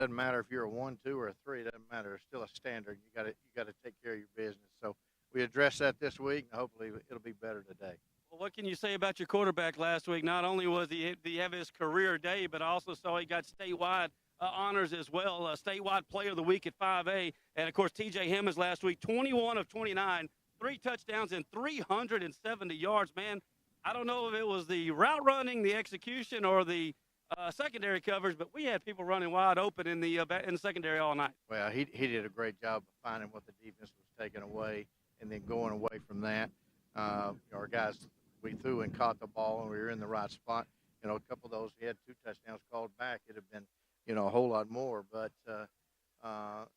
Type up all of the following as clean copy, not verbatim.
Doesn't matter if you're a 1, 2, or a 3. It doesn't matter. It's still a standard. You got to take care of your business. So we addressed that this week, and hopefully it'll be better today. Well, what can you say about your quarterback last week? Not only did he have his career day, but I also saw he got statewide honors as well, statewide player of the week at 5A. And, of course, T.J. Hemmons last week, 21 of 29, 3 touchdowns and 370 yards. Man, I don't know if it was the route running, the execution, or the secondary coverage, but we had people running wide open in the secondary all night. Well, he did a great job of finding what the defense was taking away and then going away from that. Our guys, we threw and caught the ball, and we were in the right spot. A couple of those, he had 2 touchdowns called back. It'd have been, a whole lot more, but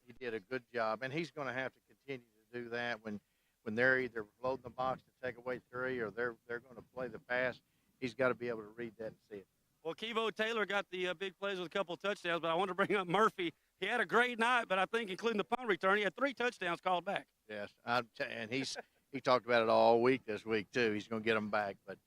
he did a good job. And he's going to have to continue to do that when they're either loading the box to take away 3 or they're going to play the pass. He's got to be able to read that and see it. Well, Kevo Taylor got the big plays with a couple of touchdowns, but I want to bring up Murphy. He had a great night, but I think including the punt return, he had 3 touchdowns called back. Yes, and he talked about it all week this week too. He's going to get them back, but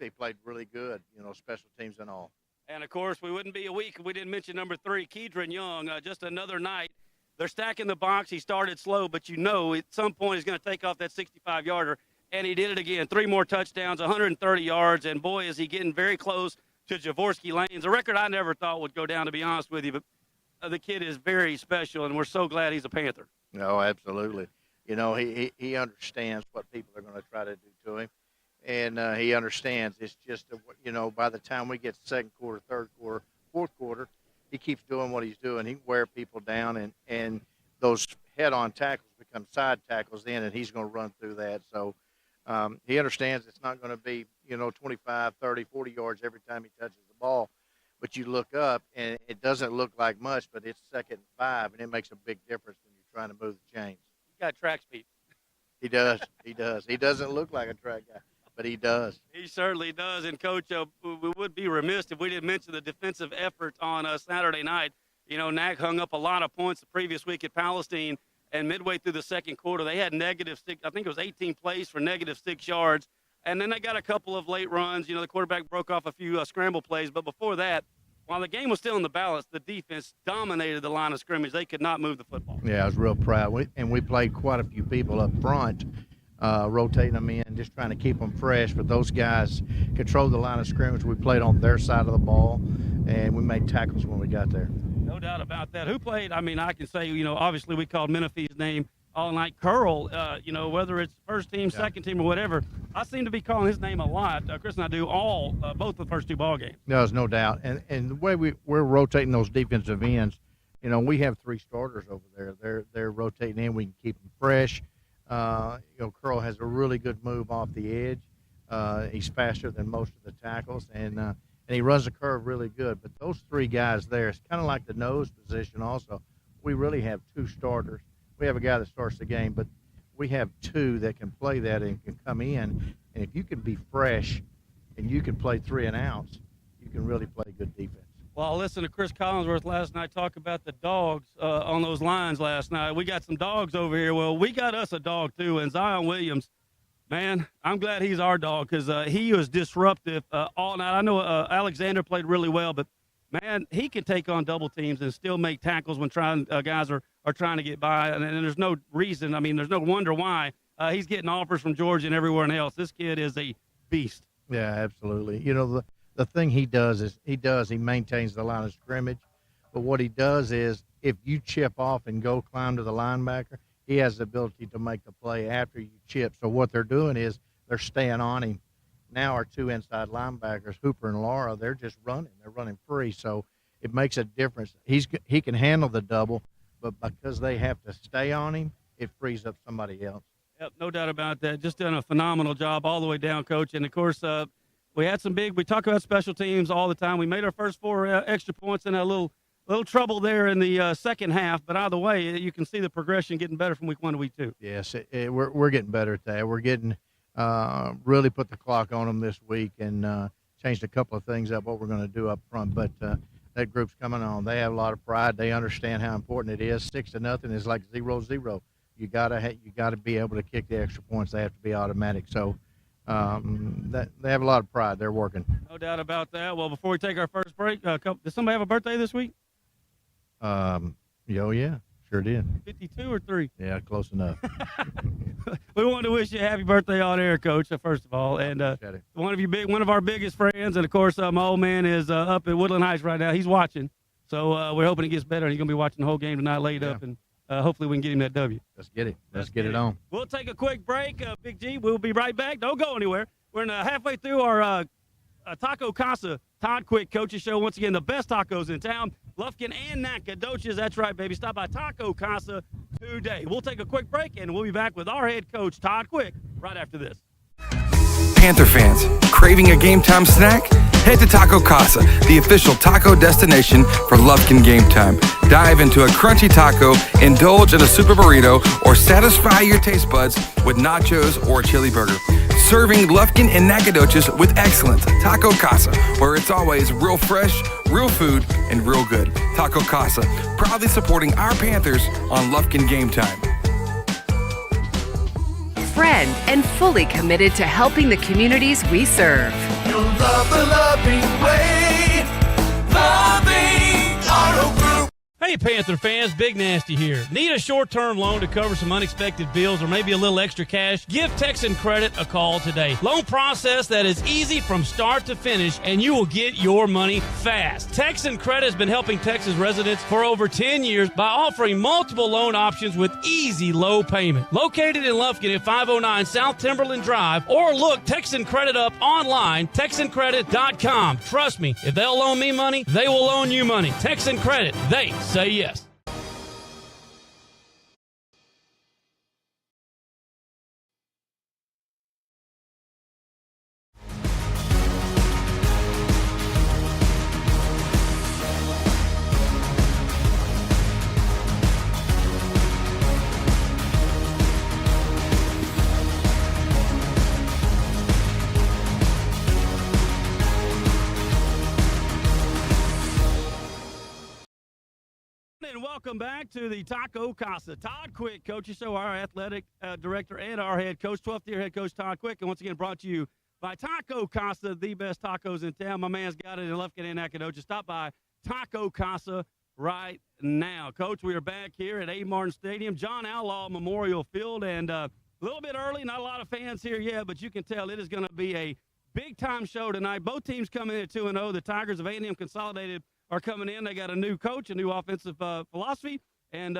they played really good, special teams and all. And, of course, we wouldn't be a week if we didn't mention number 3, Kedron Young. Just another night. They're stacking the box. He started slow, but at some point he's going to take off that 65-yarder, and he did it again. 3 more touchdowns, 130 yards, and, boy, is he getting very close to Jaworski Lanes, a record I never thought would go down, to be honest with you. But the kid is very special, and we're so glad he's a Panther. No, absolutely. He understands what people are going to try to do to him, and he understands. It's just, by the time we get second quarter, third quarter, fourth quarter, he keeps doing what he's doing. He can wear people down, and those head-on tackles become side tackles then, and he's going to run through that. So he understands it's not going to be, 25, 30, 40 yards every time he touches the ball. But you look up, and it doesn't look like much, but it's 2nd and 5, and it makes a big difference when you're trying to move the chains. He's got track speed. He does. He does. He doesn't look like a track guy, but he does. He certainly does. And, Coach, we would be remiss if we didn't mention the defensive effort on Saturday night. NAC hung up a lot of points the previous week at Palestine, and midway through the second quarter, they had -6. I think it was 18 plays for -6 yards. And then they got a couple of late runs. The quarterback broke off a few scramble plays. But before that, while the game was still in the balance, the defense dominated the line of scrimmage. They could not move the football. Yeah, I was real proud. We played quite a few people up front, rotating them in, just trying to keep them fresh. But those guys controlled the line of scrimmage. We played on their side of the ball, and we made tackles when we got there. No doubt about that. Who played? I mean, I can say, obviously we called Menifee's name all night. Curl, whether it's first team, second team, or whatever, I seem to be calling his name a lot. Chris and I do both the first 2 ball games. No, there's no doubt. And the way we're rotating those defensive ends, we have 3 starters over there. They're rotating in. We can keep them fresh. Curl has a really good move off the edge. He's faster than most of the tackles, and he runs the curve really good. But those 3 guys there, it's kind of like the nose position also. We really have 2 starters. We have a guy that starts the game, but we have 2 that can play that and can come in. And if you can be fresh and you can play 3 and outs, you can really play good defense. Well, I listened to Chris Collinsworth last night talk about the dogs on those lines last night. We got some dogs over here. Well, we got us a dog too, and Zion Williams, man, I'm glad he's our dog because he was disruptive all night. I know Alexander played really well, but man, he can take on double teams and still make tackles when guys are trying to get by. And there's no reason. I mean, there's no wonder why he's getting offers from Georgia and everywhere else. This kid is a beast. Yeah, absolutely. The thing he does is he maintains the line of scrimmage. But what he does is if you chip off and go climb to the linebacker, he has the ability to make the play after you chip. So what they're doing is they're staying on him. Now our 2 inside linebackers, Hooper and Laura, they're just running. They're running free. So it makes a difference. He can handle the double, but because they have to stay on him, it frees up somebody else. Yep, no doubt about that. Just done a phenomenal job all the way down, Coach. And, of course, we had we talk about special teams all the time. We made our first 4 extra points and a little trouble there in the second half. But either way, you can see the progression getting better from week 1 to week 2. Yes, we're getting better at that. We're getting really put the clock on them this week and changed a couple of things up, what we're going to do up front. But that group's coming on. They have a lot of pride. They understand how important it is. 6-0 is like 0-0. You gotta be able to kick the extra points. They have to be automatic. So they have a lot of pride. They're working. No doubt about that. Well, before we take our first break, does somebody have a birthday this week? Yeah, sure did. 52 or 3? Yeah, close enough. We want to wish you a happy birthday on air, Coach, first of all. And one of our biggest friends, and of course, my old man is up at Woodland Heights right now. He's watching, so we're hoping he gets better. And he's gonna be watching the whole game tonight, laid up, and hopefully we can get him that W. Let's get it. Let's get it on. We'll take a quick break, Big G. We'll be right back. Don't go anywhere. We're halfway through our Taco Casa Todd Quick Coaches Show. Once again, the best tacos in town. Lufkin and Nacogdoches. That's right, baby. Stop by Taco Casa today. We'll take a quick break, and we'll be back with our head coach, Todd Quick, right after this. Panther fans, craving a game time snack? Head to Taco Casa, the official taco destination for Lufkin Game Time. Dive into a crunchy taco, indulge in a super burrito, or satisfy your taste buds with nachos or a chili burger. Serving Lufkin and Nacogdoches with excellence. Taco Casa, where it's always real fresh, real food, and real good. Taco Casa, proudly supporting our Panthers on Lufkin Game Time. Friend and fully committed to helping the communities we serve. You'll love the loving way. Loving Auto Group. Hey Panther fans, Big Nasty here. Need a short-term loan to cover some unexpected bills or maybe a little extra cash? Give Texan Credit a call today. Loan process that is easy from start to finish, and you will get your money fast. Texan Credit has been helping Texas residents for over 10 years by offering multiple loan options with easy low payment. Located in Lufkin at 509 South Timberland Drive, or look Texan Credit up online, TexanCredit.com. Trust me, if they'll loan me money, they will loan you money. Texan Credit, they say yes. And welcome back to the Taco Casa Todd Quick Coaches Show. Our athletic director and our head coach, 12th year head coach Todd Quick, and once again brought to you by Taco Casa, the best tacos in town. My man's got it in Lufkin and Nacogdoches. Stop by Taco Casa right now. Coach, we are back here at Abe Martin Stadium, John Outlaw Memorial Field, and a little bit early, not a lot of fans here yet, but you can tell it is going to be a big-time show tonight. Both teams coming in at 2-0. The Tigers of A&M Consolidated are coming in. They got a new coach, a new offensive philosophy, and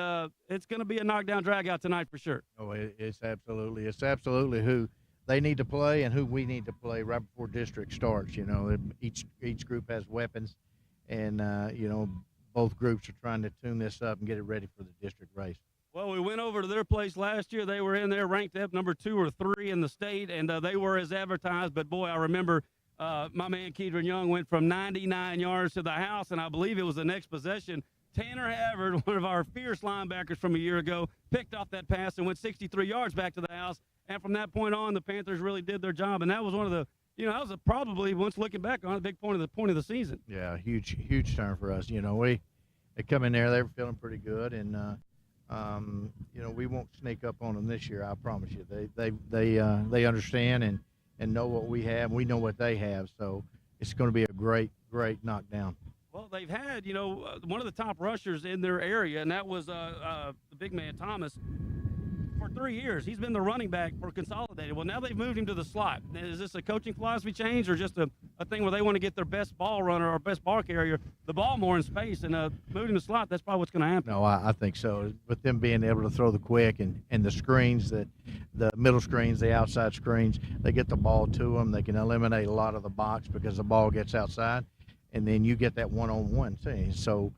it's going to be a knockdown drag-out tonight for sure. Oh, it's absolutely who they need to play and who we need to play right before district starts. You know, each group has weapons, and both groups are trying to tune this up and get it ready for the district race. Well, we went over to their place last year. They were in there ranked up number 2 or 3 in the state, and they were as advertised. But boy, I remember. My man Keedron Young went from 99 yards to the house, and I believe it was the next possession. Tanner Havard, one of our fierce linebackers from a year ago, picked off that pass and went 63 yards back to the house. And from that point on, the Panthers really did their job, and that was one of the, that was probably, once looking back on, a big point of the season. Yeah, huge turn for us. They come in there, they were feeling pretty good, and we won't sneak up on them this year. I promise you. They understand and know what we have. We know what they have, so it's going to be a great knockdown. Well, they've had, one of the top rushers in their area, and that was the big man Thomas. For 3 years, he's been the running back for Consolidated. Well, now they've moved him to the slot. Is this a coaching philosophy change or just a thing where they want to get their best ball runner or best ball carrier the ball more in space and moving the slot? That's probably what's going to happen. No, I think so. With them being able to throw the quick and the screens, the middle screens, the outside screens, they get the ball to them. They can eliminate a lot of the box because the ball gets outside, and then you get that one-on-one too. So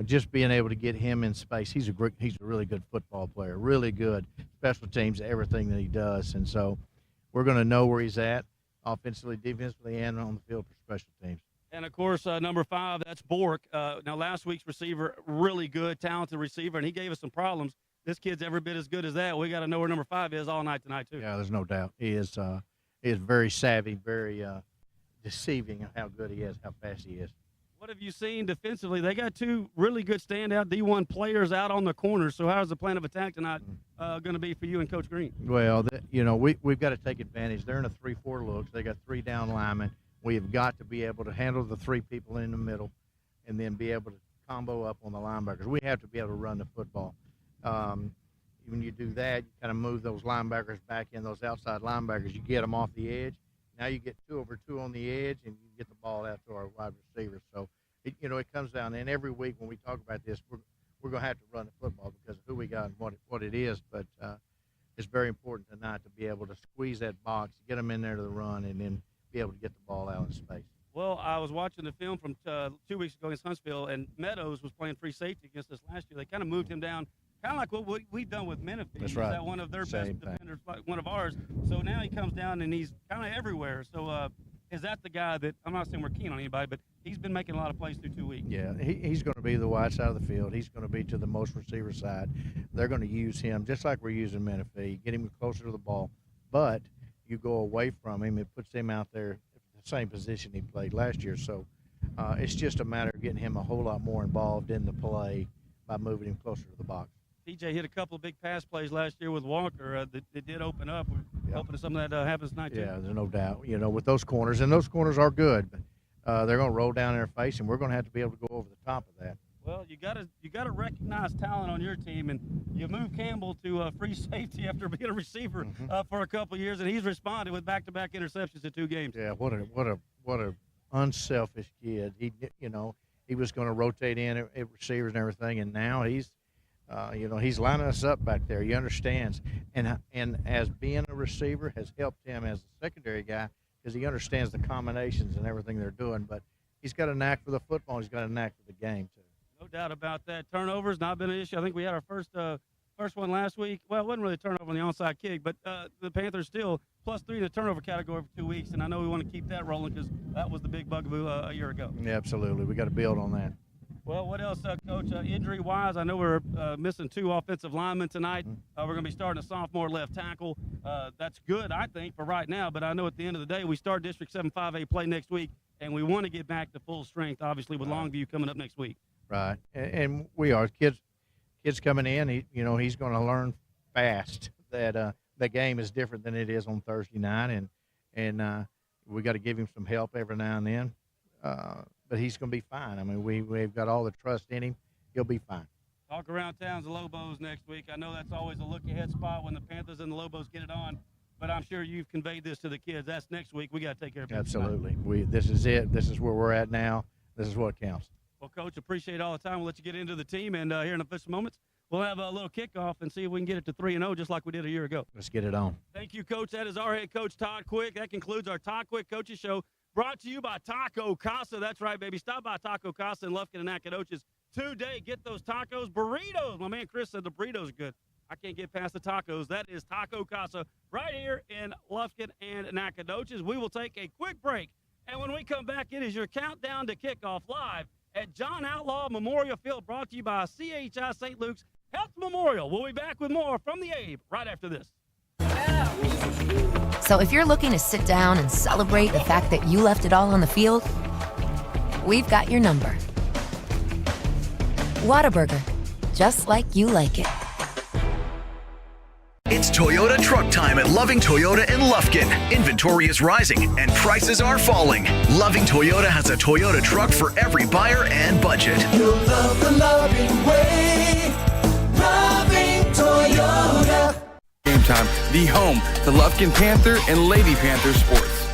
just being able to get him in space, he's a really good football player, really good special teams, everything that he does. And so we're going to know where he's at offensively, defensively, and on the field for special teams. And, of course, number 5, that's Bork. Now, last week's receiver, really good, talented receiver, and he gave us some problems. This kid's every bit as good as that. We got to know where number 5 is all night tonight, too. Yeah, there's no doubt. He is very savvy, very deceiving of how good he is, how fast he is. What have you seen defensively? They got 2 really good standout D1 players out on the corners. So how's the plan of attack tonight going to be for you and Coach Green? Well, we've got to take advantage. They're in a 3-4 looks. They got 3 down linemen. We have got to be able to handle the 3 people in the middle and then be able to combo up on the linebackers. We have to be able to run the football. When you do that, you kind of move those linebackers back in, those outside linebackers. You get them off the edge. Now you get 2 over 2 on the edge, and you get the ball out to our wide receivers. So, it comes down. And every week when we talk about this, we're going to have to run the football because of who we got and what it is. But it's very important tonight to be able to squeeze that box, get them in there to the run, and then be able to get the ball out in space. Well, I was watching the film from 2 weeks ago against Huntsville, and Meadows was playing free safety against us last year. They kind of moved him down, kind of like what we've done with Menifee. That's He's right. that one of their Same best thing. defenders, like one of ours. So now he comes down, and he's kind of everywhere. So is that the guy that – I'm not saying we're keen on anybody, but he's been making a lot of plays through 2 weeks. Yeah, he's going to be the wide side of the field. He's going to be to the most receiver side. They're going to use him just like we're using Menifee, get him closer to the ball. But you go away from him, it puts him out there the same position he played last year. So it's just a matter of getting him a whole lot more involved in the play by moving him closer to the box. TJ hit a couple of big pass plays last year with Walker that did open up. We're hoping that some of that happens tonight, too. Yeah, there's no doubt. With those corners, and those corners are good, but they're going to roll down in their face, and we're going to have to be able to go over the top of that. Well, you gotta recognize talent on your team, and you move Campbell to free safety after being a receiver for a couple of years, and he's responded with back-to-back interceptions in 2 games. Yeah, what a unselfish kid. He was going to rotate in at receivers and everything, and now he's lining us up back there. He understands, and as being a receiver has helped him as a secondary guy because he understands the combinations and everything they're doing. But he's got a knack for the football. He's got a knack for the game too. No doubt about that. Turnovers not been an issue. I think we had our first one last week. Well, it wasn't really a turnover on the onside kick, but the Panthers still +3 in the turnover category for 2 weeks, and I know we want to keep that rolling because that was the big bugaboo a year ago. Yeah, absolutely. We got to build on that. Well, what else, Coach? Injury-wise, I know we're missing 2 offensive linemen tonight. We're going to be starting a sophomore left tackle. That's good, I think, for right now, but I know at the end of the day we start District 7 5A play next week, and we want to get back to full strength, obviously, with Longview coming up next week. Right, and we are kids coming in. He's going to learn fast that the game is different than it is on Thursday night, and we got to give him some help every now and then. But he's going to be fine. I mean, we've got all the trust in him. He'll be fine. Talk around town's the Lobos next week. I know that's always a look-ahead spot when the Panthers and the Lobos get it on, but I'm sure you've conveyed this to the kids. That's next week. We got to take care of it. Absolutely. This is it. This is where we're at now. This is what counts. Well, Coach, appreciate all the time. We'll let you get into the team, and here in a few moments, we'll have a little kickoff and see if we can get it to 3-0 just like we did a year ago. Let's get it on. Thank you, Coach. That is our head coach, Todd Quick. That concludes our Todd Quick Coaches Show, brought to you by Taco Casa. That's right, baby. Stop by Taco Casa in Lufkin and Nacogdoches today. Get those tacos, burritos. My man Chris said the burritos are good. I can't get past the tacos. That is Taco Casa right here in Lufkin and Nacogdoches. We will take a quick break, and when we come back, it is your countdown to kickoff live at John Outlaw Memorial Field, brought to you by CHI St. Luke's Health Memorial. We'll be back with more from the Abe right after this. So if you're looking to sit down and celebrate the fact that you left it all on the field, we've got your number. Whataburger, just like you like it. It's Toyota truck time at Loving Toyota in Lufkin. Inventory is rising and prices are falling. Loving Toyota has a Toyota truck for every buyer and budget. You'll love the loving way. Loving Toyota. Game Time, the home to Lufkin Panther and Lady Panther sports.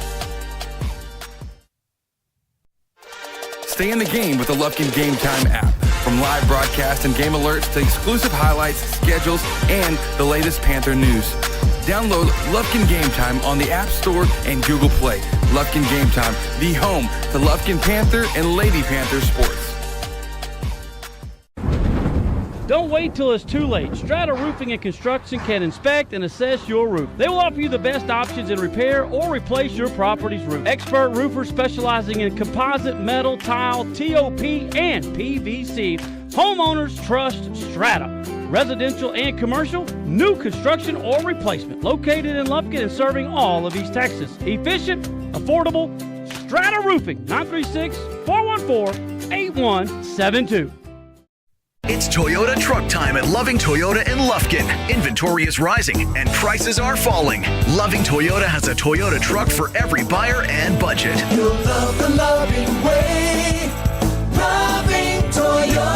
Stay in the game with the Lufkin Game Time app. From live broadcast and game alerts to exclusive highlights, schedules, and the latest Panther news. Download Lufkin Game Time on the App Store and Google Play. Lufkin Game Time, the home to Lufkin Panther and Lady Panther sports. Don't wait till it's too late. Strata Roofing and Construction can inspect and assess your roof. They will offer you the best options in repair or replace your property's roof. Expert roofers specializing in composite, metal, tile, TOP, and PVC. Homeowners trust Strata. Residential and commercial, new construction or replacement. Located in Lufkin and serving all of East Texas. Efficient, affordable, Strata Roofing. 936-414-8172. It's Toyota truck time at Loving Toyota in Lufkin. Inventory is rising and prices are falling. Loving Toyota has a Toyota truck for every buyer and budget. You'll love the loving way. Loving Toyota.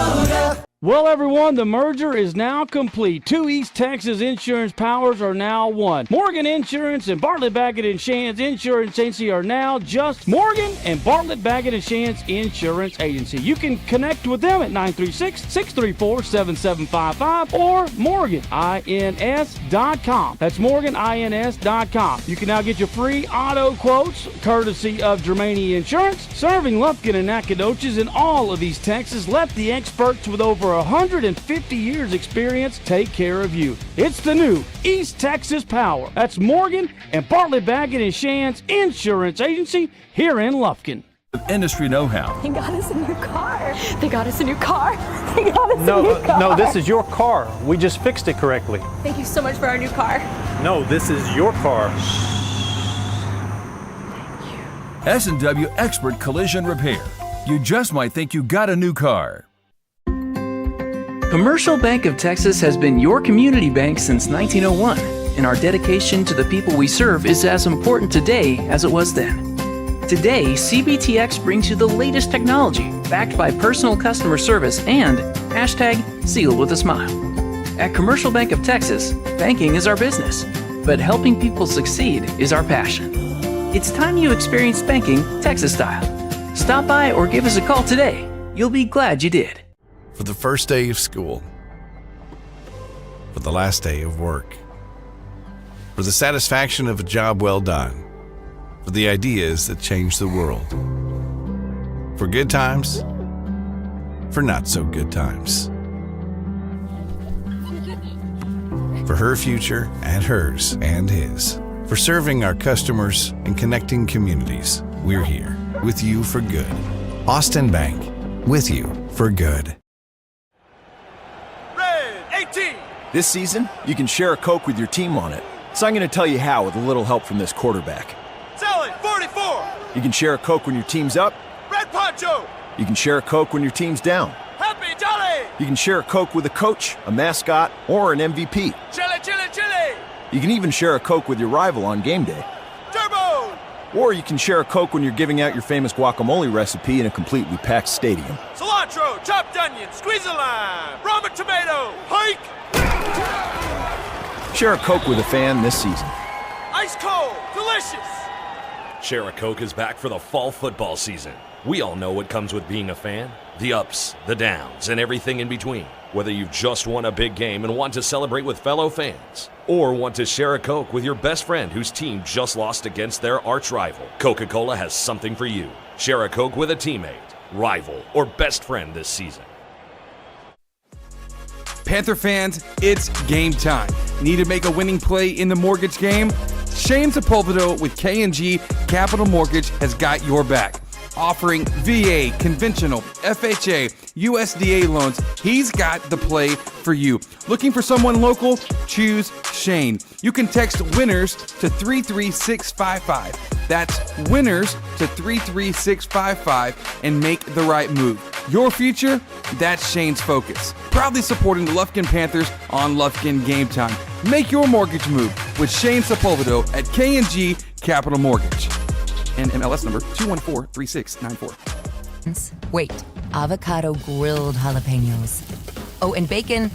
Well, everyone, the merger is now complete. Two East Texas insurance powers are now one. Morgan Insurance and Bartlett Baggett & Shands Insurance Agency are now just Morgan and Bartlett Baggett & Shands Insurance Agency. You can connect with them at 936-634-7755 or morganins.com. That's morganins.com. You can now get your free auto quotes courtesy of Germania Insurance. Serving Lufkin and Nacogdoches in all of East Texas, let the experts with over 150 years experience take care of you. It's the new East Texas Power. That's Morgan and Bartlett Baggett & Shands Insurance Agency here in Lufkin. Industry know-how. They got us a new car. They got us a new car. They got us a new car. No, this is your car. We just fixed it correctly. Thank you so much for our new car. No, this is your car. S&W Expert Collision Repair. You just might think you got a new car. Commercial Bank of Texas has been your community bank since 1901, and our dedication to the people we serve is as important today as it was then. Today, CBTX brings you the latest technology, backed by personal customer service and #sealed with a smile. At Commercial Bank of Texas, banking is our business, but helping people succeed is our passion. It's time you experience banking Texas style. Stop by or give us a call today. You'll be glad you did. For the first day of school, for the last day of work, for the satisfaction of a job well done, for the ideas that change the world, for good times, for not so good times, for her future and hers and his, for serving our customers and connecting communities. We're here with you for good. Austin Bank, with you for good. This season, you can share a Coke with your team on it. So I'm going to tell you how with a little help from this quarterback. Sally, 44. You can share a Coke when your team's up. Red Poncho. You can share a Coke when your team's down. Happy Jolly. You can share a Coke with a coach, a mascot, or an MVP. Chili, chili, chili. You can even share a Coke with your rival on game day. Turbo. Or you can share a Coke when you're giving out your famous guacamole recipe in a completely packed stadium. Cilantro, chopped onion, squeeze a lime, Roma tomato, hike. Share a Coke with a fan this season. Ice cold, delicious. Share a Coke is back for the fall football season. We all know what comes with being a fan. The ups, the downs, and everything in between. Whether you've just won a big game and want to celebrate with fellow fans, or want to share a Coke with your best friend whose team just lost against their arch rival, Coca-Cola has something for you. Share a Coke with a teammate, rival, or best friend this season. Panther fans, it's game time. Need to make a winning play in the mortgage game? Shane Sepulveda with K&G Capital Mortgage has got your back. Offering VA, conventional, FHA, USDA loans, he's got the play for you. Looking for someone local? Choose Shane. You can text WINNERS to 33655. That's WINNERS to 33655 and make the right move. Your future? That's Shane's focus. Proudly supporting the Lufkin Panthers on Lufkin Game Time. Make your mortgage move with Shane Sepulveda at K&G Capital Mortgage. And MLS number 2143694. Wait, avocado grilled jalapenos. Oh, and bacon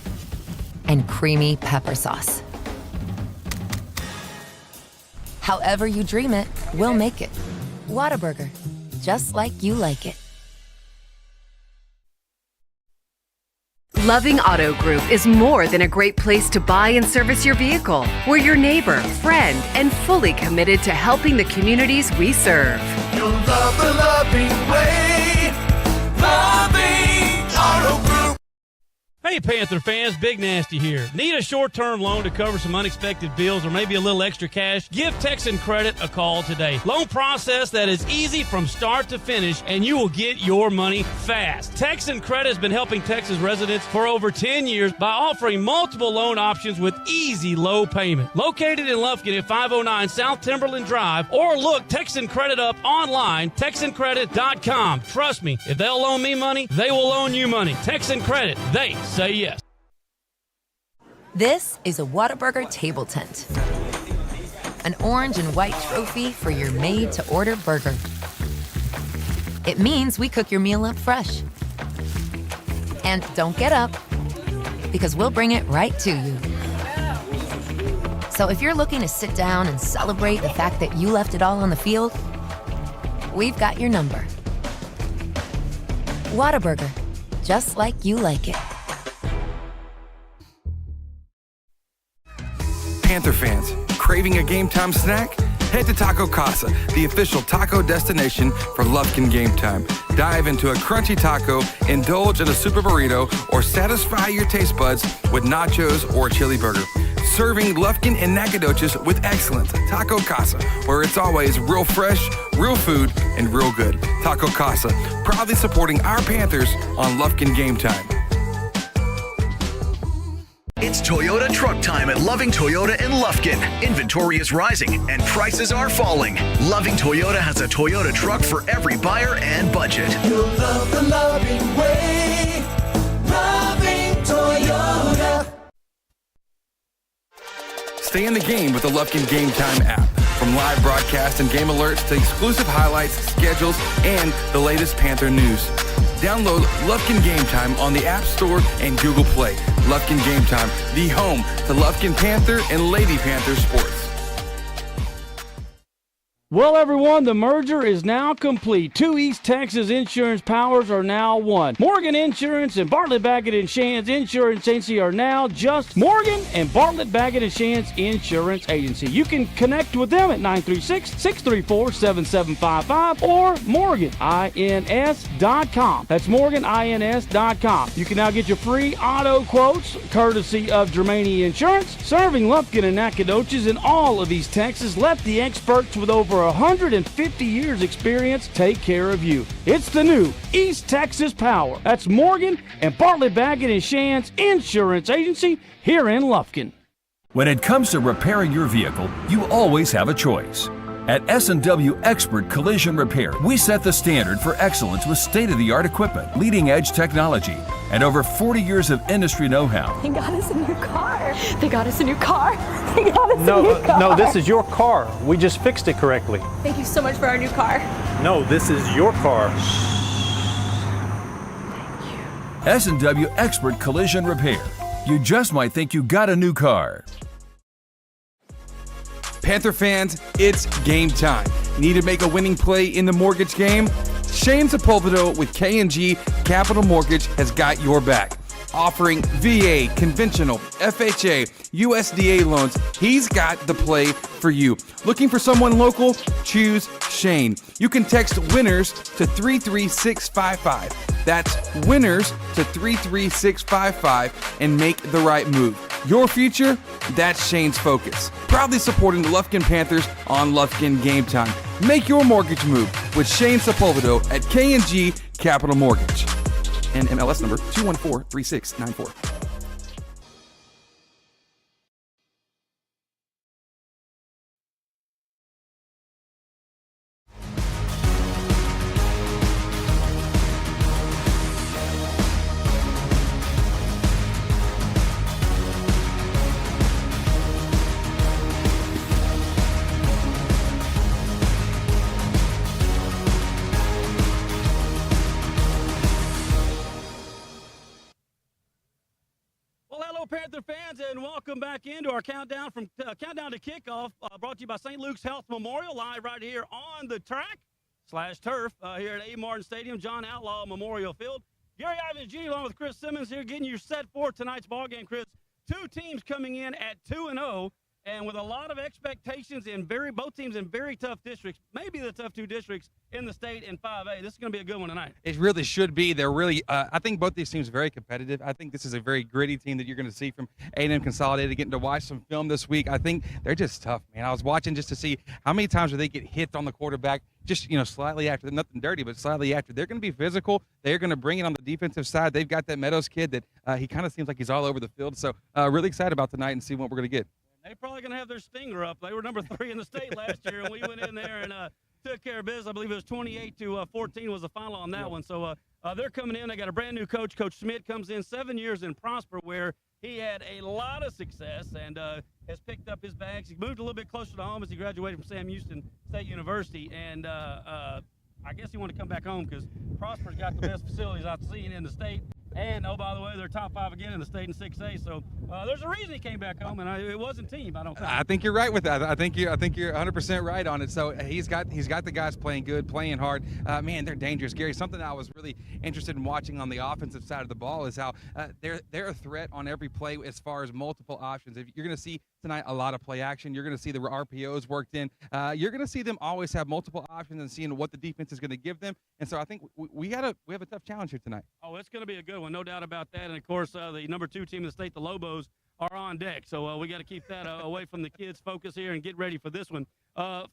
and creamy pepper sauce. However you dream it, we'll make it. Whataburger, just like you like it. Loving Auto Group is more than a great place to buy and service your vehicle. We're your neighbor, friend, and fully committed to helping the communities we serve. You'll love the loving way. Loving Auto Group. Hey, Panther fans, Big Nasty here. Need a short-term loan to cover some unexpected bills or maybe a little extra cash? Give Texan Credit a call today. Loan process that is easy from start to finish, and you will get your money fast. Texan Credit has been helping Texas residents for over 10 years by offering multiple loan options with easy low payment. Located in Lufkin at 509 South Timberland Drive, or look Texan Credit up online, TexanCredit.com. Trust me, if they'll loan me money, they will loan you money. Texan Credit, they say yes. This is a Whataburger table tent. An orange and white trophy for your made-to-order burger. It means we cook your meal up fresh. And don't get up, because we'll bring it right to you. So if you're looking to sit down and celebrate the fact that you left it all on the field, we've got your number. Whataburger, just like you like it. Panther fans, craving a game time snack? Head to Taco Casa, the official taco destination for Lufkin Game Time. Dive into a crunchy taco, indulge in a super burrito, or satisfy your taste buds with nachos or a chili burger. Serving Lufkin and Nacogdoches with excellence. Taco Casa, where it's always real fresh, real food, and real good. Taco Casa, proudly supporting our Panthers on Lufkin Game Time. It's Toyota truck time at Loving Toyota in Lufkin. Inventory is rising and prices are falling. Loving Toyota has a Toyota truck for every buyer and budget. You'll love the loving way. Loving Toyota. Stay in the game with the Lufkin Game Time app. From live broadcast and game alerts to exclusive highlights, schedules, and the latest Panther news. Download Lufkin Game Time on the App Store and Google Play. Lufkin Game Time, the home to Lufkin Panther and Lady Panther sports. Well, everyone, the merger is now complete. Two East Texas insurance powers are now one. Morgan Insurance and Bartlett, Baggett & Shands Insurance Agency are now just Morgan and Bartlett, Baggett & Shands Insurance Agency. You can connect with them at 936-634-7755 or morganins.com. That's morganins.com. You can now get your free auto quotes courtesy of Germania Insurance. Serving Lufkin and Nacogdoches in all of East Texas. Let the experts with over 150 years experience take care of you. It's the new East Texas Power. That's Morgan and Bartlett, Baggett & Shands Insurance Agency here in Lufkin. When it comes to repairing your vehicle, you always have a choice. At S&W Expert Collision Repair, we set the standard for excellence with state-of-the-art equipment, leading-edge technology, and over 40 years of industry know-how. They got us a new car. They got us a new car. They got us a new car. No, this is your car. We just fixed it correctly. Thank you so much for our new car. No, this is your car. S&W Expert Collision Repair. You just might think you got a new car. Panther fans, it's game time. Need to make a winning play in the mortgage game? Shane Sepulveda with K&G Capital Mortgage has got your back. Offering VA, conventional, FHA, USDA loans, he's got the play for you. Looking for someone local? Choose Shane. You can text WINNERS to 33655. That's WINNERS to 33655 and make the right move. Your future? That's Shane's focus. Proudly supporting the Lufkin Panthers on Lufkin Game Time. Make your mortgage move with Shane Sepulveda at K&G Capital Mortgage. And MLS number 2143694. Panther fans, and welcome back into our countdown to kickoff, brought to you by St. Luke's Health Memorial, live right here on the track / turf here at Abe Martin Stadium, John Outlaw Memorial Field. Gary Ivins Jr. along with Chris Simmons here, getting you set for tonight's ball game. Chris, two teams coming in at 2-0, and with a lot of expectations in both teams in very tough districts, maybe the tough two districts in the state in 5A. This is going to be a good one tonight. It really should be. They're really, I think both these teams are very competitive. I think this is a very gritty team that you're going to see from A&M Consolidated. Getting to watch some film this week, I think they're just tough, man. I was watching just to see how many times do they get hit on the quarterback, just, slightly after, nothing dirty, but slightly after. They're going to be physical. They're going to bring it on the defensive side. They've got that Meadows kid that he kind of seems like he's all over the field. So really excited about tonight and see what we're going to get. They're probably going to have their stinger up. They were number 3 in the state last year, and we went in there and took care of business. I believe it was 28-14 was the final on that one. So they're coming in. They got a brand-new coach. Coach Schmidt comes in 7 years in Prosper, where he had a lot of success and has picked up his bags. He moved a little bit closer to home as he graduated from Sam Houston State University, and I guess he wanted to come back home because Prosper's got the best facilities I've seen in the state. And, oh, by the way, they're top 5 again in the state in 6A. So there's a reason he came back home, and it wasn't team, I don't think. I think you're right with that. I think you're 100% right on it. So he's got the guys playing good, playing hard. Man, they're dangerous. Gary, something I was really interested in watching on the offensive side of the ball is how they're a threat on every play as far as multiple options. If you're going to see tonight a lot of play action, you're going to see the RPOs worked in. You're going to see them always have multiple options and seeing what the defense is going to give them. And so I think we have a tough challenge here tonight. Oh, it's going to be a good one, no doubt about that. And, of course, the number 2 team in the state, the Lobos, are on deck. So we got to keep that away from the kids' focus here and get ready for this one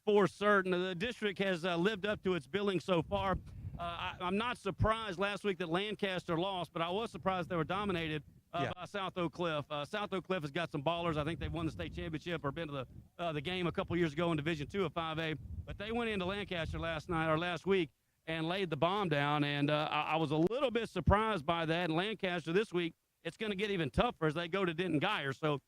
for certain. The district has lived up to its billing so far. I'm not surprised last week that Lancaster lost, but I was surprised they were dominated by South Oak Cliff. South Oak Cliff has got some ballers. I think they've won the state championship or been to the game a couple years ago in Division II of 5A. But they went into Lancaster last week and laid the bomb down, and I was a little bit surprised by that. And Lancaster this week, it's going to get even tougher as they go to Denton Geyer. So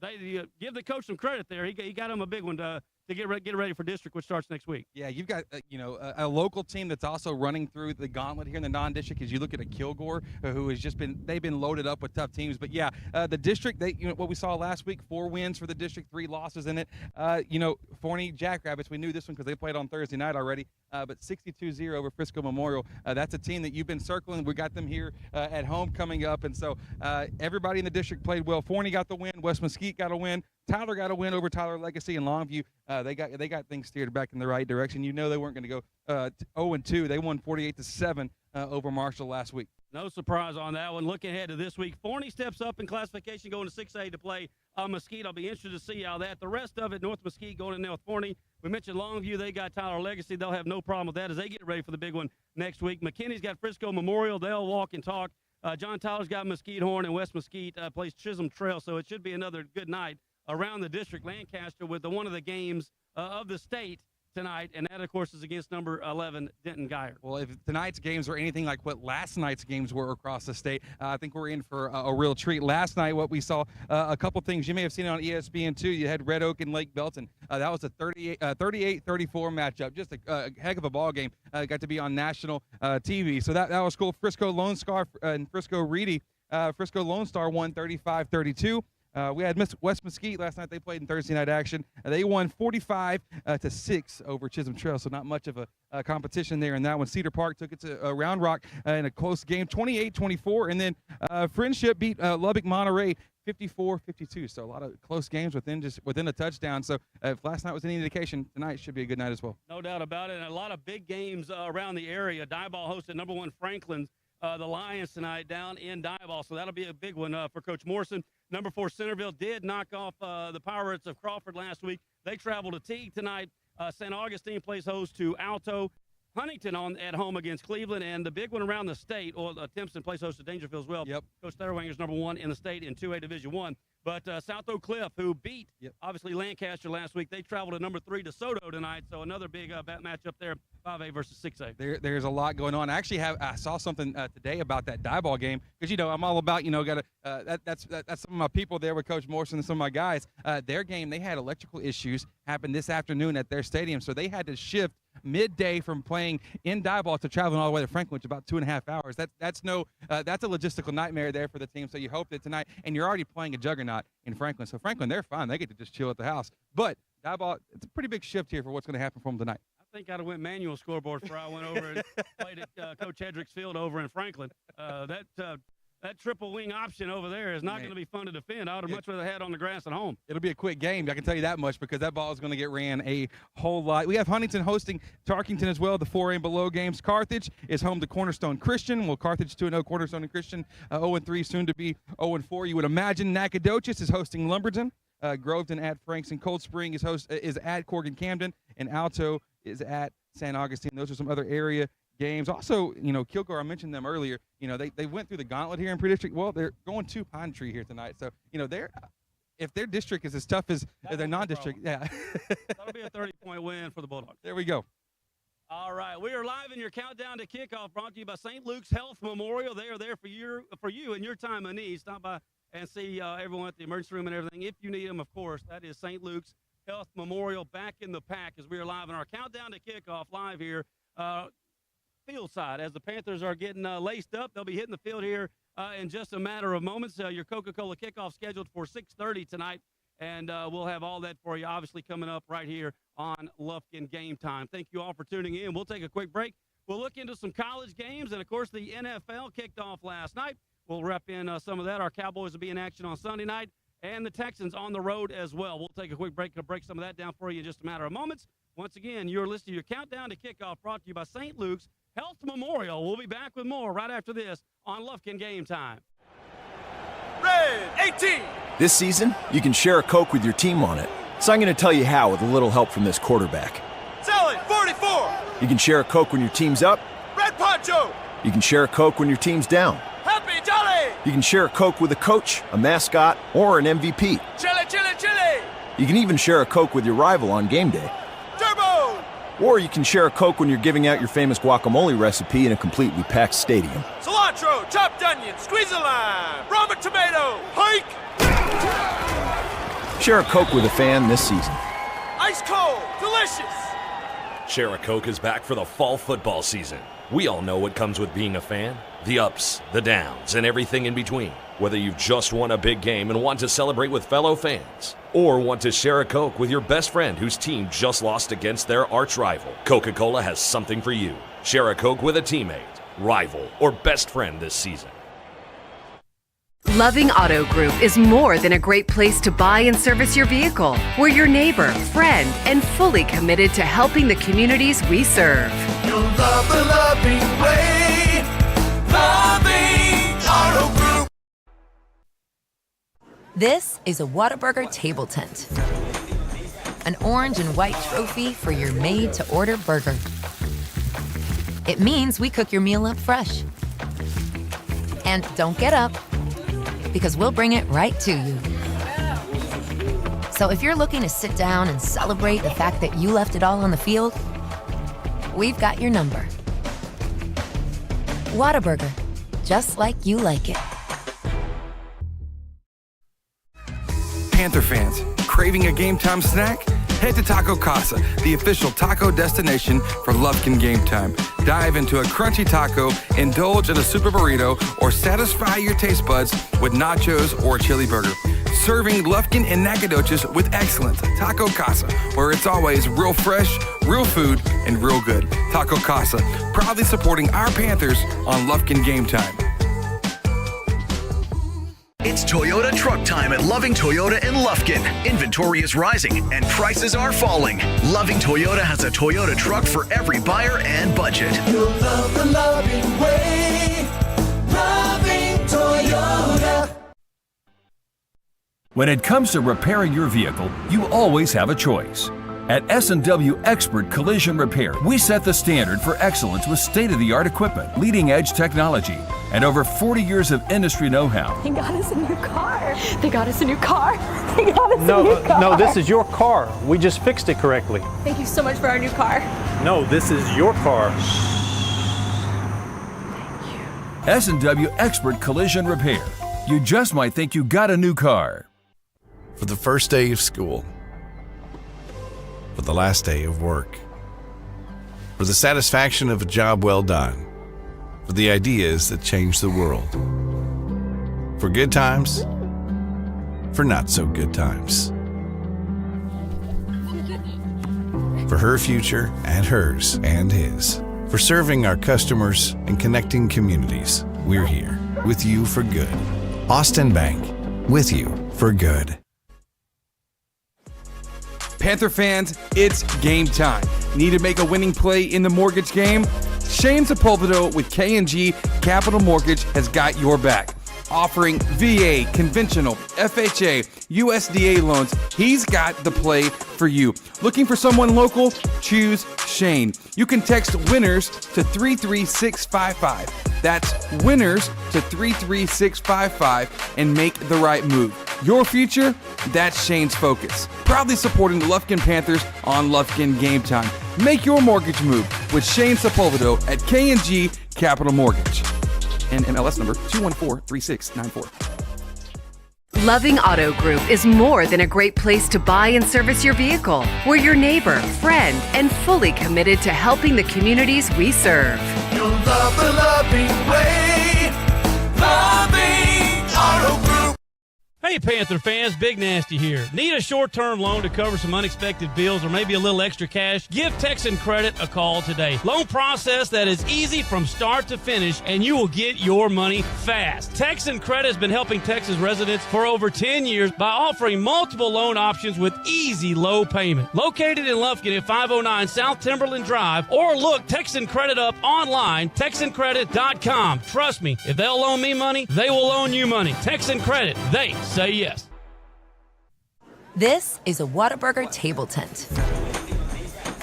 they give the coach some credit there. He got him a big one to get ready for district, which starts next week. Yeah, you've got a local team that's also running through the gauntlet here in the non-district. As you look at a Kilgore, who has they've been loaded up with tough teams. But yeah, the district, what we saw last week, 4 wins for the district, 3 losses in it. Forney Jackrabbits, we knew this one because they played on Thursday night already. But 62-0 over Frisco Memorial. That's a team that you've been circling. We got them here at home coming up, and so everybody in the district played well. Forney got the win. West Mesquite got a win. Tyler got a win over Tyler Legacy and Longview. They got things steered back in the right direction. They weren't going to go 0-2. They won 48-7 over Marshall last week. No surprise on that one. Looking ahead to this week, Forney steps up in classification, going to 6A to play Mesquite. I'll be interested to see how that. The rest of it, North Mesquite going in there with Forney. We mentioned Longview. They got Tyler Legacy. They'll have no problem with that as they get ready for the big one next week. McKinney's got Frisco Memorial. They'll walk and talk. John Tyler's got Mesquite Horn, and West Mesquite plays Chisholm Trail. So it should be another good night around the district. Lancaster with one of the games of the state tonight, and that, of course, is against number 11, Denton Geyer. Well, if tonight's games are anything like what last night's games were across the state, I think we're in for a real treat. Last night, what we saw, a couple things. You may have seen it on ESPN2. You had Red Oak and Lake Belton. That was a 38-34 matchup. Just a heck of a ball game. Got to be on national TV. So that was cool. Frisco Lone Star and Frisco Reedy. Frisco Lone Star won 35-32. We had West Mesquite last night. They played in Thursday night action. They won 45-6 over Chisholm Trail, so not much of a competition there in that one. Cedar Park took it to Round Rock in a close game, 28-24, and then Friendship beat Lubbock Monterey 54-52. So a lot of close games within a touchdown. So if last night was any indication, tonight should be a good night as well. No doubt about it, and a lot of big games around the area. Diboll hosted number 1 Franklin, the Lions tonight down in Diboll, so that'll be a big one for Coach Morrison. Number 4 Centerville did knock off the Pirates of Crawford last week. They travel to Teague tonight. St. Augustine plays host to Alto. Huntington at home against Cleveland, and the big one around the state, Timpson plays host to Dangerfield as well. Yep. Coach Thurwanger's number 1 in the state in 2A Division I. But South Oak Cliff, who beat, obviously, Lancaster last week, they travel to number 3 DeSoto tonight, so another big matchup there, 5A versus 6A. There's a lot going on. I saw something today about that Diboll game, because, I'm all about, that's some of my people there with Coach Morrison and some of my guys. Their game, they had electrical issues happen this afternoon at their stadium, so they had to shift midday from playing in Diboll to traveling all the way to Franklin, which is about 2.5 hours. That's a logistical nightmare there for the team. So you hope that tonight, and you're already playing a juggernaut in Franklin. So Franklin, they're fine. They get to just chill at the house. But Diboll, it's a pretty big shift here for what's going to happen for them tonight. I think I'd have went manual scoreboard before I went over and played at Coach Hedrick's field over in Franklin. That triple wing option over there is not going to be fun to defend. I would have much rather had on the grass at home. It'll be a quick game, I can tell you that much, because that ball is going to get ran a whole lot. We have Huntington hosting Tarkington as well, the 4A and below games. Carthage is home to Cornerstone Christian. Well, Carthage 2-0, Cornerstone and Christian 0-3, soon to be 0-4. You would imagine Nacogdoches is hosting Lumberton. Groveton at Franks, and Cold Spring is at Corgan Camden, and Alto is at St. Augustine. Those are some other area games. Also, Kilgore, I mentioned them earlier. They went through the gauntlet here in pre-district. Well, they're going to Pine Tree here tonight. So, if their district is as tough as their non-district, That'll be a 30-point win for the Bulldogs. There we go. All right, we are live in your countdown to kickoff, brought to you by St. Luke's Health Memorial. They are there for you in your time of need. Stop by and see everyone at the emergency room and everything. If you need them, of course, that is St. Luke's Health Memorial back in the pack as we are live in our countdown to kickoff live here. field side as the Panthers are getting laced up. They'll be hitting the field here in just a matter of moments. Your Coca-Cola kickoff scheduled for 6:30 tonight, and we'll have all that for you, obviously, coming up right here on Lufkin Game Time. Thank you all for tuning in. We'll take a quick break. We'll look into some college games, and, of course, the NFL kicked off last night. We'll rep in some of that. Our Cowboys will be in action on Sunday night, and the Texans on the road as well. We'll take a quick break to break some of that down for you in just a matter of moments. Once again, you're listening to your Countdown to Kickoff, brought to you by St. Luke's Health Memorial. We'll be back with more right after this on Lufkin Game Time. Red 18. This season, you can share a Coke with your team on it. So I'm going to tell you how with a little help from this quarterback. Salad 44. You can share a Coke when your team's up. Red Poncho. You can share a Coke when your team's down. Happy Jolly. You can share a Coke with a coach, a mascot, or an MVP. Chili, chili, chili. You can even share a Coke with your rival on game day. Turbo. Or you can share a Coke when you're giving out your famous guacamole recipe in a completely packed stadium. Cilantro, chopped onion, squeeze a lime, Roma tomato, hike. Share a Coke with a fan this season. Ice cold, delicious. Share a Coke is back for the fall football season. We all know what comes with being a fan. The ups, the downs, and everything in between. Whether you've just won a big game and want to celebrate with fellow fans, or want to share a Coke with your best friend whose team just lost against their arch rival, Coca-Cola has something for you. Share a Coke with a teammate, rival, or best friend this season. Loving Auto Group is more than a great place to buy and service your vehicle. We're your neighbor, friend, and fully committed to helping the communities we serve. You'll love the loving way. Loving Auto Group. This is a Whataburger table tent. An orange and white trophy for your made-to-order burger. It means we cook your meal up fresh. And don't get up, because we'll bring it right to you. So if you're looking to sit down and celebrate the fact that you left it all on the field, we've got your number. Whataburger, just like you like it. Panther fans, craving a game time snack? Head to Taco Casa, the official taco destination for Lufkin Game Time. Dive into a crunchy taco, indulge in a super burrito, or satisfy your taste buds with nachos or a chili burger. Serving Lufkin and Nacogdoches with excellence. Taco Casa, where it's always real fresh, real food, and real good. Taco Casa, proudly supporting our Panthers on Lufkin Game Time. It's Toyota truck time at Loving Toyota in Lufkin. Inventory is rising and prices are falling. Loving Toyota has a Toyota truck for every buyer and budget. You'll love the loving way. Loving Toyota. When it comes to repairing your vehicle, you always have a choice. At S&W Expert Collision Repair, we set the standard for excellence with state-of-the-art equipment, leading-edge technology, and over 40 years of industry know-how. They got us a new car. They got us a new car. They got us a new car. No, this is your car. We just fixed it correctly. Thank you so much for our new car. No, this is your car. S&W Expert Collision Repair. You just might think you got a new car. For the first day of school. For the last day of work. For the satisfaction of a job well done. For the ideas that change the world. For good times. For not so good times. For her future and hers and his. For serving our customers and connecting communities. We're here with you for good. Austin Bank, with you for good. Panther fans, it's game time. Need to make a winning play in the mortgage game? Shane Sepulveda with K&G Capital Mortgage has got your back. Offering VA, conventional, FHA, USDA loans, he's got the play for you. Looking for someone local? Choose Shane. You can text WINNERS to 33655. That's WINNERS to 33655 and make the right move. Your future? That's Shane's focus. Proudly supporting the Lufkin Panthers on Lufkin Game Time. Make your mortgage move with Shane Sepulveda at K&G Capital Mortgage. And MLS number 2143694. Loving Auto Group is more than a great place to buy and service your vehicle. We're your neighbor, friend, and fully committed to helping the communities we serve. You'll You'll love the loving way. Loving Auto Group. Hey, Panther fans, Big Nasty here. Need a short-term loan to cover some unexpected bills or maybe a little extra cash? Give Texan Credit a call today. Loan process that is easy from start to finish, and you will get your money fast. Texan Credit has been helping Texas residents for over 10 years by offering multiple loan options with easy low payment. Located in Lufkin at 509 South Timberland Drive, or look Texan Credit up online, TexanCredit.com. Trust me, if they'll loan me money, they will loan you money. Texan Credit, they say yes. This is a Whataburger table tent.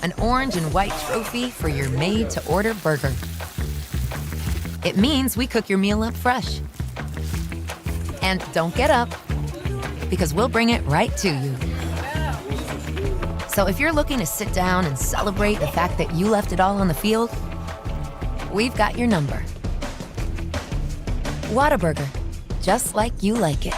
An orange and white trophy for your made-to-order burger. It means we cook your meal up fresh. And don't get up, because we'll bring it right to you. So if you're looking to sit down and celebrate the fact that you left it all on the field, we've got your number. Whataburger, just like you like it.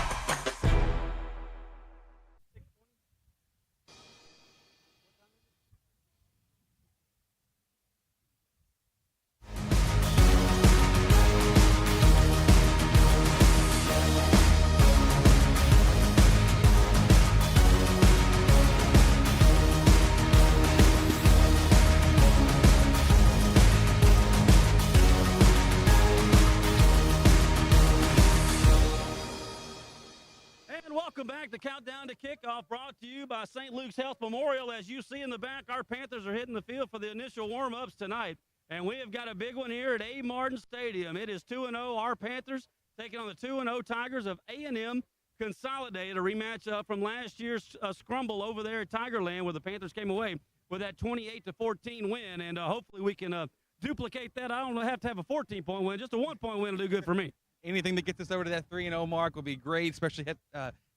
Welcome back to Countdown to Kickoff, brought to you by St. Luke's Health Memorial. As you see in the back, our Panthers are hitting the field for the initial warm-ups tonight. And we have got a big one here at Abe Martin Stadium. It is 2-0, our Panthers, taking on the 2-0 Tigers of A&M Consolidated, a rematch from last year's scramble over there at Tigerland, where the Panthers came away with that 28-14 win. And hopefully we can duplicate that. I don't have to have a 14-point win. Just a 1-point win will do good for me. Anything that gets us over to that 3-0 mark will be great, especially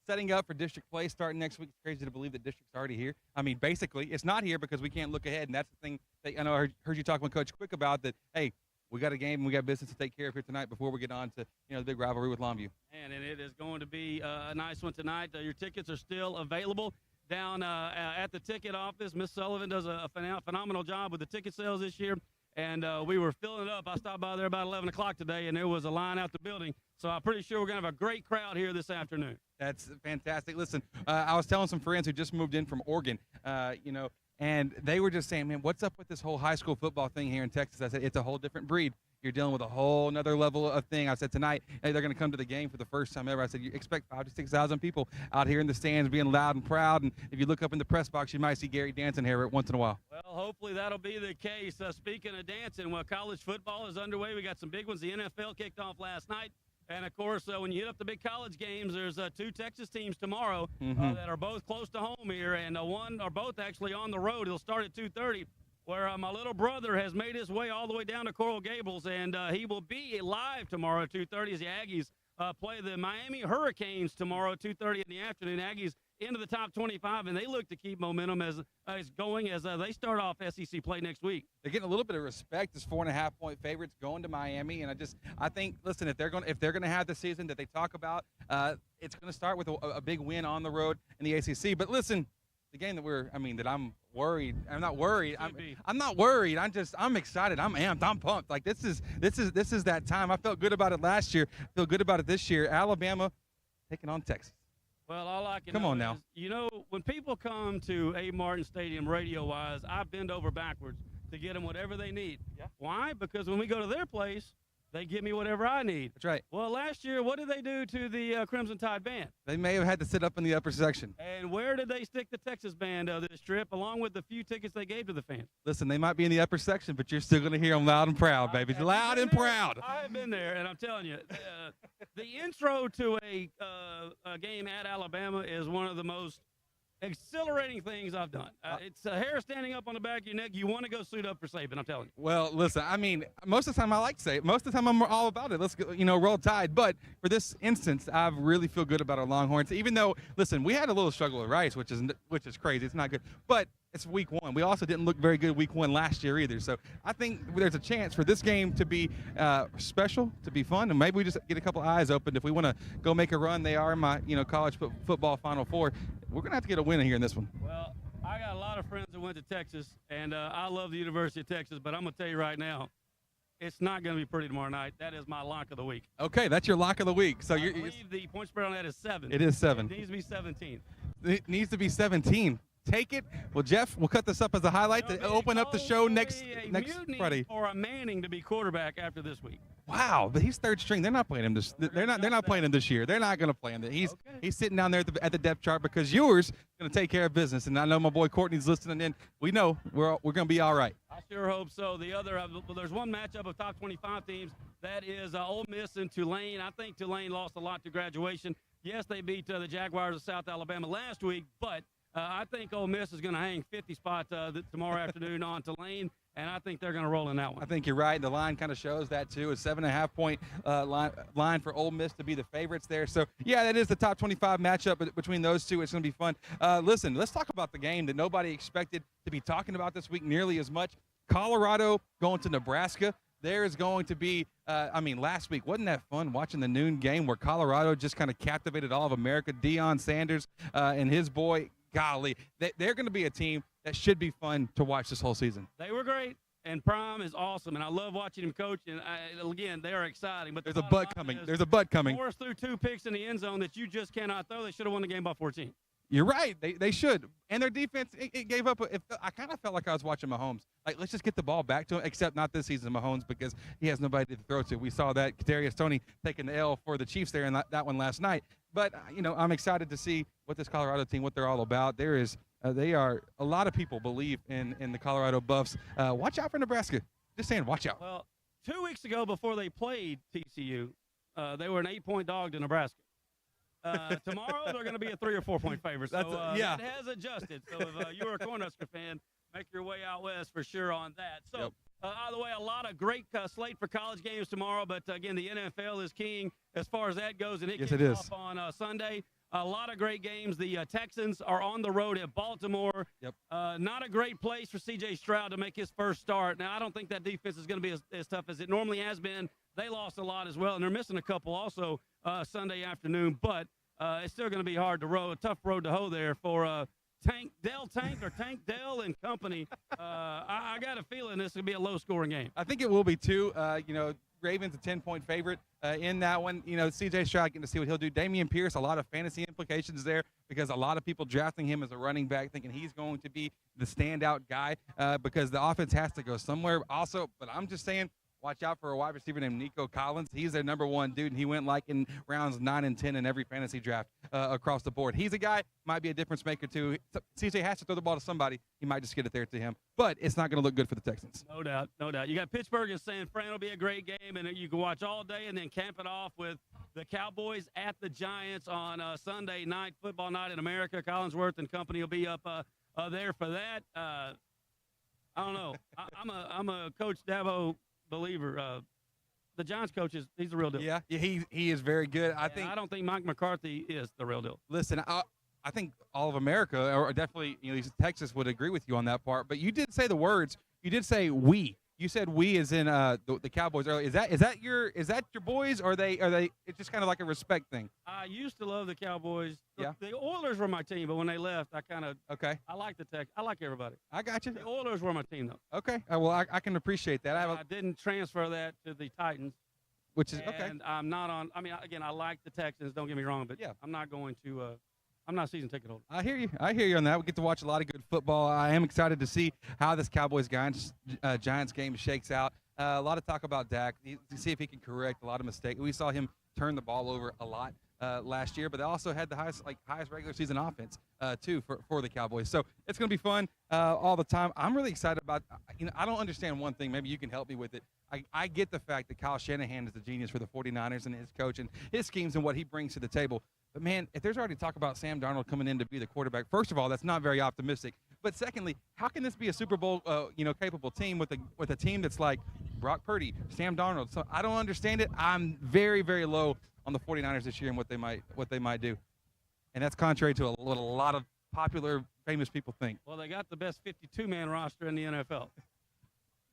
setting up for district play starting next week. It's crazy to believe that district's already here. I mean, basically, it's not here because we can't look ahead, and that's the thing that I know I heard you talk with Coach Quick about, that, hey, we got a game and we got business to take care of here tonight before we get on to the big rivalry with Longview. And it is going to be a nice one tonight. Your tickets are still available down at the ticket office. Miss Sullivan does a phenomenal job with the ticket sales this year. And we were filling it up. I stopped by there about 11 o'clock today, and there was a line out the building. So I'm pretty sure we're going to have a great crowd here this afternoon. That's fantastic. Listen, I was telling some friends who just moved in from Oregon, and they were just saying, man, what's up with this whole high school football thing here in Texas? I said, it's a whole different breed. You're dealing with a whole nother level of thing. I said tonight, hey, they're going to come to the game for the first time ever. I said, you expect 5,000 to 6,000 people out here in the stands being loud and proud. And if you look up in the press box, you might see Gary dancing here once in a while. Well, hopefully that'll be the case. Speaking of dancing, well, college football is underway. We got some big ones. The NFL kicked off last night. And, of course, when you hit up the big college games, there's two Texas teams tomorrow that are both close to home here. And one are both actually on the road. It'll start at 2:30. Where my little brother has made his way all the way down to Coral Gables, and he will be live tomorrow at 2:30 as the Aggies play the Miami Hurricanes tomorrow at 2:30 in the afternoon. Aggies into the top 25, and they look to keep momentum as going as they start off SEC play next week. They're getting a little bit of respect as 4.5-point favorites going to Miami, and I think, listen, if they're going to have the season that they talk about, it's going to start with a big win on the road in the ACC. But listen, the game that I'm worried. I'm not worried. I'm not worried. I'm excited. I'm amped. I'm pumped. Like this is that time. I felt good about it last year. Feel good about it this year. Alabama taking on Texas. Well, all I can come on now. When people come to Abe Martin Stadium radio-wise, I bend over backwards to get them whatever they need. Yeah. Why? Because when we go to their place, they give me whatever I need. That's right. Well, last year, what did they do to the Crimson Tide band? They may have had to sit up in the upper section. And where did they stick the Texas band this trip, along with the few tickets they gave to the fans? Listen, they might be in the upper section, but you're still going to hear them loud and proud, baby. Loud and proud. I've been there, and I'm telling you, the intro to a game at Alabama is one of the most exhilarating things I've done. It's hair standing up on the back of your neck. You want to go suit up for Saban, I'm telling you. Well, listen, most of the time I like Saban. Most of the time I'm all about it. Let's go, roll Tide. But for this instance, I really feel good about our Longhorns. Even though, listen, we had a little struggle with Rice, which is crazy. It's not good. But it's week one. We also didn't look very good week one last year either. So I think there's a chance for this game to be special, to be fun, and maybe we just get a couple eyes opened. If we want to go make a run, they are in my college football Final Four. We're going to have to get a win here in this one. Well, I got a lot of friends that went to Texas, and I love the University of Texas, but I'm going to tell you right now, It's not going to be pretty tomorrow night. That is my lock of the week. Okay, that's your lock of the week. So I believe the point spread on that is 7. It is 7. It needs to be 17. It needs to be 17. Take it. Well, Jeff, we'll cut this up as a highlight to open up the show next Friday. Or a Manning to be quarterback after this week. Wow, but he's third string. They're not playing him this. They're not playing him this year. They're not going to play him. He's sitting down there at the depth chart because yours going to take care of business. And I know my boy Courtney's listening in. We know we're going to be all right. I sure hope so. The other, there's one matchup of top 25 teams. That is Ole Miss and Tulane. I think Tulane lost a lot to graduation. Yes, they beat the Jaguars of South Alabama last week, but I think Ole Miss is going to hang 50 spots tomorrow afternoon on Tulane, and I think they're going to roll in that one. I think you're right. The line kind of shows that, too. A 7.5-point line for Ole Miss to be the favorites there. So, yeah, that is the top 25 matchup between those two. It's going to be fun. Listen, let's talk about the game that nobody expected to be talking about this week nearly as much. Colorado going to Nebraska. There is going to be, last week, wasn't that fun watching the noon game where Colorado just kind of captivated all of America? Deion Sanders and his boy, golly, they're going to be a team that should be fun to watch this whole season. They were great, and Prime is awesome, and I love watching him coach. And again, they are exciting. But there's a butt coming. There's a butt coming. Morris threw 2 picks in the end zone that you just cannot throw. They should have won the game by 14. You're right. They should. And their defense, it gave up. I kind of felt like I was watching Mahomes. Like, let's just get the ball back to him, except not this season, Mahomes, because he has nobody to throw to. We saw that Kadarius Toney taking the L for the Chiefs there in that one last night. But, I'm excited to see what this Colorado team, what they're all about. They are, a lot of people believe in the Colorado Buffs. Watch out for Nebraska. Just saying, watch out. Well, 2 weeks ago before they played TCU, they were an 8-point dog to Nebraska. Tomorrow they're going to be a 3 or 4 point favorite. So that has adjusted. So if you're a Cornhusker fan, make your way out west for sure on that. So either way, a lot of great slate for college games tomorrow. But again, the NFL is king as far as that goes, and it kicks off on Sunday. A lot of great games. The Texans are on the road at Baltimore. Not a great place for C.J. Stroud to make his first start. Now, I don't think that defense is going to be as tough as it normally has been. They lost a lot as well, and they're missing a couple also Sunday afternoon. But it's still going to be hard to row, a tough road to hoe there for Tank Dell and company. I got a feeling this will be a low-scoring game. I think it will be too. Ravens a 10-point favorite in that one. C.J. Stroud getting to see what he'll do. Dameon Pierce, a lot of fantasy implications there because a lot of people drafting him as a running back thinking he's going to be the standout guy because the offense has to go somewhere also. But I'm just saying, watch out for a wide receiver named Nico Collins. He's their number 1 dude, and he went like in rounds 9 and 10 in every fantasy draft across the board. He's a guy, might be a difference maker too. CJ has to throw the ball to somebody. He might just get it there to him. But it's not going to look good for the Texans. No doubt, no doubt. You got Pittsburgh and San Fran will be a great game, and you can watch all day and then camp it off with the Cowboys at the Giants on Sunday night, football night in America. Collinsworth and company will be up there for that. I don't know. I'm a Coach Dabo believer. The Giants coach he's the real deal. Yeah, he is very good. I don't think Mike McCarthy is the real deal. Listen, I think all of America, or definitely Texas, would agree with you on that part. But you did say the words. You did say we. You said we as in the Cowboys earlier. Is that your boys, or are they? It's just kind of like a respect thing. I used to love the Cowboys. Yeah. The Oilers were my team, but when they left, I kind of I like the Tech. I like everybody. I got you. The Oilers were my team though. Okay. Well, I can appreciate that. I didn't transfer that to the Titans. Which is okay. And I'm not on. I mean, again, I like the Texans. Don't get me wrong, but I'm not going to. I'm not a season ticket holder. I hear you on that. We get to watch a lot of good football. I am excited to see how this Cowboys-Giants game shakes out. A lot of talk about Dak, to see if he can correct a lot of mistakes. We saw him turn the ball over a lot last year, but they also had the highest regular season offense too for the Cowboys. So it's going to be fun all the time. I'm really excited about. I don't understand one thing. Maybe you can help me with it. I get the fact that Kyle Shanahan is the genius for the 49ers and his coach and his schemes and what he brings to the table. But, man, if there's already talk about Sam Darnold coming in to be the quarterback, first of all, that's not very optimistic. But secondly, how can this be a Super Bowl, capable team with a team that's like Brock Purdy, Sam Darnold? So I don't understand it. I'm very, very low on the 49ers this year and what they might do. And that's contrary to what a lot of popular, famous people think. Well, they got the best 52-man roster in the NFL.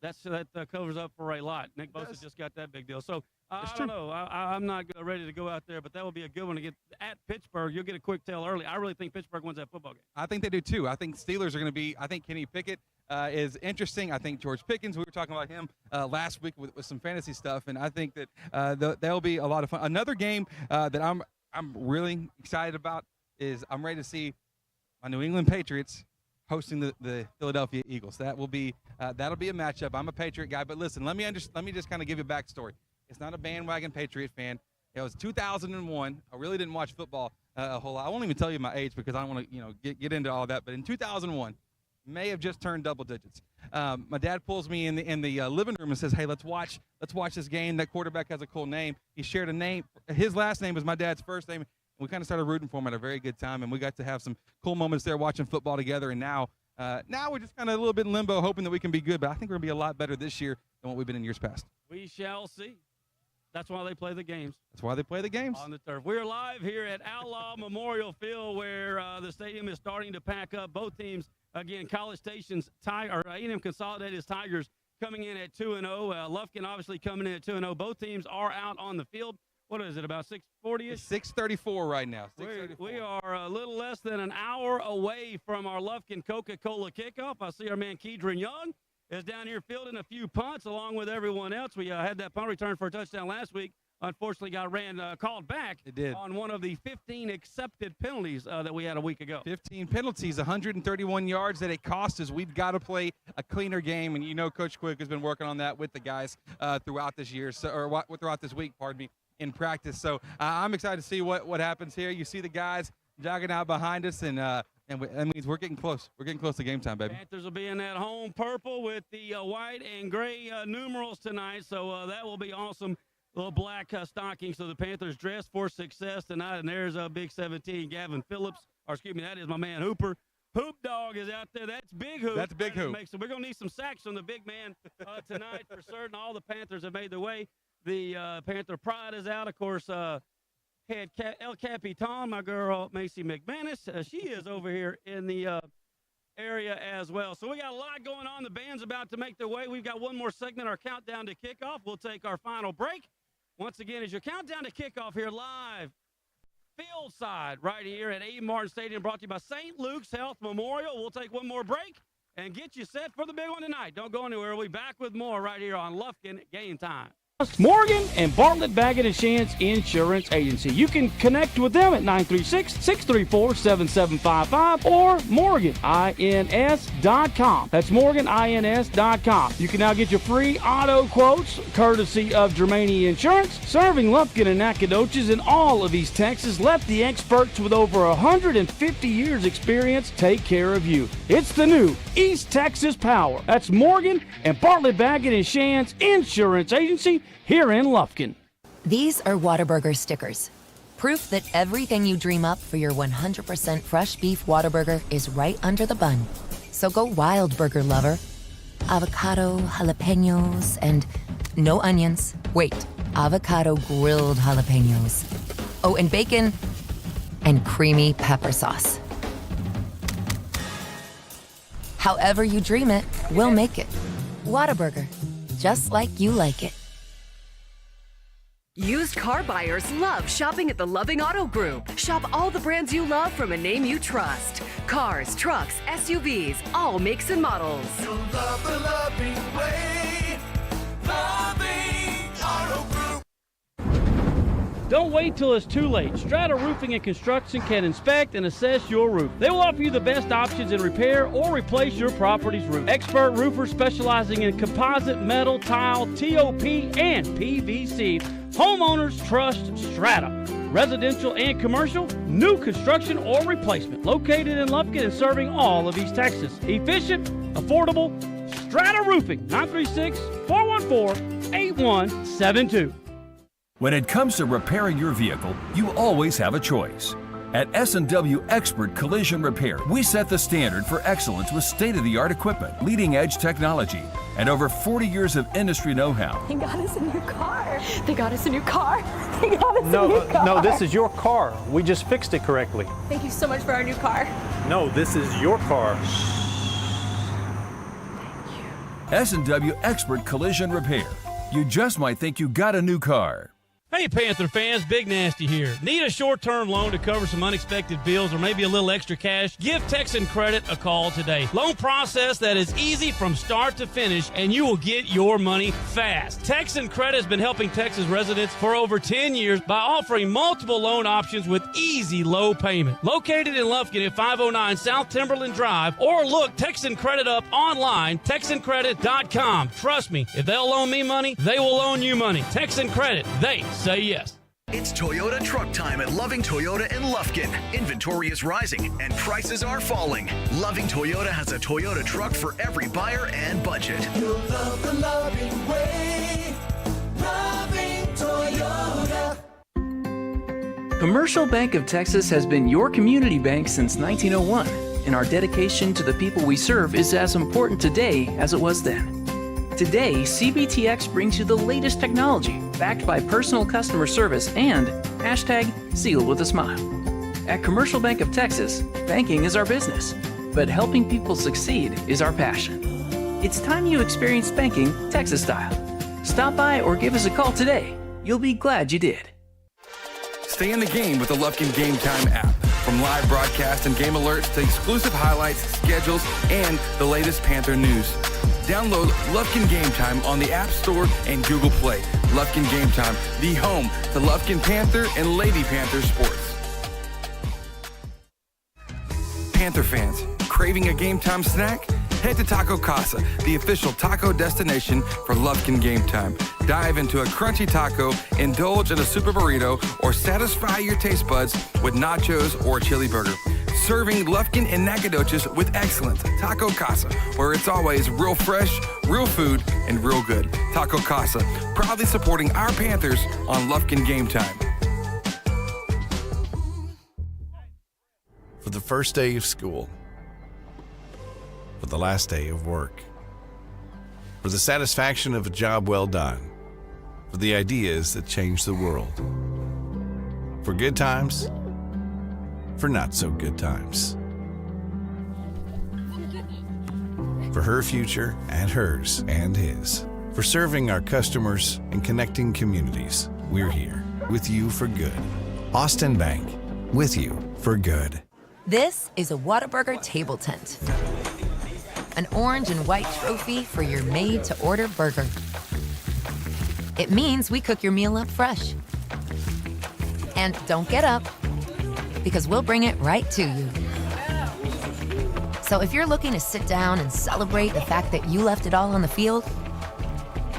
That covers up for a lot. Nick Bosa just got that big deal. So I don't know. I'm not ready to go out there, but that would be a good one to get at Pittsburgh. You'll get a quick tell early. I really think Pittsburgh wins that football game. I think they do too. I think Steelers are going to be. I think Kenny Pickett is interesting. I think George Pickens. We were talking about him last week with some fantasy stuff, and I think that that'll be a lot of fun. Another game that I'm really excited about is I'm ready to see my New England Patriots hosting the Philadelphia Eagles. That'll be a matchup. I'm a Patriot guy, but listen, let me just kind of give you a backstory. It's not a bandwagon Patriot fan. It was 2001. I really didn't watch football a whole lot. I won't even tell you my age because I don't want to get into all that. But in 2001, may have just turned double digits. My dad pulls me in the living room and says, "Hey, let's watch this game. That quarterback has a cool name." He shared a name. His last name was my dad's first name. We kind of started rooting for him at a very good time, and we got to have some cool moments there watching football together. And now we're just kind of a little bit in limbo, hoping that we can be good. But I think we're going to be a lot better this year than what we've been in years past. We shall see. That's why they play the games. That's why they play the games. On the turf. We're live here at Outlaw Memorial Field where the stadium is starting to pack up. Both teams, again, College Station's A&M Consolidated Tigers coming in at 2-0. Lufkin obviously coming in at 2-0. Both teams are out on the field. What is it, about 6:40-ish? 6:34 right now. We are a little less than an hour away from our Lufkin Coca-Cola kickoff. I see our man Kedron Young is down here fielding a few punts along with everyone else. We had that punt return for a touchdown last week. Unfortunately, got called back. It did. On one of the 15 accepted penalties that we had a week ago. 15 penalties, 131 yards that it cost us. We've got to play a cleaner game, and Coach Quick has been working on that with the guys throughout this year, throughout this week, in practice. So I'm excited to see what happens here. You see the guys jogging out behind us, and that means we're getting close. We're getting close to game time, baby. Panthers will be in that home purple with the white and gray numerals tonight, so that will be awesome. Little black stocking, so the Panthers dress for success tonight. And there's a big 17, Gavin Phillips. Or excuse me, that is my man Hooper. Hoop Dog is out there. That's Big Hoop. That's Big Hoop. So we're going to need some sacks from the big man tonight for certain. All the Panthers have made their way. The Panther Pride is out. Of course, head El Capitan, my girl Macy McManus. She is over here in the area as well. So we got a lot going on. The band's about to make their way. We've got one more segment, our countdown to kickoff. We'll take our final break. Once again, as your countdown to kickoff here live, field side right here at Abe Martin Stadium, brought to you by St. Luke's Health Memorial. We'll take one more break and get you set for the big one tonight. Don't go anywhere. We'll be back with more right here on Lufkin Game Time. Morgan and Bartlett Baggett & Shantz Insurance Agency. You can connect with them at 936-634-7755 or morganins.com. That's morganins.com. You can now get your free auto quotes courtesy of Germani Insurance. Serving Lufkin and Nacogdoches in all of East Texas. Let the experts with over 150 years experience take care of you. It's the new East Texas Power. That's Morgan and Bartlett Baggett & Shantz Insurance Agency here in Lufkin. These are Whataburger stickers. Proof that everything you dream up for your 100% fresh beef Whataburger is right under the bun. So go wild, burger lover. Avocado, jalapenos, and no onions. Wait, avocado grilled jalapenos. Oh, and bacon and creamy pepper sauce. However you dream it, we'll make it. Whataburger, just like you like it. Used car buyers love shopping at the Loving Auto Group. Shop all the brands you love from a name you trust. Cars, trucks, SUVs, all makes and models. You'll love the loving way. Loving Auto Group. Don't wait till it's too late. Strata Roofing and Construction can inspect and assess your roof. They will offer you the best options in repair or replace your property's roof. Expert roofers specializing in composite, metal, tile, TOP, and PVC. Homeowners trust Strata. Residential and commercial, new construction or replacement. Located in Lufkin and serving all of East Texas. Efficient, affordable, Strata Roofing. 936-414-8172. When it comes to repairing your vehicle, you always have a choice. At S&W Expert Collision Repair, we set the standard for excellence with state-of-the-art equipment, leading-edge technology, and over 40 years of industry know-how. They got us a new car. They got us a new car. They got us a new car. No, this is your car. We just fixed it correctly. Thank you so much for our new car. No, this is your car. S&W Expert Collision Repair. you just might think you got a new car. Hey, Panther fans, Big Nasty here. Need a short-term loan to cover some unexpected bills or maybe a little extra cash? Give Texan Credit a call today. Loan process that is easy from start to finish, and you will get your money fast. Texan Credit has been helping Texas residents for over 10 years by offering multiple loan options with easy low payment. Located in Lufkin at 509 South Timberland Drive, or look Texan Credit up online, TexanCredit.com. Trust me, if they'll loan me money, they will loan you money. Texan Credit, they say yes. It's Toyota truck time at Loving Toyota in Lufkin. Inventory is rising and prices are falling. Loving Toyota has a Toyota truck for every buyer and budget. You'll love the loving way. Loving Toyota. Commercial Bank of Texas has been your community bank since 1901, and our dedication to the people we serve is as important today as it was then. Today, CBTX brings you the latest technology, backed by personal customer service and #sealed with a smile. At Commercial Bank of Texas, banking is our business, but helping people succeed is our passion. It's time you experience banking Texas style. Stop by or give us a call today. You'll be glad you did. Stay in the game with the Lufkin Game Time app. From live broadcast and game alerts to exclusive highlights, schedules, and the latest Panther news. Download Lufkin Game Time on the App Store and Google Play. Lufkin Game Time, the home to Lufkin Panther and Lady Panther sports. Panther fans, craving a game time snack? Head to Taco Casa, the official taco destination for Lufkin Game Time. Dive into a crunchy taco, indulge in a super burrito, or satisfy your taste buds with nachos or a chili burger. Serving Lufkin and Nacogdoches with excellence. Taco Casa, where it's always real fresh, real food, and real good. Taco Casa, proudly supporting our Panthers on Lufkin Game Time. For the first day of school, for the last day of work, for the satisfaction of a job well done, for the ideas that change the world, for good times, for not so good times, for her future and hers and his, for serving our customers and connecting communities. We're here with you for good. Austin Bank, with you for good. This is a Whataburger table tent. An orange and white trophy for your made-to-order burger. It means we cook your meal up fresh. And don't get up, because we'll bring it right to you. So if you're looking to sit down and celebrate the fact that you left it all on the field,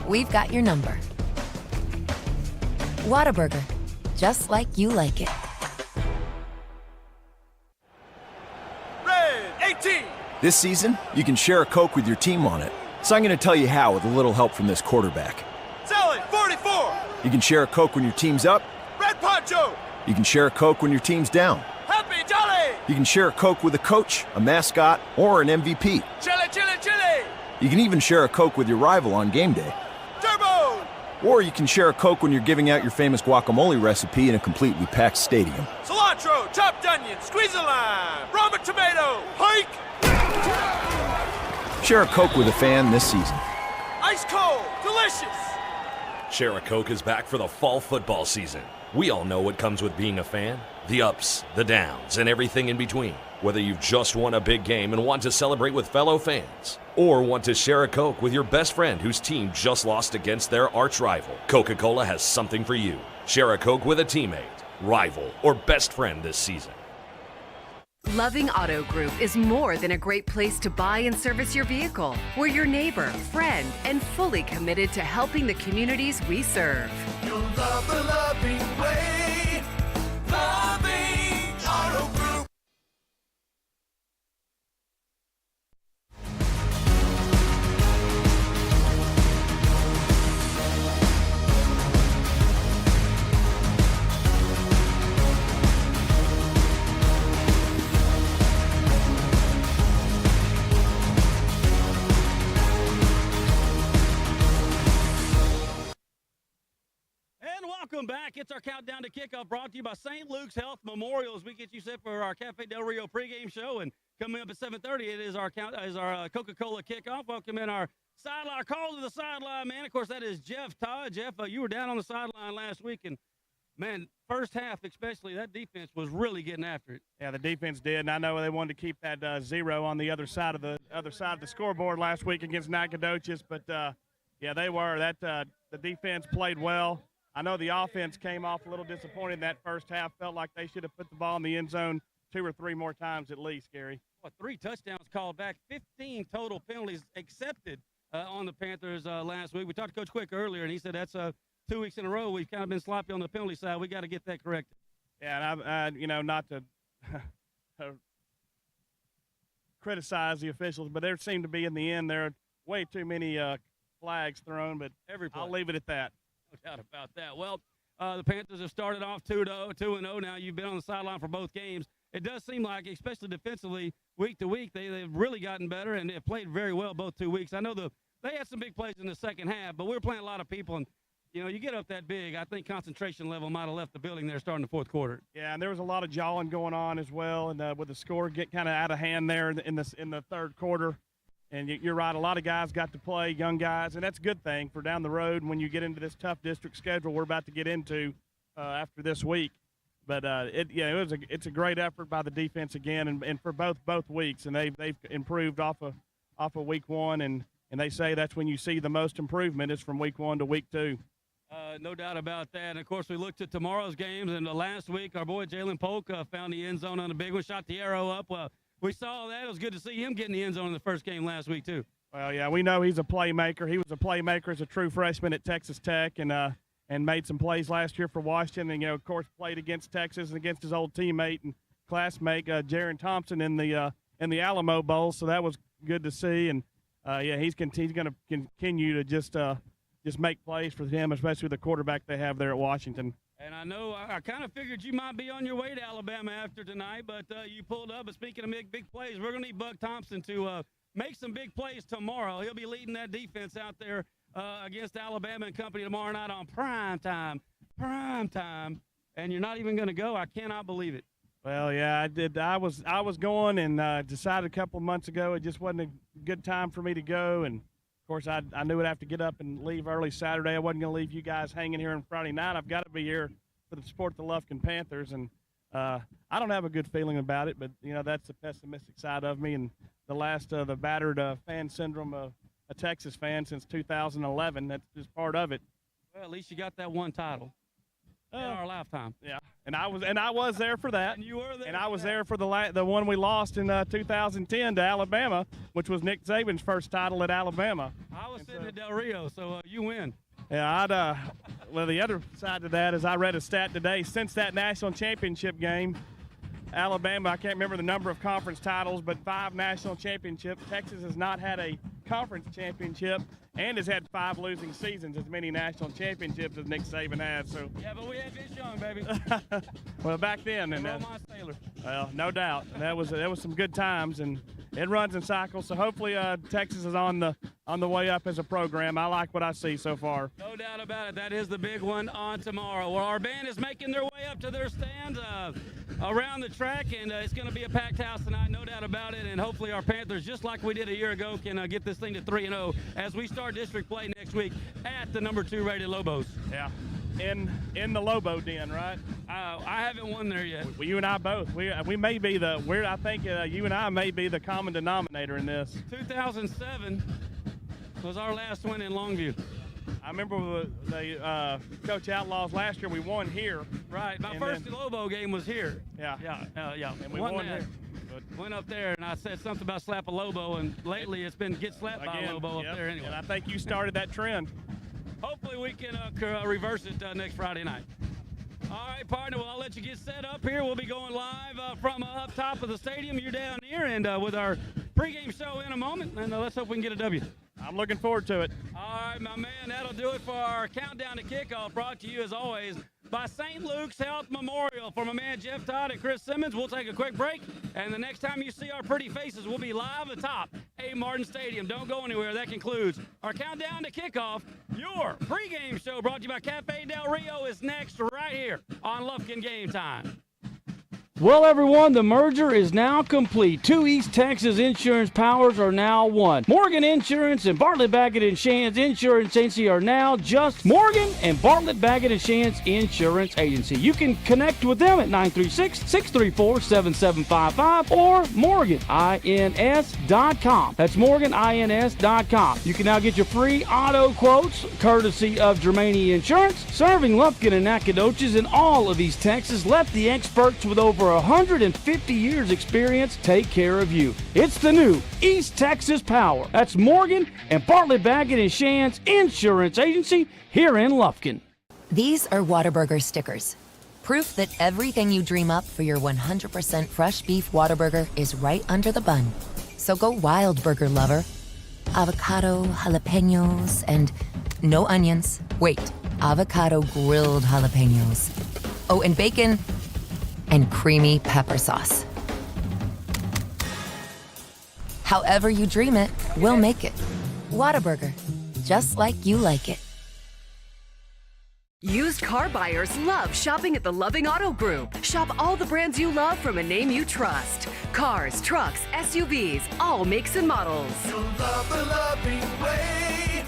we've got your number. Whataburger, just like you like it. Red 18. This season, you can share a Coke with your team on it. So I'm going to tell you how with a little help from this quarterback. Selling 44. You can share a Coke when your team's up. Red Poncho. You can share a Coke when your team's down. Happy Jolly. You can share a Coke with a coach, a mascot, or an MVP. Chili, chili, chili. You can even share a Coke with your rival on game day. Turbo. Or you can share a Coke when you're giving out your famous guacamole recipe in a completely packed stadium. Cilantro, chopped onion, squeeze a lime, Roma tomato, hike. Share a Coke with a fan this season. Ice cold, delicious. Share a Coke is back for the fall football season. We all know what comes with being a fan. The ups, the downs, and everything in between. Whether you've just won a big game and want to celebrate with fellow fans, or want to share a Coke with your best friend whose team just lost against their arch rival, Coca-Cola has something for you. Share a Coke with a teammate, rival, or best friend this season. Loving Auto Group is more than a great place to buy and service your vehicle. We're your neighbor, friend, and fully committed to helping the communities we serve. You'll love the loving way. Loving Auto Group. Welcome back. It's our countdown to kickoff brought to you by St. Luke's Health Memorial as we get you set for our Cafe Del Rio pregame show. And coming up at 7:30, it is our Coca-Cola kickoff. Welcome in our sideline, call to the sideline, man. Of course, that is Jeff Todd. Jeff, you were down on the sideline last week, and, man, first half especially, that defense was really getting after it. Yeah, the defense did, and I know they wanted to keep that 0 on the other side of the scoreboard last week against Nacogdoches, but yeah, they were. The defense played well. I know the offense came off a little disappointed in that first half. Felt like they should have put the ball in the end zone 2 or 3 more times at least, Gary. 3 touchdowns called back, 15 total penalties accepted on the Panthers last week. We talked to Coach Quick earlier, and he said that's 2 weeks in a row we've kind of been sloppy on the penalty side. We got to get that corrected. Yeah, and not to criticize the officials, but there seemed to be in the end there are way too many flags thrown. But I'll leave it at that. No doubt about that. Well, the Panthers have started off 2-0 now. You've been on the sideline for both games. It does seem like, especially defensively, week to week, they've really gotten better and have played very well both 2 weeks. I know they had some big plays in the second half, but we were playing a lot of people, and you get up that big, I think concentration level might have left the building there starting the fourth quarter. Yeah, and there was a lot of jawing going on as well, and with the score get kind of out of hand there in the third quarter. And you're right, a lot of guys got to play, young guys, and that's a good thing for down the road when you get into this tough district schedule we're about to get into after this week. But it's a great effort by the defense again, and for both weeks, and they've improved off of week 1, and they say that's when you see the most improvement is from week 1 to week 2. No doubt about that. And, of course, we looked at tomorrow's games, and last week our boy Jalen Polk found the end zone on a big one, shot the arrow up. Well, we saw that. It was good to see him get in the end zone in the first game last week, too. Well, yeah, we know he's a playmaker. He was a playmaker as a true freshman at Texas Tech and made some plays last year for Washington. And, of course, played against Texas and against his old teammate and classmate, Jaron Thompson, in the Alamo Bowl. So that was good to see. And, he's going to continue to just make plays for him, especially with the quarterback they have there at Washington. And I know I kind of figured you might be on your way to Alabama after tonight, but you pulled up. But speaking of big plays, we're going to need Buck Thompson to make some big plays tomorrow. He'll be leading that defense out there against Alabama and company tomorrow night on prime time. And you're not even going to go. I cannot believe it. Well, yeah, I did. I was going and decided a couple of months ago it just wasn't a good time for me to go. And, of course, I knew I'd have to get up and leave early Saturday. I wasn't going to leave you guys hanging here on Friday night. I've got to be here for the support the Lufkin Panthers. And I don't have a good feeling about it, but, that's the pessimistic side of me. And the battered fan syndrome of a Texas fan since 2011, that's just part of it. Well, at least you got that one title in our lifetime. Yeah, and I was there for that. And you were there. And I was there for the one we lost in 2010 to Alabama, which was Nick Saban's first title at Alabama. I was sitting at Del Rio, so you win. Yeah, well, the other side to that is I read a stat today. Since that national championship game, Alabama, I can't remember the number of conference titles, but 5 national championships. Texas has not had a conference championship and has had 5 losing seasons, as many national championships as Nick Saban has. So yeah, but we had Vince Young, baby. Well, back then, and well, no doubt, that was some good times, and it runs in cycles. So hopefully, Texas is on the way up as a program. I like what I see so far. No doubt about it. That is the big one on tomorrow. Well, our band is making their way up to their stands around the track, and it's going to be a packed house tonight, no doubt about it. And hopefully, our Panthers, just like we did a year ago, can get this thing to 3-0 as we start district play next week at the number 2 rated Lobos. Yeah, in the Lobo Den, right? I haven't won there yet. Well, you and I both. We may be I think you and I may be the common denominator in this. 2007 was our last win in Longview. I remember the Coach Outlaws last year. We won here. Right. My first Lobo game was here. Yeah. Yeah. And we won here. Went up there, and I said something about slap a Lobo, and lately it's been get slapped by a Lobo up there anyway. And I think you started that trend. Hopefully we can reverse it next Friday night. All right, partner, well, I'll let you get set up here. We'll be going live from up top of the stadium. You're down here, and with our pregame show in a moment, and let's hope we can get a W. I'm looking forward to it. All right, my man, that'll do it for our countdown to kickoff, brought to you, as always, by St. Luke's Health Memorial. For my man Jeff Todd and Chris Simmons, we'll take a quick break, and the next time you see our pretty faces, we'll be live atop Abe Martin Stadium. Don't go anywhere. That concludes our countdown to kickoff. Your pregame show, brought to you by Cafe Del Rio, is next right here on Lufkin Game Time. Well, everyone, the merger is now complete. Two East Texas insurance powers are now one. Morgan Insurance and Bartlett Baggett & Shands Insurance Agency are now just Morgan and Bartlett Baggett & Shands Insurance Agency. You can connect with them at 936-634-7755 or morganins.com. That's morganins.com. You can now get your free auto quotes courtesy of Germania Insurance. Serving Lufkin and Nacogdoches in all of East Texas, let the experts with over 150 years experience take care of you. It's the new East Texas Power. That's Morgan and Bartlett Baggett & Shands Insurance Agency here in Lufkin. These are Whataburger stickers. Proof that everything you dream up for your 100% fresh beef Whataburger is right under the bun. So go wild, burger lover. Avocado, jalapenos, and no onions. Wait, avocado grilled jalapenos. Oh, and bacon and creamy pepper sauce. However you dream it, we'll make it. Whataburger, just like you like it. Used car buyers love shopping at the Loving Auto Group. Shop all the brands you love from a name you trust. Cars, trucks, SUVs, all makes and models. You'll love the loving way.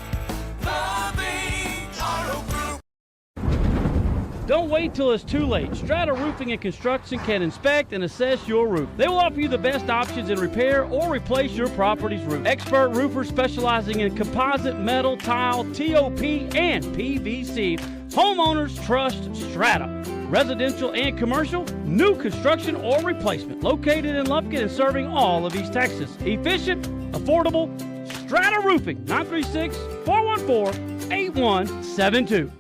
Loving Auto Group. Don't wait till it's too late. Strata Roofing and Construction can inspect and assess your roof. They will offer you the best options in repair or replace your property's roof. Expert roofers specializing in composite, metal, tile, TOP, and PVC. Homeowners trust Strata. Residential and commercial, new construction or replacement. Located in Lufkin and serving all of East Texas. Efficient, affordable, Strata Roofing. 936-414-8172.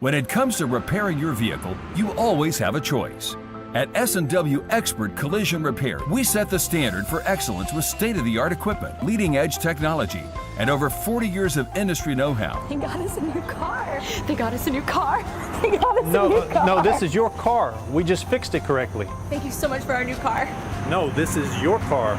When it comes to repairing your vehicle, you always have a choice. At S&W Expert Collision Repair, we set the standard for excellence with state-of-the-art equipment, leading-edge technology, and over 40 years of industry know-how. They got us a new car. They got us a new car. They got us a new car. No, this is your car. We just fixed it correctly. Thank you so much for our new car. No, this is your car.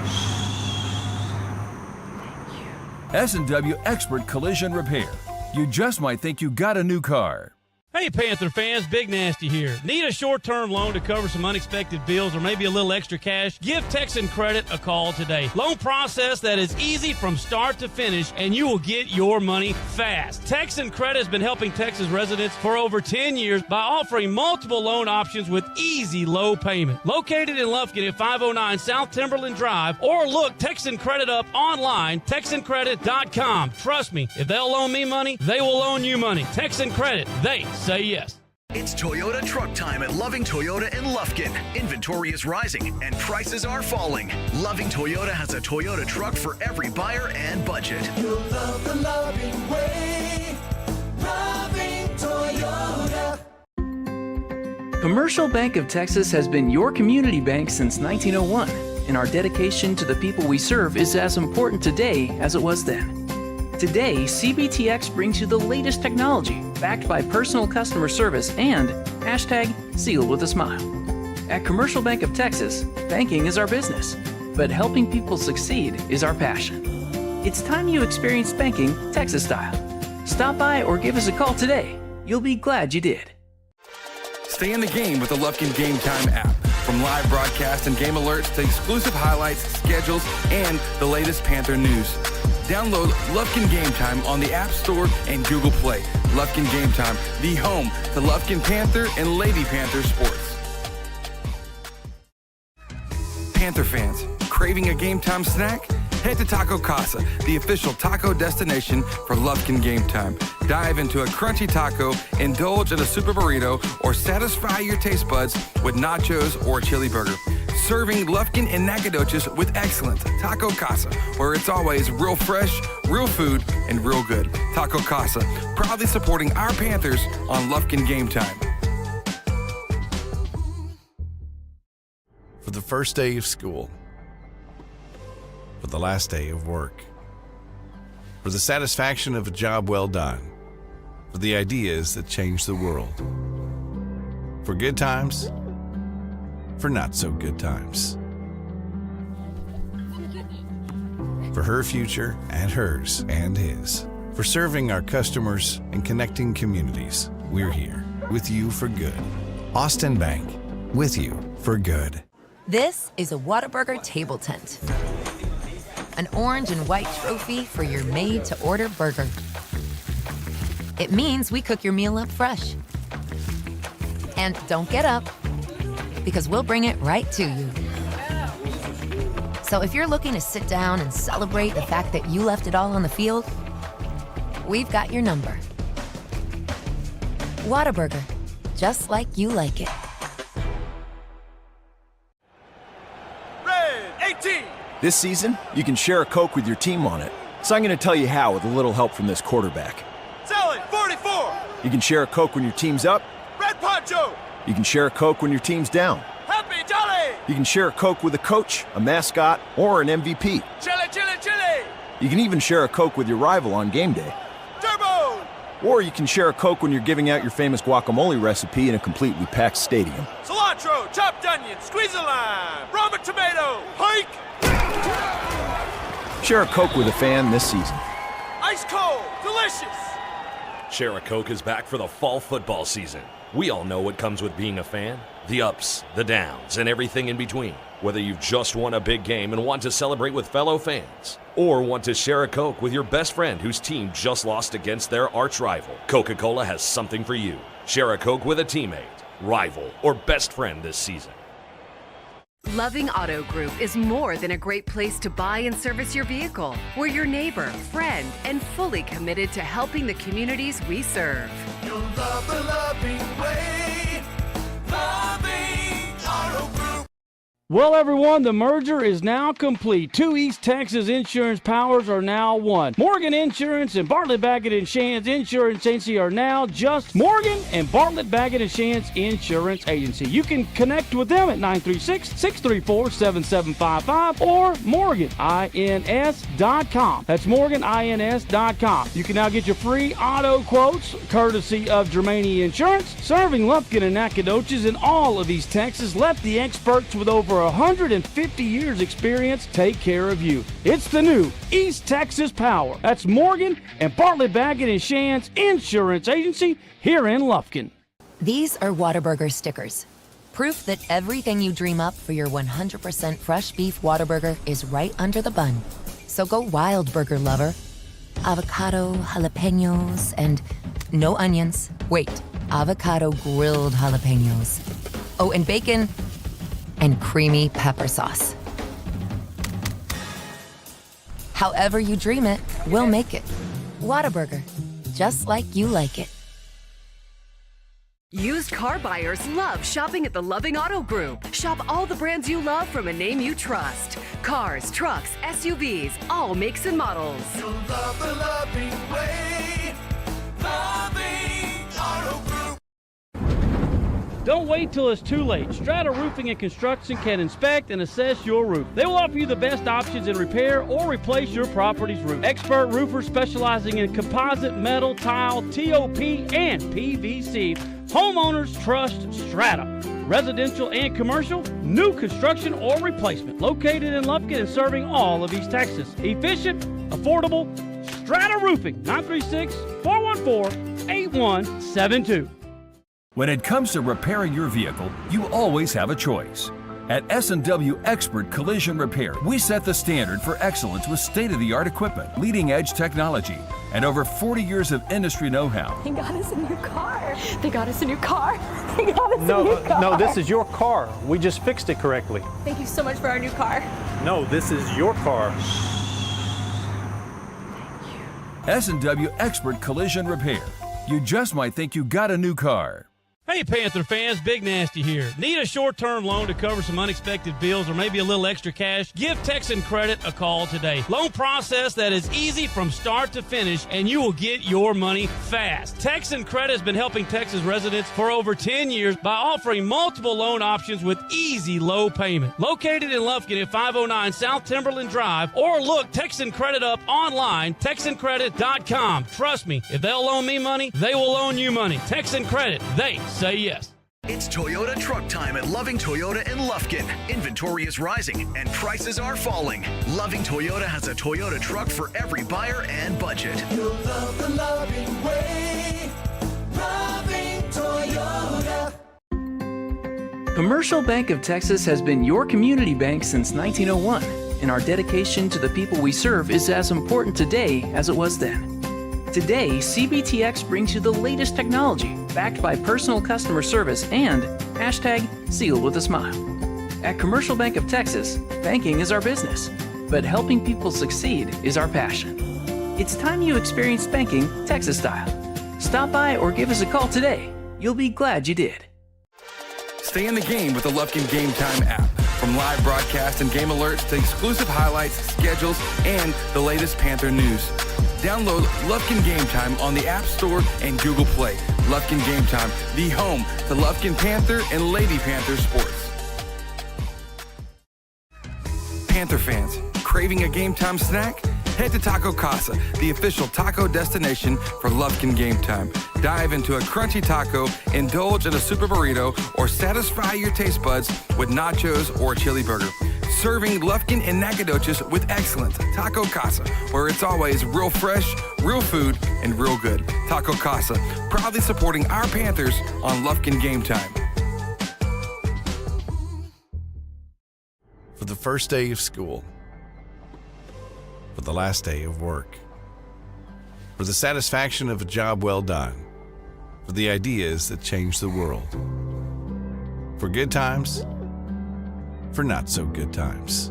S&W Expert Collision Repair. You just might think you got a new car. Hey, Panther fans, Big Nasty here. Need a short-term loan to cover some unexpected bills or maybe a little extra cash? Give Texan Credit a call today. Loan process that is easy from start to finish, and you will get your money fast. Texan Credit has been helping Texas residents for over 10 years by offering multiple loan options with easy low payment. Located in Lufkin at 509 South Timberland Drive, or look Texan Credit up online, TexanCredit.com. Trust me, if they'll loan me money, they will loan you money. Texan Credit, they say yes. It's Toyota truck time at Loving Toyota in Lufkin. Inventory is rising and prices are falling. Loving Toyota has a Toyota truck for every buyer and budget. You'll love the loving way. Loving Toyota. Commercial Bank of Texas has been your community bank since 1901, and our dedication to the people we serve is as important today as it was then. Today, CBTX brings you the latest technology, backed by personal customer service and #sealed with a smile. At Commercial Bank of Texas, banking is our business, but helping people succeed is our passion. It's time you experienced banking Texas style. Stop by or give us a call today. You'll be glad you did. Stay in the game with the Lufkin Game Time app. From live broadcast and game alerts to exclusive highlights, schedules, and the latest Panther news. Download Lufkin Game Time on the App Store and Google Play. Lufkin Game Time, the home to Lufkin Panther and Lady Panther sports. Panther fans, craving a game time snack? Head to Taco Casa, the official taco destination for Lufkin Game Time. Dive into a crunchy taco, indulge in a super burrito, or satisfy your taste buds with nachos or a chili burger. Serving Lufkin and Nacogdoches with excellence. Taco Casa, where it's always real fresh, real food, and real good. Taco Casa, proudly supporting our Panthers on Lufkin Game Time. For the first day of school, for the last day of work, for the satisfaction of a job well done, for the ideas that change the world, for good times, for not so good times, for her future and hers and his, for serving our customers and connecting communities. We're here with you for good. Austin Bank, with you for good. This is a Whataburger table tent. An orange and white trophy for your made-to-order burger. It means we cook your meal up fresh. And don't get up, because we'll bring it right to you. So if you're looking to sit down and celebrate the fact that you left it all on the field, we've got your number. Whataburger, just like you like it. Red 18. This season, you can share a Coke with your team on it. So I'm going to tell you how with a little help from this quarterback. Selling 44. You can share a Coke when your team's up. Red Poncho. You can share a Coke when your team's down. Happy Jolly. You can share a Coke with a coach, a mascot, or an MVP. Chili, chili, chili. You can even share a Coke with your rival on game day. Turbo. Or you can share a Coke when you're giving out your famous guacamole recipe in a completely packed stadium. Cilantro, chopped onion, squeeze a lime, Roma tomato, hike. Share a Coke with a fan this season. Ice cold, delicious. Share a Coke is back for the fall football season. We all know what comes with being a fan. The ups, the downs, and everything in between. Whether you've just won a big game and want to celebrate with fellow fans, or want to share a Coke with your best friend whose team just lost against their arch rival, Coca-Cola has something for you. Share a Coke with a teammate, rival, or best friend this season. Loving Auto Group is more than a great place to buy and service your vehicle. We're your neighbor, friend, and fully committed to helping the communities we serve. You'll love the loving way. Loving Auto Group. Well, everyone, the merger is now complete. Two East Texas insurance powers are now one. Morgan Insurance and Bartlett Baggett & Shands Insurance Agency are now just Morgan and Bartlett Baggett & Shands Insurance Agency. You can connect with them at 936-634-7755 or morganins.com. That's morganins.com. You can now get your free auto quotes courtesy of Germania Insurance. Serving Lufkin and Nacogdoches in all of East Texas, let the experts with over 150 years experience take care of you. It's the new East Texas Power. That's Morgan and Bartlett Baggett & Shands Insurance Agency here in Lufkin. These are Whataburger stickers. Proof that everything you dream up for your 100% fresh beef Whataburger is right under the bun. So go wild, burger lover. Avocado, jalapenos, and no onions. Wait, avocado grilled jalapenos. Oh, and bacon and creamy pepper sauce. However you dream it, we'll make it. Whataburger, just like you like it. Used car buyers love shopping at the Loving Auto Group. Shop all the brands you love from a name you trust. Cars, trucks, SUVs, all makes and models. You'll love the loving way. Loving Auto Group. Don't wait till it's too late. Strata Roofing and Construction can inspect and assess your roof. They will offer you the best options in repair or replace your property's roof. Expert roofers specializing in composite, metal, tile, TOP, and PVC. Homeowners trust Strata. Residential and commercial, new construction or replacement. Located in Lufkin and serving all of East Texas. Efficient, affordable, Strata Roofing. 936-414-8172. When it comes to repairing your vehicle, you always have a choice. At S&W Expert Collision Repair, we set the standard for excellence with state-of-the-art equipment, leading-edge technology, and over 40 years of industry know-how. They got us a new car. They got us a new car. They got us a new car. No, this is your car. We just fixed it correctly. Thank you so much for our new car. No, this is your car. S&W Expert Collision Repair. You just might think you got a new car. Hey, Panther fans, Big Nasty here. Need a short-term loan to cover some unexpected bills or maybe a little extra cash? Give Texan Credit a call today. Loan process that is easy from start to finish, and you will get your money fast. Texan Credit has been helping Texas residents for over 10 years by offering multiple loan options with easy low payment. Located in Lufkin at 509 South Timberland Drive, or look Texan Credit up online, TexanCredit.com. Trust me, if they'll loan me money, they will loan you money. Texan Credit, they say yes. It's Toyota truck time at Loving Toyota in Lufkin. Inventory is rising and prices are falling. Loving Toyota has a Toyota truck for every buyer and budget. You'll love the loving way. Loving Toyota. Commercial Bank of Texas has been your community bank since 1901, and our dedication to the people we serve is as important today as it was then. Today, CBTX brings you the latest technology backed by personal customer service and #sealed with a smile. At Commercial Bank of Texas, banking is our business, but helping people succeed is our passion. It's time you experienced banking Texas style. Stop by or give us a call today. You'll be glad you did. Stay in the game with the Lufkin Game Time app. From live broadcast and game alerts to exclusive highlights, schedules, and the latest Panther news. Download Lufkin Game Time on the App Store and Google Play. Lufkin Game Time, the home to Lufkin Panther and Lady Panther sports. Panther fans, craving a game time snack? Head to Taco Casa, the official taco destination for Lufkin Game Time. Dive into a crunchy taco, indulge in a super burrito, or satisfy your taste buds with nachos or a chili burger. Serving Lufkin and Nacogdoches with excellence. Taco Casa, where it's always real fresh, real food, and real good. Taco Casa, proudly supporting our Panthers on Lufkin Game Time. For the first day of school, for the last day of work, for the satisfaction of a job well done, for the ideas that change the world, for good times, for not so good times,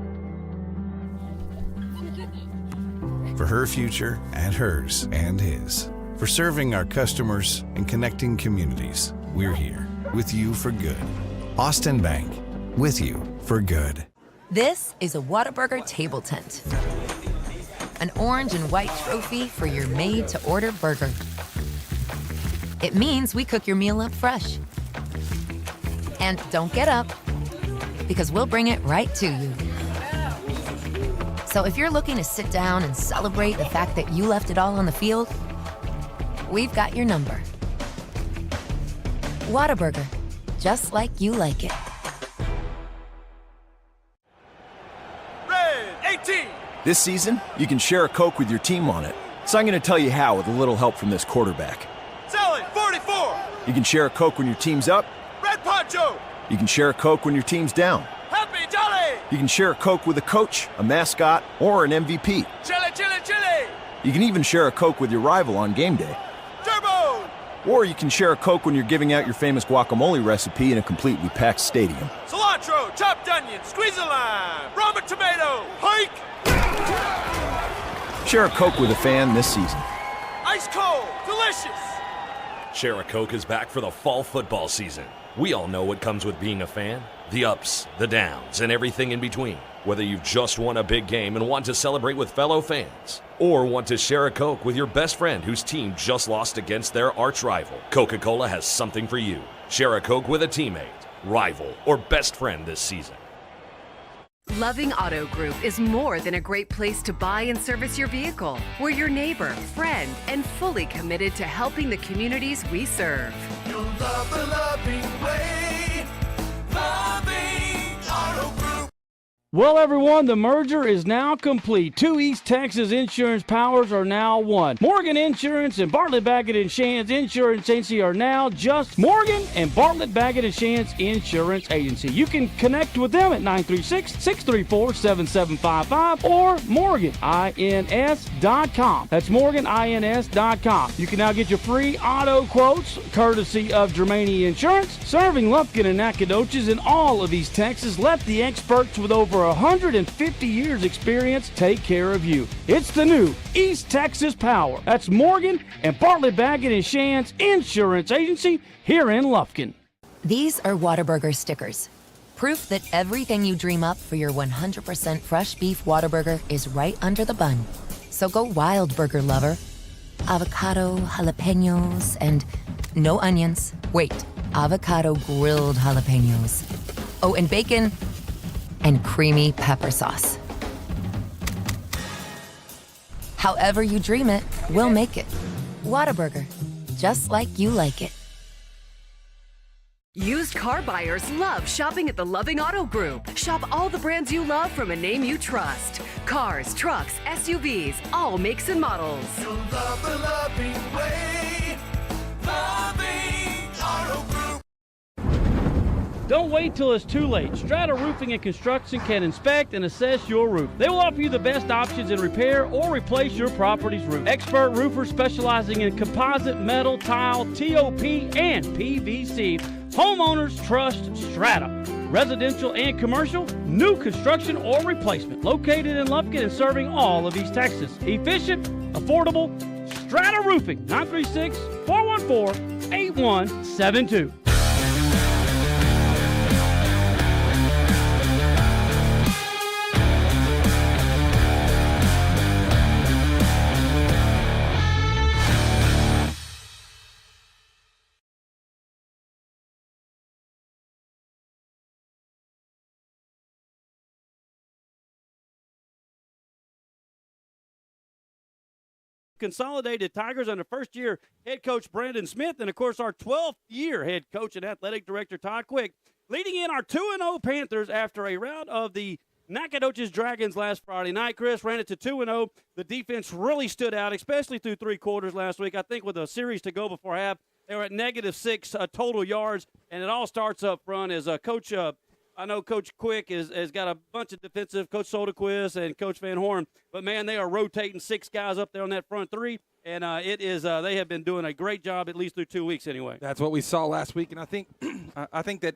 for her future and hers and his, for serving our customers and connecting communities. We're here with you for good. Austin Bank, with you for good. This is a Whataburger table tent. An orange and white trophy for your made-to-order burger. It means we cook your meal up fresh. And don't get up, because we'll bring it right to you. So if you're looking to sit down and celebrate the fact that you left it all on the field, we've got your number. Whataburger, just like you like it. Red 18. This season, you can share a Coke with your team on it. So I'm going to tell you how with a little help from this quarterback. Selling 44. You can share a Coke when your team's up. Red Poncho. You can share a Coke when your team's down. Happy Jolly. You can share a Coke with a coach, a mascot, or an MVP. Chili, chili, chili. You can even share a Coke with your rival on game day. Turbo. Or you can share a Coke when you're giving out your famous guacamole recipe in a completely packed stadium. Cilantro, chopped onion, squeeze a lime, Roma tomato, hike. Share a Coke with a fan this season. Ice cold, delicious. Share a Coke is back for the fall football season. We all know what comes with being a fan. The ups, the downs, and everything in between. Whether you've just won a big game and want to celebrate with fellow fans, or want to share a Coke with your best friend whose team just lost against their arch rival, Coca-Cola has something for you. Share a Coke with a teammate, rival, or best friend this season. Loving Auto Group is more than a great place to buy and service your vehicle. We're your neighbor, friend, and fully committed to helping the communities we serve. You'll love the loving way. Loving Auto Group. Well, everyone, the merger is now complete. Two East Texas insurance powers are now one. Morgan Insurance and Bartlett Baggett & Shands Insurance Agency are now just Morgan and Bartlett Baggett & Shands Insurance Agency. You can connect with them at 936-634-7755 or morganins.com. That's morganins.com. You can now get your free auto quotes courtesy of Germany Insurance. Serving Lufkin and Nacogdoches in all of East Texas, let the experts with over 150 years experience take care of you. It's the new East Texas Power. That's Morgan and Bartlett Baggett & Shands Insurance Agency here in Lufkin. These are Whataburger stickers. Proof that everything you dream up for your 100% fresh beef Whataburger is right under the bun. So go wild, burger lover. Avocado, jalapenos, and no onions. Wait, avocado grilled jalapenos. Oh, and bacon and creamy pepper sauce. However you dream it, we'll make it. Whataburger, just like you like it. Used car buyers love shopping at the Loving Auto Group. Shop all the brands you love from a name you trust. Cars, trucks, SUVs, all makes and models. You'll love the loving way. Loving Auto Group. Don't wait till it's too late. Strata Roofing and Construction can inspect and assess your roof. They will offer you the best options in repair or replace your property's roof. Expert roofers specializing in composite, metal, tile, TOP, and PVC. Homeowners trust Strata. Residential and commercial, new construction or replacement. Located in Lufkin and serving all of East Texas. Efficient, affordable, Strata Roofing, 936-414-8172. Consolidated Tigers under first-year head coach Brandon Smith, and, of course, our 12th-year head coach and athletic director Todd Quick, leading in our 2-0 Panthers after a rout of the Nacogdoches Dragons last Friday night. Chris ran it to 2-0. The defense really stood out, especially through three quarters last week. I think with a series to go before half, they were at -6 total yards, and it all starts up front as Coach I know Coach Quick has got a bunch of defensive, Coach Soderquist and Coach Van Horn, but, man, they are rotating 6 guys up there on that front three, and they have been doing a great job at least through 2 weeks anyway. That's what we saw last week, and I think that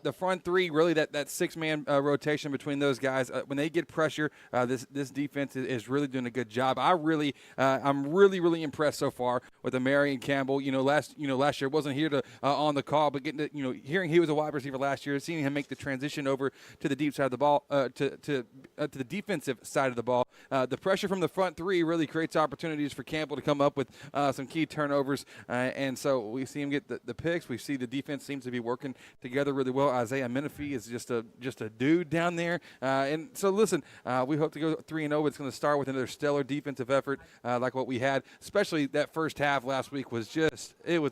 the front three, really that 6-man rotation between those guys, when they get pressure, this defense is really doing a good job. I'm really impressed so far with Marion Campbell. Last year wasn't here to on the call, but getting to, hearing he was a wide receiver last year, seeing him make the transition over to the deep side of the ball, to the defensive side of the ball. The pressure from the front three really creates opportunities for Campbell to come up with some key turnovers, and so we see him get the picks. We see the defense seems to be working together really well. Isaiah Menifee is just a dude down there, and so listen, we hope to go 3-0. But it's going to start with another stellar defensive effort like what we had, especially that first half last week was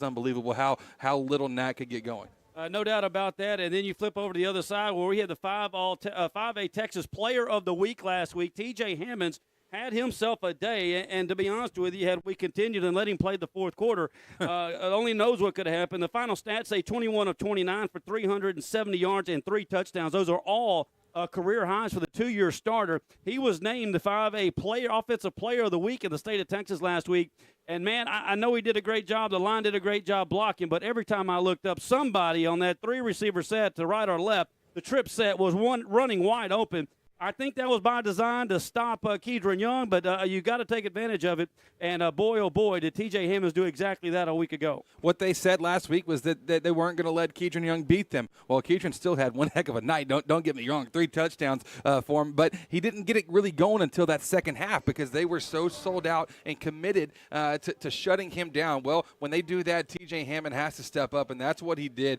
unbelievable how little Nat could get going. No doubt about that. And then you flip over to the other side where we had the 5A Texas Player of the Week last week. TJ Hammonds had himself a day, and to be honest with you, had we continued and let him play the fourth quarter, only knows what could have happened. The final stats say 21 of 29 for 370 yards and 3 touchdowns. Those are all career highs for the 2-year starter. He was named the 5A Offensive Player of the Week in the state of Texas last week. And, man, I know he did a great job. The line did a great job blocking, but every time I looked up, somebody on that 3-receiver set to right or left, the trip set was running wide open. I think that was by design to stop Kedron Young, but you got to take advantage of it. And boy, oh boy, did T.J. Hammonds do exactly that a week ago. What they said last week was that they weren't going to let Kedron Young beat them. Well, Kedron still had one heck of a night. Don't get me wrong, 3 touchdowns for him, but he didn't get it really going until that second half because they were so sold out and committed to shutting him down. Well, when they do that, T.J. Hammond has to step up, and that's what he did,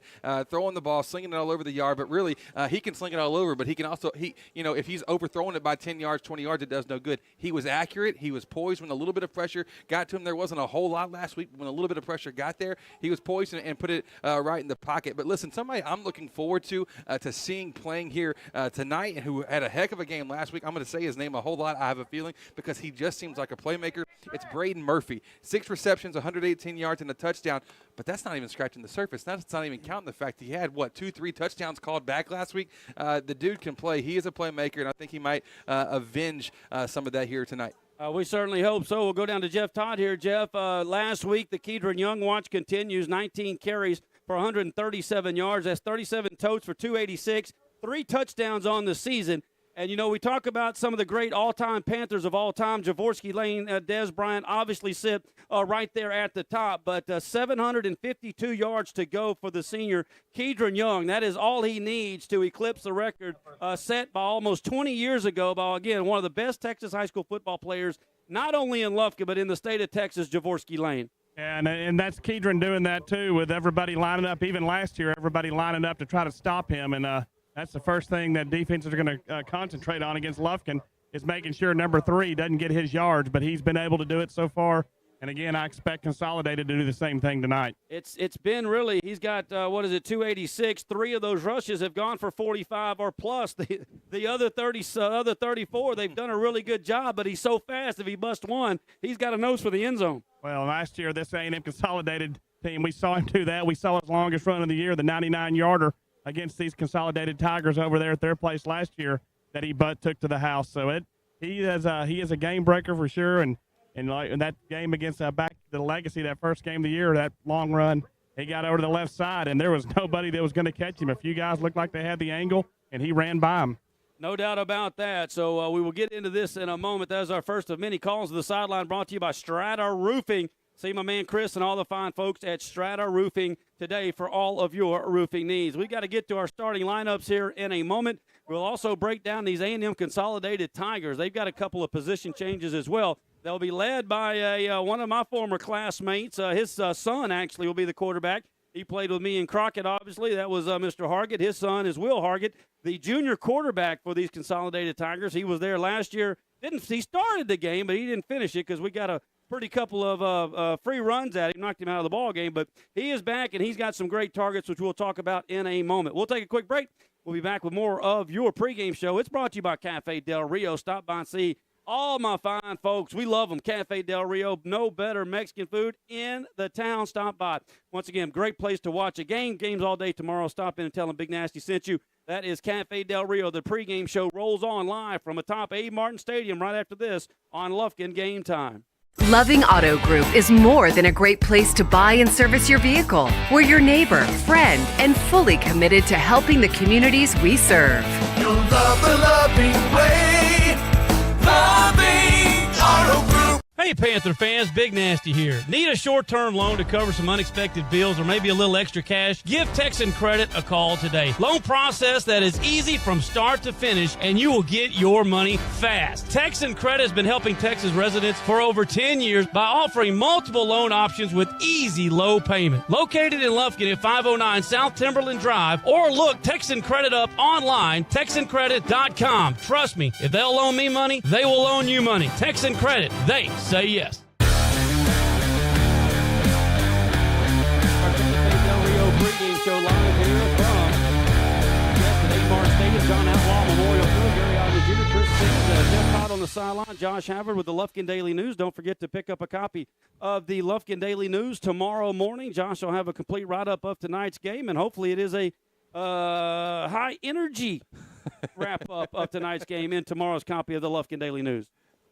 throwing the ball, slinging it all over the yard. But really, he can sling it all over, but he can also if he's overthrowing it by 10 yards, 20 yards, it does no good. He was accurate. He was poised when a little bit of pressure got to him. There wasn't a whole lot last week. When a little bit of pressure got there, he was poised and put it right in the pocket. But listen, somebody I'm looking forward to seeing playing here tonight and who had a heck of a game last week. I'm going to say his name a whole lot, I have a feeling, because he just seems like a playmaker. It's Braden Murphy. 6 receptions, 118 yards, and a touchdown. But that's not even scratching the surface. That's not even counting the fact he had, 2-3 touchdowns called back last week. The dude can play. He is a playmaker, and I think he might avenge some of that here tonight. We certainly hope so. We'll go down to Jeff Todd here. Jeff, last week the Kedron Young watch continues. 19 carries for 137 yards. That's 37 totes for 286. 3 touchdowns on the season. And, we talk about some of the great all-time Panthers of all time. Javorski Lane, Des Bryant obviously sit right there at the top. But 752 yards to go for the senior Kedron Young. That is all he needs to eclipse the record set by almost 20 years ago by, again, one of the best Texas high school football players, not only in Lufkin but in the state of Texas, Javorski Lane. And that's Kedron doing that, too, with everybody lining up. Even last year, everybody lining up to try to stop him. And that's the first thing that defenses are going to concentrate on against Lufkin is making sure number 3 doesn't get his yards, but he's been able to do it so far. And, again, I expect Consolidated to do the same thing tonight. It's been really – he's got, 286. 3 of those rushes have gone for 45 or plus. The other 34, they've done a really good job, but he's so fast. If he busts one, he's got a nose for the end zone. Well, last year, this A&M Consolidated team, we saw him do that. We saw his longest run of the year, the 99-yarder. against these Consolidated Tigers over there at their place last year that he took to the house. So he is a game breaker for sure. And that game against back the Legacy, that first game of the year, that long run, he got over to the left side, and there was nobody that was going to catch him. A few guys looked like they had the angle, and he ran by him. No doubt about that. So we will get into this in a moment. That is our first of many calls to the sideline, brought to you by Strata Roofing. See my man Chris and all the fine folks at Strata Roofing today for all of your roofing needs. We got to get to our starting lineups here in a moment. We'll also break down these A&M Consolidated Tigers. They've got a couple of position changes as well. They'll be led by one of my former classmates. His son actually will be the quarterback. He played with me in Crockett, obviously. That was Mr. Hargett. His son is Will Hargett, the junior quarterback for these Consolidated Tigers. He was there last year. He started the game, but he didn't finish it because we got a pretty couple of free runs at him, knocked him out of the ball game. But he is back, and he's got some great targets, which we'll talk about in a moment. We'll take a quick break. We'll be back with more of your pregame show. It's brought to you by Cafe Del Rio. Stop by and see all my fine folks. We love them. Cafe Del Rio, no better Mexican food in the town. Stop by. Once again, great place to watch a game. Games all day tomorrow. Stop in and tell them Big Nasty sent you. That is Cafe Del Rio. The pregame show rolls on live from atop Abe Martin Stadium right after this on Lufkin Game Time. Loving Auto Group is more than a great place to buy and service your vehicle. We're your neighbor, friend, and fully committed to helping the communities we serve. You'll love the loving way. Loving Auto Group. Hey, Panther fans, Big Nasty here. Need a short-term loan to cover some unexpected bills or maybe a little extra cash? Give Texan Credit a call today. Loan process that is easy from start to finish, and you will get your money fast. Texan Credit has been helping Texas residents for over 10 years by offering multiple loan options with easy low payment. Located in Lufkin at 509 South Timberland Drive, or look Texan Credit up online, TexanCredit.com. Trust me, if they'll loan me money, they will loan you money. Texan Credit, they say yes. Pregame show live here from Abe Martin Stadium, John Outlaw Memorial Field. Gary Ogden Jr., Chris Sims, Jeff Todd on the sideline, Josh Havard with the Lufkin Daily News. Don't forget to pick up a copy of the Lufkin Daily News tomorrow morning. Josh will have a complete write-up of tonight's game, and hopefully it is a high-energy wrap-up of tonight's game in tomorrow's copy of the Lufkin Daily News.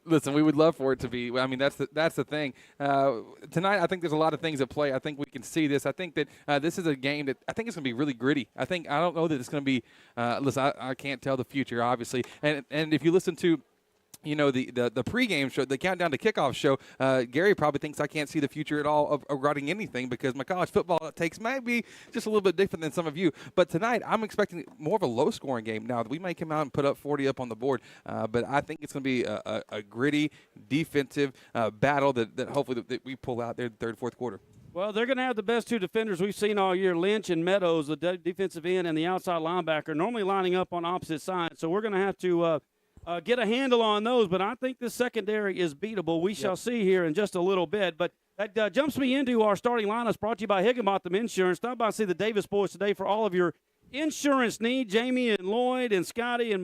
Listen, we would love for it to be. I mean, that's the thing. Tonight, I think there's a lot of things at play. I think we can see this. I think that this is a game that I think it's going to be really gritty. I don't know that it's going to be. Listen, I can't tell the future, obviously. And if you listen to, you know, the pregame show, the countdown to kickoff show, Gary probably thinks I can't see the future at all of writing anything because my college football takes might be just a little bit different than some of you. But tonight, I'm expecting more of a low-scoring game. Now, we may come out and put up 40 up on the board, but I think it's going to be a gritty defensive battle that hopefully that we pull out there in the third, fourth quarter. Well, they're going to have the best two defenders we've seen all year, Lynch and Meadows, the defensive end and the outside linebacker, normally lining up on opposite sides. So we're going to have to get a handle on those, but I think this secondary is beatable. We shall see here in just a little bit. But that jumps me into our starting lineups brought to you by Higginbotham Insurance. Stop by and see the Davis boys today for all of your insurance needs. Jamie and Lloyd and Scotty and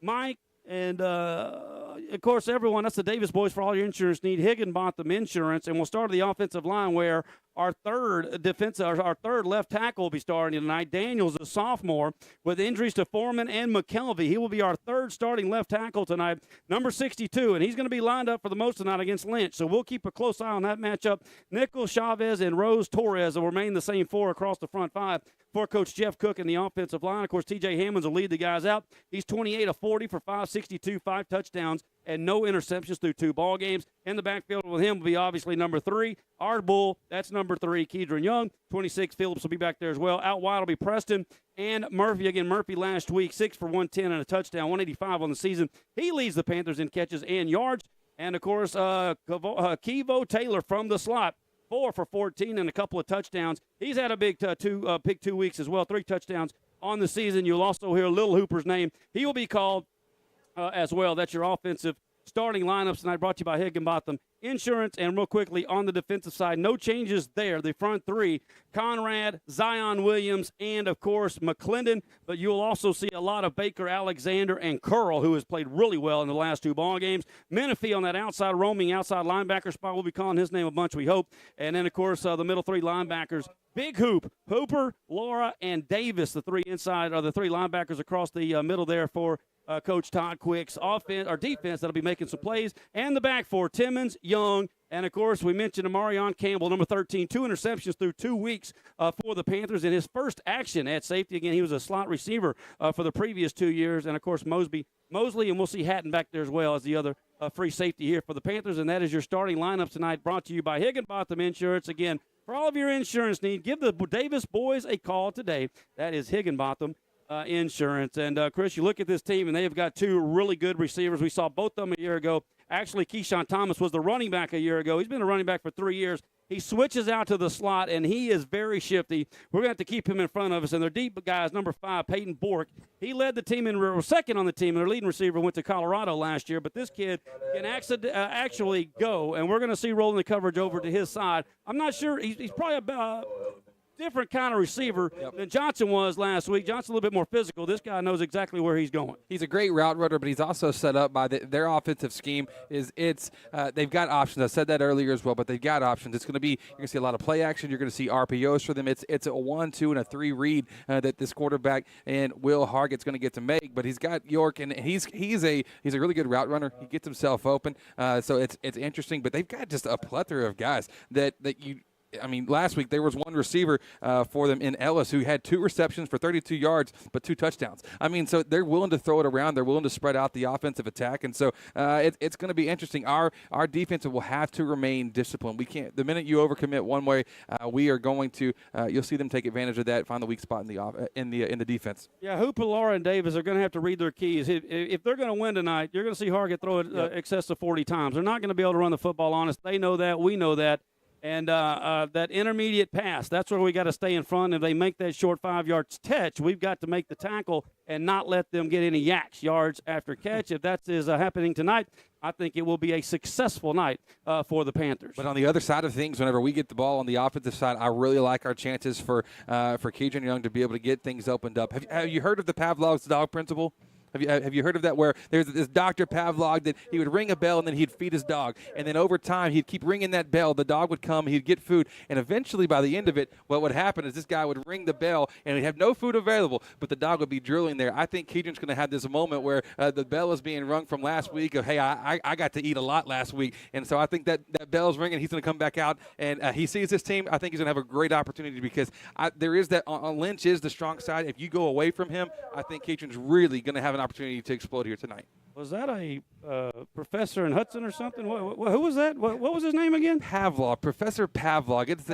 Mike and, of course, everyone. That's the Davis boys for all your insurance need. Higginbotham Insurance. And we'll start at the offensive line where our third left tackle will be starting tonight. Daniels, a sophomore, with injuries to Foreman and McKelvey. He will be our third starting left tackle tonight, number 62, and he's going to be lined up for the most tonight against Lynch. So we'll keep a close eye on that matchup. Nichols, Chavez, and Rose Torres will remain the same four across the front five for Coach Jeff Cook in the offensive line. Of course, T.J. Hammonds will lead the guys out. He's 28 of 40 for 562, 5 touchdowns, and no interceptions through 2 ball games. In the backfield with him will be obviously number 3, our bull. That's number 3, Keedron Young. 26, Phillips will be back there as well. Out wide will be Preston and Murphy. Again, Murphy last week, 6 for 110 and a touchdown, 185 on the season. He leads the Panthers in catches and yards. And, of course, Kevo Taylor from the slot, 4 for 14 and a couple of touchdowns. He's had a big 2 weeks as well, 3 touchdowns on the season. You'll also hear Little Hooper's name. He will be called as well. That's your offensive starting lineups tonight brought to you by Higginbotham Insurance. And real quickly, on the defensive side, no changes there. The front three, Conrad, Zion Williams, and, of course, McClendon. But you'll also see a lot of Baker Alexander and Curl, who has played really well in the last 2 ball games. Menifee on that outside, roaming outside linebacker spot. We'll be calling his name a bunch, we hope. And then, of course, the middle 3 linebackers, Big Hoop, Hooper, Laura, and Davis, the 3 inside, or the 3 linebackers across the middle there for Coach Todd Quick's offense or defense that'll be making some plays. And the back 4, Timmons, Young, and, of course, we mentioned Amarion Campbell, number 13, 2 interceptions through 2 weeks for the Panthers in his first action at safety. Again, he was a slot receiver for the previous 2 years. And, of course, Mosley, and we'll see Hatton back there as well as the other free safety here for the Panthers. And that is your starting lineup tonight, brought to you by Higginbotham Insurance. Again, for all of your insurance needs, give the Davis boys a call today. That is Higginbotham Insurance. And, Chris, you look at this team, and they have got 2 really good receivers. We saw both of them a year ago. Actually, Keyshawn Thomas was the running back a year ago. He's been a running back for 3 years. He switches out to the slot, and he is very shifty. We're going to have to keep him in front of us. And their deep guys, number 5, Peyton Bork, he led the team and second on the team, and their leading receiver went to Colorado last year. But this kid can actually go, and we're going to see rolling the coverage over to his side. I'm not sure. He's probably about different kind of receiver than Johnson was last week. Johnson a little bit more physical. This guy knows exactly where he's going. He's a great route runner, but he's also set up by their offensive scheme. They've got options. I said that earlier as well, but they've got options. It's going to be, you're going to see a lot of play action. You're going to see RPOs for them. It's a 1, 2, and a 3 read that this quarterback and Will Hargett's going to get to make. But he's got York, and he's a really good route runner. He gets himself open, so it's interesting. But they've got just a plethora of guys that you. I mean, last week there was one receiver for them in Ellis who had 2 receptions for 32 yards but 2 touchdowns. I mean, so they're willing to throw it around. They're willing to spread out the offensive attack, and so it's going to be interesting. Our defense will have to remain disciplined. We can't. The minute you overcommit one way, we are going to. You'll see them take advantage of that, find the weak spot in the defense. Yeah, Hooper, Laura, and Davis are going to have to read their keys. If they're going to win tonight, you're going to see Hargett throw it excess of 40 times. They're not going to be able to run the football on us. They know that. We know that. And that intermediate pass, that's where we got to stay in front. If they make that short 5-yard catch, we've got to make the tackle and not let them get any yards after catch. If that is happening tonight, I think it will be a successful night for the Panthers. But on the other side of things, whenever we get the ball on the offensive side, I really like our chances for Keydron Young to be able to get things opened up. Have you heard of the Pavlov's dog principle? Have you heard of that, where there's this Dr. Pavlov that he would ring a bell and then he'd feed his dog, and then over time he'd keep ringing that bell. The dog would come, he'd get food, and eventually by the end of it, what would happen is this guy would ring the bell and he'd have no food available, but the dog would be drooling there. I think Keydron's going to have this moment where the bell is being rung from last week of, hey, I got to eat a lot last week, and so I think that bell's ringing. He's going to come back out, and he sees this team. I think he's going to have a great opportunity because there is that Lynch is the strong side. If you go away from him, I think Keydron's really going to have an opportunity to explode here tonight. Was that a professor in Hudson or something? Who was that? What was his name again? Pavlov, Professor Pavlov. It is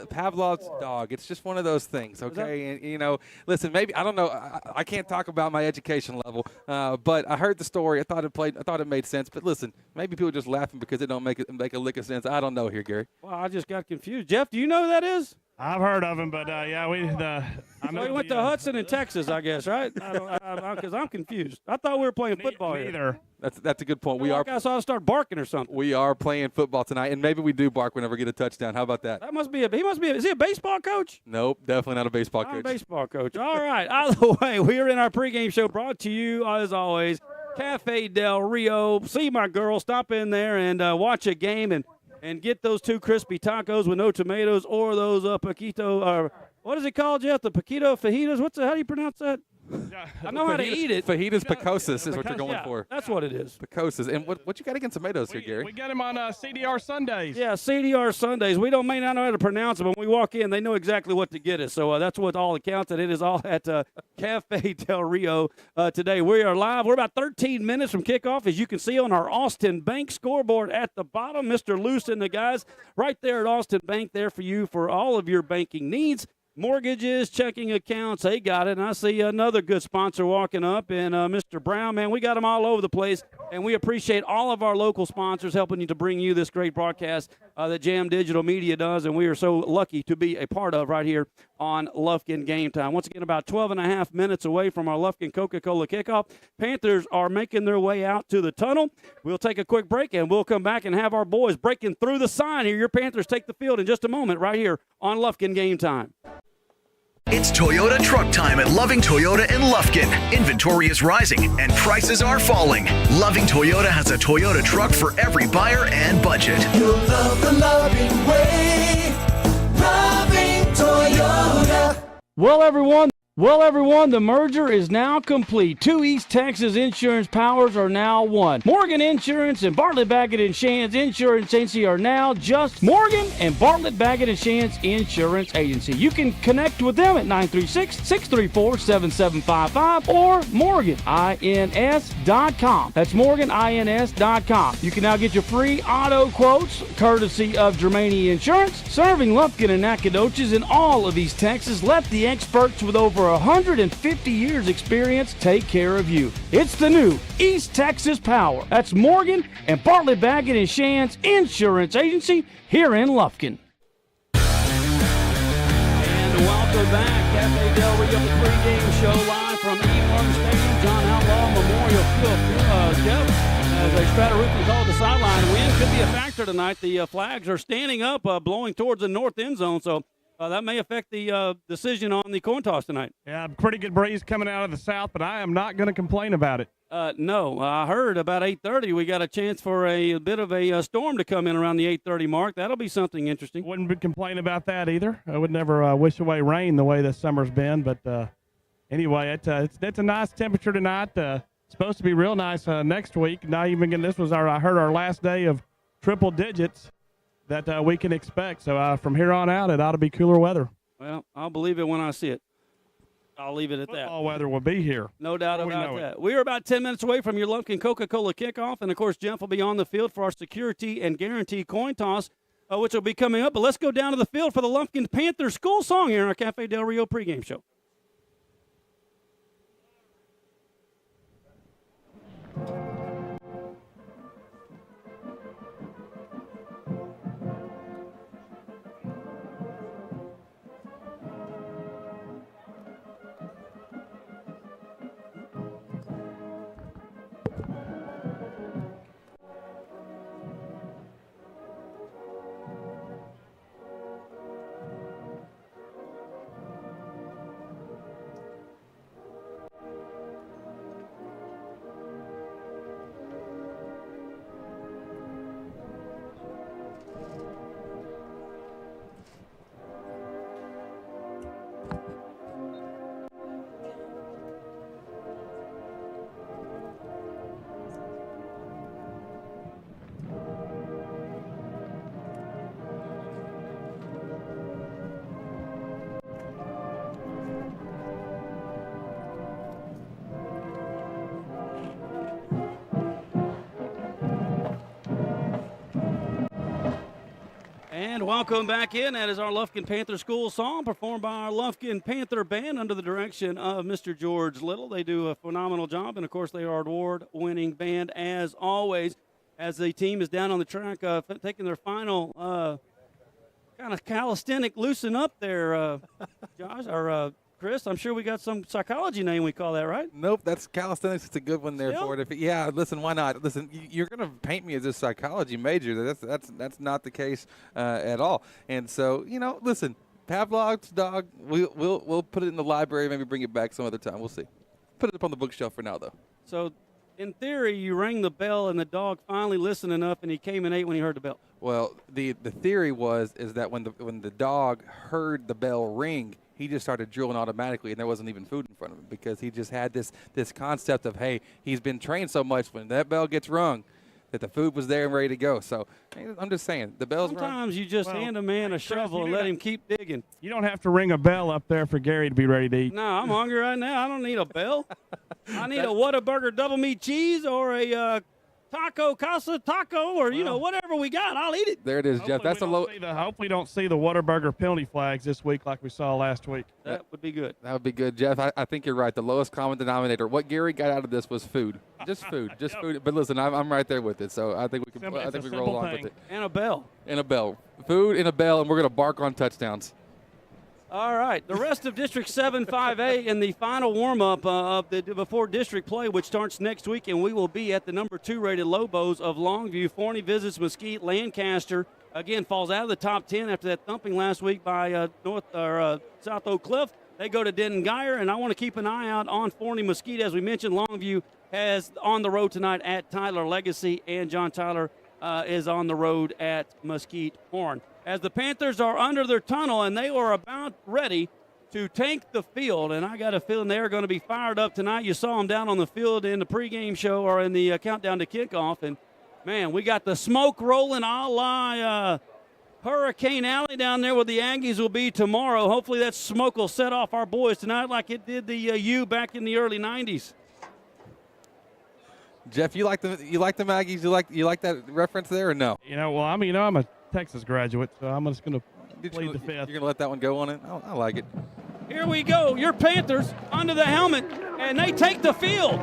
Pavlov's dog. It's just one of those things, okay? And listen, maybe I don't know. I can't talk about my education level, but I heard the story. I thought it made sense. But listen, maybe people are just laughing because it don't make a lick of sense. I don't know here, Gary. Well, I just got confused. Jeff, do you know who that is? I've heard of him, but we went to Hudson in Texas, I guess, right? Because I'm confused. I thought we were playing football here. That's a good point. I saw us start barking or something. We are playing football tonight, and maybe we do bark whenever we get a touchdown. How about that? He must be is he a baseball coach? Nope, definitely not a baseball coach. Not a baseball coach. All right. Either way, we are in our pregame show brought to you, as always, Cafe Del Rio. See my girl. Stop in there and watch a game and get those 2 crispy tacos with no tomatoes, or those paquito, what is it called, Jeff? The paquito fajitas? How do you pronounce that? I know how to eat it. Fajitas picosis is what you're going for. That's what it is. Picosis. And what you got against tomatoes here, Gary? We got them on CDR Sundays. Yeah, CDR Sundays. We may not know how to pronounce it, but when we walk in, they know exactly what to get us. So that's what all accounts, and it is all at Cafe Del Rio today. We are live. We're about 13 minutes from kickoff, as you can see on our Austin Bank scoreboard at the bottom. Mr. Luce and the guys right there at Austin Bank there for you for all of your banking needs. mortgages, checking accounts, they got it. And I see another good sponsor walking up, and Mr. Brown, man, we got them all over the place. And we appreciate all of our local sponsors helping you to bring you this great broadcast that Jam Digital Media does, and we are so lucky to be a part of right here on Lufkin Game Time. Once again, about 12 and a half minutes away from our Lufkin Coca-Cola kickoff. Panthers are making their way out to the tunnel. We'll take a quick break, and we'll come back and have our boys breaking through the sign here. Your Panthers take the field in just a moment right here on Lufkin Game Time. It's Toyota truck time at Loving Toyota in Lufkin. Inventory is rising and prices are falling. Loving Toyota has a Toyota truck for every buyer and budget. You'll love the loving way. Loving Toyota. Well, everyone, the merger is now complete. Two East Texas insurance powers are now one. Morgan Insurance and Bartlett Baggett & Shands Insurance Agency are now just Morgan and Bartlett Baggett & Shands Insurance Agency. You can connect with them at 936-634-7755 or morganins.com. That's morganins.com. You can now get your free auto quotes courtesy of Germania Insurance. Serving Lufkin and Nacogdoches in all of East Texas. Let the experts with over 150 years experience take care of you. It's the new East Texas Power. That's Morgan and Bartlett Baggett & Shands Insurance Agency here in Lufkin. And welcome back. Cafe Del Rio, the pregame show live from Abe Martin Stadium, John Outlaw Memorial Field. Jeff, as a Strata-Roofing call the sideline, wind could be a factor tonight. The flags are standing up, blowing towards the north end zone, so that may affect the decision on the coin toss tonight. Yeah, pretty good breeze coming out of the south, but I am not going to complain about it. No, I heard about 8:30 we got a chance for a bit of a storm to come in around the 8:30 mark. That'll be something interesting. Wouldn't complain about that either. I would never wish away rain the way this summer's been, but anyway, it's a nice temperature tonight. Supposed to be real nice next week. Not even this was I heard our last day of triple digits that we can expect. So from here on out, it ought to be cooler weather. Well, I'll believe it when I see it. I'll leave it at that. Football weather will be here. No doubt about that. We are about 10 minutes away from your Lufkin Coca-Cola kickoff. And, of course, Jeff will be on the field for our security and guarantee coin toss, which will be coming up. But let's go down to the field for the Lufkin Panthers school song here in our Cafe Del Rio pregame show. And welcome back in. That is our Lufkin Panther School song performed by our Lufkin Panther Band under the direction of Mr. George Little. They do a phenomenal job, and, of course, they are an award-winning band as always. As the team is down on the track taking their final kind of calisthenic loosen up there, Josh, or Chris. I'm sure we got some psychology name we call that, right? Nope, that's calisthenics. It's a good one there for it. Yeah, listen, why not? Listen, you're going to paint me as a psychology major. That's not the case at all. And so, listen, Pavlov's dog. We'll put it in the library. Maybe bring it back some other time. We'll see. Put it up on the bookshelf for now, though. So, in theory, you rang the bell and the dog finally listened enough, and he came and ate when he heard the bell. Well, the theory is that when the dog heard the bell ring, he just started drooling automatically, and there wasn't even food in front of him because he just had this concept of, hey, he's been trained so much when that bell gets rung that the food was there and ready to go. So I'm just saying, the bell's rung. Sometimes you just hand a man a shovel and let him keep digging. You don't have to ring a bell up there for Gary to be ready to eat. No, I'm hungry right now. I don't need a bell. I need a Whataburger double meat cheese or a taco, casa taco, or, whatever we got. I'll eat it. There it is, Jeff. That's a low. Hopefully don't see the Whataburger penalty flags this week like we saw last week. That would be good. That would be good, Jeff. I think you're right. The lowest common denominator. What Gary got out of this was food. Just food. Just food. But listen, I'm right there with it. So I think we can. I think we roll on with it. And a bell. And a bell. Food and a bell, and we're going to bark on touchdowns. All right. The rest of District 7 5A in the final warm-up before district play, which starts next week, and we will be at the number 2 rated Lobos of Longview. Forney visits Mesquite. Lancaster, again, falls out of the top 10 after that thumping last week by South Oak Cliff. They go to Denton Geyer, and I want to keep an eye out on Forney Mesquite. As we mentioned, Longview has on the road tonight at Tyler Legacy, and John Tyler is on the road at Mesquite Horn. As the Panthers are under their tunnel and they are about ready to take the field, and I got a feeling they're going to be fired up tonight. You saw them down on the field in the pregame show or in the countdown to kickoff, and, man, we got the smoke rolling a la Hurricane Alley down there where the Aggies will be tomorrow. Hopefully that smoke will set off our boys tonight like it did the U back in the early 90s. Jeff, you like the Aggies? You like that reference there or no? I'm a Texas graduate, so I'm just going to plead the fifth. You're going to let that one go on it? I like it. Here we go. Your Panthers under the helmet, and they take the field.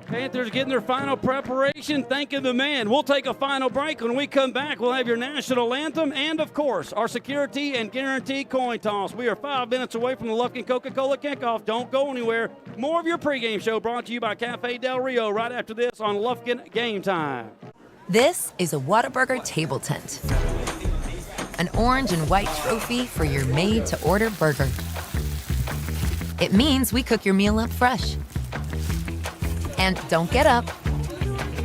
Panthers getting their final preparation, thanking the man. We'll take a final break. When we come back, we'll have your national anthem and, of course, our security and guarantee coin toss. We are 5 minutes away from the Lufkin Coca-Cola kickoff. Don't go anywhere. More of your pregame show brought to you by Cafe Del Rio right after this on Lufkin Game Time. This is a Whataburger table tent. An orange and white trophy for your made-to-order burger. It means we cook your meal up fresh. And don't get up,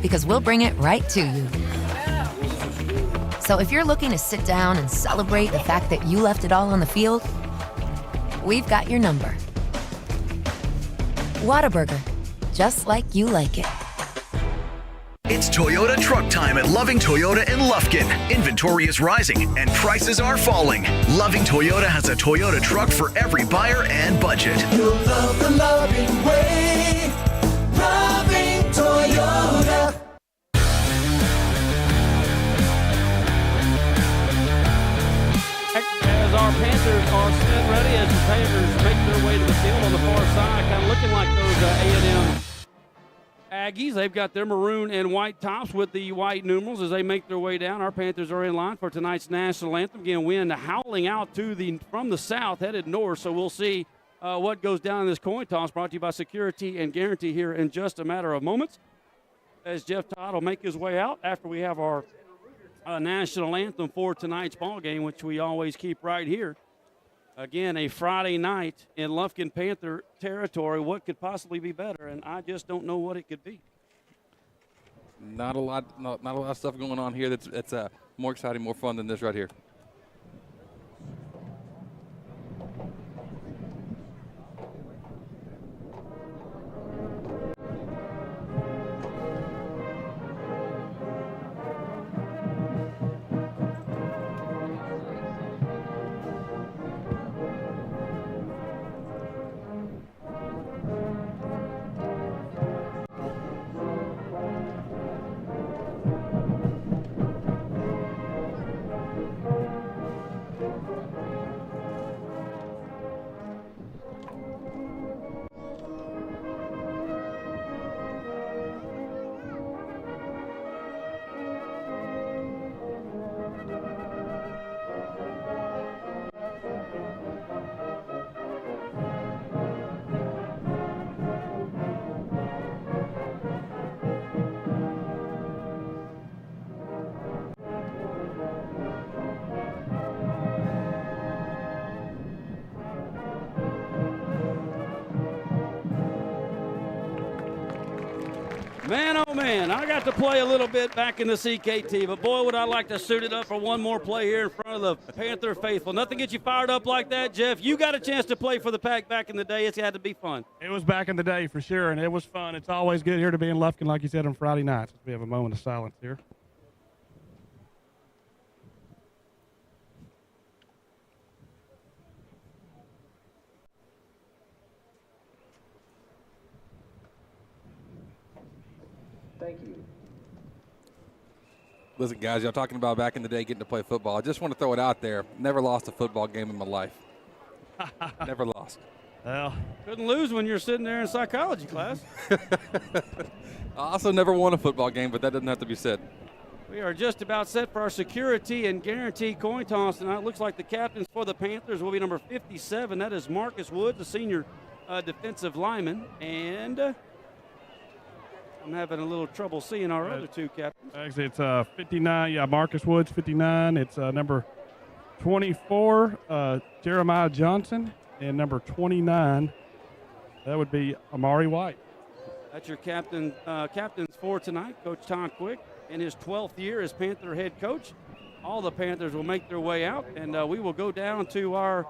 because we'll bring it right to you. So if you're looking to sit down and celebrate the fact that you left it all on the field, we've got your number. Whataburger, just like you like it. It's Toyota truck time at Loving Toyota in Lufkin. Inventory is rising and prices are falling. Loving Toyota has a Toyota truck for every buyer and budget. You'll love the loving way. Loving Toyota. As our Panthers are set ready, as the Panthers make their way to the field on the far side, kind of looking like those A&M Aggies. They've got their maroon and white tops with the white numerals as they make their way down. Our Panthers are in line for tonight's national anthem. Again, wind howling out from the south, headed north, so we'll see what goes down in this coin toss, brought to you by Security and Guarantee here in just a matter of moments. As Jeff Todd will make his way out after we have our national anthem for tonight's ball game, which we always keep right here. Again, a Friday night in Lufkin Panther territory. What could possibly be better? And I just don't know what it could be. Not a lot of stuff going on here that's more exciting, more fun than this right here. Man, oh man, I got to play a little bit back in the CKT, but boy, would I like to suit it up for one more play here in front of the Panther faithful. Nothing gets you fired up like that, Jeff. You got a chance to play for the Pack back in the day. It's had to be fun. It was back in the day for sure, and it was fun. It's always good here to be in Lufkin, like you said, on Friday nights. We have a moment of silence here. Thank you. Listen, guys, y'all talking about back in the day getting to play football. I just want to throw it out there. Never lost a football game in my life. Never lost. Well, couldn't lose when you're sitting there in psychology class. I also never won a football game, but that doesn't have to be said. We are just about set for our security and guarantee coin toss tonight. It looks like the captains for the Panthers will be number 57. That is Marcus Wood, the senior defensive lineman. And I'm having a little trouble seeing our other two captains. Actually, it's 59. Yeah, Marcus Woods, 59. It's number 24, Jeremiah Johnson, and number 29, that would be Amari White. That's your captains for tonight. Coach Tom Quick in his 12th year as Panther head coach. All the Panthers will make their way out, and we will go down to our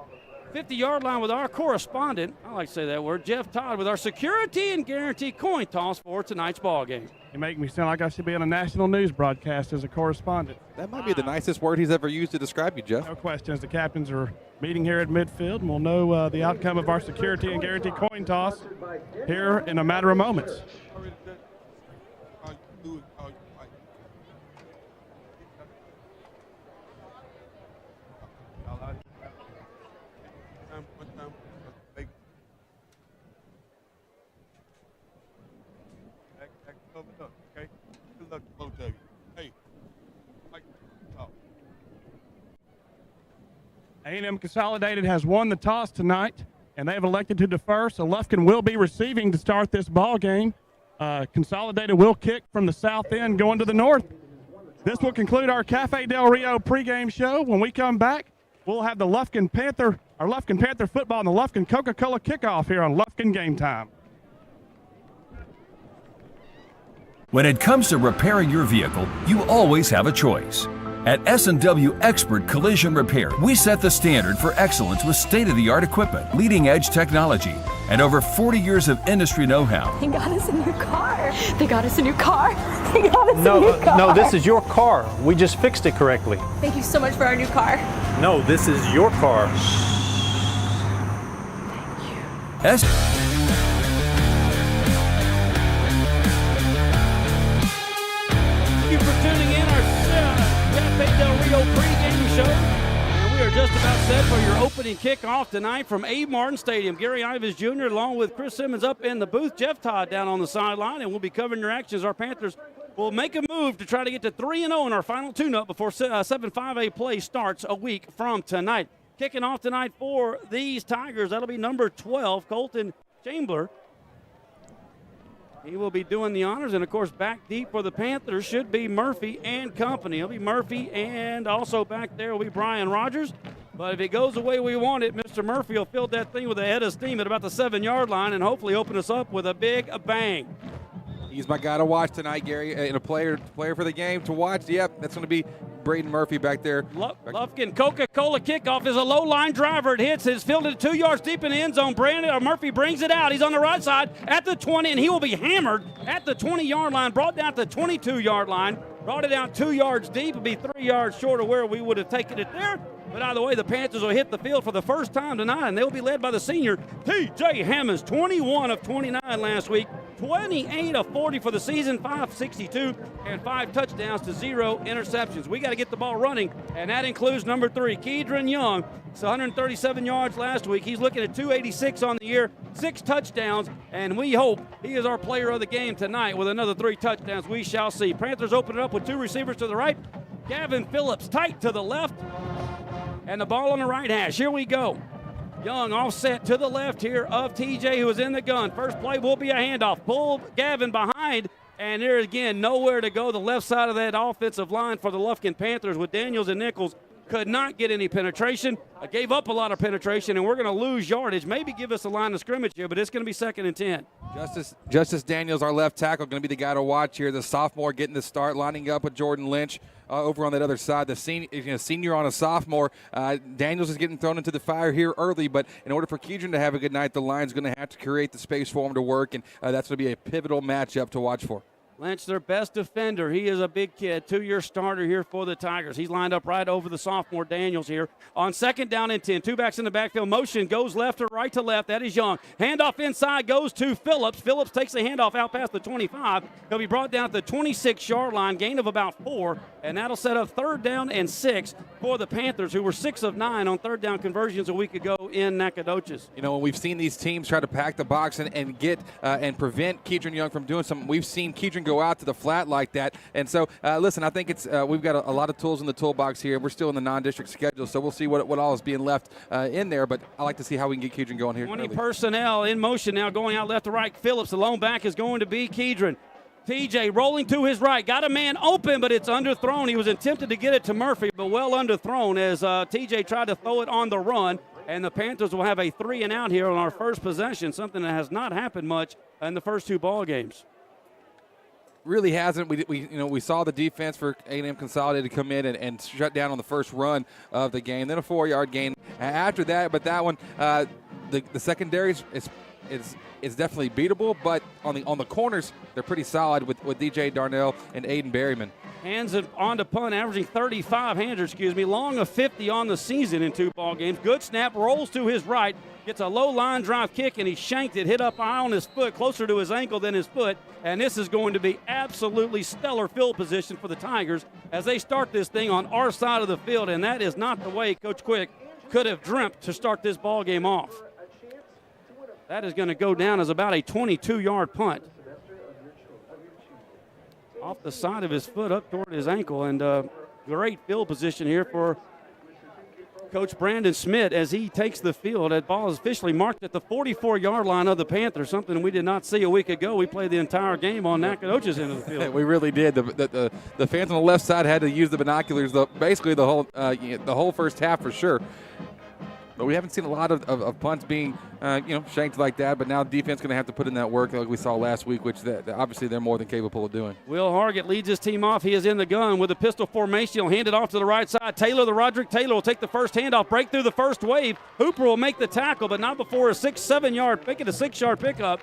50-yard line with our correspondent, I like to say that word, Jeff Todd, with our security and guarantee coin toss for tonight's ball game. You make me sound like I should be on a national news broadcast as a correspondent. That might be the nicest word he's ever used to describe you, Jeff. No questions. The captains are meeting here at midfield, and we'll know the outcome of our security and guarantee coin toss here in a matter of moments. A&M Consolidated has won the toss tonight, and they have elected to defer, so Lufkin will be receiving to start this ball game. Consolidated will kick from the south end going to the north. This will conclude our Cafe Del Rio pregame show. When we come back, we'll have the Lufkin Panther football and the Lufkin Coca-Cola kickoff here on Lufkin Game Time. When it comes to repairing your vehicle, you always have a choice. At S&W Expert Collision Repair, we set the standard for excellence with state-of-the-art equipment, leading-edge technology, and over 40 years of industry know-how. They got us a new car. They got us a new car. They got us a new car. No, this is your car. We just fixed it correctly. Thank you so much for our new car. No, this is your car. Thank you. Thank you for tuning in our Cafe Del Rio pregame show. And we are just about set for your opening kickoff tonight from Abe Martin Stadium. Gary Ivins Jr. along with Chris Simmons up in the booth. Jeff Todd down on the sideline, and we'll be covering your actions. Our Panthers will make a move to try to get to 3-0 in our final tune-up before 7-5A play starts a week from tonight. Kicking off tonight for these Tigers, that'll be number 12, Colton Chambler. He will be doing the honors, and, of course, back deep for the Panthers should be Murphy and company. It'll be Murphy, and also back there will be Brian Rogers. But if it goes the way we want it, Mr. Murphy will fill that thing with a head of steam at about the 7-yard line and hopefully open us up with a big bang. He's my guy to watch tonight, Gary, and a player for the game to watch. Yep, that's going to be Braden Murphy back there. Lufkin Coca-Cola kickoff is a low-line driver. It hits. It's fielded 2 yards deep in the end zone. Murphy brings it out. He's on the right side at the 20, and he will be hammered at the 20-yard line, brought down to the 22-yard line, brought it down 2 yards deep. It'll be 3 yards short of where we would have taken it there. But either way, the Panthers will hit the field for the first time tonight, and they'll be led by the senior T.J. Hammonds, 21 of 29 last week, 28 of 40 for the season, 562, and 5 touchdowns to 0 interceptions. We got to get the ball running, and that includes number 3, Keydron Young. It's 137 yards last week. He's looking at 286 on the year, 6 touchdowns, and we hope he is our player of the game tonight with another 3 touchdowns. We shall see. Panthers open it up with 2 receivers to the right. Gavin Phillips tight to the left. And the ball on the right hash. Here we go. Young offset to the left here of TJ, who is in the gun. First play will be a handoff. Pull Gavin behind, and there again, nowhere to go. The left side of that offensive line for the Lufkin Panthers with Daniels and Nichols could not get any penetration. Gave up a lot of penetration, and we're going to lose yardage. Maybe give us a line of scrimmage here, but it's going to be 2nd and 10. Justice Daniels, our left tackle, going to be the guy to watch here. The sophomore getting the start, lining up with Jordan Lynch over on that other side. The senior on a sophomore. Daniels is getting thrown into the fire here early, but in order for Kedron to have a good night, the line's going to have to create the space for him to work, and that's going to be a pivotal matchup to watch for. Lynch, their best defender. He is a big kid, 2-year starter here for the Tigers. He's lined up right over the sophomore Daniels here. On 2nd down and 10, 2 backs in the backfield. Motion goes left or right to left. That is Young. Handoff inside goes to Phillips. Phillips takes the handoff out past the 25. He'll be brought down at the 26-yard line, gain of about 4, and that'll set up 3rd down and 6 for the Panthers, who were 6 of 9 on 3rd down conversions a week ago in Nacogdoches. You know, when we've seen these teams try to pack the box and get and prevent Kedron Young from doing something, we've seen Kedron go out to the flat like that. And so, listen, I think it's we've got a lot of tools in the toolbox here. We're still in the non-district schedule, so we'll see what all is being left in there. But I like to see how we can get Kedron going here. 20 personnel in motion now, going out left to right. Phillips, the lone back, is going to be Kedron. TJ rolling to his right, got a man open, but it's underthrown. He was attempted to get it to Murphy, but well underthrown as TJ tried to throw it on the run. And the Panthers will have a 3 and out here on our first possession, something that has not happened much in the first 2 ball games. Really hasn't. We saw the defense for A&M Consolidated come in and shut down on the first run of the game. Then a 4-yard gain after that. But that one, the secondary is definitely beatable. But on the corners, they're pretty solid with DJ Darnell and Aiden Berryman. Hands it on to punt, averaging 35 handers, long of 50 on the season in 2 ball games. Good snap, rolls to his right, gets a low line drive kick, and he shanked it, hit up high on his foot, closer to his ankle than his foot. And this is going to be absolutely stellar field position for the Tigers as they start this thing on our side of the field. And that is not the way Coach Quick could have dreamt to start this ball game off. That is going to go down as about a 22-yard punt. Off the side of his foot up toward his ankle, and great field position here for Coach Brandon Smith as he takes the field. That ball is officially marked at the 44-yard line of the Panthers, something we did not see a week ago. We played the entire game on Nacogdoches end of the field. We really did. The fans on the left side had to use the binoculars, basically the whole first half for sure. But we haven't seen a lot of punts being, shanked like that. But now defense going to have to put in that work like we saw last week, which obviously they're more than capable of doing. Will Hargett leads his team off. He is in the gun with a pistol formation. He'll hand it off to the right side. Roderick Taylor will take the first handoff, break through the first wave. Hooper will make the tackle, but not before a 6-7-yard pick, a 6-yard pickup.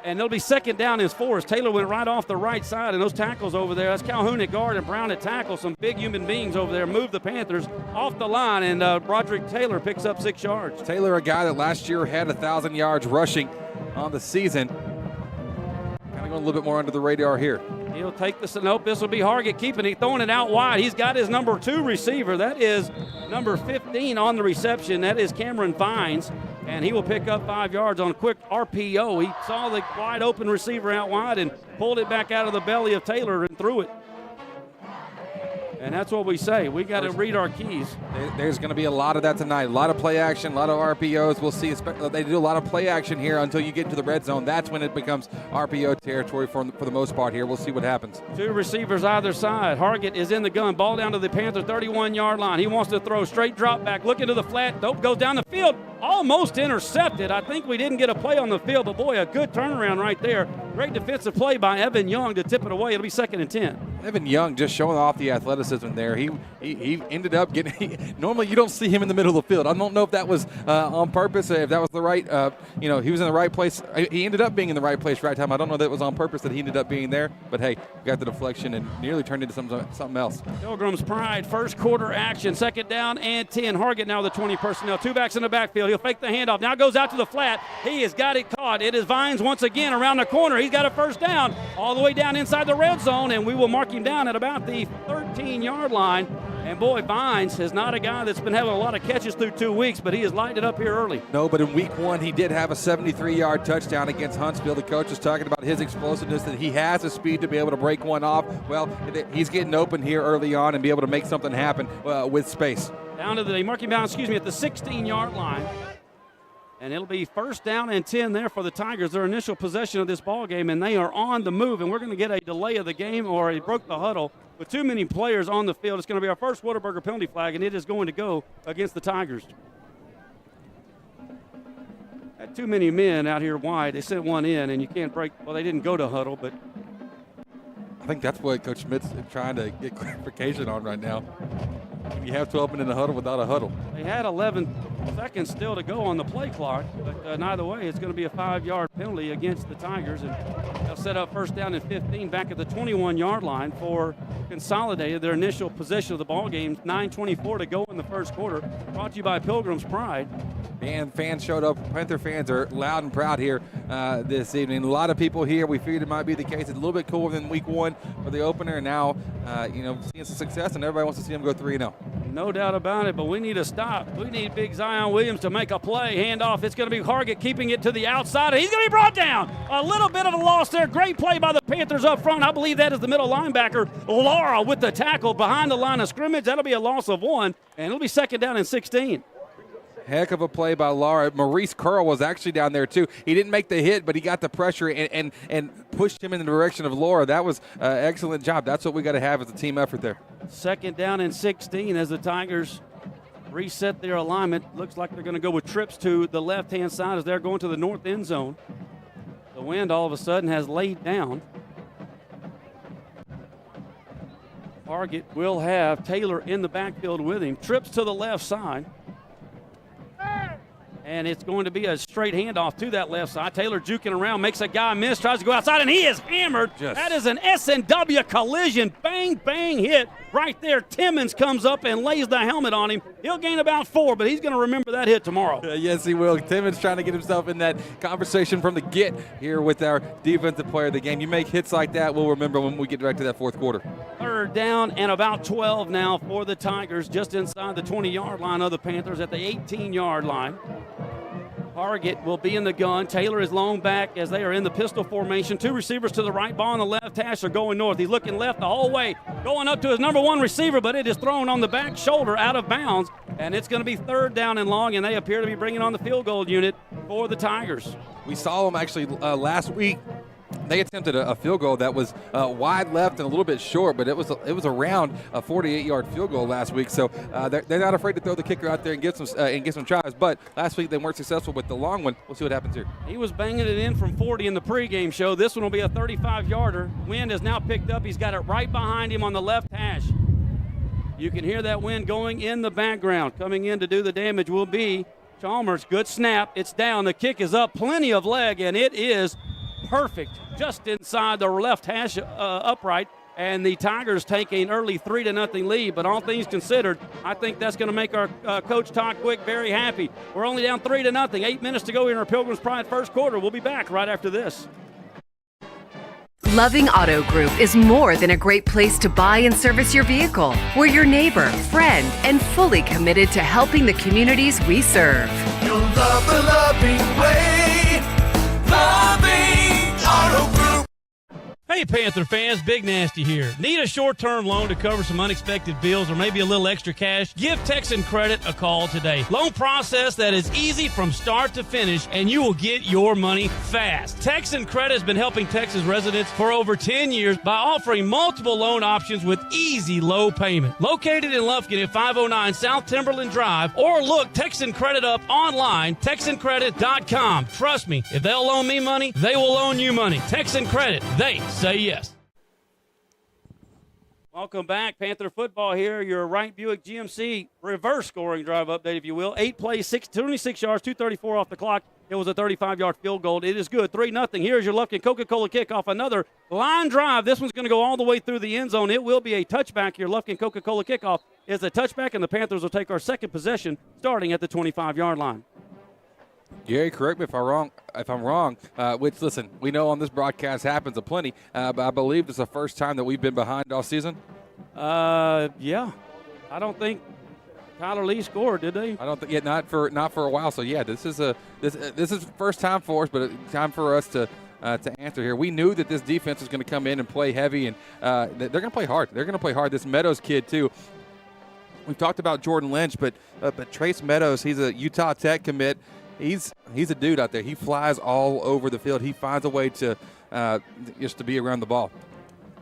And it'll be 2nd down and 4 as Taylor went right off the right side. And those tackles over there, that's Calhoun at guard and Brown at tackle. Some big human beings over there move the Panthers off the line, and Roderick Taylor picks up 6 yards. Taylor, a guy that last year had 1,000 yards rushing on the season. Kind of going a little bit more under the radar here. He'll take this. Nope, this will be Hargett keeping it, throwing it out wide. He's got his number 2 receiver. That is number 15 on the reception. That is Cameron Vines. And he will pick up 5 yards on a quick RPO. He saw the wide open receiver out wide and pulled it back out of the belly of Taylor and threw it. And that's what we say. We got to read our keys. There's going to be a lot of that tonight. A lot of play action, a lot of RPOs. We'll see. They do a lot of play action here until you get to the red zone. That's when it becomes RPO territory for the most part here. We'll see what happens. 2 receivers either side. Hargett is in the gun. Ball down to the Panther 31-yard line. He wants to throw straight drop back. Looking to the flat. Nope, goes down the field. Almost intercepted. I think we didn't get a play on the field, but boy, a good turnaround right there. Great defensive play by Evan Young to tip it away. It'll be 2nd and 10. Evan Young just showing off the athleticism there. He ended up getting. Normally, you don't see him in the middle of the field. I don't know if that was on purpose, if that was the right. He was in the right place. He ended up being in the right place right time. I don't know that it was on purpose that he ended up being there, but hey, got the deflection and nearly turned into something else. Pilgrim's Pride, first quarter action, 2nd down and 10. Hargett now the 20 personnel, 2 backs in the backfield. He'll fake the handoff. Now goes out to the flat. He has got it caught. It is Vines once again around the corner. He's got a first down all the way down inside the red zone, and we will mark him down at about the 13-yard line. And boy, Vines is not a guy that's been having a lot of catches through 2 weeks, but he has lighted it up here early. No, but in week 1, he did have a 73-yard touchdown against Huntsville. The coach is talking about his explosiveness, that he has the speed to be able to break one off. Well, he's getting open here early on and be able to make something happen with space. Down to the marking down, at the 16-yard line. And it'll be 1st down and 10 there for the Tigers, their initial possession of this ball game, and they are on the move. And we're going to get a delay of the game, or he broke the huddle with too many players on the field. It's going to be our first Whataburger penalty flag, and it is going to go against the Tigers. Had too many men out here wide. They sent one in, and you can't break. Well, they didn't go to huddle, but I think that's what Coach Schmidt's trying to get clarification on right now. You have 12 men in the huddle without a huddle. they had 11 seconds still to go on the play clock, but neither way, it's going to be a 5-yard penalty against the Tigers, and they'll set up first down and 15 back at the 21-yard line for Consolidated, their initial possession of the ball game. 9:24 to go in the first quarter. Brought to you by Pilgrim's Pride. And fans showed up. Panther fans are loud and proud here this evening. A lot of people here. We figured it might be the case. It's a little bit cooler than week 1 for the opener. And now, seeing some success, and everybody wants to see them go 3-0. No doubt about it, but we need a stop. We need big Zion Williams to make a play. Handoff. It's going to be Hargett keeping it to the outside. He's going to be brought down. A little bit of a loss there. Great play by the Panthers up front. I believe that is the middle linebacker, Laura, with the tackle behind the line of scrimmage. That'll be a loss of 1, and it'll be second down and 16. Heck of a play by Laura. Maurice Curl was actually down there, too. He didn't make the hit, but he got the pressure and pushed him in the direction of Laura. That was an excellent job. That's what we got to have as a team effort there. Second down and 16 as the Tigers reset their alignment. Looks like they're going to go with trips to the left-hand side as they're going to the north end zone. The wind all of a sudden has laid down. Target will have Taylor in the backfield with him. Trips to the left side. And it's going to be a straight handoff to that left side. Taylor juking around, makes a guy miss, tries to go outside, and he is hammered. That is an S&W collision. Bang, bang hit right there. Timmons comes up and lays the helmet on him. He'll gain about 4, but he's going to remember that hit tomorrow. Yes, he will. Timmons trying to get himself in that conversation from the get here with our defensive player of the game. You make hits like that, we'll remember when we get back to that fourth quarter. Third down and about 12 now for the Tigers, just inside the 20-yard line of the Panthers at the 18-yard line. Hargett will be in the gun. Taylor is long back as they are in the pistol formation. 2 receivers to the right, ball on the left hash are going north. He's looking left the whole way, going up to his number 1 receiver, but it is thrown on the back shoulder out of bounds, and it's going to be third down and long, and they appear to be bringing on the field goal unit for the Tigers. We saw them actually last week. They attempted a field goal that was wide left and a little bit short, but it was around a 48-yard field goal last week. So they're not afraid to throw the kicker out there and get some tries. But last week they weren't successful with the long one. We'll see what happens here. He was banging it in from 40 in the pregame show. This one will be a 35-yarder. Wind has now picked up. He's got it right behind him on the left hash. You can hear that wind going in the background. Coming in to do the damage will be Chalmers. Good snap. It's down. The kick is up. Plenty of leg, and it is perfect just inside the left hash upright, and the Tigers take an early 3-0 lead. But all things considered, I think that's going to make our coach Todd Quick very happy. We're only down 3-0. 8 minutes to go in our Pilgrim's Pride first quarter. We'll be back right after this. Loving Auto Group is more than a great place to buy and service your vehicle. We're your neighbor, friend, and fully committed to helping the communities we serve. You'll love the loving way. Loving Auto Group. Hey Panther fans, Big Nasty here. Need a short-term loan to cover some unexpected bills or maybe a little extra cash? Give Texan Credit a call today. Loan process that is easy from start to finish, and you will get your money fast. Texan Credit has been helping Texas residents for over 10 years by offering multiple loan options with easy low payment. Located in Lufkin at 509 South Timberland Drive, or look Texan Credit up online, TexanCredit.com. Trust me, if they'll loan me money, they will loan you money. Texan Credit, they say yes. Welcome back. Panther football here. Your Wright Buick GMC reverse scoring drive update, if you will. 8 plays, 26 yards, 2:34 off the clock. It was a 35-yard field goal. It is good. 3-0. Here's your Lufkin Coca-Cola kickoff. Another line drive. This one's going to go all the way through the end zone. It will be a touchback. Your Lufkin Coca-Cola kickoff is a touchback, and the Panthers will take our second possession starting at the 25-yard line. Gary, correct me if I'm wrong. Which, listen, we know on this broadcast happens aplenty, but I believe it's the first time that we've been behind all season. Yeah. I don't think Tyler Lee scored, did they? I don't think yet. Not for a while. So yeah, this is the first time for us, but time for us to answer here. We knew that this defense was going to come in and play heavy, and they're going to play hard. They're going to play hard. This Meadows kid too. We've talked about Jordan Lynch, but Trace Meadows, he's a Utah Tech commit. He's a dude out there. He flies all over the field. He finds a way to just to be around the ball.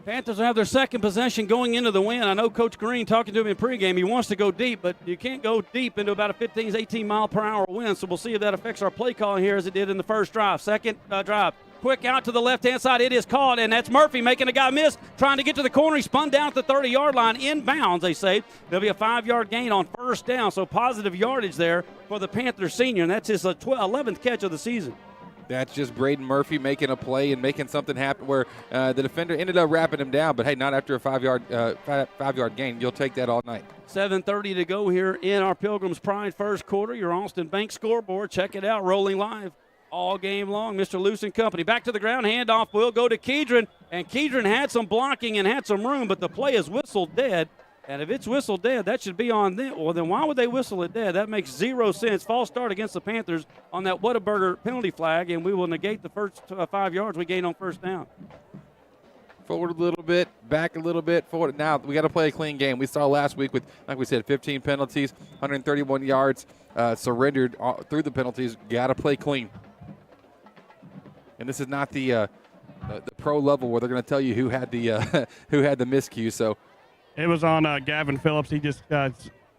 Panthers will have their second possession going into the win. I know Coach Green talking to him in pregame. He wants to go deep, but you can't go deep into about a 15, 18-mile-per-hour wind, so we'll see if that affects our play calling here as it did in the first drive. Second drive, quick out to the left-hand side. It is caught, and that's Murphy making a guy miss, trying to get to the corner. He spun down at the 30-yard line, inbounds, they say. There'll be a 5-yard gain on first down, so positive yardage there for the Panthers senior, and that's his 11th catch of the season. That's just Braden Murphy making a play and making something happen where the defender ended up wrapping him down. But, hey, not after a 5-yard gain. You'll take that all night. 7:30 to go here in our Pilgrim's Pride first quarter. Your Austin Bank scoreboard. Check it out, rolling live all game long. Mr. Luce and company. Back to the ground. Handoff will go to Kedron. And Kedron had some blocking and had some room, but the play is whistled dead. And if it's whistled dead, that should be on them. Well, then why would they whistle it dead? That makes zero sense. False start against the Panthers on that Whataburger penalty flag, and we will negate the first 5 yards we gained on first down. Forward a little bit, back a little bit, forward. Now we got to play a clean game. We saw last week with, like we said, 15 penalties, 131 yards surrendered through the penalties. Got to play clean. And this is not the pro level where they're going to tell you who had the who had the miscue. So. It was on Gavin Phillips. He just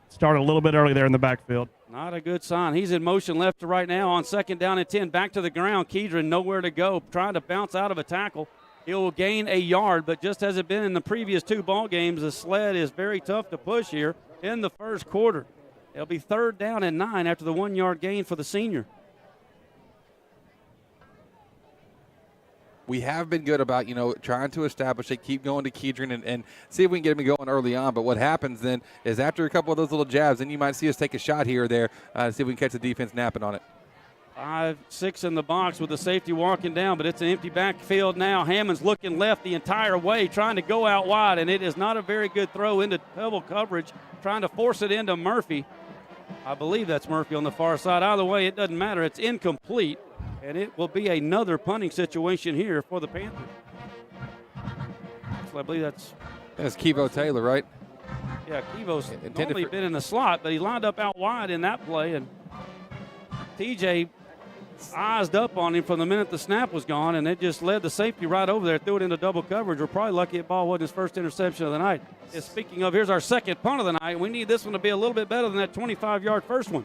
started a little bit early there in the backfield. Not a good sign. He's in motion left to right now on 2nd down and 10. Back to the ground. Kedron nowhere to go. Trying to bounce out of a tackle. He will gain a yard, but just as it been in the previous 2 ball games, the sled is very tough to push here in the first quarter. It'll be 3rd down and 9 after the 1-yard gain for the senior. We have been good about, trying to establish it, keep going to Kedron and see if we can get him going early on. But what happens then is after a couple of those little jabs, then you might see us take a shot here or there to see if we can catch the defense napping on it. 5-6 in the box with the safety walking down, but it's an empty backfield now. Hammond's looking left the entire way, trying to go out wide, and it is not a very good throw into double coverage, trying to force it into Murphy. I believe that's Murphy on the far side. Either way, it doesn't matter. It's incomplete. And it will be another punting situation here for the Panthers. So I believe that's Kevo Taylor, right? Yeah, Kevo's normally been in the slot, but he lined up out wide in that play. And TJ eyes up on him from the minute the snap was gone, and it just led the safety right over there, threw it into double coverage. We're probably lucky the ball wasn't his first interception of the night. And speaking of, here's our second punt of the night. We need this one to be a little bit better than that 25-yard first one.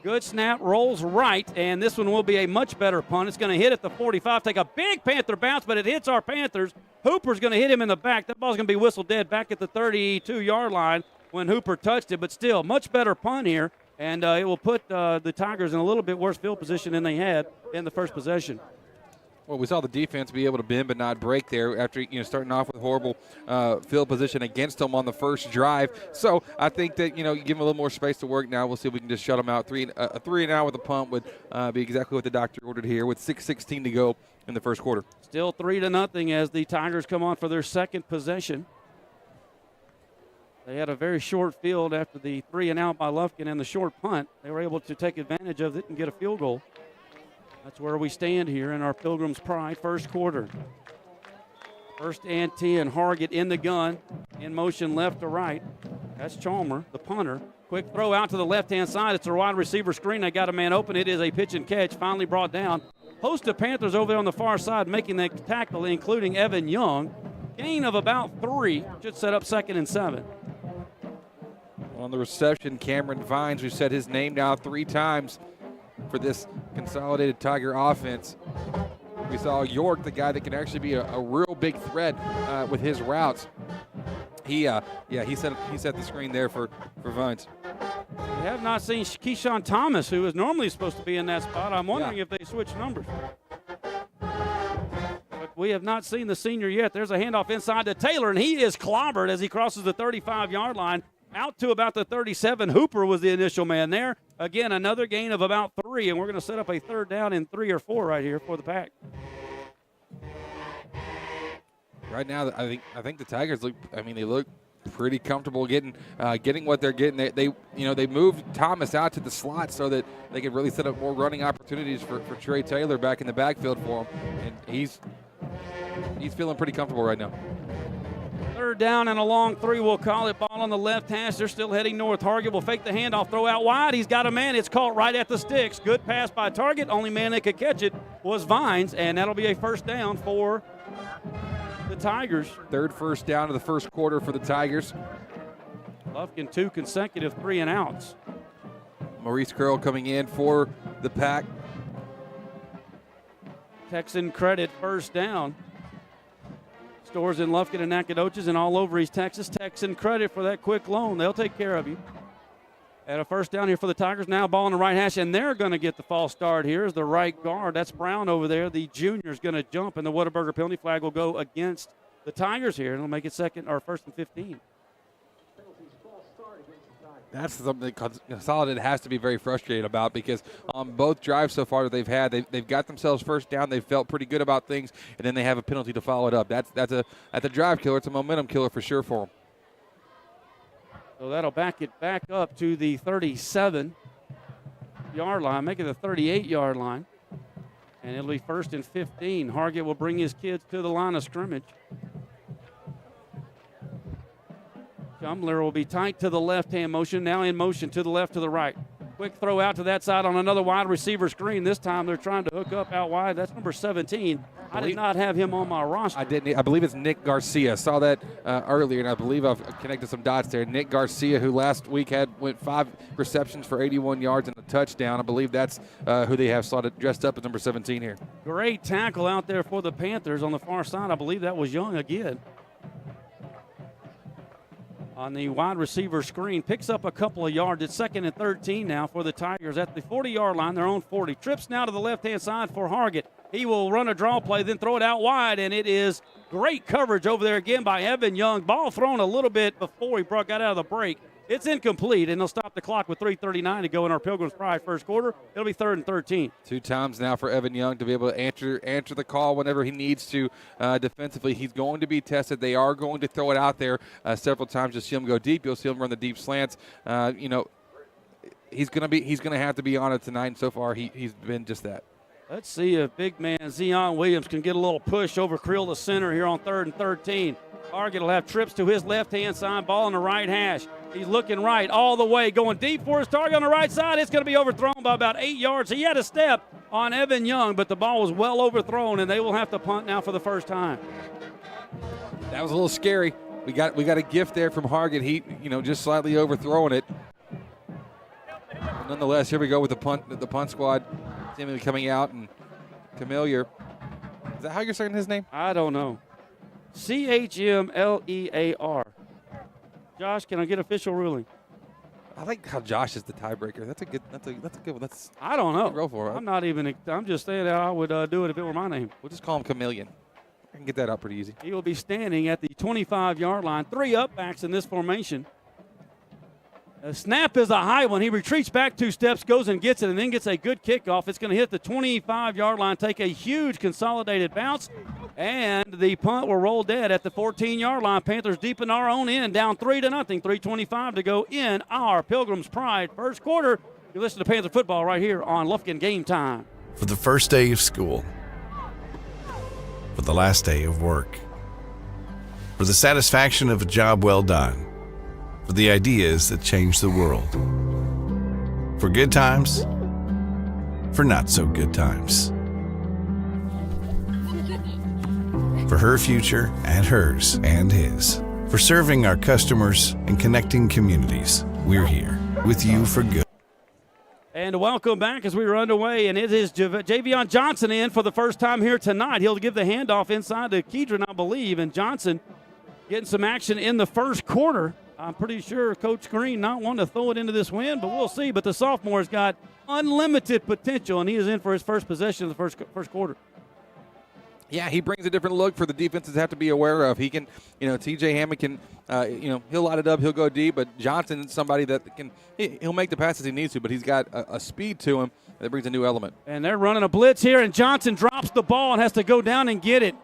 Good snap, rolls right, and this one will be a much better punt. It's going to hit at the 45, take a big Panther bounce, but it hits our Panthers. Hooper's going to hit him in the back. That ball's going to be whistled dead back at the 32-yard line when Hooper touched it, but still, much better punt here, and it will put the Tigers in a little bit worse field position than they had in the first possession. Well, we saw the defense be able to bend but not break there after starting off with horrible field position against them on the first drive. So I think that you give them a little more space to work now. We'll see if we can just shut them out. 3 and out with a punt would be exactly what the doctor ordered here with 6:16 to go in the first quarter. Still 3-0 as the Tigers come on for their second possession. They had a very short field after the 3 and out by Lufkin and the short punt. They were able to take advantage of it and get a field goal. That's where we stand here in our Pilgrim's Pride first quarter. 1st and 10, Hargett in the gun, in motion left to right. That's Chalmer, the punter. Quick throw out to the left-hand side. It's a wide receiver screen. They got a man open. It is a pitch and catch, finally brought down. Host of Panthers over there on the far side making that tackle, including Evan Young. Gain of about 3. Should set up 2nd and 7. On the reception, Cameron Vines, who said his name now 3 times for this Consolidated Tiger offense. We saw York, the guy that can actually be a real big threat with his routes. He set the screen there for Vines. We have not seen Keyshawn Thomas, who is normally supposed to be in that spot. I'm wondering if they switched numbers. But we have not seen the senior yet. There's a handoff inside to Taylor, and he is clobbered as he crosses the 35-yard line. Out to about the 37. Hooper was the initial man there. Again, another gain of about 3, and we're going to set up a 3rd down in 3 or 4 right here for the Pack. Right now, I think the Tigers look. I mean, they look pretty comfortable getting what they're getting. They moved Thomas out to the slot so that they could really set up more running opportunities for Trey Taylor back in the backfield for him, and he's feeling pretty comfortable right now. 3rd down and a long 3, we'll call it. Ball on the left hash. They're still heading north. Hargett will fake the handoff, throw out wide. He's got a man. It's caught right at the sticks. Good pass by Target. Only man that could catch it was Vines, and that'll be a 1st down for the the Tigers. Third first down of the first quarter for the Tigers. Lufkin 2 consecutive 3-and-outs. Maurice Curl coming in for the Pack. Texan credit first down. Stores in Lufkin and Nacogdoches and all over East Texas. Texan credit for that quick loan. They'll take care of you. At a first down here for the Tigers. Now ball on the right hash, and they're going to get the false start here as the right guard. That's Brown over there. The junior is going to jump, and the Whataburger penalty flag will go against the Tigers here. It'll make it first and 15. That's something that Consolidated has to be very frustrated about, because on both drives so far that they've had, they've got themselves first down. They've felt pretty good about things, and then they have a penalty to follow it up. That's a drive killer. It's a momentum killer for sure for them. So that'll back it back up to the 37-yard line, make it the 38-yard line. And it'll be first and 15. Hargett will bring his kids to the line of scrimmage. Shumler will be tight to the left-hand motion, now in motion to the left, to the right. Quick throw out to that side on another wide receiver screen. This time they're trying to hook up out wide. That's number 17. I did not have him on my roster. I didn't. I believe it's Nick Garcia. Saw that earlier, and I believe I've connected some dots there. Nick Garcia, who last week went 5 receptions for 81 yards and a touchdown. I believe that's who they have slotted dressed up as number 17 here. Great tackle out there for the Panthers on the far side. I believe that was Young again. On the wide receiver screen, picks up a couple of yards. It's second and 13 now for the Tigers at the 40-yard line, their own 40. Trips now to the left-hand side for Hargett. He will run a draw play, then throw it out wide, and it is great coverage over there again by Evan Young. Ball thrown a little bit before he got out of the break. It's incomplete, and they'll stop the clock with 3:39 to go in our Pilgrim's Pride first quarter. It'll be third and 13. 2 times now for Evan Young to be able to answer the call whenever he needs to defensively. He's going to be tested. They are going to throw it out there several times. You'll see him go deep. You'll see him run the deep slants. He's going to have to be on it tonight, and so far he's been just that. Let's see if big man Zion Williams can get a little push over Creel to center here on third and 13. Hargett will have trips to his left-hand side, ball on the right hash. He's looking right all the way, going deep for his target on the right side. It's going to be overthrown by about 8 yards. He had a step on Evan Young, but the ball was well overthrown, and they will have to punt now for the first time. That was a little scary. We got a gift there from Hargett. He, just slightly overthrowing it. But nonetheless, here we go with the punt squad. Seemingly coming out, and Camillear. Is that how you're saying his name? I don't know. Chmlear. Josh, can I get official ruling? I like how Josh is the tiebreaker. That's a good one. I don't know. Roll for it. I'm just saying that I would do it if it were my name. We'll just call him Chameleon. I can get that out pretty easy. He will be standing at the 25-yard line. 3 upbacks in this formation. The snap is a high one. He retreats back 2 steps, goes and gets it, and then gets a good kickoff. It's going to hit the 25-yard line, take a huge consolidated bounce, and the punt will roll dead at the 14-yard line. Panthers deep in our own end, down 3-0, 3:25 to go in our Pilgrim's Pride first quarter. You listen to Panther football right here on Lufkin Game Time. For the first day of school, for the last day of work, for the satisfaction of a job well done, for the ideas that change the world, for good times, for not so good times, for her future and hers and his, for serving our customers and connecting communities. We're here with you for good. And welcome back as we were underway, and it is Javion Johnson in for the first time here tonight. He'll give the handoff inside to Kedron, I believe, and Johnson getting some action in the first quarter. I'm pretty sure Coach Green not wanting to throw it into this wind, but we'll see. But the sophomore's got unlimited potential, and he is in for his first possession of the first quarter. Yeah, he brings a different look for the defenses to have to be aware of. He can, TJ Hammond can, he'll light it up, he'll go deep, but Johnson is somebody that he'll make the passes he needs to, but he's got a speed to him that brings a new element. And they're running a blitz here, and Johnson drops the ball and has to go down and get it.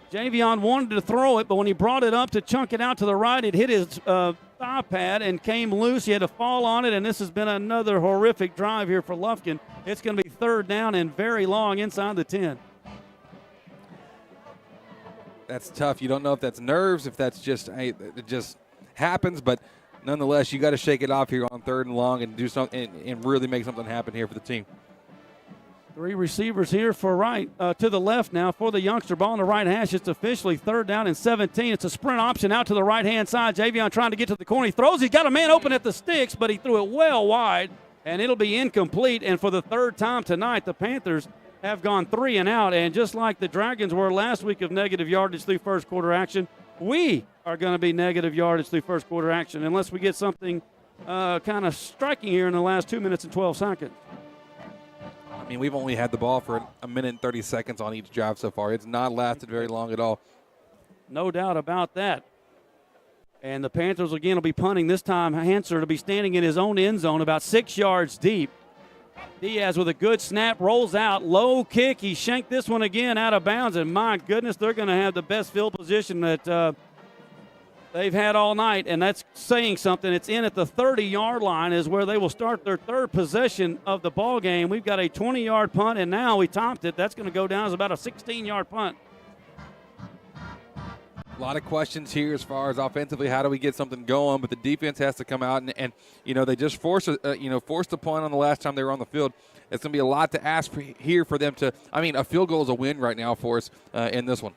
Javion wanted to throw it, but when he brought it up to chunk it out to the right, it hit his thigh pad and came loose. He had to fall on it, and this has been another horrific drive here for Lufkin. It's going to be third down and very long inside the 10. That's tough. You don't know if that's nerves, if that's just it just happens, but nonetheless, you got to shake it off here on third and long and do something and really make something happen here for the team. Three receivers here for right, to the left now for the youngster. Ball on the right hash. It's officially 3rd down and 17. It's a sprint option out to the right-hand side. Javion trying to get to the corner. He throws. He's got a man open at the sticks, but he threw it well wide, and it'll be incomplete. And for the 3rd time tonight, the Panthers have gone 3 and out. And just like the Dragons were last week of negative yardage through first quarter action, we are going to be negative yardage through first quarter action unless we get something kind of striking here in the last 2 minutes and 12 seconds. I mean, we've only had the ball for a minute and 30 seconds on each drive so far. It's not lasted very long at all. No doubt about that. And the Panthers, again, will be punting. This time, Hanser will be standing in his own end zone about 6 yards deep. Diaz with a good snap, rolls out, low kick. He shanked this one again out of bounds, and my goodness, they're going to have the best field position that they've had all night, and that's saying something. It's in at the 30-yard line is where they will start their 3rd possession of the ball game. We've got a 20-yard punt, and now we topped it. That's going to go down as about a 16-yard punt. A lot of questions here as far as offensively, how do we get something going? But the defense has to come out and you know, they just forced the punt on the last time they were on the field. It's going to be a lot to ask for here for them to. I mean, a field goal is a win right now for us in this one.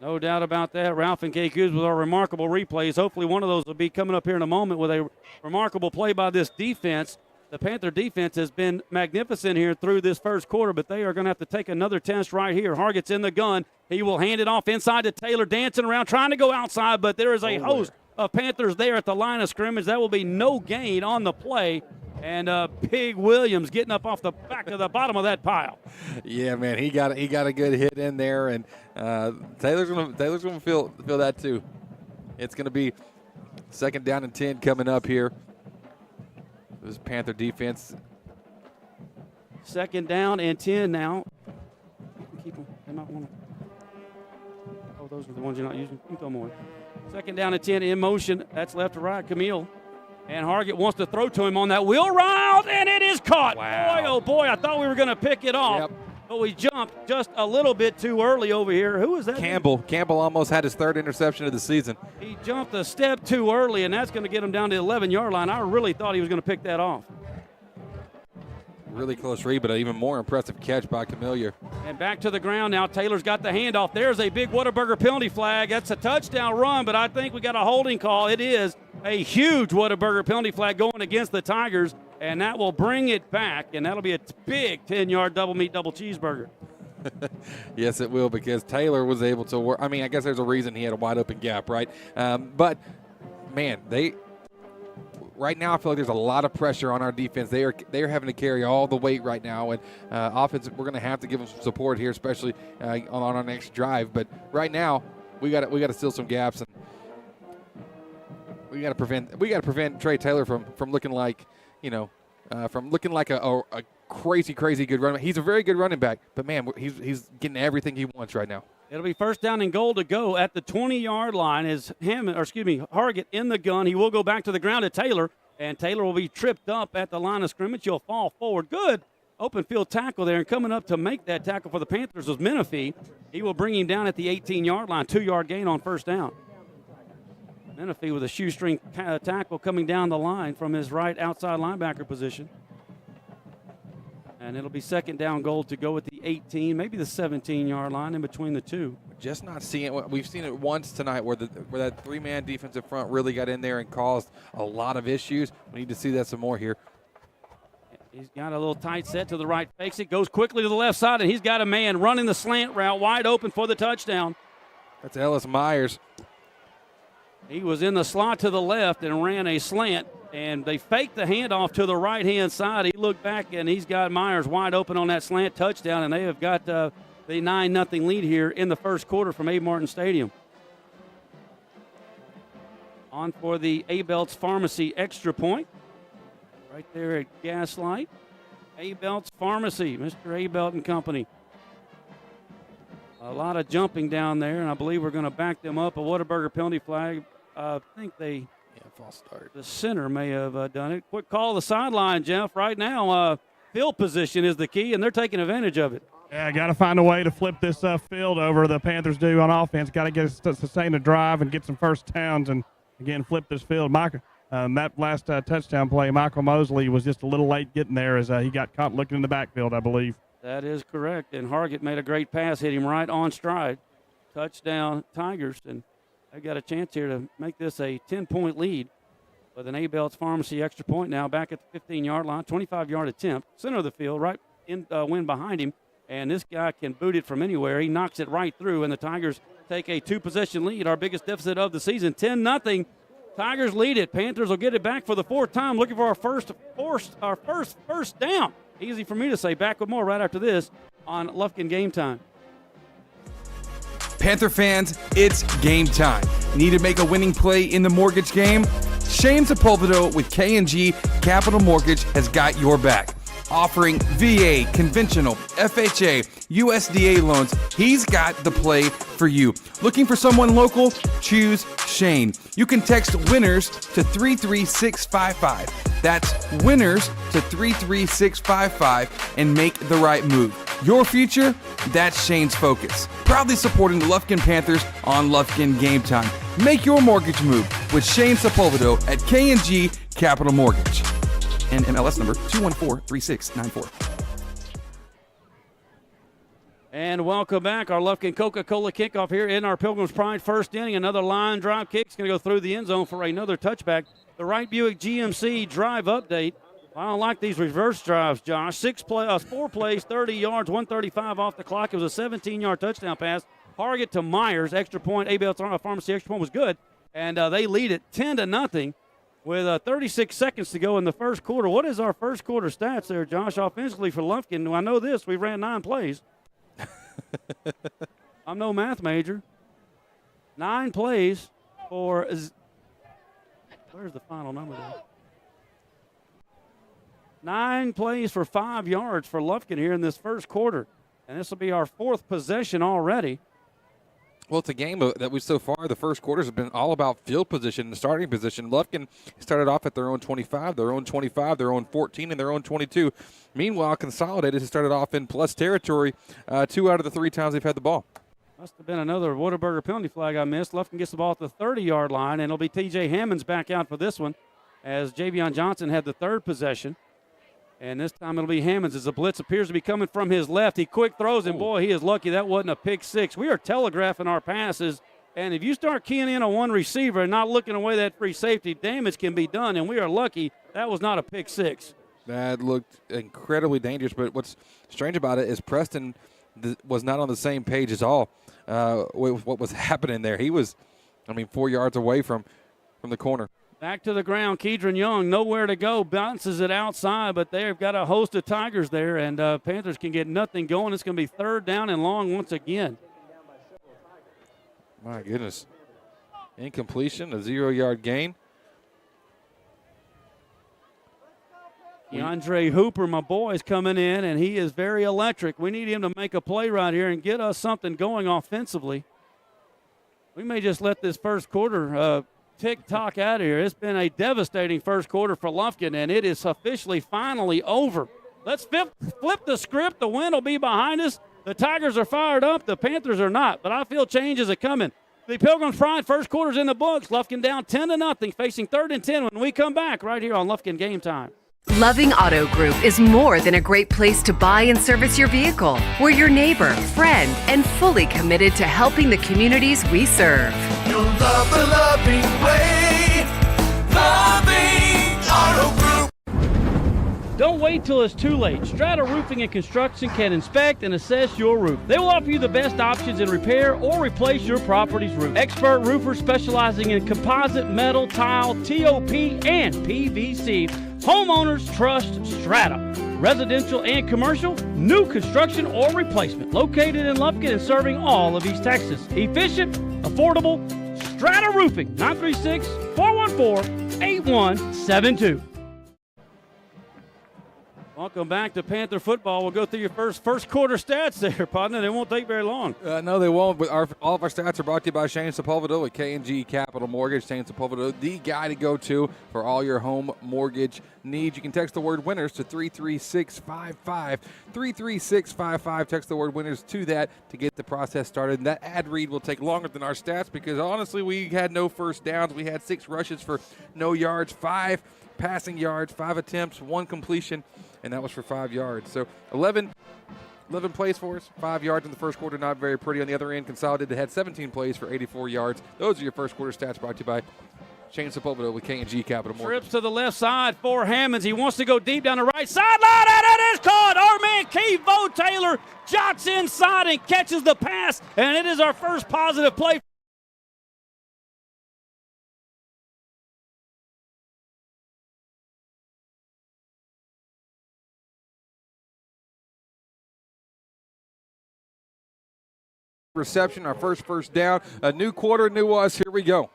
No doubt about that. Ralph and Kay Kuz with our remarkable replays. Hopefully one of those will be coming up here in a moment with a remarkable play by this defense. The Panther defense has been magnificent here through this first quarter, but they are going to have to take another test right here. Hargett's in the gun. He will hand it off inside to Taylor, dancing around, trying to go outside, but there is a host of Panthers there at the line of scrimmage. That will be no gain on the play. And Pig Williams getting up off the back of the bottom of that pile. Yeah, man, he got a good hit in there, and Taylor's gonna feel that too. It's gonna be 2nd down and 10 coming up here. This Panther defense. 2nd down and 10 now. Keep them. They might want to. Oh, those are the ones you're not using. You can throw them away. 2nd down and 10 in motion. That's left to right. Camille. And Hargett wants to throw to him on that wheel route, and it is caught. Wow. Boy, oh boy, I thought we were going to pick it off. Yep. But we jumped just a little bit too early over here. Who is that? Campbell. Campbell almost had his 3rd interception of the season. He jumped a step too early, and that's going to get him down to the 11-yard line. I really thought he was going to pick that off. Really close read, but an even more impressive catch by Camillier. And back to the ground now. Taylor's got the handoff. There's a big Whataburger penalty flag. That's a touchdown run, but I think we got a holding call. It is a huge Whataburger penalty flag going against the Tigers, and that will bring it back, and that'll be a big 10-yard double meat, double cheeseburger. Yes, it will, because Taylor was able to work. I mean, I guess there's a reason he had a wide open gap, right? But, man, right now, I feel like there's a lot of pressure on our defense. They are having to carry all the weight right now, and offense, we're going to have to give them some support here, especially on our next drive. But right now, we got to seal some gaps, and we got to prevent Trey Taylor from looking like a crazy good running back. He's a very good running back, but man, he's getting everything he wants right now. It'll be 1st down and goal to go at the 20-yard line. Is Hargett in the gun. He will go back to the ground to Taylor, and Taylor will be tripped up at the line of scrimmage. He'll fall forward. Good open field tackle there, and coming up to make that tackle for the Panthers was Menifee. He will bring him down at the 18-yard line. 2-yard gain on 1st down. Menifee with a shoestring tackle coming down the line from his right outside linebacker position. And it'll be 2nd down goal to go at the 18, maybe the 17-yard line in between the two. Just not seeing it. We've seen it once tonight where that 3-man defensive front really got in there and caused a lot of issues. We need to see that some more here. He's got a little tight set to the right, fakes it, goes quickly to the left side, and he's got a man running the slant route wide open for the touchdown. That's Ellis Myers. He was in the slot to the left and ran a slant, and they faked the handoff to the right-hand side. He looked back, and he's got Myers wide open on that slant touchdown, and they have got the 9-0 lead here in the first quarter from Abe Martin Stadium. On for the Abelt's Pharmacy extra point. Right there at Gaslight. Abelt's Pharmacy, Mr. Abelt and Company. A lot of jumping down there, and I believe we're going to back them up. A Whataburger penalty flag. I think false start. The center may have done it. Quick call to the sideline, Jeff. Right now, field position is the key, and they're taking advantage of it. Yeah, got to find a way to flip this field over. The Panthers do on offense. Got to get sustain a drive and get some first downs, and again flip this field. That last touchdown play, Michael Mosley was just a little late getting there as he got caught looking in the backfield, I believe. That is correct. And Hargett made a great pass, hit him right on stride. Touchdown, Tigers. And they got a chance here to make this a 10-point lead with an Abel's Pharmacy extra point now back at the 15-yard line, 25-yard attempt, center of the field, right in wind behind him. And this guy can boot it from anywhere. He knocks it right through, and the Tigers take a 2-possession lead, our biggest deficit of the season, 10-0. Tigers lead it. Panthers will get it back for the 4th time, looking for our first first down. Easy for me to say. Back with more right after this on Lufkin Game Time. Panther fans, it's game time. Need to make a winning play in the mortgage game? Shane Sepulveda with K&G Capital Mortgage has got your back. Offering VA, conventional, FHA, USDA loans, he's got the play for you. Looking for someone local? Choose Shane. You can text WINNERS to 33655. That's WINNERS to 33655 and make the right move. Your future? That's Shane's focus. Proudly supporting the Lufkin Panthers on Lufkin Game Time. Make your mortgage move with Shane Sepulveda at K&G Capital Mortgage. And MLS number 2143694. And welcome back. Our Lufkin Coca-Cola kickoff here in our Pilgrim's Pride first inning. Another line drive kick. It's going to go through the end zone for another touchback. The Wright Buick GMC drive update. I don't like these reverse drives, Josh. 4 plays, 30 yards, 135 off the clock. It was a 17-yard touchdown pass. Hargett to Myers. Extra point. Abel Pharmacy extra point was good. And they lead it 10-0. With 36 seconds to go in the first quarter. What is our first quarter stats there, Josh, offensively for Lufkin? I know this. We ran 9 plays. I'm no math major. 9 plays for where's the final number there? 9 plays for 5 yards for Lufkin here in this first quarter. And this will be our 4th possession already. Well, it's a game that we so far, the first quarters have been all about field position and starting position. Lufkin started off at their own 25, their own 25, their own 14, and their own 22. Meanwhile, Consolidated has started off in plus territory 2 out of the 3 times they've had the ball. Must have been another Whataburger penalty flag I missed. Lufkin gets the ball at the 30-yard line, and it'll be T.J. Hammonds back out for this one as Javion Johnson had the 3rd possession. And this time it'll be Hammonds as the blitz appears to be coming from his left. He quick throws, and boy, he is lucky that wasn't a pick 6. We are telegraphing our passes, and if you start keying in on one receiver and not looking away that free safety, damage can be done, and we are lucky that was not a pick 6. That looked incredibly dangerous, but what's strange about it is Preston was not on the same page at all with what was happening there. He was, 4 yards away from the corner. Back to the ground, Kedron Young, nowhere to go, bounces it outside, but they've got a host of Tigers there, and Panthers can get nothing going. It's going to be 3rd down and long once again. My goodness. Incompletion, a 0-yard gain. DeAndre Hooper, my boy, is coming in, and he is very electric. We need him to make a play right here and get us something going offensively. We may just let this first quarter tick-tock out of here. It's been a devastating first quarter for Lufkin, and it is officially finally over. Let's flip the script. The wind will be behind us. The Tigers are fired up. The Panthers are not, but I feel changes are coming. The Pilgrim's Pride first quarter's in the books. Lufkin down 10-0, facing 3rd and 10 when we come back right here on Lufkin Game Time. Loving Auto Group is more than a great place to buy and service your vehicle. We're your neighbor, friend, and fully committed to helping the communities we serve. You'll love the loving way. Loving Auto Group. Don't wait till it's too late. Strata Roofing and Construction can inspect and assess your roof. They will offer you the best options in repair or replace your property's roof. Expert roofers specializing in composite, metal, tile, TOP, and PVC. Homeowners trust Strata. Residential and commercial, new construction or replacement. Located in Lufkin and serving all of East Texas. Efficient, affordable, Strata Roofing. 936-414-8172. Welcome back to Panther football. We'll go through your first quarter stats there, partner. They won't take very long. No, they won't. But all of our stats are brought to you by Shane Sepulveda with K&G Capital Mortgage. Shane Sepulveda, the guy to go to for all your home mortgage needs. You can text the word winners to 33655. 33655. Text the word winners to that to get the process started. And that ad read will take longer than our stats because, honestly, we had no first downs. We had 6 rushes for no yards, 5 passing yards, 5 attempts, 1 completion, and that was for 5 yards. So 11 11 plays for us, 5 yards in the first quarter, not very pretty. On the other end, Consolidated had 17 plays for 84 yards. Those are your first quarter stats brought to you by Shane Sepulveda with K&G Capital Mortgage. Trips to the left side for Hammonds. He wants to go deep down the right sideline, and it is caught. Our man Kevo Taylor jots inside and catches the pass, and it is our first positive play. Reception, our first down. A new quarter, new us. Here we go.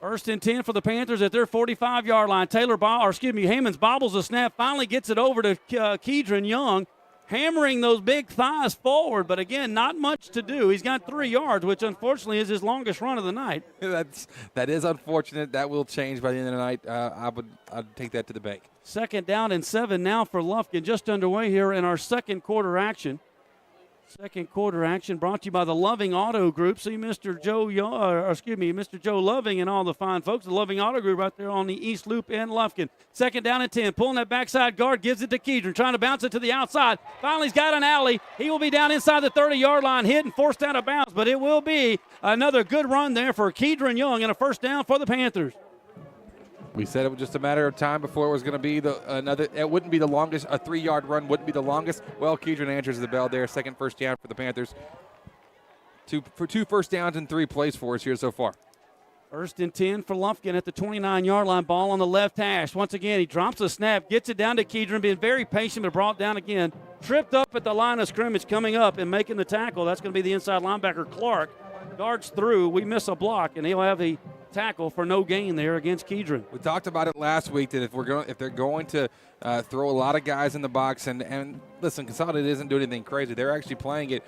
1st and 10 for the Panthers at their 45-yard line. Hammonds bobbles the snap, finally gets it over to Kedron Young, hammering those big thighs forward, but again, not much to do. He's got 3 yards, which unfortunately is his longest run of the night. That is unfortunate. That will change by the end of the night. I'd take that to the bank. 2nd down and 7 now for Lufkin, just underway here in our second quarter action. Second quarter action brought to you by the Loving Auto Group. See Mr. Joe Loving and all the fine folks. The Loving Auto Group right there on the East Loop in Lufkin. 2nd down and 10. Pulling that backside guard, gives it to Kedron. Trying to bounce it to the outside. Finally, he's got an alley. He will be down inside the 30-yard line, hit and forced out of bounds. But it will be another good run there for Kedron Young and a first down for the Panthers. We said it was just a matter of time before it was going to be it wouldn't be the longest. A 3-yard run wouldn't be the longest. Well, Kedron answers the bell there. Second first down for the Panthers. Two first downs and 3 plays for us here so far. 1st and 10 for Lufkin at the 29-yard line. Ball on the left hash. Once again, he drops the snap, gets it down to Kedron, being very patient, but brought down again. Tripped up at the line of scrimmage, coming up and making the tackle. That's going to be the inside linebacker, Clark. Darts through. We miss a block, and he'll have the tackle for no gain there against Kedron. We talked about it last week that if they're going to throw a lot of guys in the box, and listen, Consolidated isn't doing anything crazy. They're actually playing it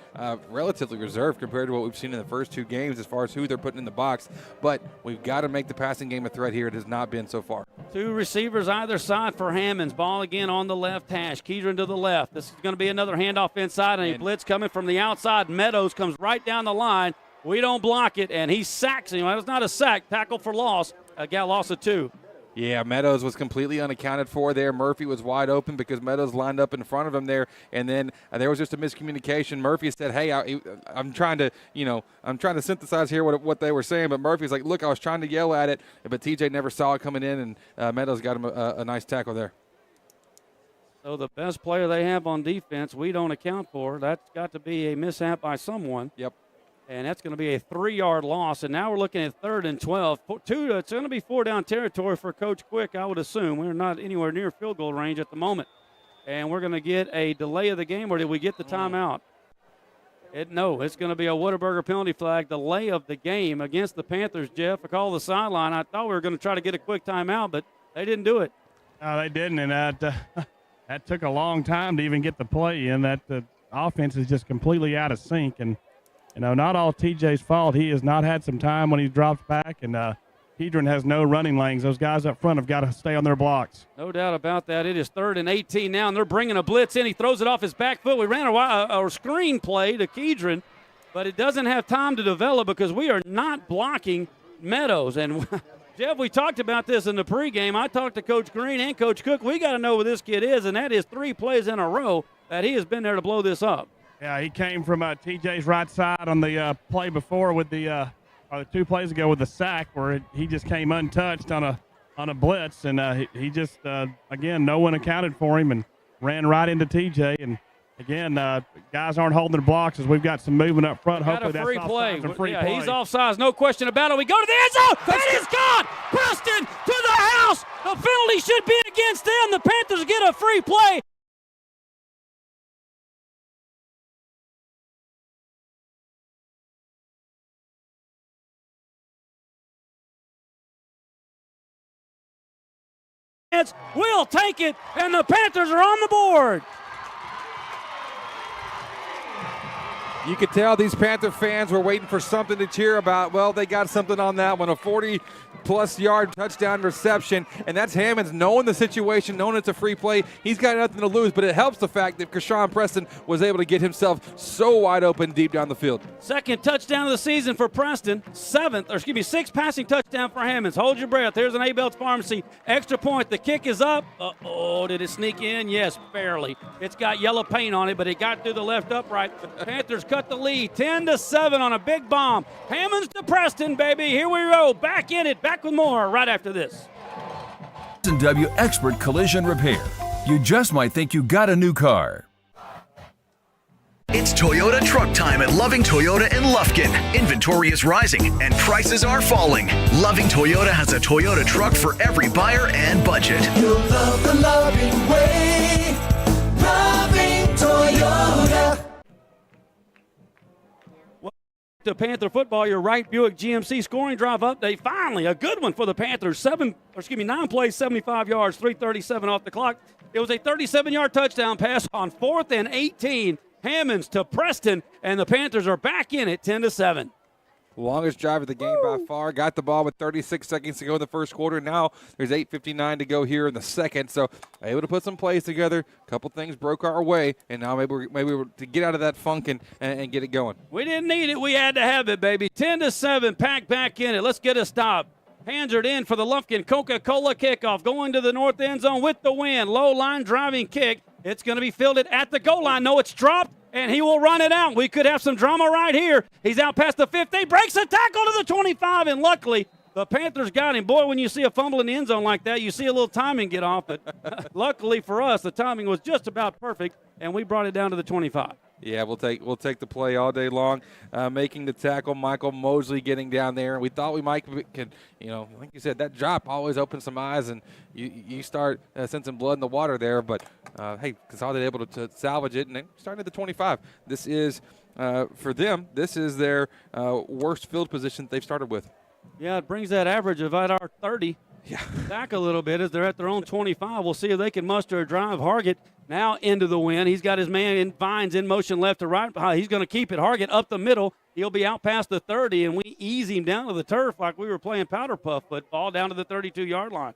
relatively reserved compared to what we've seen in the first 2 games as far as who they're putting in the box. But we've got to make the passing game a threat here. It has not been so far. 2 receivers either side for Hammonds. Ball again on the left hash. Kedron to the left. This is going to be another handoff inside, and a blitz coming from the outside. Meadows comes right down the line. We don't block it, and he sacks him. It's not a sack. Tackle for loss. Loss of 2. Yeah, Meadows was completely unaccounted for there. Murphy was wide open because Meadows lined up in front of him there, and then there was just a miscommunication. Murphy said, "Hey, I'm trying to synthesize here what they were saying," but Murphy's like, "Look, I was trying to yell at it, but TJ never saw it coming in, and Meadows got him a nice tackle there." So the best player they have on defense, we don't account for. That's got to be a mishap by someone. Yep. And that's going to be a 3-yard loss. And now we're looking at 3rd and 12. It's going to be 4-down territory for Coach Quick, I would assume. We're not anywhere near field goal range at the moment. And we're going to get a delay of the game, or did we get the timeout? No, it's going to be a Whataburger penalty flag, delay of the game against the Panthers, Jeff. I called the sideline. I thought we were going to try to get a quick timeout, but they didn't do it. No, they didn't, and that took a long time to even get the play in. The offense is just completely out of sync, and not all TJ's fault. He has not had some time when he drops back, and Kedron has no running lanes. Those guys up front have got to stay on their blocks. No doubt about that. It is 3rd and 18 now, and they're bringing a blitz in. He throws it off his back foot. We ran a screen play to Kedron, but it doesn't have time to develop because we are not blocking Meadows. And, Jeff, we talked about this in the pregame. I talked to Coach Green and Coach Cook. We got to know where this kid is, and that is 3 plays in a row that he has been there to blow this up. Yeah, he came from TJ's right side on the play before with the 2 plays ago with the sack where he just came untouched on a blitz, and he just again, no one accounted for him and ran right into TJ. And again, guys aren't holding their blocks as we've got some movement up front. Hopefully that's offsides and free play. He's offsides, no question about it. We go to the end zone. It is gone. Preston to the house. The penalty should be against them. The Panthers get a free play. Will take it, and the Panthers are on the board. You could tell these Panther fans were waiting for something to cheer about. Well, they got something on that one, a 40-plus yard touchdown reception, and that's Hammonds knowing the situation, knowing it's a free play. He's got nothing to lose, but it helps the fact that Kershawn Preston was able to get himself so wide open deep down the field. Second touchdown of the season for Preston. Sixth passing touchdown for Hammonds. Hold your breath. Here's an Abel's Pharmacy extra point. The kick is up. Uh-oh, did it sneak in? Yes, barely. It's got yellow paint on it, but it got through the left upright. Panthers cut the lead 10-7 on a big bomb. Hammonds to Preston, baby. Here we go. Back in it. Back with more right after this. A&W Expert Collision Repair. You just might think you got a new car. It's Toyota truck time at Loving Toyota in Lufkin. Inventory is rising and prices are falling. Loving Toyota has a Toyota truck for every buyer and budget. You'll love the loving way. Loving Toyota. To Panther football, your Wright Buick GMC scoring drive update. Finally, a good one for the Panthers. 9 plays, 75 yards, 3:37 off the clock. It was a 37-yard touchdown pass on 4th and 18. Hammonds to Preston, and the Panthers are back in it 10-7. Longest drive of the game by far. Got the ball with 36 seconds to go in the first quarter. Now there's 8:59 to go here in the second. So able to put some plays together. A couple things broke our way, and now maybe we're to get out of that funk and get it going. We didn't need it. We had to have it, baby. 10-7. Pack back in it. Let's get a stop. Hands it in for the Lufkin Coca-Cola kickoff. Going to the north end zone with the win. Low line driving kick. It's going to be fielded at the goal line. No, it's dropped, and he will run it out. We could have some drama right here. He's out past the 50. Breaks a tackle to the 25, and luckily the Panthers got him. Boy, when you see a fumble in the end zone like that, you see a little timing get off. But luckily for us, the timing was just about perfect, and we brought it down to the 25. Yeah, we'll take the play all day long. Making the tackle, Michael Mosley getting down there. We thought we might could, like you said, that drop always opens some eyes, and you start sensing blood in the water there. But hey, Consolidated able to salvage it, and then starting at the 25. This is for them. This is their worst field position they've started with. Yeah, it brings that average of at our 30 back a little bit as they're at their own 25. We'll see if they can muster a drive. Hargett now into the win. He's got his man in Vines in motion left to right. He's going to keep it. Hargett up the middle. He'll be out past the 30, and we ease him down to the turf like we were playing powder puff football down to the 32-yard line.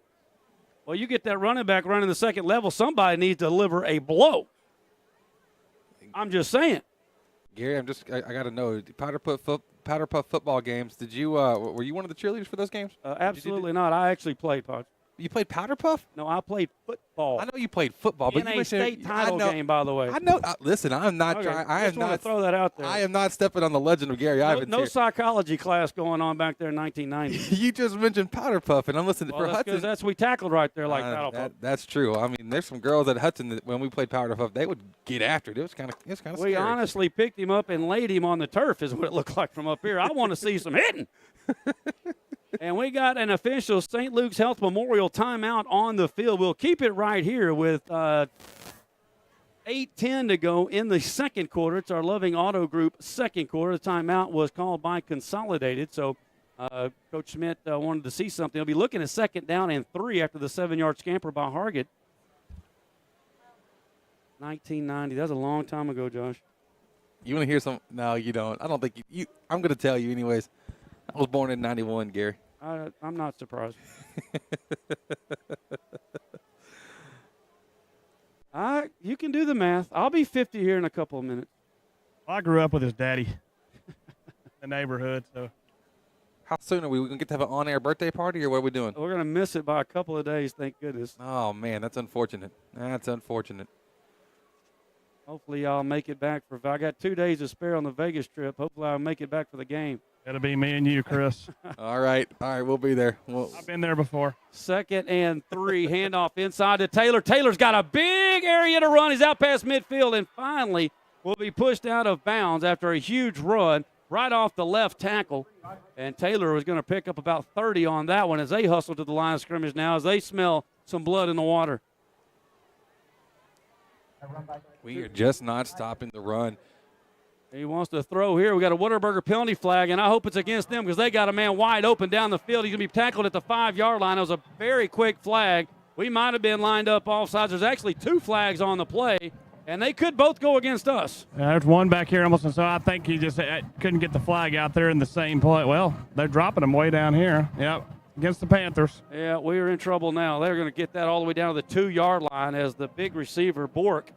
Well, you get that running back running the second level, somebody needs to deliver a blow. I'm just saying. Gary, I got to know, powder puff football games. Did you were you one of the cheerleaders for those games? Absolutely not. I actually played, Pod. You played powder puff? No, I played football. I know you played football, but in a state title game, by the way. I know. Listen, I'm not trying. I just want to throw that out there. I am not stepping on the legend of Gary Ivins. No psychology class going on back there in 1990. You just mentioned powder puff, and I'm listening for Hudson. That's we tackled right there like paddle puff. That's true. I mean, there's some girls at Hudson that when we played powder puff, they would get after it. It was kind of scary. We honestly picked him up and laid him on the turf, is what it looked like from up here. I want to see some hitting. And we got an official St. Luke's Health Memorial timeout on the field. We'll keep it right here with 8:10 to go in the second quarter. It's our Loving Auto Group second quarter. The timeout was called by Consolidated. So Coach Schmidt wanted to see something. He'll be looking at 2nd down and 3 after the 7-yard scamper by Hargett. 1990. That was a long time ago, Josh. You want to hear some? No, you don't. I don't think you I'm going to tell you anyways. I was born in 91, Gary. I'm not surprised. You can do the math. I'll be 50 here in a couple of minutes. I grew up with his daddy in the neighborhood. So, how soon are we going to get to have an on-air birthday party, or what are we doing? We're going to miss it by a couple of days, thank goodness. Oh, man, that's unfortunate. That's unfortunate. Hopefully I'll make it back. I got 2 days to spare on the Vegas trip. Hopefully I'll make it back for the game. That'll be me and you, Chris. All right, we'll be there. I've been there before. 2nd and 3, handoff inside to Taylor. Taylor's got a big area to run. He's out past midfield and finally will be pushed out of bounds after a huge run right off the left tackle. And Taylor was going to pick up about 30 on that one as they hustle to the line of scrimmage now as they smell some blood in the water. We are just not stopping the run. He wants to throw here. We got a Whataburger penalty flag, and I hope it's against them because they got a man wide open down the field. He's going to be tackled at the 5-yard line. It was a very quick flag. We might have been lined up offsides. There's actually 2 flags on the play, And they could both go against us. There's one back here almost, so I think he just couldn't get the flag out there in the same play. Well, they're dropping them way down here. Yep, against the Panthers. Yeah, we're in trouble now. They're going to get that all the way down to the 2-yard line as the big receiver, Bork,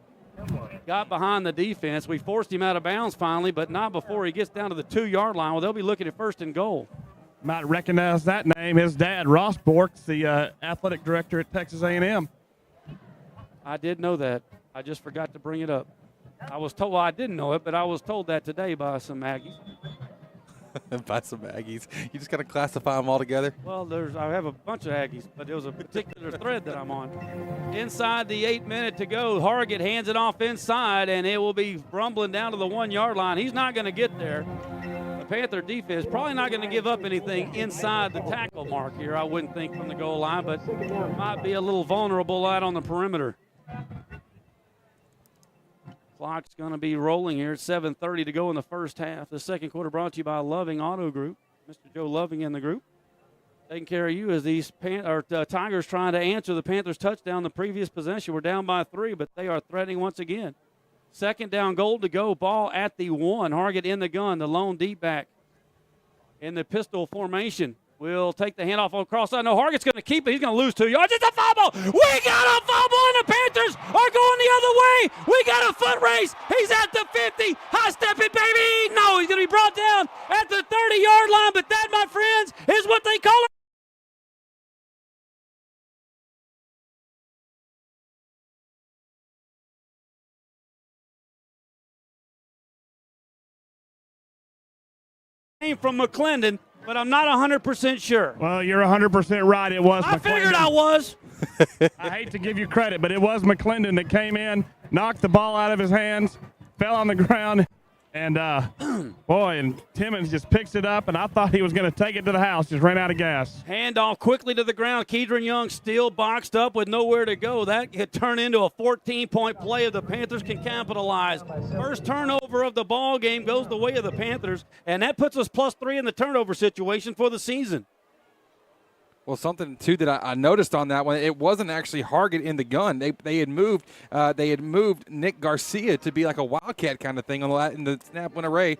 got behind the defense. We forced him out of bounds finally, but not before he gets down to the 2-yard line. Well, they'll be looking at 1st and goal. Might recognize that name. His dad, Ross Bork's the athletic director at Texas A&M. I did know that. I just forgot to bring it up. I was told, well, I didn't know it, but I was told that today by some Aggies. By some Aggies. You just got to classify them all together? Well, I have a bunch of Aggies, but it was a particular thread that I'm on. Inside the 8 minute to go, Hargett hands it off inside, and it will be rumbling down to the 1-yard line. He's not going to get there. The Panther defense probably not going to give up anything inside the tackle mark here, I wouldn't think, from the goal line, but might be a little vulnerable out on the perimeter. Clock's going to be rolling here. It's 7:30 to go in the first half. The second quarter brought to you by Loving Auto Group. Mr. Joe Loving in the group. Taking care of you as these Tigers trying to answer the Panthers' touchdown the previous possession. We're down by 3, but they are threatening once again. Second down goal to go. Ball at the 1. Hargett in the gun. The lone deep back in the pistol formation. Will take the handoff on cross side. No, Hargett's going to keep it. He's going to lose 2 yards. It's a fumble. We got a fumble, and the Panthers are going the other way. We got a foot race. He's at the 50. High stepping, baby. No, he's going to be brought down at the 30-yard line. But that, my friends, is what they call it. From McClendon, but I'm not 100% sure. Well, you're 100% right. It was I McClendon. figured I was. I hate to give you credit, but it was McClendon that came in, knocked the ball out of his hands, fell on the ground, and boy, and Timmons just picks it up, and I thought he was going to take it to the house, just ran out of gas. Handoff quickly to the ground. Kedron Young still boxed up with nowhere to go. That could turn into a 14-point play if the Panthers can capitalize. First turnover of the ball game goes the way of the Panthers, and that puts us +3 in the turnover situation for the season. Well, something too that I noticed on that one, it wasn't actually Hargett in the gun. They had moved Nick Garcia to be like a wildcat kind of thing in the snap went awry,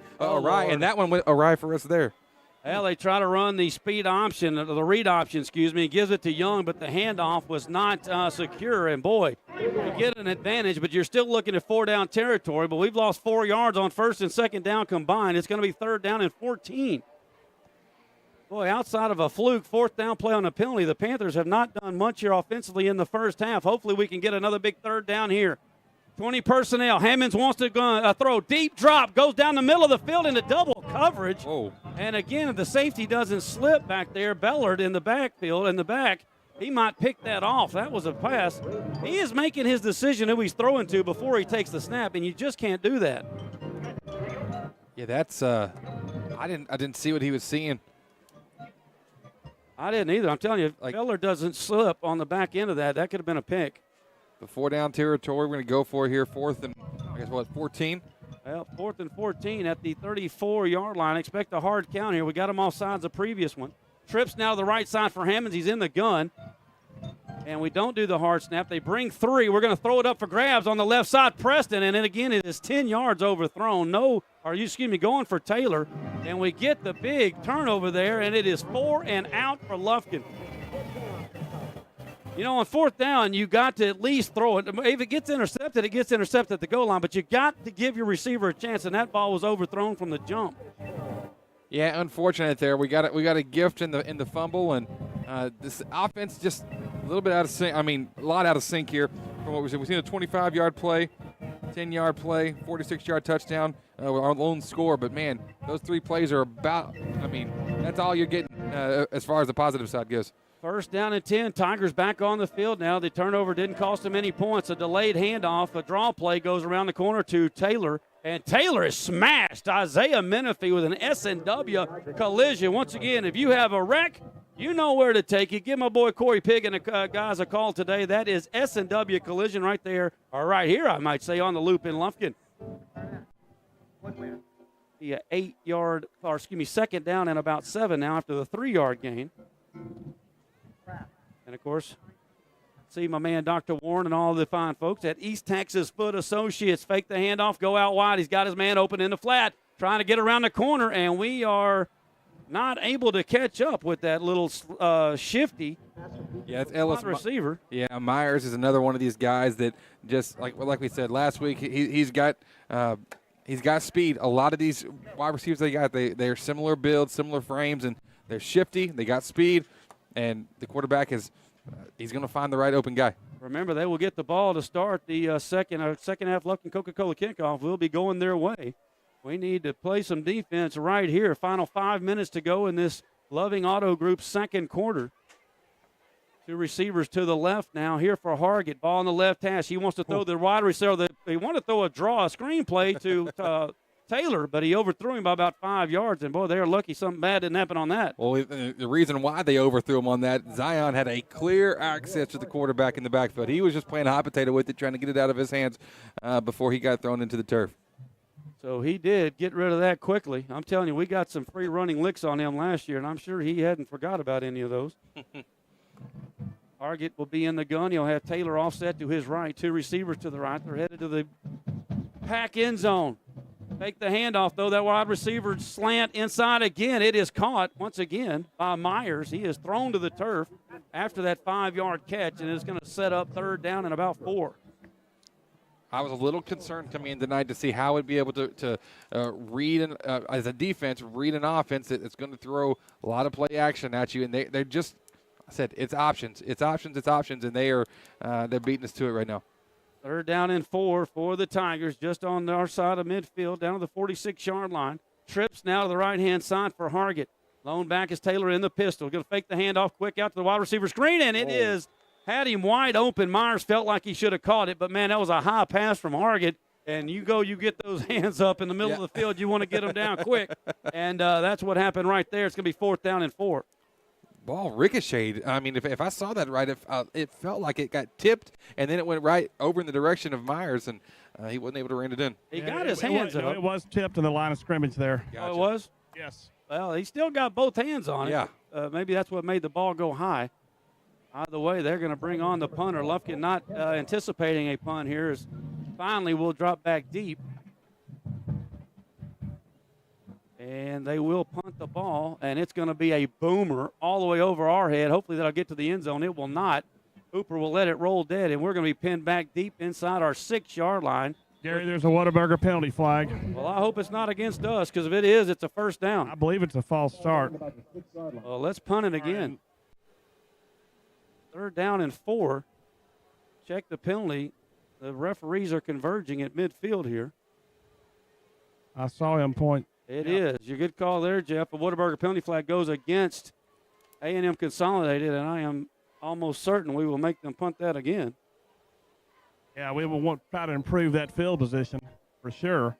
and that one went awry for us there. Well, they try to run the speed option, the read option, and gives it to Young, but the handoff was not secure. And boy, you get an advantage, but you're still looking at 4-down territory. But we've lost 4 yards on 1st and 2nd down combined. It's going to be 3rd down and 14. Boy, outside of a fluke 4th down play on a penalty, the Panthers have not done much here offensively in the first half. Hopefully we can get another big 3rd down here. 20 personnel. Hammonds wants to throw. Deep drop. Goes down the middle of the field into double coverage. Whoa. And again, if the safety doesn't slip back there, Bellard in the backfield, in the back, he might pick that off. That was a pass. He is making his decision who he's throwing to before he takes the snap, and you just can't do that. Yeah, that's I didn't see what he was seeing. I didn't either. I'm telling you, if Bellard doesn't slip on the back end of that, that could have been a pick. The 4-down territory we're going to go for here, 4th and, 14? Well, 4th and 14 at the 34-yard line. Expect a hard count here. We got him off sides the previous one. Trips now to the right side for Hammonds. He's in the gun. And we don't do the hard snap. They bring 3. We're going to throw it up for grabs on the left side. Preston, and then again, it is 10 yards overthrown. Going for Taylor. And we get the big turnover there, and it is 4 and out for Lufkin. You know, on 4th down, you got to at least throw it. If it gets intercepted, it gets intercepted at the goal line, but you got to give your receiver a chance, and that ball was overthrown from the jump. Yeah, unfortunate there. We got a gift in the fumble, and this offense just a little bit out of sync. I mean, a lot out of sync here from what we said. We've seen a 25-yard play, 10-yard play, 46-yard touchdown, our lone score. But man, those 3 plays are about. I mean, that's all you're getting as far as the positive side goes. 1st down and 10. Tigers back on the field now. The turnover didn't cost them any points. A delayed handoff. A draw play goes around the corner to Taylor. And Taylor is smashed. Isaiah Menifee with an S&W collision. Once again, if you have a wreck, you know where to take it. Give my boy Corey Pig and the guys a call today. That is S&W collision right there, or right here, I might say, on the loop in Lufkin. The 8-yard, or excuse me, 2nd down and about 7 now after the 3-yard gain. And, of course, See my man Dr. Warren and all the fine folks at East Texas Foot Associates. Fake the handoff, go out wide. He's got his man open in the flat, trying to get around the corner, and we are not able to catch up with that little shifty it's Ellis receiver. Yeah, Myers is another one of these guys that just like we said last week. He's got speed. A lot of these wide receivers they're similar builds, similar frames, and they're shifty. They got speed, and the quarterback is he's going to find the right open guy. Remember, they will get the ball to start the second half. Lufkin Coca-Cola kickoff will be going their way. We need to play some defense right here. Final 5 minutes to go in this Loving Auto Group second quarter. Two receivers to the left now here for Hargett. Ball on the left hash. He wants to throw the wide receiver. He wanted to throw a screenplay to Taylor, but he overthrew him by about 5 yards. And, boy, they're lucky something bad didn't happen on that. Well, the reason why they overthrew him on that, Zion had a clear access to the quarterback in the backfield. He was just playing hot potato with it, trying to get it out of his hands before he got thrown into the turf. So he did get rid of that quickly. I'm telling you, we got some free running licks on him last year, and I'm sure he hadn't forgot about any of those. Hargett will be in the gun. He'll have Taylor offset to his right. Two receivers to the right. They're headed to the pack end zone. Take the handoff, though. That wide receiver slant inside again. It is caught once again by Myers. He is thrown to the turf after that 5-yard catch, and it's going to set up third down and about 4. I was a little concerned coming in tonight to see how we'd be able to read, as a defense, read an offense that's going to throw a lot of play action at you. And they're just, I said, it's options, and they're beating us to it right now. Third down and 4 for the Tigers, just on our side of midfield, down to the 46-yard line. Trips now to the right-hand side for Hargett. Lone back is Taylor in the pistol. Going to fake the handoff quick out to the wide receiver screen, and it is. Had him wide open. Myers felt like he should have caught it, but, man, that was a high pass from Hargett. And you get those hands up in the middle of the field. You want to get them down quick. And that's what happened right there. It's going to be 4th down and 4. Ball ricocheted. I mean, if I saw that right, it felt like it got tipped, and then it went right over in the direction of Myers, and he wasn't able to rein it in. He got his hands up. It was tipped in the line of scrimmage there. Gotcha. Oh, it was? Yes. Well, he still got both hands on it. Yeah. Maybe that's what made the ball go high. Either way, they're going to bring on the punter. Lufkin not anticipating a punt here. As finally will drop back deep. And they will punt the ball, and it's going to be a boomer all the way over our head. Hopefully that'll get to the end zone. It will not. Hooper will let it roll dead, and we're going to be pinned back deep inside our 6-yard line. Gary, there's a Whataburger penalty flag. Well, I hope it's not against us, because if it is, it's a first down. I believe it's a false start. Well, let's punt it again. Third down and 4. Check the penalty. The referees are converging at midfield here. I saw him point. It is. Your good call there, Jeff. A Whataburger penalty flag goes against A&M Consolidated, and I am almost certain we will make them punt that again. Yeah, we will try to improve that field position for sure.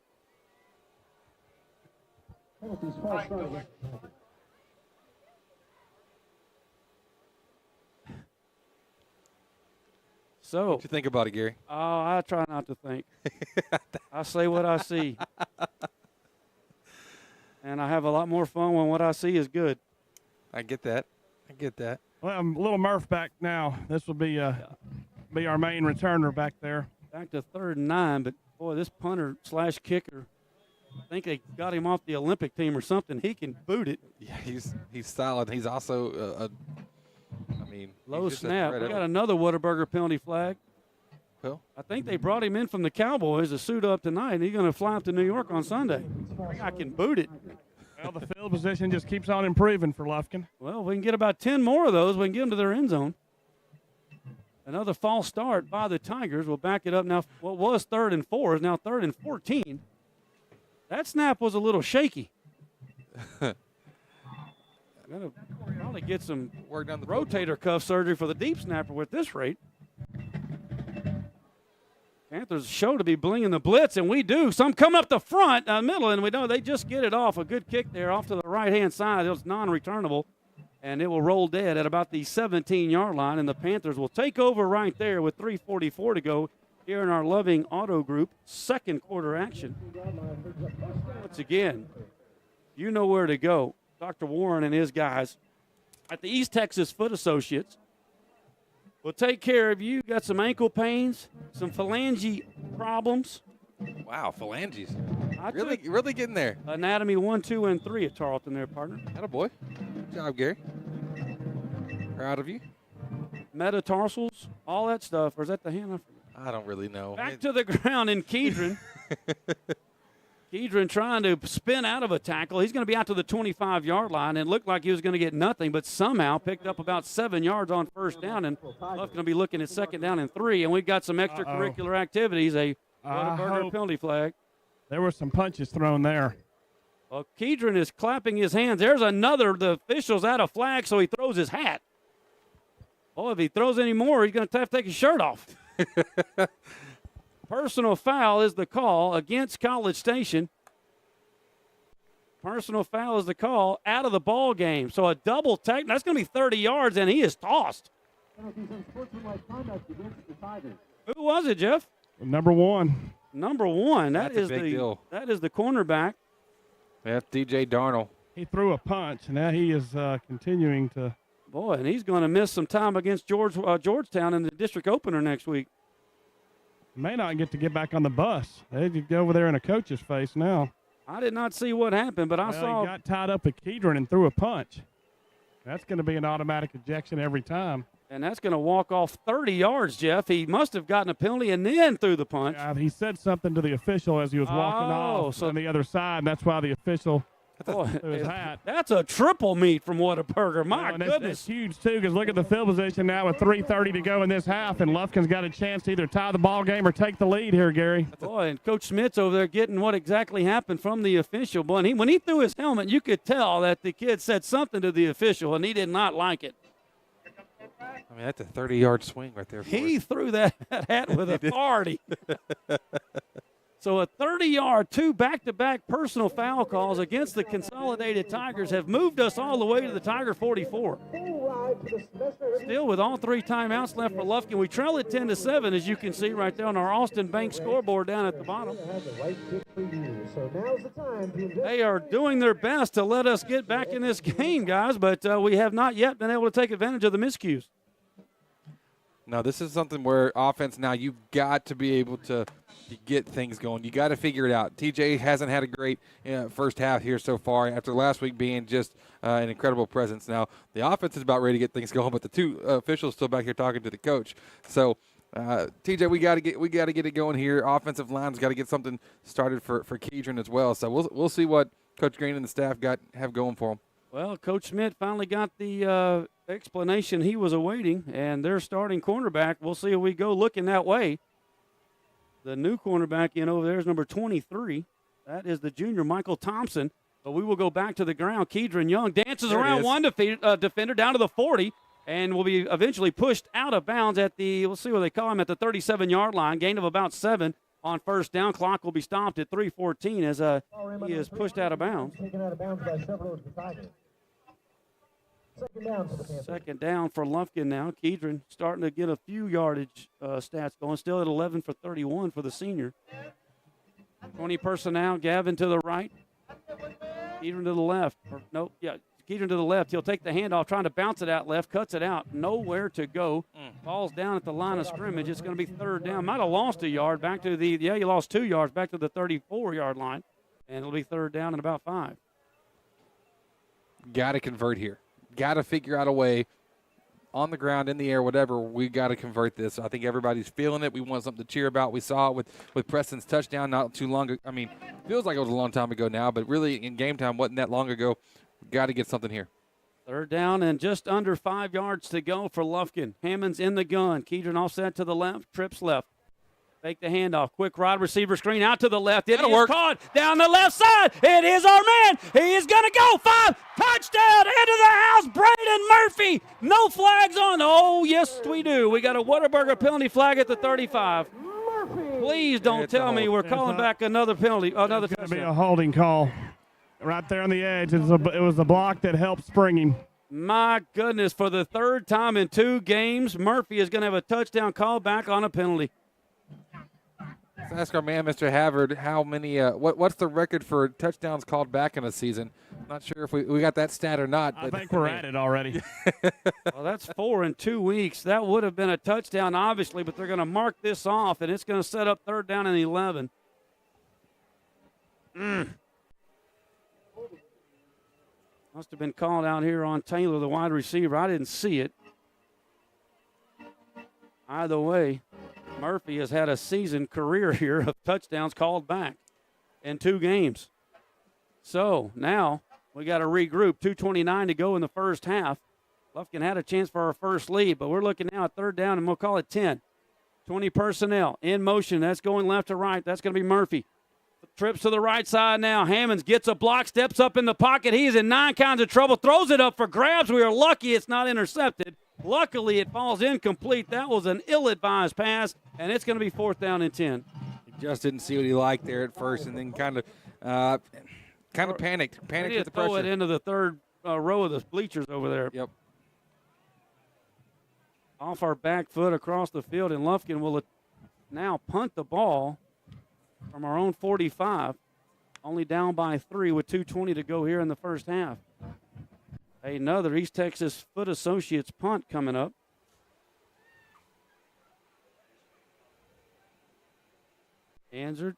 So, what you think about it, Gary? Oh, I try not to think. I say what I see. And I have a lot more fun when what I see is good. I get that. Well, little Murph back now. This will be our main returner back there. Back to 3rd and 9, but, boy, this punter/kicker, I think they got him off the Olympic team or something. He can boot it. Yeah, he's solid. He's also low snap. We got another Whataburger penalty flag. Well, I think they brought him in from the Cowboys to suit up tonight, and he's going to fly up to New York on Sunday. I can boot it. Well, the field position just keeps on improving for Lufkin. Well, we can get about 10 more of those. We can get them to their end zone. Another false start by the Tigers. We'll back it up now. What was 3rd and 4 is now 3rd and 14. That snap was a little shaky. Going to probably get some work down the rotator cuff surgery for the deep snapper with this rate. Panthers show to be blinging the blitz, and we do. Some coming up the front, middle, and we know they just get it off. A good kick there off to the right-hand side. It was non-returnable, and it will roll dead at about the 17-yard line, and the Panthers will take over right there with 3:44 to go here in our Loving Auto Group second quarter action. Once again, you know where to go. Dr. Warren and his guys at the East Texas Foot Associates. will take care of you. Got some ankle pains, some phalange problems. Wow, phalanges. I Really getting there. Anatomy 1, 2, and 3 at Tarleton there, partner. Attaboy. Good job, Gary. Proud of you. Metatarsals, all that stuff. Or is that the hand? I don't really know. Back to the ground in Kedron. Kedron trying to spin out of a tackle. He's going to be out to the 25-yard line. It looked like he was going to get nothing, but somehow picked up about 7 yards on first down. And Lufkin going to be looking at 2nd down and 3. And we've got some extracurricular activities. A Whataburger penalty flag. There were some punches thrown there. Well, Kedron is clapping his hands. There's another. The official's out of flag, so he throws his hat. Oh, if he throws any more, he's going to have to take his shirt off. Personal foul is the call against College Station. Personal foul is the call out of the ball game. So a double tech. That's going to be 30 yards, and he is tossed. Who was it, Jeff? Number 1. Number 1. That's a big deal. That is the cornerback. That's DJ Darnold. He threw a punch, and now he is continuing to. Boy, and he's going to miss some time against Georgetown in the district opener next week. May not get back on the bus. They could go over there in a coach's face now. I did not see what happened, but I saw. He got tied up at Kedron and threw a punch. That's going to be an automatic ejection every time. And that's going to walk off 30 yards, Jeff. He must have gotten a penalty and then threw the punch. Yeah, he said something to the official as he was walking off on the other side, and that's why the official threw his hat. That's a triple meet from Whataburger. My goodness. That's huge, too, because look at the field position now with 3:30 to go in this half, and Lufkin's got a chance to either tie the ball game or take the lead here, Gary. Boy, and Coach Smith's over there getting what exactly happened from the official. Boy, and when he threw his helmet, you could tell that the kid said something to the official, and he did not like it. I mean, that's a 30-yard swing right there. He threw that hat with authority. So a 30-yard, 2 back-to-back personal foul calls against the Consolidated Tigers have moved us all the way to the Tiger 44. Still with all 3 timeouts left for Lufkin. We trail at 10-7, as you can see right there on our Austin Bank scoreboard down at the bottom. They are doing their best to let us get back in this game, guys, but we have not yet been able to take advantage of the miscues. No, this is something where offense now you've got to be able to get things going. You got to figure it out. TJ hasn't had a great first half here so far after last week being just an incredible presence. Now, the offense is about ready to get things going, but the 2 officials still back here talking to the coach. So, TJ, we got to get it going here. Offensive line's got to get something started for Kedron as well. So we'll see what Coach Green and the staff have going for them. Well, Coach Smith finally got the explanation he was awaiting, and their starting cornerback, we'll see if we go looking that way. The new cornerback in over there is number 23. That is the junior Michael Thompson. But we will go back to the ground. Kedron Young dances around one defender down to the 40 and will be eventually pushed out of bounds at the, we'll see what they call him, at the 37-yard line. Gain of about 7 on first down. Clock will be stopped at 3:14 as he is pushed out of bounds. Taken out of bounds by several of the Tigers. Second down for Lufkin now. Kedron starting to get a few yardage stats going. Still at 11 for 31 for the senior. 20 personnel. Gavin to the right. Kedron to the left. Kedron to the left. He'll take the handoff, trying to bounce it out left. Cuts it out. Nowhere to go. Falls down at the line of scrimmage. It's going to be 3rd down. Might have lost a yard back to the, you lost 2 yards back to the 34-yard line. And it'll be 3rd down and about 5. Got to convert here. Got to figure out a way on the ground, in the air, whatever. We got to convert this. I think everybody's feeling it. We want something to cheer about. We saw it with Preston's touchdown not too long ago. I mean, feels like it was a long time ago now, but really in game time wasn't that long ago. Got to get something here. 3rd down and just under 5 yards to go for Lufkin. Hammond's in the gun. Kedron offset to the left, trips left. Take the handoff. Quick wide receiver screen out to the left. It is caught down the left side. It is our man. He is going to go. 5. Touchdown into the house. Braden Murphy. No flags on. Oh, yes, we do. We got a Whataburger penalty flag at the 35. Please don't tell me we're calling back another penalty. Another touchdown. It's going to be a holding call right there on the edge. It was the block that helped spring him. My goodness, for the 3rd time in 2 games, Murphy is going to have a touchdown call back on a penalty. Let's ask our man, Mr. Havard, how many? What's the record for touchdowns called back in a season? Not sure if we got that stat or not. I But think we're at it already. Well, that's 4 in 2 weeks. That would have been a touchdown, obviously, but they're going to mark this off, and it's going to set up 3rd down and 11. Must have been called out here on Taylor, the wide receiver. I didn't see it. Either way, Murphy has had a season career here of touchdowns called back in 2 games. So now we got to regroup. 2:29 to go in the first half. Lufkin had a chance for our first lead, but we're looking now at 3rd down, and we'll call it 10. 20 personnel in motion. That's going left to right. That's going to be Murphy. Trips to the right side now. Hammonds gets a block, steps up in the pocket. He's in 9 kinds of trouble, throws it up for grabs. We are lucky it's not intercepted. Luckily, it falls incomplete. That was an ill-advised pass, and it's going to be 4th down and 10. He just didn't see what he liked there at first, and then kind of panicked with the throw pressure. it into the 3rd row of the bleachers over there. Yep. Off our back foot across the field, and Lufkin will now punt the ball from our own 45, only down by 3 with 2:20 to go here in the first half. Another East Texas Foot Associates punt coming up. Anzard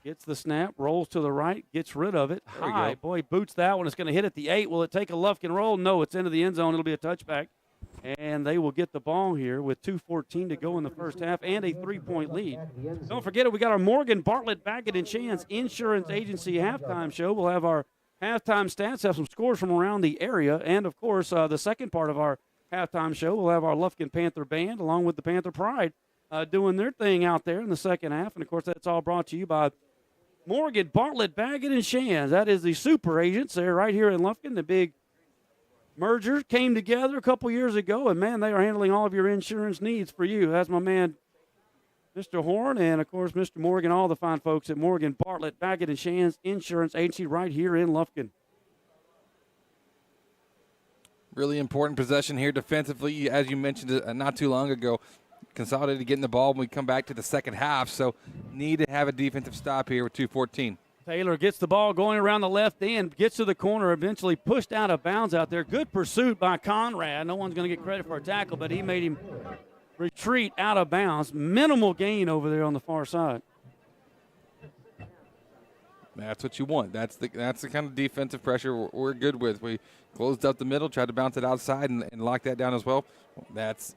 gets the snap, rolls to the right, gets rid of it. There we High, go. boy, boots that one. It's going to hit at the 8. Will it take a Lufkin roll? No, it's into the end zone. It'll be a touchback. And they will get the ball here with 2:14 to go in the first half and a 3-point lead. Don't forget it, we got our Morgan Bartlett Baggett and Shands Insurance Agency halftime show. We'll have our halftime stats, have some scores from around the area, and, of course, the second part of our halftime show, we'll have our Lufkin Panther Band along with the Panther Pride doing their thing out there in the second half. And, of course, that's all brought to you by Morgan Bartlett Baggett and Shands. That is the super agents there right here in Lufkin. The big merger came together a couple years ago, and, man, they are handling all of your insurance needs for you. That's my man, Mr. Horn, and, of course, Mr. Morgan, all the fine folks at Morgan Bartlett Baggett and Shands Insurance Agency right here in Lufkin. Really important possession here defensively, as you mentioned not too long ago. Consolidated getting the ball when we come back to the second half, so need to have a defensive stop here with 2:14. Taylor gets the ball going around the left end, gets to the corner, eventually pushed out of bounds out there. Good pursuit by Conrad. No one's going to get credit for a tackle, but he made him retreat out of bounds. Minimal gain over there on the far side. That's what you want. That's the kind of defensive pressure we're good with. We closed up the middle, tried to bounce it outside, and lock that down as well. That's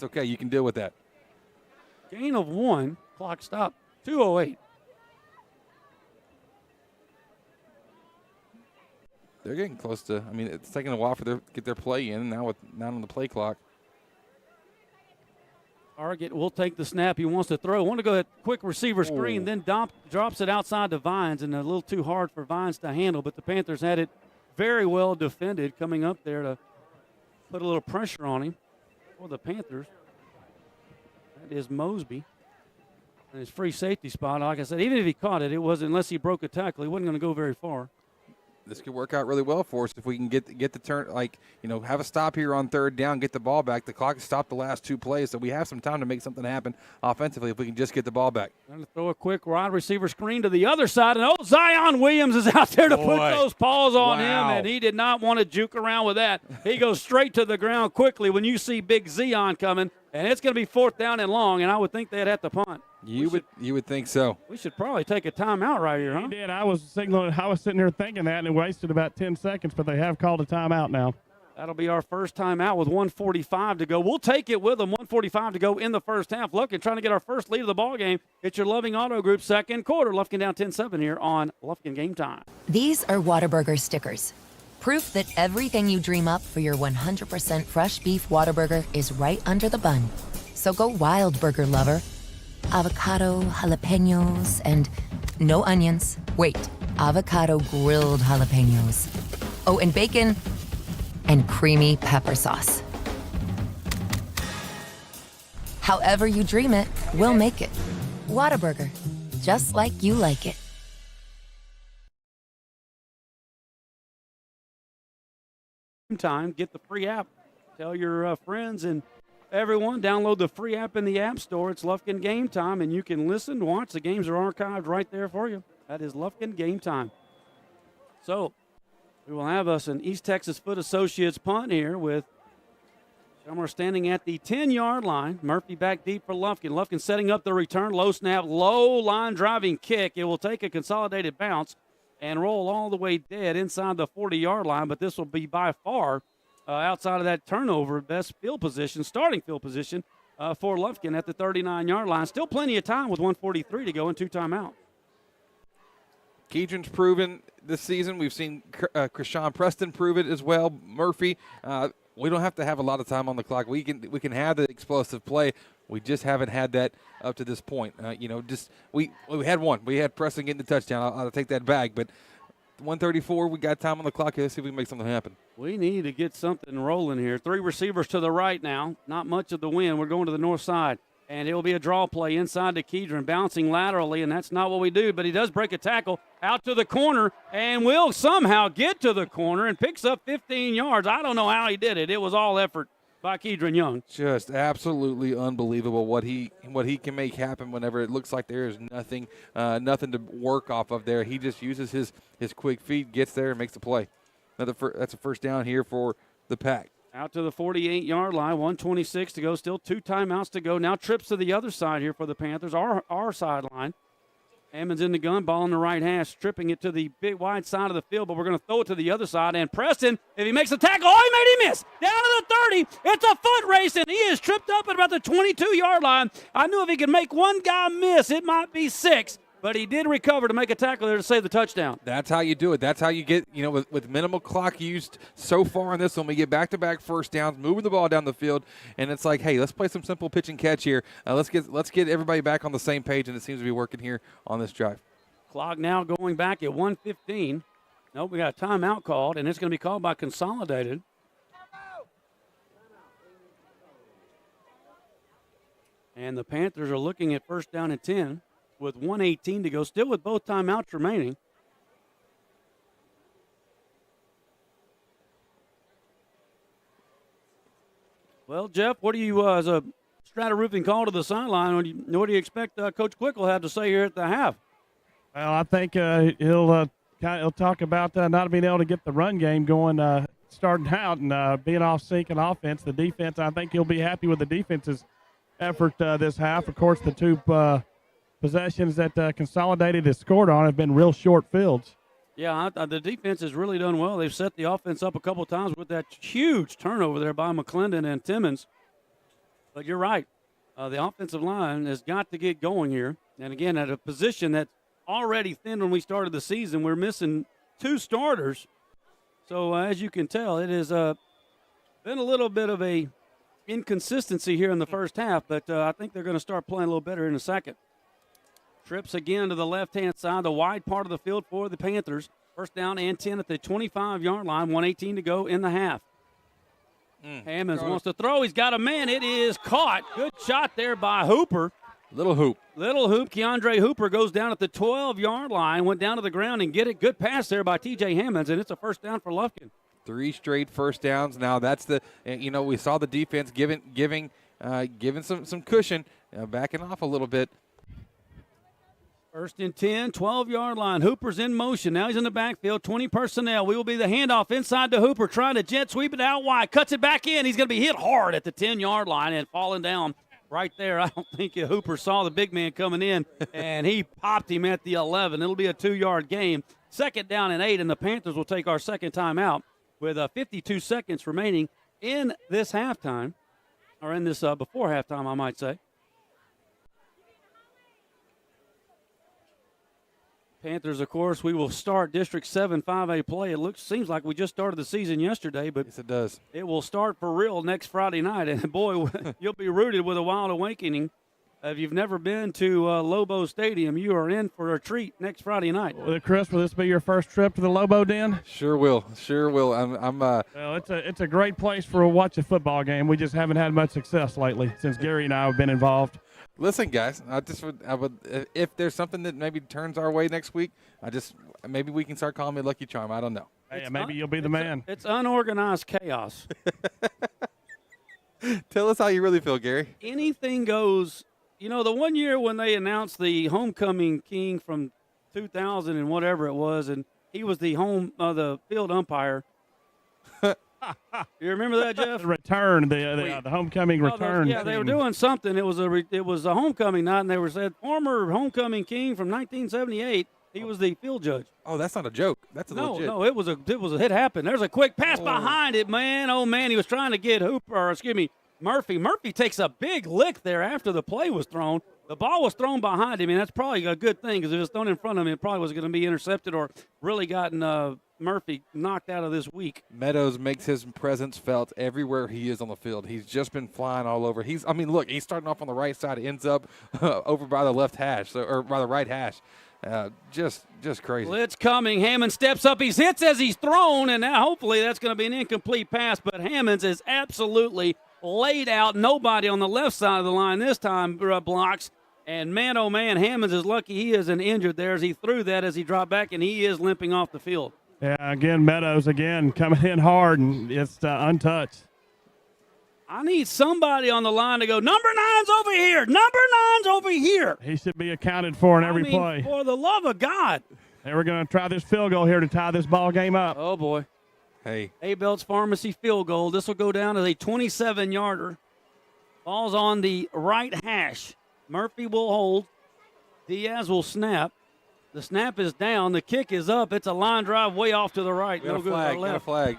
okay. You can deal with that. Gain of 1. Clock stop. 2:08. They're getting close to. I mean, it's taking a while for them to get their play in. Now with not on the play clock. Target will take the snap. He wants to throw. Want to go that quick receiver screen, then drops it outside to Vines, and a little too hard for Vines to handle. But the Panthers had it very well defended coming up there to put a little pressure on him for the Panthers. That is Mosby. And his free safety spot, like I said, even if he caught it, it wasn't, unless he broke a tackle, he wasn't going to go very far. This could work out really well for us if we can get the turn, have a stop here on 3rd down, get the ball back. The clock has stopped the last 2 plays, so we have some time to make something happen offensively if we can just get the ball back. Trying to throw a quick wide receiver screen to the other side, and Zion Williams is out there to put those paws on him, and he did not want to juke around with that. He goes straight to the ground quickly when you see big Zion coming, and it's going to be 4th down and long, and I would think they'd have to punt. You would think so. We should probably take a timeout right here, huh? He did. I was sitting here thinking that, and it wasted about 10 seconds, but they have called a timeout now. That'll be our first timeout with 1:45 to go. We'll take it with them. 1:45 to go in the first half. Lufkin trying to get our first lead of the ball game. It's your Loving Auto Group second quarter. Lufkin down 10-7 here on Lufkin Game Time. These are Whataburger stickers. Proof that everything you dream up for your 100% fresh beef Whataburger is right under the bun. So go wild, burger lover. Avocado, jalapenos, and no onions. Wait, avocado grilled jalapenos. Oh, and bacon and creamy pepper sauce. However you dream it, we'll make it. Whataburger, just like you like it. Time, get the free app. Tell your friends and everyone, download the free app in the App Store. It's Lufkin Game Time, and you can listen, watch. The games are archived right there for you. That is Lufkin Game Time. So, We will have us an East Texas Foot Associates punt here with Summer standing at the 10-yard line. Murphy back deep for Lufkin. Lufkin setting up the return. Low snap, low line driving kick. It will take a consolidated bounce and roll all the way dead inside the 40-yard line, but this will be by far outside of that turnover, best field position, starting field position for Lufkin at the 39-yard line. Still plenty of time with 1:43 to go and 2 timeout. Keedron's proven this season. We've seen Krishawn Preston prove it as well. Murphy, we don't have to have a lot of time on the clock. We can have the explosive play. We just haven't had that up to this point. We had one. We had Preston getting the touchdown. I'll take that back. But 1:34, we got time on the clock. Let's see if we can make something happen. We need to get something rolling here. 3 receivers to the right now. Not much of the wind. We're going to the north side. And it will be a draw play inside to Keedron, bouncing laterally, and that's not what we do. But he does break a tackle out to the corner and will somehow get to the corner and picks up 15 yards. I don't know how he did it. It was all effort by Keedron Young. Just absolutely unbelievable what he can make happen whenever it looks like there is nothing to work off of there. He just uses his quick feet, gets there, and makes the play. That's a first down here for the Pack. Out to the 48-yard line, 1:26 to go, still 2 timeouts to go. Now trips to the other side here for the Panthers, our sideline. Hammond's in the gun, ball in the right hash, stripping it to the big wide side of the field, but we're going to throw it to the other side. And Preston, if he makes a tackle, he made him miss. Down to the 30, it's a foot race, and he is tripped up at about the 22-yard line. I knew if he could make one guy miss, it might be 6. But he did recover to make a tackle there to save the touchdown. That's how you do it. That's how you get, with minimal clock used so far in this one, we get back-to-back first downs, moving the ball down the field, and it's like, hey, let's play some simple pitch and catch here. Let's get everybody back on the same page, and it seems to be working here on this drive. Clock now going back at 1:15. Nope, we got a timeout called, and it's going to be called by Consolidated. And the Panthers are looking at first down and 10. With 1:18 to go, still with both timeouts remaining. Well, Jeff, what do you, as a Strata Roofing call to the sideline, what do you expect Coach Quick will have to say here at the half? Well, I think he'll talk about not being able to get the run game going starting out and being off sync and offense. The defense, I think he'll be happy with the defense's effort this half. Of course, the 2 possessions that Consolidated has scored on have been real short fields. Yeah, the defense has really done well. They've set the offense up a couple of times with that huge turnover there by McClendon and Timmons. But you're right. The offensive line has got to get going here. And, again, at a position that's already thin when we started the season, we're missing 2 starters. So, as you can tell, it has been a little bit of a inconsistency here in the first half. But I think they're going to start playing a little better in the second. Trips again to the left-hand side, the wide part of the field for the Panthers. First down and 10 at the 25-yard line, 1:18 to go in the half. Hammonds wants to throw. He's got a man. It is caught. Good shot there by Hooper. Little Hoop. Keandre Hooper goes down at the 12-yard line, went down to the ground and get it. Good pass there by T.J. Hammonds, and it's a first down for Lufkin. 3 straight first downs. Now that's we saw the defense giving some cushion, backing off a little bit. First and 10, 12-yard line. Hooper's in motion. Now he's in the backfield, 20 personnel. We will be the handoff inside to Hooper, trying to jet sweep it out wide. Cuts it back in. He's going to be hit hard at the 10-yard line and falling down right there. I don't think Hooper saw the big man coming in, and he popped him at the 11. It'll be a 2-yard gain. Second down and 8, and the Panthers will take our second time out with 52 seconds remaining in this halftime, or in this before halftime, I might say. Panthers, of course, we will start District 7 5A play. It seems like we just started the season yesterday, but yes, it does. It will start for real next Friday night. And, boy, you'll be rooted with a wild awakening. If you've never been to Lobo Stadium, you are in for a treat next Friday night. Well, Chris, will this be your first trip to the Lobo Den? Sure will. Well, it's a great place for a watch a football game. We just haven't had much success lately since Gary and I have been involved. Listen, guys, I would if there's something that maybe turns our way next week, maybe we can start calling me Lucky Charm. I don't know. Hey, maybe you'll be the man. It's unorganized chaos. Tell us how you really feel, Gary. Anything goes. You know, the one year when they announced the homecoming king from 2000 and whatever it was, and he was the the field umpire. You remember that, Jeff? The return, the homecoming return. Yeah, they were doing something. It was a homecoming night, and they were said former homecoming king from 1978. He was the field judge. Oh, that's not a joke. That's legit. No, it was it happened. There's a quick pass behind it, man. Oh man, he was trying to get Murphy. Murphy takes a big lick there after the play was thrown. The ball was thrown behind him, and that's probably a good thing because if it was thrown in front of him, it probably was going to be intercepted or really gotten Murphy knocked out of this week. Meadows makes his presence felt everywhere he is on the field. He's just been flying all over. He's starting off on the right side, ends up over by the left hash, or by the right hash. Just crazy. Blitz coming. Hammond steps up. He hits as he's thrown, and now hopefully that's going to be an incomplete pass. But Hammonds is absolutely laid out. Nobody on the left side of the line this time blocks. And man, oh man, Hammonds is lucky he isn't injured there as he threw that as he dropped back, and he is limping off the field. Yeah, again, Meadows coming in hard, and it's untouched. I need somebody on the line to go, number 9's over here. Number 9's over here. He should be accounted for in every play. For the love of God. They were going to try this field goal here to tie this ball game up. Oh, boy. Hey. Abel's Pharmacy field goal. This will go down as a 27-yarder. Ball's on the right hash. Murphy will hold. Diaz will snap. The snap is down. The kick is up. It's a line drive way off to the right. No good. Got a flag.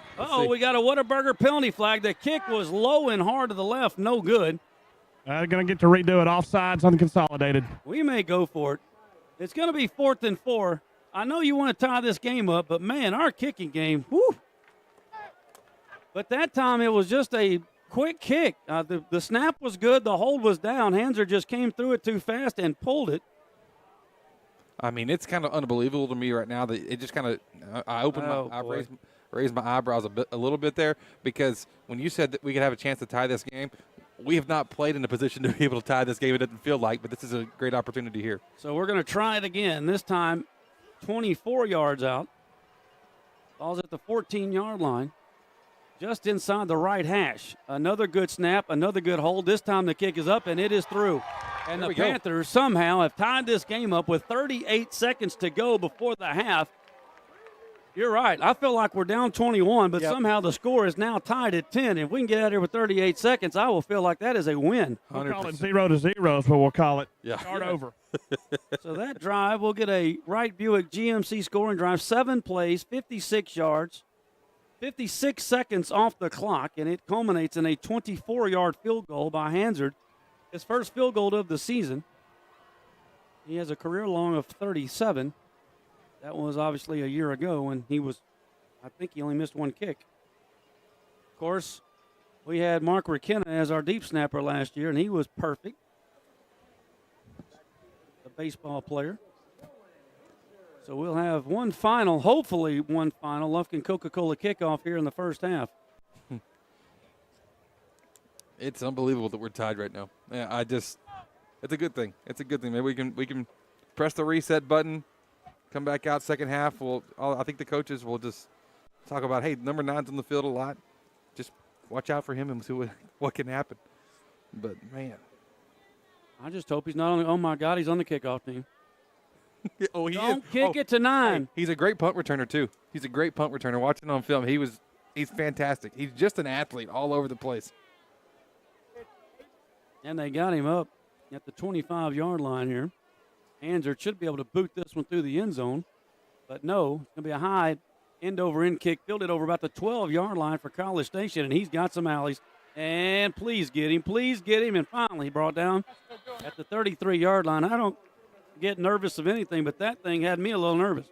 We got a Whataburger penalty flag. The kick was low and hard to the left. No good. They're going to get to redo it. Offsides on the Consolidated. We may go for it. It's going to be 4th and 4. I know you want to tie this game up, but, man, our kicking game, whew. But that time it was just a quick kick. The snap was good. The hold was down. Hanser just came through it too fast and pulled it. I mean, it's kind of unbelievable to me right now that it just kind of I raised my eyebrows a little bit there because when you said that we could have a chance to tie this game, we have not played in a position to be able to tie this game. It doesn't feel like, but this is a great opportunity here. So we're going to try it again. This time 24 yards out. Ball's at the 14-yard line. Just inside the right hash. Another good snap, another good hold. This time the kick is up, and it is through. And the Panthers somehow have tied this game up with 38 seconds to go before the half. You're right. I feel like we're down 21, but somehow the score is now tied at 10. If we can get out here with 38 seconds, I will feel like that is a win. We'll call it 0-0 is what we'll call it. Yeah. Start over. So that drive, we'll get a Wright Buick GMC scoring drive, 7 plays, 56 yards. 56 seconds off the clock, and it culminates in a 24-yard field goal by Hansard. His first field goal of the season. He has a career long of 37. That was obviously a year ago when I think he only missed one kick. Of course, we had Mark McKenna as our deep snapper last year, and he was perfect. A baseball player. So we'll have hopefully one final Lufkin Coca-Cola kickoff here in the first half. It's unbelievable that we're tied right now. Yeah, it's a good thing. It's a good thing. Maybe we can press the reset button, come back out second half. I think the coaches will just talk about, hey, number 9's on the field a lot. Just watch out for him and see what can happen. But, man. I just hope he's not on oh, my God, he's on the kickoff team. Oh, Don't kick it to 9. Hey, he's a great punt returner, too. He's a great punt returner. Watching on film, he's fantastic. He's just an athlete all over the place. And they got him up at the 25-yard line here. Hansard should be able to boot this one through the end zone. But no, it's going to be a high end-over-end kick, fielded over about the 12-yard line for College Station, and he's got some alleys. And please get him. And finally brought down at the 33-yard line. I don't get nervous of anything, but that thing had me a little nervous.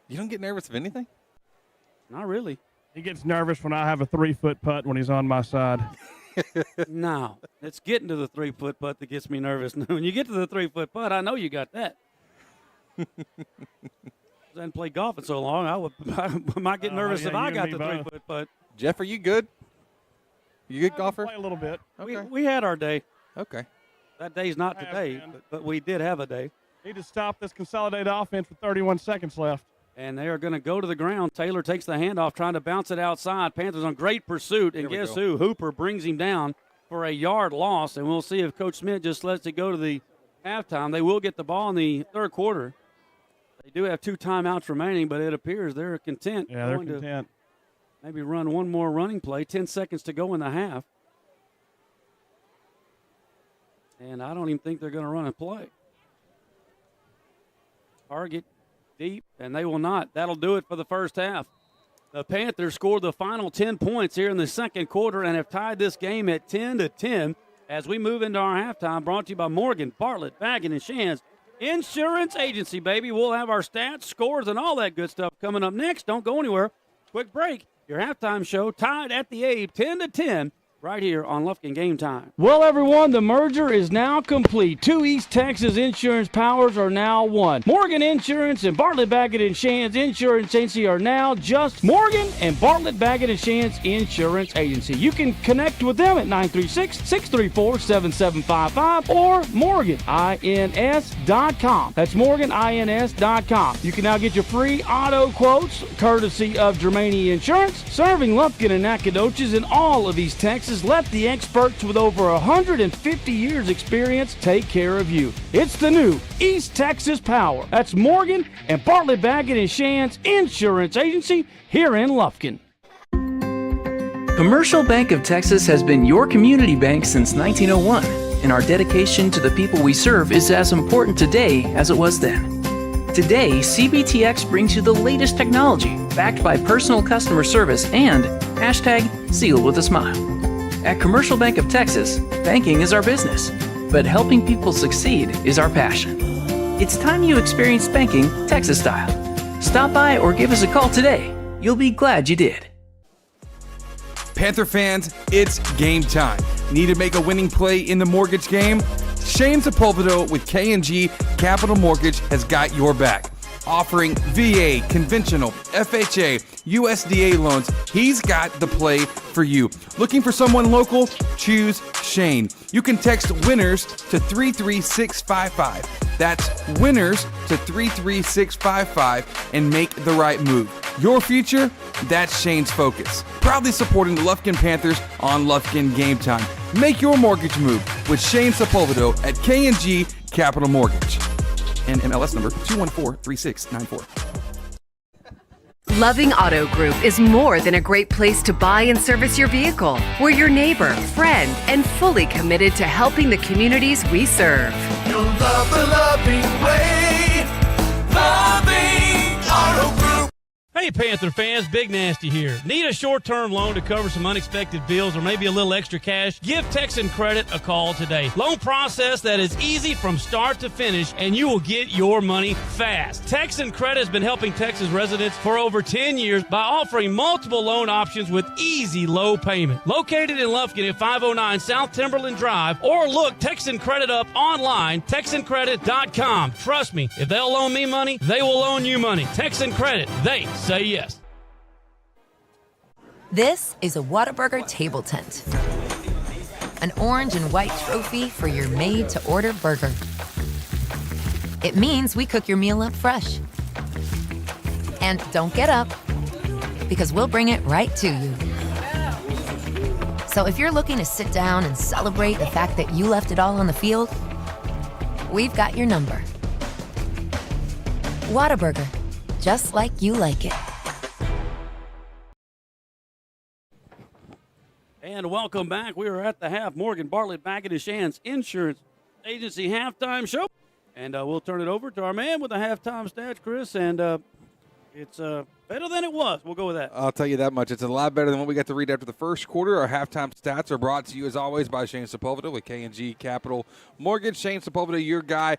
You don't get nervous of anything? Not really. He gets nervous when I have a 3-foot putt when he's on my side. No, it's getting to the 3-foot putt that gets me nervous. When you get to the 3-foot putt, I know you got that. I hadn't played golf in so long. I might get nervous if I got the 3-foot putt. Jeff, are you good? You good golfer? Play a little bit. Okay. We had our day. Okay. That day's not today, but we did have a day. Need to stop this consolidated offense with 31 seconds left. And they are going to go to the ground. Taylor takes the handoff, trying to bounce it outside. Panthers on great pursuit, and guess who? Hooper brings him down for a yard loss, and we'll see if Coach Smith just lets it go to the halftime. They will get the ball in the third quarter. They do have 2 timeouts remaining, but it appears they're content. Yeah, they're content. Maybe run one more running play. 10 seconds to go in the half. And I don't even think they're going to run a play. Target deep, and they will not. That'll do it for the first half. The Panthers scored the final 10 points here in the second quarter and have tied this game at 10-10 as we move into our halftime. Brought to you by Morgan, Bartlett, Baggett, and Shands Insurance Agency, baby. We'll have our stats, scores, and all that good stuff coming up next. Don't go anywhere. Quick break. Your halftime show tied at the Abe 10-10 right here on Lufkin Game Time. Well, everyone, the merger is now complete. 2 East Texas insurance powers are now one. Morgan Insurance and Bartlett, Baggett, and Shands Insurance Agency are now just Morgan and Bartlett, Baggett, and Shands Insurance Agency. You can connect with them at 936-634-7755 or morganins.com. That's morganins.com. You can now get your free auto quotes courtesy of Germany Insurance, serving Lufkin and Nacogdoches in all of East Texas. Let the experts with over 150 years experience take care of you. It's the new East Texas Power. That's Morgan and Bartlett, Baggett, and Shands Insurance Agency here in Lufkin. Commercial Bank of Texas has been your community bank since 1901, and our dedication to the people we serve is as important today as it was then. Today, CBTX brings you the latest technology backed by personal customer service and #sealed with a smile. At Commercial Bank of Texas, banking is our business, but helping people succeed is our passion. It's time you experience banking Texas style. Stop by or give us a call today. You'll be glad you did. Panther fans, it's game time. Need to make a winning play in the mortgage game? Shane Sepulvedo with K&G Capital Mortgage has got your back. Offering VA, conventional, FHA, USDA loans, he's got the play for you. Looking for someone local? Choose Shane. You can text WINNERS to 33655. That's WINNERS to 33655 and make the right move. Your future? That's Shane's focus. Proudly supporting the Lufkin Panthers on Lufkin Game Time. Make your mortgage move with Shane Sepulvedo at K&G Capital Mortgage. And MLS number 2143694. Loving Auto Group is more than a great place to buy and service your vehicle. We're your neighbor, friend, and fully committed to helping the communities we serve. You'll love the loving way. Loving Auto Group. Hey, Panther fans, Big Nasty here. Need a short-term loan to cover some unexpected bills or maybe a little extra cash? Give Texan Credit a call today. Loan process that is easy from start to finish, and you will get your money fast. Texan Credit has been helping Texas residents for over 10 years by offering multiple loan options with easy low payment. Located in Lufkin at 509 South Timberland Drive, or look Texan Credit up online, TexanCredit.com. Trust me, if they'll loan me money, they will loan you money. Texan Credit, they say yes. This is a Whataburger table tent. An orange and white trophy for your made-to-order burger. It means we cook your meal up fresh. And don't get up, because we'll bring it right to you. So if you're looking to sit down and celebrate the fact that you left it all on the field, we've got your number. Whataburger, just like you like it. And welcome back. We are at the half. Morgan, Bartlett, Baggett, and Shands Insurance Agency halftime show. And we'll turn it over to our man with the halftime stats, Chris. And it's better than it was. We'll go with that. I'll tell you that much. It's a lot better than what we got to read after the first quarter. Our halftime stats are brought to you, as always, by Shane Sepulveda with K&G Capital Mortgage. Shane Sepulveda, your guy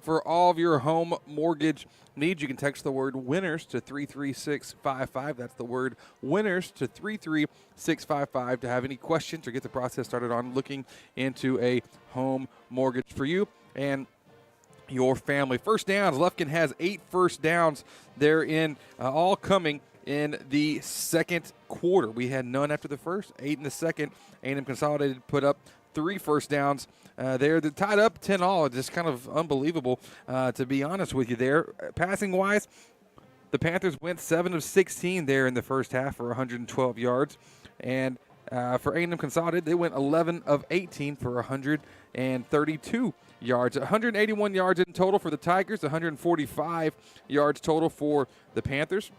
for all of your home mortgage needs. You can text the word WINNERS to 33655. That's the word WINNERS to 33655 to have any questions or get the process started on looking into a home mortgage for you and your family. First downs, Lufkin has 8 first downs. They're in all coming in the second quarter. We had none after the first, 8 in the second. A&M Consolidated put up 3 first downs. They're tied up 10-all. Just kind of unbelievable, to be honest with you there. Passing-wise, the Panthers went 7 of 16 there in the first half for 112 yards. And For A&M Consolidated, they went 11 of 18 for 132 yards. 181 yards in total for the Tigers, 145 yards total for the Panthers.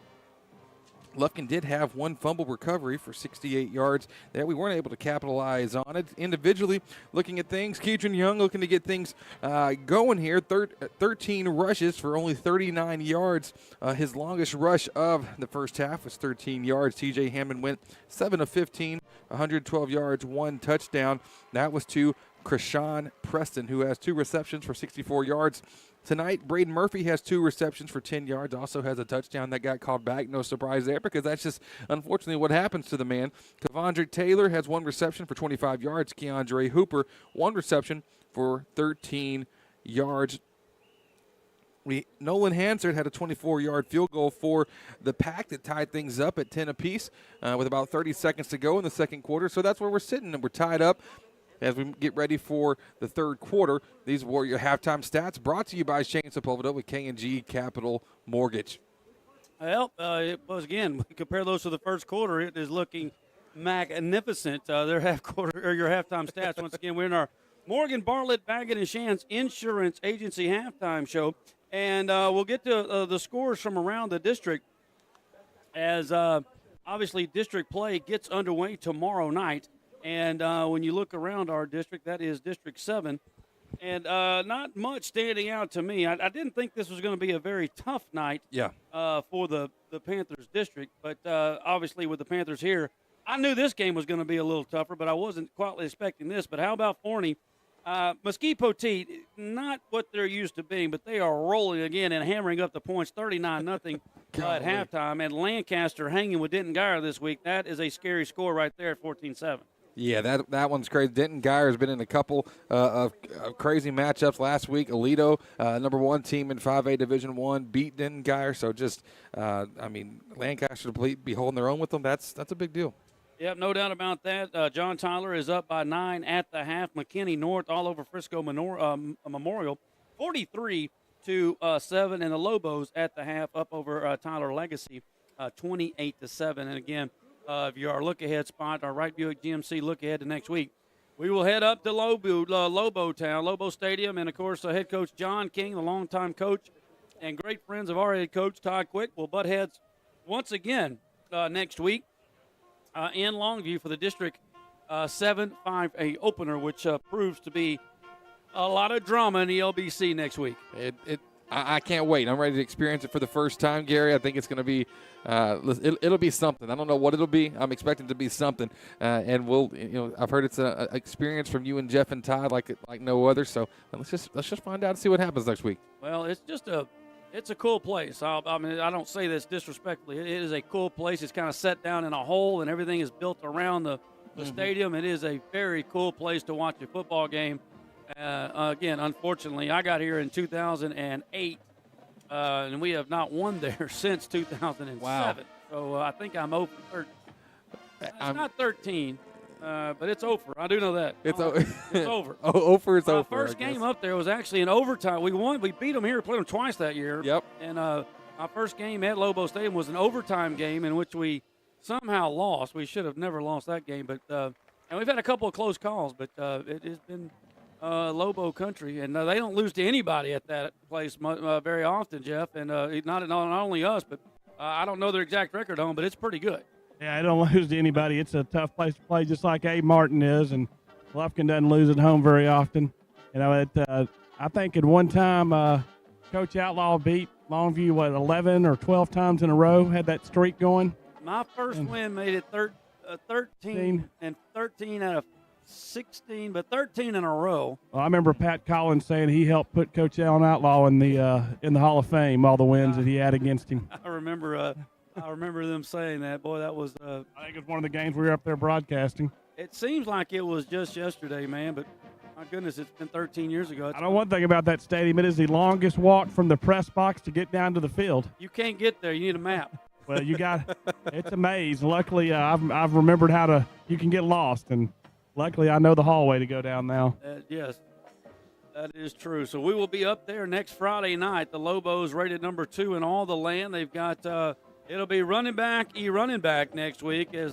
Lufkin did have one fumble recovery for 68 yards that we weren't able to capitalize on it. Individually, looking at things, Keedron Young looking to get things going here. 13 rushes for only 39 yards. His longest rush of the first half was 13 yards. TJ Hammond went 7 of 15, 112 yards, 1 touchdown. That was to Krishan Preston, who has 2 receptions for 64 yards. Tonight, Braden Murphy has 2 receptions for 10 yards, also has a touchdown that got called back. No surprise there because that's just unfortunately what happens to the man. Kavondre Taylor has 1 reception for 25 yards. Keandre Hooper, 1 reception for 13 yards. Nolan Hansard had a 24-yard field goal for the Pack that tied things up at 10 apiece with about 30 seconds to go in the second quarter. So that's where we're sitting, and we're tied up. As we get ready for the third quarter, these were your halftime stats brought to you by Shane Sepulveda with K&G Capital Mortgage. Well, it was, again, compare those to the first quarter, it is looking magnificent. Their your halftime stats. Once again, we're in our Morgan Bartlett Baggett and Shands Insurance Agency halftime show, and we'll get to the scores from around the district as obviously district play gets underway tomorrow night. And when you look around our district, that is District 7. And not much standing out to me. I didn't think this was going to be a very tough night for the Panthers district. But obviously with the Panthers here, I knew this game was going to be a little tougher, but I wasn't quite expecting this. But how about Forney? Mesquite Poteet, not what they're used to being, but they are rolling again and hammering up the points, 39-0 at halftime. And Lancaster hanging with Denton Geyer this week. That is a scary score right there at 14-7. Yeah, that one's crazy. Denton Geyer has been in a couple of crazy matchups last week. Aledo, number 1 team in 5A Division I, beat Denton Geyer. So just, Lancaster to be holding their own with them, that's a big deal. Yep, no doubt about that. John Tyler is up by 9 at the half. McKinney North all over Frisco Memorial, 43-7, and the Lobos at the half up over Tyler Legacy, 28-7. And again, if you're our look-ahead spot, our Wright Buick GMC look-ahead to next week, we will head up to Lobo Stadium, and, of course, head coach John King, the longtime coach, and great friends of our head coach, Todd Quick, will butt heads once again next week in Longview for the District 7 5A opener, which proves to be a lot of drama in the LBC next week. I can't wait. I'm ready to experience it for the first time, Gary. I think it's going to be it'll be something. I don't know what it'll be. I'm expecting it to be something, and we'll. I've heard it's an experience from you and Jeff and Todd like no other. So let's just find out and see what happens next week. Well, it's a cool place. I don't say this disrespectfully. It is a cool place. It's kind of set down in a hole, and everything is built around the stadium. It is a very cool place to watch a football game. Again, unfortunately, I got here in 2008, and we have not won there since 2007. Wow. So I think I'm 0 for 13. It's not 13, but it's over. I do know that. It's over. Over is over. My first game up there was actually in overtime. We won. We beat them here. Played them twice that year. Yep. And my first game at Lobo Stadium was an overtime game in which we somehow lost. We should have never lost that game. But and we've had a couple of close calls, but it has been Lobo country, and they don't lose to anybody at that place very often, Jeff. And not only us, but I don't know their exact record on, but it's pretty good. Yeah, I don't lose to anybody. It's a tough place to play, just like Abe Martin is, and Lufkin doesn't lose at home very often. I think at one time Coach Outlaw beat Longview 11 or 12 times in a row, had that streak going. My first win made it 13 out of 16, but 13 in a row. Well, I remember Pat Collins saying he helped put Coach Allen Outlaw in the Hall of Fame, all the wins that he had against him. I remember them saying that. Boy, that was. I think it was one of the games we were up there broadcasting. It seems like it was just yesterday, man, but my goodness, it's been 13 years ago. I know one thing about that stadium. It is the longest walk from the press box to get down to the field. You can't get there. You need a map. Well, it's a maze. Luckily, I've remembered you can get lost, and luckily I know the hallway to go down now. Yes, that is true. So we will be up there next Friday night. The Lobos rated number 2 in all the land. They've got It'll be running back next week. Is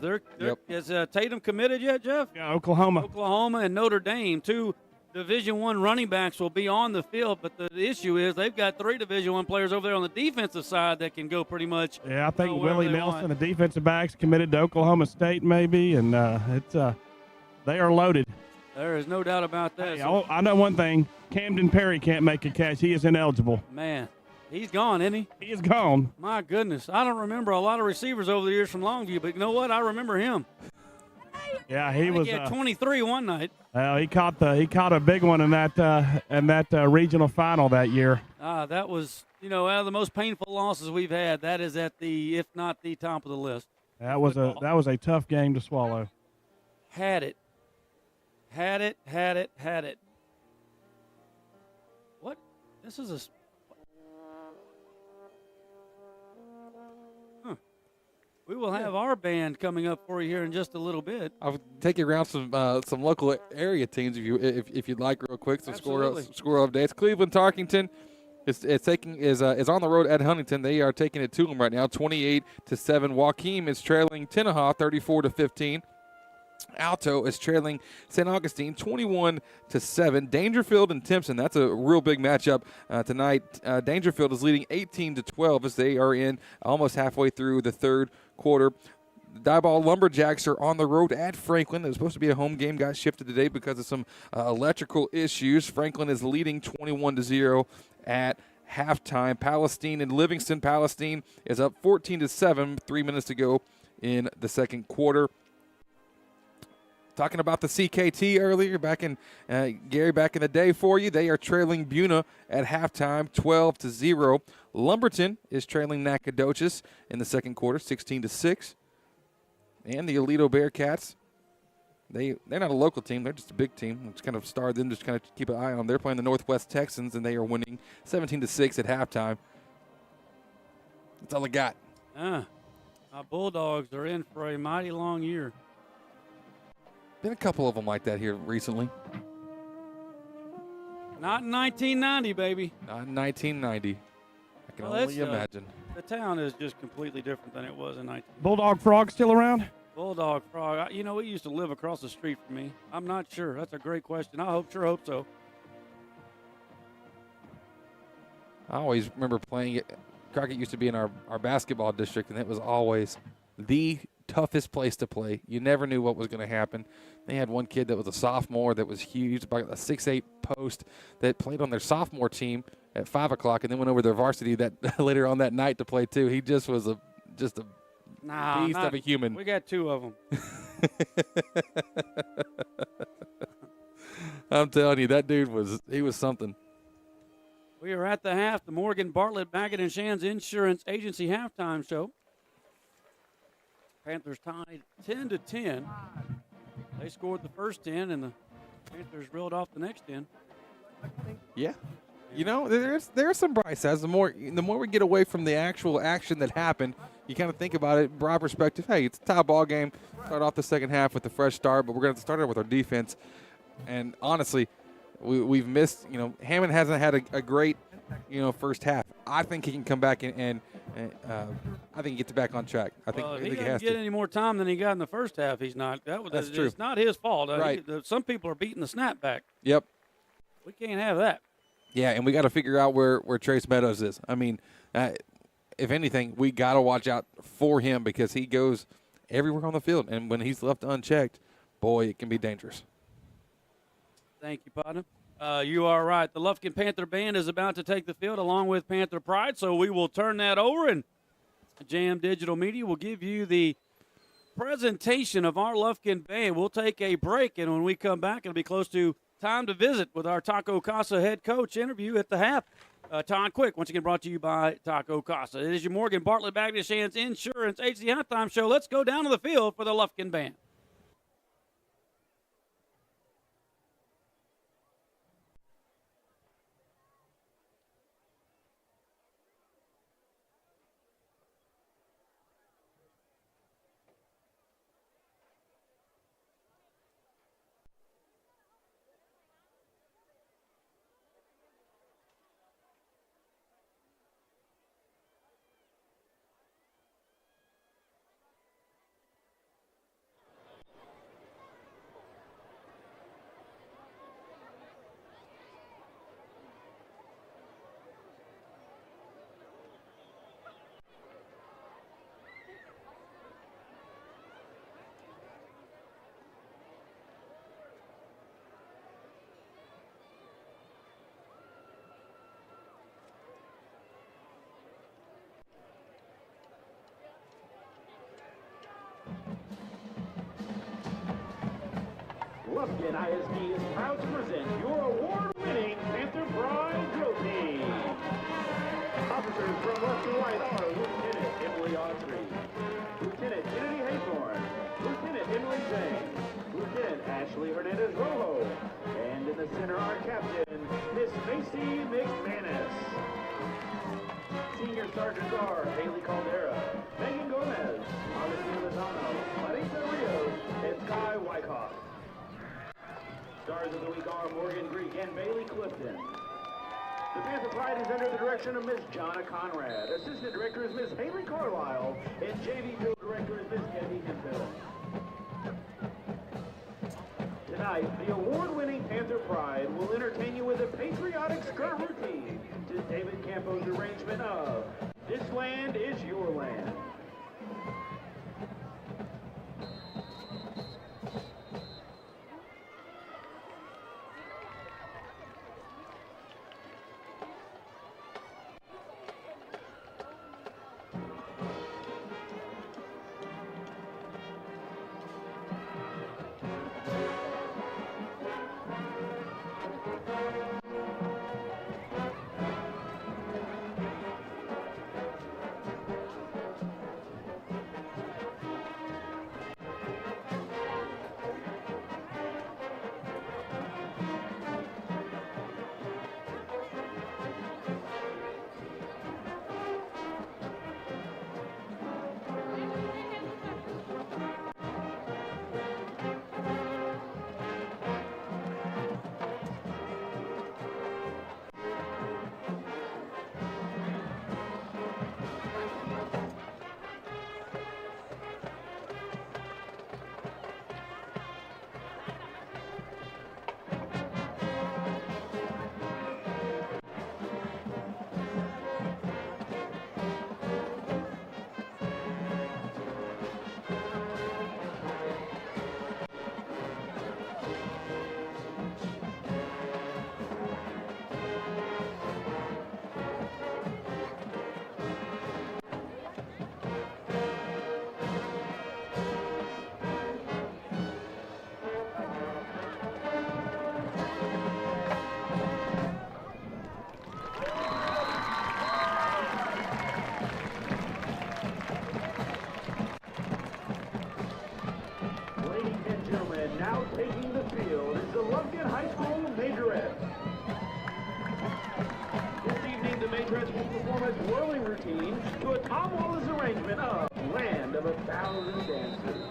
Tatum committed yet, Jeff? Yeah, Oklahoma. Oklahoma and Notre Dame, 2 Division I running backs will be on the field, but the issue is they've got 3 Division I players over there on the defensive side that can go pretty much. Yeah, I think wherever Willie they Nelson, want. the defensive backs, committed to Oklahoma State maybe, and they are loaded. There is no doubt about that. Hey, I know one thing. Camden Perry can't make a catch. He is ineligible. Man, he's gone, isn't he? He is gone. My goodness. I don't remember a lot of receivers over the years from Longview, but you know what? I remember him. Yeah, he was. He had 23 one night. He caught a big one in that regional final that year. That was, out of the most painful losses we've had, that is at the, if not the top of the list. That was a tough game to swallow. Had it. What? This is a. We will have our band coming up for you here in just a little bit. I'll take you around some local area teams if you'd like, real quick. Some score updates. Cleveland Tarkington is on the road at Huntington. They are taking it to them right now, 28-7. Joaquin is trailing Tenaha 34-15. Alto is trailing St. Augustine 21-7. Dangerfield and Timpson, that's a real big matchup tonight. Dangerfield is leading 18-12 as they are in almost halfway through the third quarter. Diboll Lumberjacks are on the road at Franklin. It was supposed to be a home game, got shifted today because of some electrical issues. Franklin is leading 21-0 at halftime. Palestine and Livingston. Palestine is up 14-7, 3 minutes to go in the second quarter. Talking about the CKT earlier, Gary, back in the day for you, they are trailing Buna at halftime, 12-0. Lumberton is trailing Nacogdoches in the second quarter, 16-6. And the Aledo Bearcats, they're not a local team, they're just a big team. It's kind of starred them, just kind of keep an eye on them. They're playing the Northwest Texans, and they are winning 17-6 at halftime. That's all I got. Our Bulldogs are in for a mighty long year. Been a couple of them like that here recently. Not in 1990, baby. Not in 1990. I can only imagine. The town is just completely different than it was in 1990. Bulldog Frog still around? Bulldog Frog. He used to live across the street from me. I'm not sure. That's a great question. I hope so. I always remember playing it. Crockett used to be in our basketball district, and it was always the toughest place to play. You never knew what was going to happen. They had one kid that was a sophomore that was huge, about a 6'8" post that played on their sophomore team at 5 o'clock and then went over their varsity that later on that night to play too. He just was a beast of a human. We got 2 of them. I'm telling you, that dude was something. We are at the half, the Morgan Bartlett Baggett and Shands Insurance Agency halftime show. Panthers tied 10-10. They scored the first 10, and the Panthers reeled off the next 10. Yeah. There are some bright sides. The more we get away from the actual action that happened, you kind of think about it, broad perspective. Hey, it's a tie ball game. Start off the second half with a fresh start, but we're going to start it with our defense. And honestly, we've missed. Hammond hasn't had a great, first half. I think he can come back and I think he gets back on track. I think he he doesn't has get to. any more time than he got in the first half. He's not. That's true. It's not his fault. Right. Some people are beating the snapback. Yep. We can't have that. Yeah, and we got to figure out where Trace Meadows is. I mean, if anything, we got to watch out for him because he goes everywhere on the field, and when he's left unchecked, boy, it can be dangerous. Thank you, partner. You are right. The Lufkin Panther Band is about to take the field along with Panther Pride, so we will turn that over, and Jam Digital Media will give you the presentation of our Lufkin Band. We'll take a break, and when we come back, it'll be close to time to visit with our Taco Casa head coach interview at the half. Todd Quick, once again brought to you by Taco Casa. It is your Morgan Bartlett Baggett Shands Insurance Agency halftime show. Let's go down to the field for the Lufkin Band. Lufkin ISD is proud to present your award-winning Panther Pride drill team. Officers from left to right are Lieutenant Emily Autry, Lieutenant Kennedy Haythorne, Lieutenant Emily James, Lieutenant Ashley Hernandez Rojo, and in the center our captain, Miss Macy McManus. Senior Sergeants are Haley Caldera, Megan Gomez, Augustine Lozano, Marisa Rios, and Sky Wyckoff. Stars of the week are Morgan Greek and Bailey Clifton. The Panther Pride is under the direction of Miss Jonna Conrad. Assistant Director is Miss Haley Carlisle, and JV Field Director is Miss Debbie Hemphill. Tonight, the award-winning Panther Pride will entertain you with a patriotic skirt routine to David Campo's arrangement of This Land Is Your Land. Now taking the field is the Lufkin High School Majorettes. This evening, the Majorettes will perform a twirling routine to a Tom Wallace arrangement of Land of a Thousand Dances.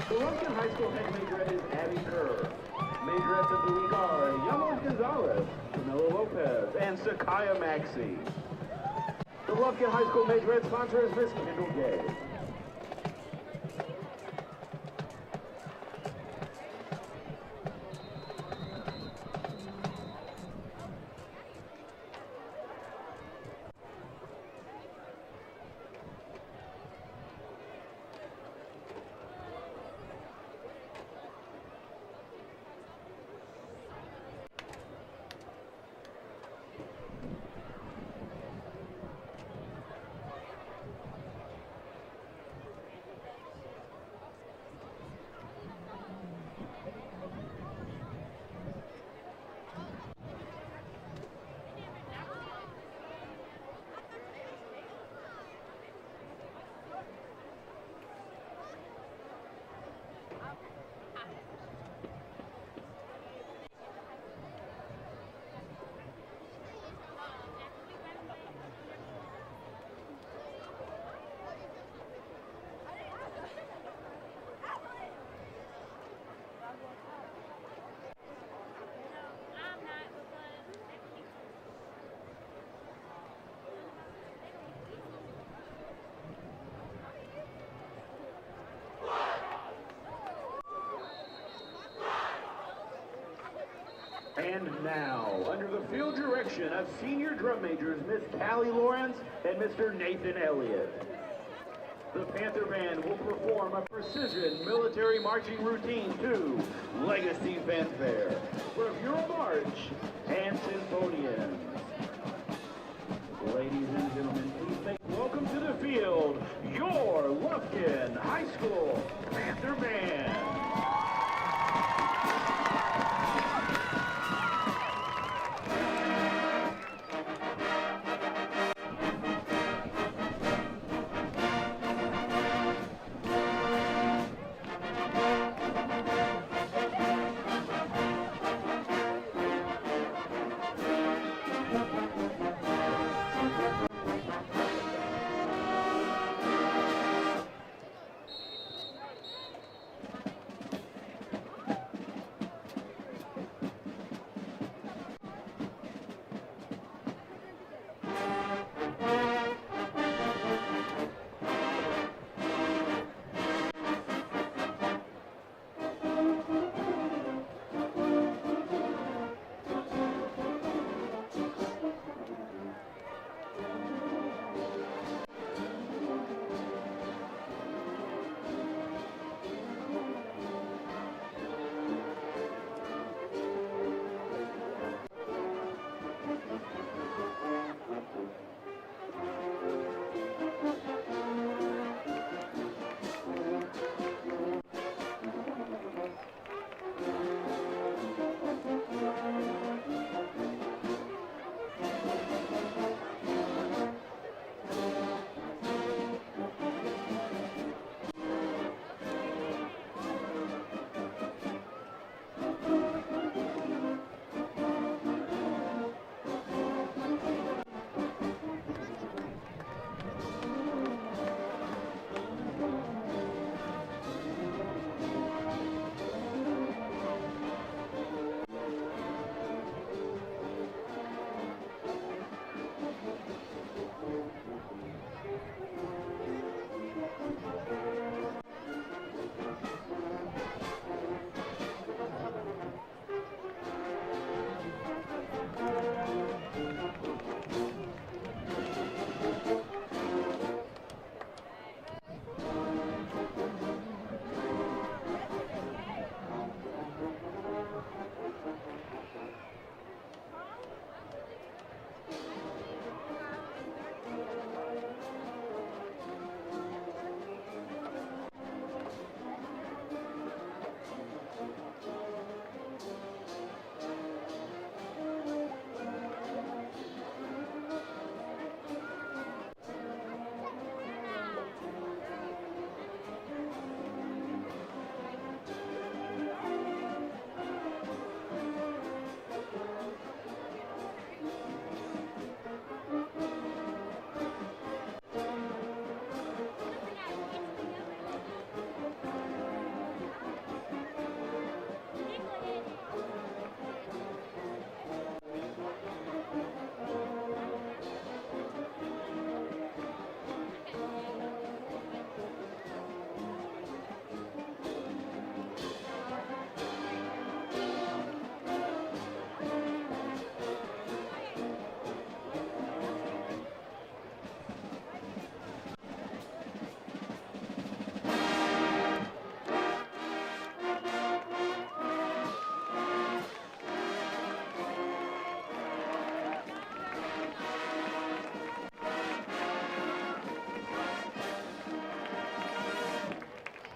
The Lufkin High School head majorette is Abby Kerr. Majorettes of the week are Yamos Gonzalez, Camilo Lopez, and Sakaya Maxey. The Lufkin High School majorette sponsor is Miss Kendall Gay. And now, under the field direction of senior drum majors Miss Callie Lawrence and Mr. Nathan Elliott, the Panther Band will perform a precision military marching routine to Legacy Fanfare, Bravura March, and Symphonians. Ladies and gentlemen, please make welcome to the field your Lufkin High School Panther Band.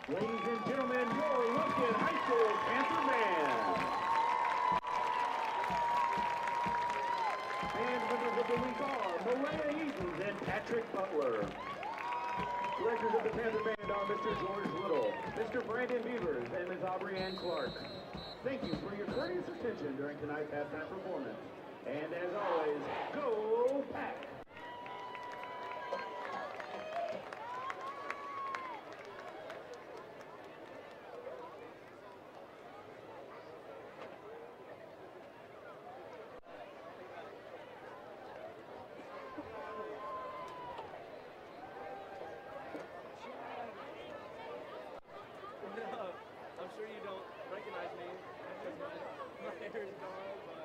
Ladies and gentlemen, your Lufkin High School Panther Band. Band members of the week are Malaya Eatons and Patrick Butler. Directors of the Panther Band are Mr. George Little, Mr. Brandon Beavers, and Ms. Aubrey Ann Clark. Thank you for your courteous attention during tonight's halftime performance. And as always, go Pack! I'm sure you don't recognize me because my hair is gone, but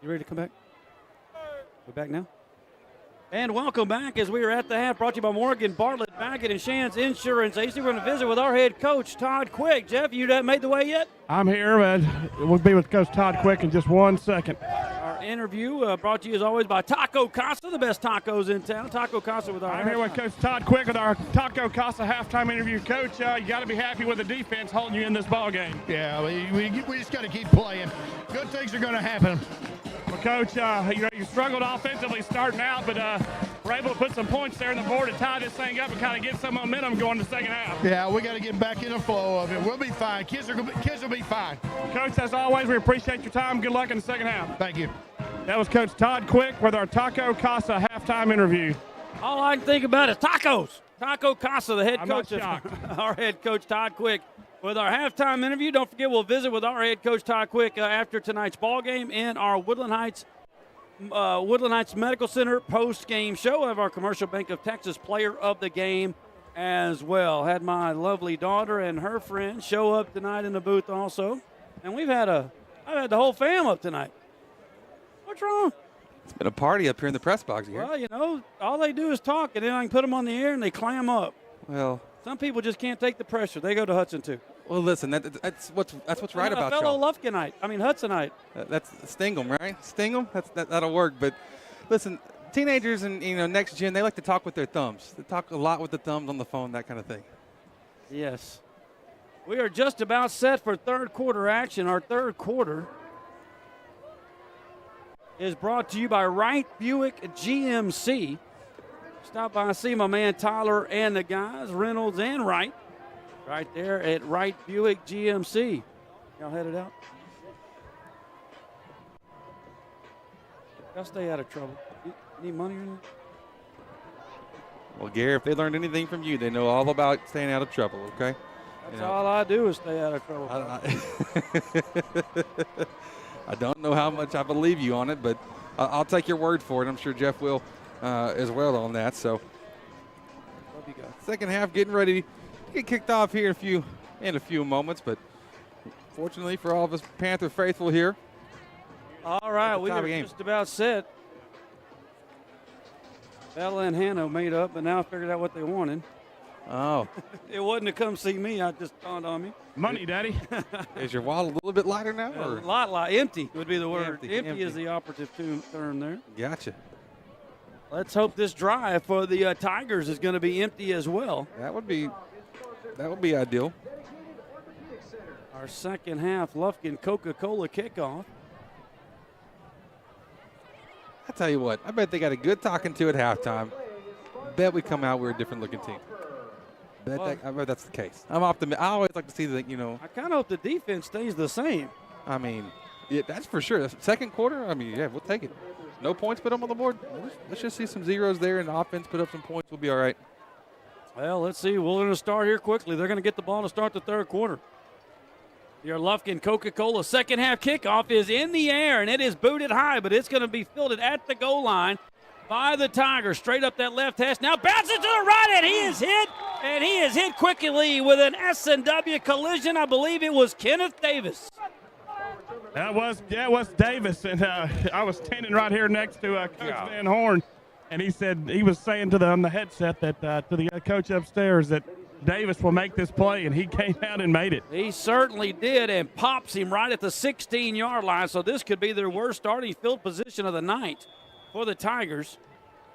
You ready to come back? We're back now. And welcome back as we are at the half, brought to you by Morgan Bartlett, Baggett, and Shands Insurance Agency. We're going to visit with our head coach, Todd Quick. Jeff, you made the way yet? I'm here, we'll be with Coach Todd Quick in just 1 second. Our interview brought to you as always by Taco Casa, the best tacos in town. Taco Casa with our. I'm here with Coach Todd Quick with our Taco Casa halftime interview. Coach, you got to be happy with the defense holding you in this ball game. Yeah, we just got to keep playing. Good things are going to happen. Well, Coach, you struggled offensively starting out, but we're able to put some points there on the board to tie this thing up and kind of get some momentum going in the second half. Yeah, we got to get back in the flow of it. We'll be fine. Kids will be fine. Coach, as always, we appreciate your time. Good luck in the second half. Thank you. That was Coach Todd Quick with our Taco Casa halftime interview. All I can think about is tacos. Taco Casa, the head coach, our head coach Todd Quick. With our halftime interview, don't forget we'll visit with our head coach Todd Quick after tonight's ball game in our Woodland Heights Medical Center post-game show. We'll have our Commercial Bank of Texas player of the game as well. Had my lovely daughter and her friend show up tonight in the booth also, and I've had the whole fam up tonight. What's wrong? It's been a party up here in the press box here. Well, all they do is talk, and then I can put them on the air and they clam up. Well, some people just can't take the pressure. They go to Hudson too. Well, listen, that's what's right about y'all. Fellow Hudsonite. That's Stingham, right? Stingham? That'll work. But listen, teenagers and next gen, they like to talk with their thumbs. They talk a lot with the thumbs on the phone, that kind of thing. Yes. We are just about set for third quarter action. Our third quarter is brought to you by Wright Buick GMC. Stop by and see my man Tyler and the guys, Reynolds and Wright, right there at Wright Buick GMC. Y'all headed out? Y'all stay out of trouble. You need money or anything? Well, Gary, if they learned anything from you, they know all about staying out of trouble, okay? That's all I do is stay out of trouble. I don't know how much I believe you on it, but I'll take your word for it. I'm sure Jeff will as well on that. So, second half getting ready to get kicked off here in a few moments, but fortunately for all of us Panther faithful here. All right, we are just about set. Bella and Hannah made up, but now I figured out what they wanted. Oh. It wasn't to come see me. I just dawned on me. Money, Daddy. Is your wallet a little bit lighter now? Or? A lot. Empty would be the word. Empty is the operative term there. Gotcha. Let's hope this drive for the Tigers is going to be empty as well. That would be ideal. Our second half Lufkin Coca-Cola kickoff. I tell you what, I bet they got a good talking to at halftime. Bet we come out, we're a different looking team. I bet that's the case. I'm optimistic. I always like to see that, I kind of hope the defense stays the same. I mean, yeah, that's for sure. Second quarter, we'll take it. No points put up on the board. Let's just see some zeros there, and the offense put up some points. We'll be all right. Well, let's see. We're going to start here quickly. They're going to get the ball to start the third quarter. Your Lufkin Coca-Cola second half kickoff is in the air, and it is booted high, but it's going to be fielded at the goal line by the Tigers. Straight up that left hash. Now bounces to the right, and he is hit quickly with an S&W collision. I believe it was Kenneth Davis. That was Davis, and I was standing right here next to Coach Van Horn, and he was saying to on the headset that to the coach upstairs that Davis will make this play, and he came out and made it. He certainly did, and pops him right at the 16-yard line. So this could be their worst starting field position of the night for the Tigers.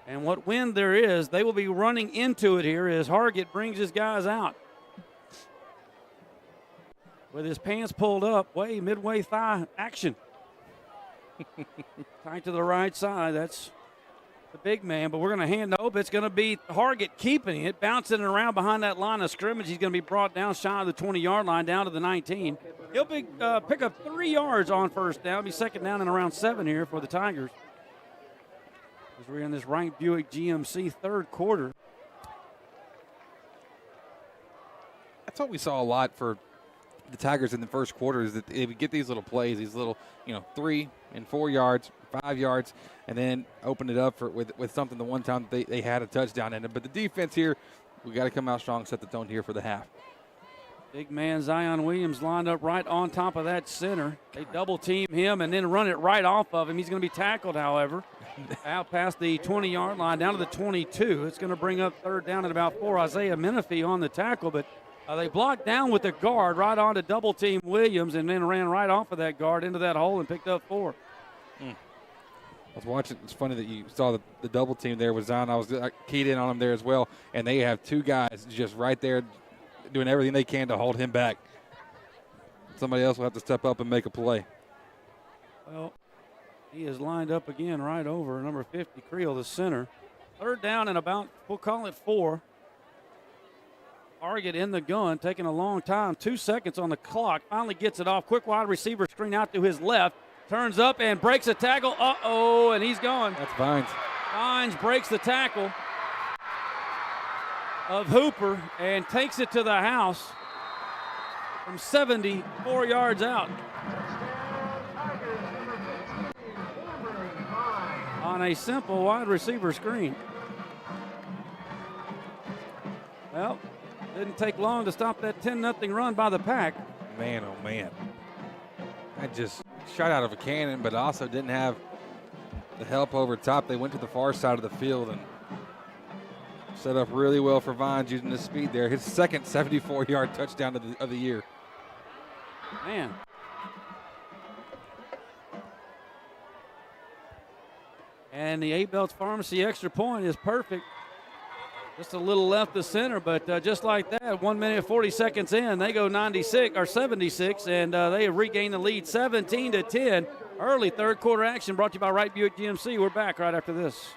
And what wind there is, they will be running into it here as Hargett brings his guys out. With his pants pulled up, midway thigh action. Tight to the right side. That's the big man, but we're going to hand it over. It's going to be Hargett keeping it, bouncing it around behind that line of scrimmage. He's going to be brought down shy of the 20-yard line, down to the 19. He'll pick up 3 yards on first down. Be second down and around 7 here for the Tigers. As we're in this Wright Buick GMC third quarter. That's what we saw a lot for the Tigers in the first quarter, is that they would get these little plays, these little, 3 and 4 yards, 5 yards, and then open it up with something the one time they had a touchdown in it. But the defense here, we got to come out strong, set the tone here for the half. Big man Zion Williams lined up right on top of that center. They double team him and then run it right off of him. He's going to be tackled, however, out past the 20-yard line, down to the 22. It's going to bring up third down at about 4. Isaiah Menifee on the tackle, but they blocked down with the guard right on to double team Williams and then ran right off of that guard into that hole and picked up 4. I was watching. It's funny that you saw the double team there with Zion. I was keyed in on him there as well, and they have 2 guys just right there doing everything they can to hold him back. Somebody else will have to step up and make a play. Well, he is lined up again right over number 50, Creel, the center. Third down and about, we'll call it 4. Target in the gun, taking a long time. 2 seconds on the clock. Finally gets it off. Quick wide receiver screen out to his left. Turns up and breaks a tackle. Uh-oh, and he's gone. That's Vines. Vines breaks the tackle of Hooper and takes it to the house from 74 yards out. On a simple wide receiver screen. Well, didn't take long to stop that 10-0 run by the Pack. Man, oh man. That just shot out of a cannon, but also didn't have the help over top. They went to the far side of the field and set up really well for Vines using his speed there. His second 74-yard touchdown of the year. Man. And the 8 Belts Pharmacy extra point is perfect. Just a little left the center, but just like that, 1 minute 40 seconds in, they go 96 or 76, and they have regained the lead 17-10. Early third quarter action brought to you by Wright Buick GMC. We're back right after this.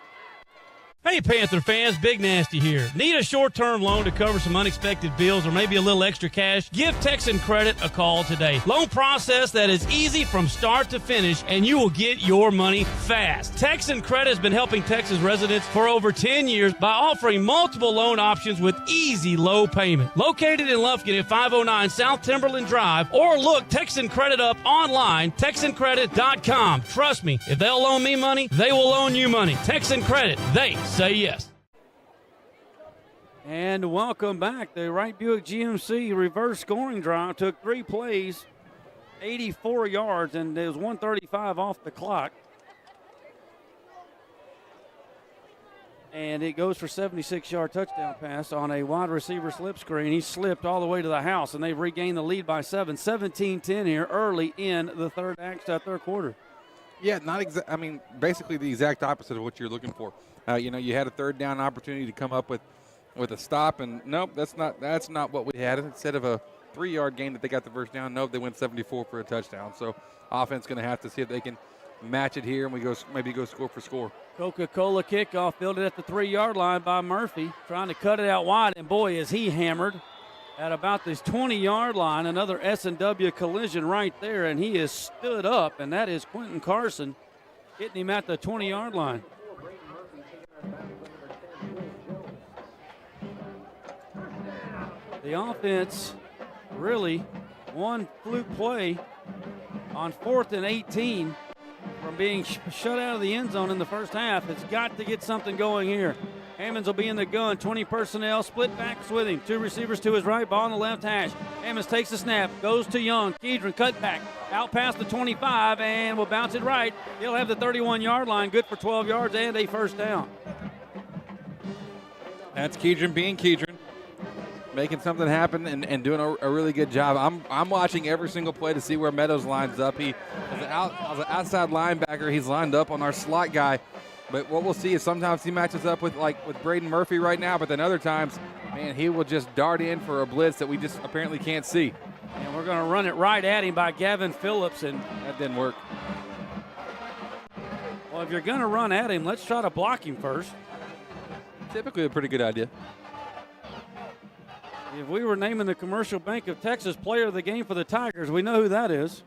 Hey, Panther fans, Big Nasty here. Need a short-term loan to cover some unexpected bills or maybe a little extra cash? Give Texan Credit a call today. Loan process that is easy from start to finish, and you will get your money fast. Texan Credit has been helping Texas residents for over 10 years by offering multiple loan options with easy low payment. Located in Lufkin at 509 South Timberland Drive, or look Texan Credit up online, TexanCredit.com. Trust me, if they'll loan me money, they will loan you money. Texan Credit, they say yes. And welcome back. The Wright Buick GMC reverse scoring drive took 3 plays, 84 yards, and there was 1:35 off the clock. And it goes for 76-yard touchdown pass on a wide receiver slip screen. He slipped all the way to the house, and they've regained the lead by 7. 17-10 here early in the third quarter. Yeah, I mean, basically the exact opposite of what you're looking for. You had a third down opportunity to come up with a stop, and nope, that's not what we had. Instead of a 3-yard gain that they got the first down, nope, they went 74 for a touchdown. So offense going to have to see if they can match it here, and we maybe go score for score. Coca-Cola kickoff fielded at the 3-yard line by Murphy, trying to cut it out wide, and boy, is he hammered at about this 20-yard line. Another S&W collision right there, and he is stood up, and that is Quentin Carson hitting him at the 20-yard line. The offense really one fluke play on 4th and 18 from being shut out of the end zone in the first half. It's got to get something going here. Hammonds will be in the gun. 20 personnel, split backs with him. 2 receivers to his right, ball on the left hash. Hammonds takes the snap, goes to Young. Kedron cut back, out past the 25, and will bounce it right. He'll have the 31-yard line, good for 12 yards and a first down. That's Kedron being Kedron, making something happen and doing a really good job. I'm watching every single play to see where Meadows lines up. He, as an outside linebacker, he's lined up on our slot guy. But what we'll see is sometimes he matches up with Braden Murphy right now, but then other times, man, he will just dart in for a blitz that we just apparently can't see. And we're going to run it right at him by Gavin Phillips, and that didn't work. Well, if you're going to run at him, let's try to block him first. Typically a pretty good idea. If we were naming the Commercial Bank of Texas player of the game for the Tigers, we know who that is.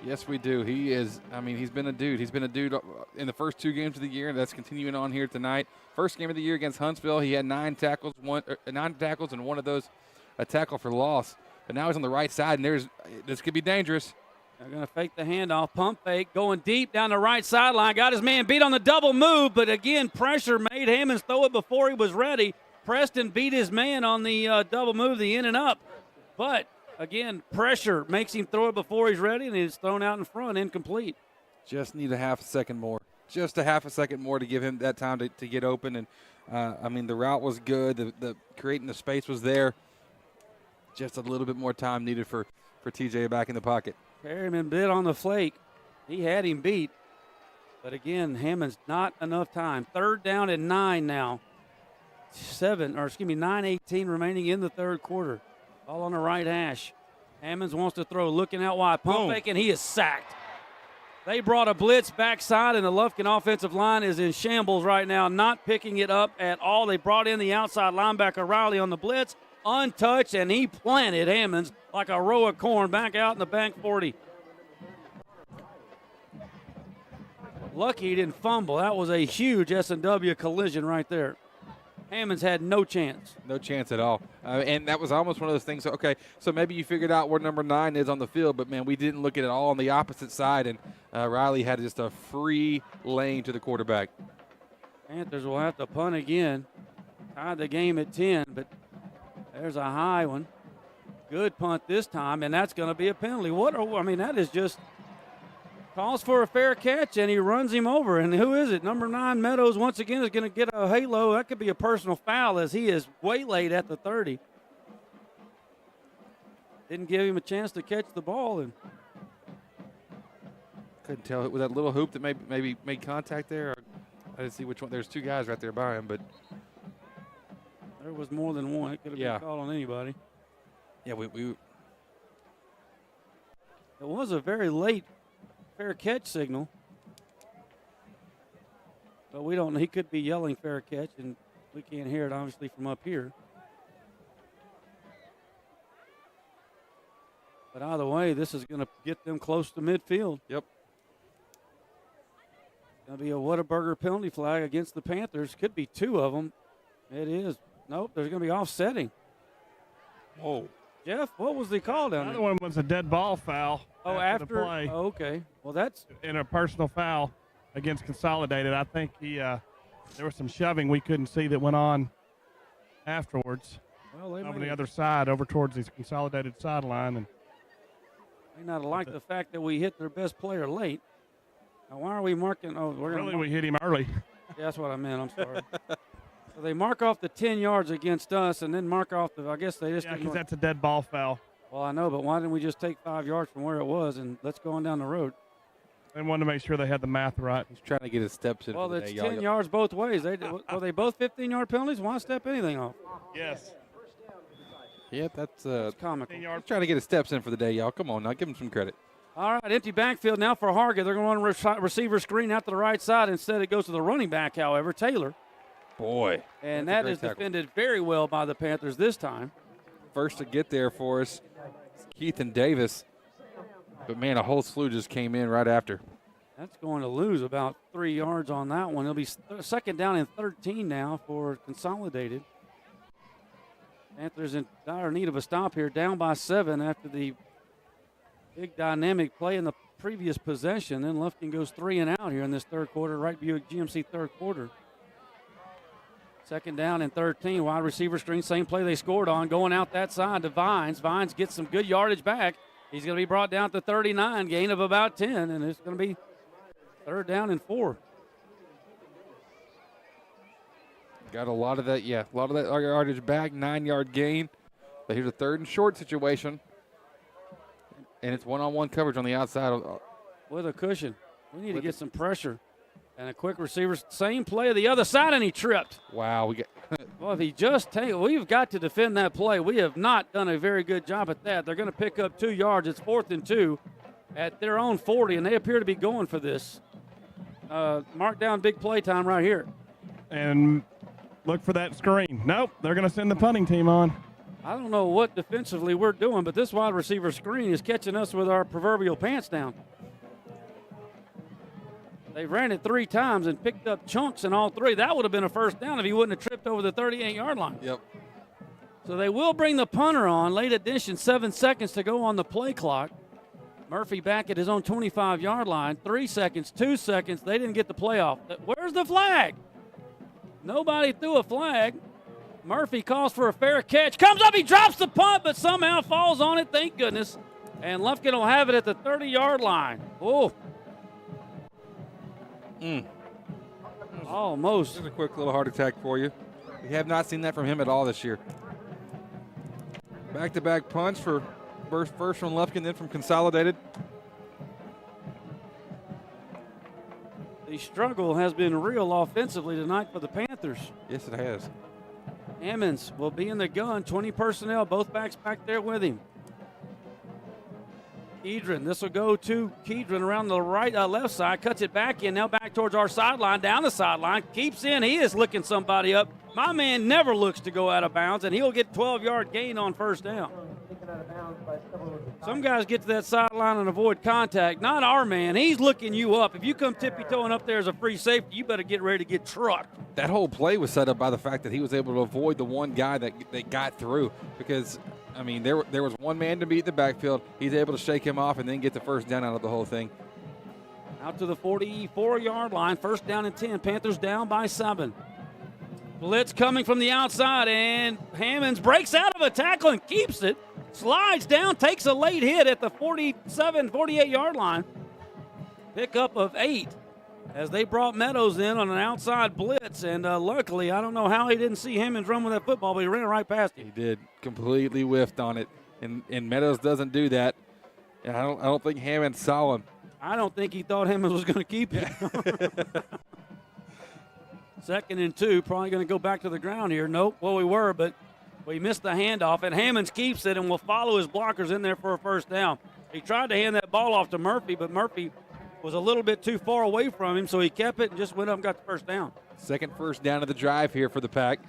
Yes, we do. He is, he's been a dude. He's been a dude in the first 2 games of the year, and that's continuing on here tonight. First game of the year against Huntsville, he had 9 tackles, and one of those a tackle for loss. But now he's on the right side, and this could be dangerous. They're going to fake the handoff, pump fake, going deep down the right sideline. Got his man beat on the double move, but again, pressure made Hammonds throw it before he was ready. Preston beat his man on the double move, the in and up. But, again, pressure makes him throw it before he's ready, and it's thrown out in front, incomplete. Just need a half a second more. Just a half a second more to give him that time to get open. And, I mean, the route was good. The creating the space was there. Just a little bit more time needed for TJ back in the pocket. Perryman bit on the flake. He had him beat. But, again, Hammond's not enough time. 3rd down and 9 now. 9:18 remaining in the third quarter. All on the right hash. Hammonds wants to throw, looking out wide. Pump fake, and he is sacked. They brought a blitz backside, and the Lufkin offensive line is in shambles right now, not picking it up at all. They brought in the outside linebacker, Riley, on the blitz, untouched, and he planted Hammonds like a row of corn back out in the back 40. Lucky he didn't fumble. That was a huge S&W collision right there. Hammonds had no chance. No chance at all. And that was almost one of those things. Okay, so maybe you figured out where number 9 is on the field, but, man, we didn't look at it all on the opposite side, and Riley had just a free lane to the quarterback. Panthers will have to punt again. Tied the game at 10, but there's a high one. Good punt this time, and that's going to be a penalty. That is just calls for a fair catch, and he runs him over. And who is it? Number 9, Meadows, once again, is going to get a halo. That could be a personal foul as he is waylaid at the 30. Didn't give him a chance to catch the ball. And couldn't tell. Was that little hoop that maybe made contact there? I didn't see which one. There's 2 guys right there by him, but there was more than one. It could have been called on anybody. Yeah, it was a very late fair catch signal. But we don't know. He could be yelling fair catch, and we can't hear it, obviously, from up here. But either way, this is going to get them close to midfield. Yep. Going to be a Whataburger penalty flag against the Panthers. Could be 2 of them. It is. Nope, there's going to be offsetting. Whoa. Jeff, what was the call down there? The other one was a dead ball foul. After the play. Oh, okay. Well, that's in a personal foul against Consolidated. I think there was some shoving we couldn't see that went on afterwards. Well, they over the other side, over towards the Consolidated sideline, and may not have liked the fact that we hit their best player late. Now, why are we marking? Oh, we hit him early. Yeah, that's what I meant. I'm sorry. So they mark off the 10 yards against us, and then mark off the. I guess they just. Yeah, because that's a dead ball foul. Well, I know, but why didn't we just take 5 yards from where it was and let's go on down the road? They wanted to make sure they had the math right. He's trying to get his steps in. Well, it's 10 yards both ways. Were they both 15-yard penalties? Why step anything off? Yes. Yep, that's comical. He's trying to get his steps in for the day, y'all. Come on, now give him some credit. All right, empty backfield now for Hargett. They're going to run a receiver screen out to the right side. Instead, it goes to the running back, however, Taylor. Boy. And that is defended very well by the Panthers this time. First to get there for us, Keith and Davis. But, man, a whole slew just came in right after. That's going to lose about 3 yards on that one. It'll be second down and 13 now for Consolidated. Panthers in dire need of a stop here, down by 7 after the big dynamic play in the previous possession. Then Lufkin goes 3 and out here in this third quarter, right Buick GMC third quarter. Second down and 13, wide receiver screen, same play they scored on, going out that side to Vines. Vines gets some good yardage back. He's going to be brought down to 39, gain of about 10, and it's going to be third down and 4. Got a lot of that yardage back, 9-yard gain. But here's a 3rd and short situation. And it's one-on-one coverage on the outside. With a cushion. We need to get some pressure. And a quick receiver, same play of the other side, and he tripped. Wow. Well, if he just we've got to defend that play. We have not done a very good job at that. They're going to pick up 2 yards. It's 4th and 2 at their own 40, and they appear to be going for this. Mark down big play time right here. And look for that screen. Nope, they're going to send the punting team on. I don't know what defensively we're doing, but this wide receiver screen is catching us with our proverbial pants down. They ran it 3 times and picked up chunks in all 3. That would have been a first down if he wouldn't have tripped over the 38-yard line. Yep. So they will bring the punter on. Late addition, 7 seconds to go on the play clock. Murphy back at his own 25-yard line. 3 seconds, 2 seconds. They didn't get the play off. Where's the flag? Nobody threw a flag. Murphy calls for a fair catch. Comes up, he drops the punt, but somehow falls on it, thank goodness. And Lufkin will have it at the 30-yard line. Oh. Almost. Just a quick little heart attack for you. We have not seen that from him at all this year. Back-to-back punts for first from Lufkin, then from Consolidated. The struggle has been real offensively tonight for the Panthers. Yes, it has. Hammonds will be in the gun. 20 personnel, both backs back there with him. Kedron, this will go to Kedron around the left side, cuts it back in, now back towards our sideline, down the sideline, keeps in, he is looking somebody up. My man never looks to go out of bounds, and he'll get 12-yard gain on first down. Some guys get to that sideline and avoid contact. Not our man. He's looking you up. If you come tippy-toeing up there as a free safety, you better get ready to get trucked. That whole play was set up by the fact that he was able to avoid the one guy that got through because, I mean, there was one man to beat the backfield. He's able to shake him off and then get the first down out of the whole thing. Out to the 44-yard line. First down and 10. Panthers down by 7. Blitz coming from the outside, and Hammonds breaks out of a tackle and keeps it. Slides down, takes a late hit at the 47, 48-yard line. Pickup of 8 as they brought Meadows in on an outside blitz. And luckily, I don't know how he didn't see Hammonds run with that football, but he ran it right past him. He did. Completely whiffed on it. And Meadows doesn't do that. And I don't think Hammonds saw him. I don't think he thought Hammonds was going to keep it. 2nd and 2, probably going to go back to the ground here. Nope, well, we were, but we missed the handoff, and Hammonds keeps it and will follow his blockers in there for a first down. He tried to hand that ball off to Murphy, but Murphy was a little bit too far away from him, so he kept it and just went up and got the first down. Second first down of the drive here for the Pack.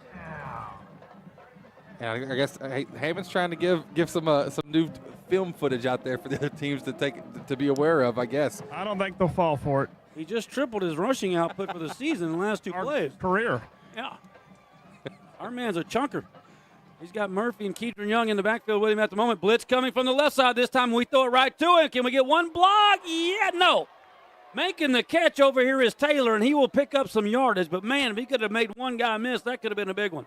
And I guess Hammonds trying to give some new film footage out there for the other teams to be aware of, I guess. I don't think they'll fall for it. He just tripled his rushing output for the season in the last 2 plays. Career. Yeah. Our man's a chunker. He's got Murphy and Kedron Young in the backfield with him at the moment. Blitz coming from the left side this time. We throw it right to him. Can we get one block? Yeah, no. Making the catch over here is Taylor, and he will pick up some yardage. But, man, if he could have made one guy miss, that could have been a big one.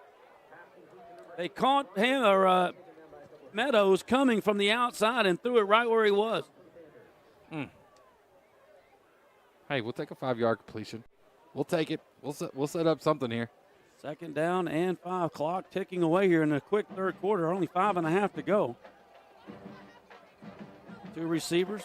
They caught him, Meadows coming from the outside and threw it right where he was. Hey, we'll take a 5-yard completion. We'll take it. We'll set up something here. 2nd down and 5. Clock ticking away here in the quick third quarter. Only 5.5 to go. 2 receivers,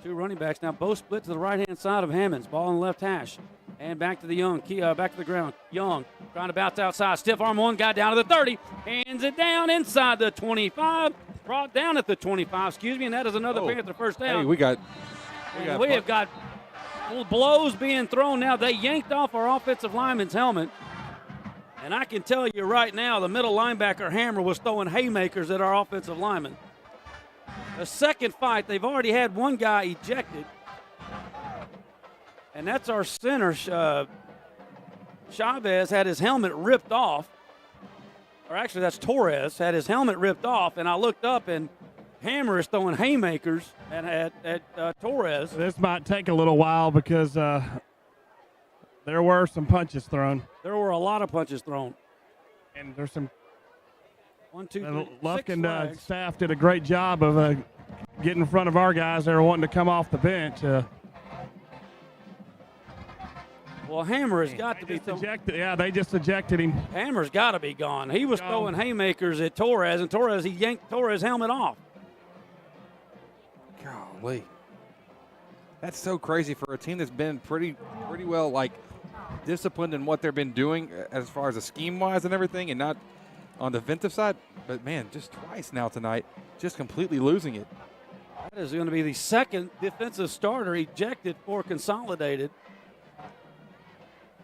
2 running backs. Now both split to the right-hand side of Hammonds. Ball on the left hash. And back to the Young. Back to the ground. Young trying to bounce outside. Stiff arm one guy down to the 30. Hands it down inside the 25. Brought down at the 25, and that is another Panther first down. Hey, we have got blows being thrown now. They yanked off our offensive lineman's helmet. And I can tell you right now, the middle linebacker Hammer was throwing haymakers at our offensive lineman. The second fight, they've already had one guy ejected. And that's our center. Chavez had his helmet ripped off. Or actually, that's Torres, had his helmet ripped off. And I looked up, and Hammer is throwing haymakers at Torres. This might take a little while because there were some punches thrown. There were a lot of punches thrown. And there's some. 1, 2, 3, Lufkin staff did a great job of getting in front of our guys that are wanting to come off the bench. Well, Hammer has got to be ejected. Yeah, they just ejected him. Hammer's got to be gone. He was throwing haymakers at Torres, and Torres, he yanked Torres' helmet off. Golly. That's so crazy for a team that's been pretty well, disciplined in what they've been doing as far as the scheme-wise and everything, and not on the defensive side. But, man, just twice now tonight, just completely losing it. That is going to be the second defensive starter ejected for Consolidated.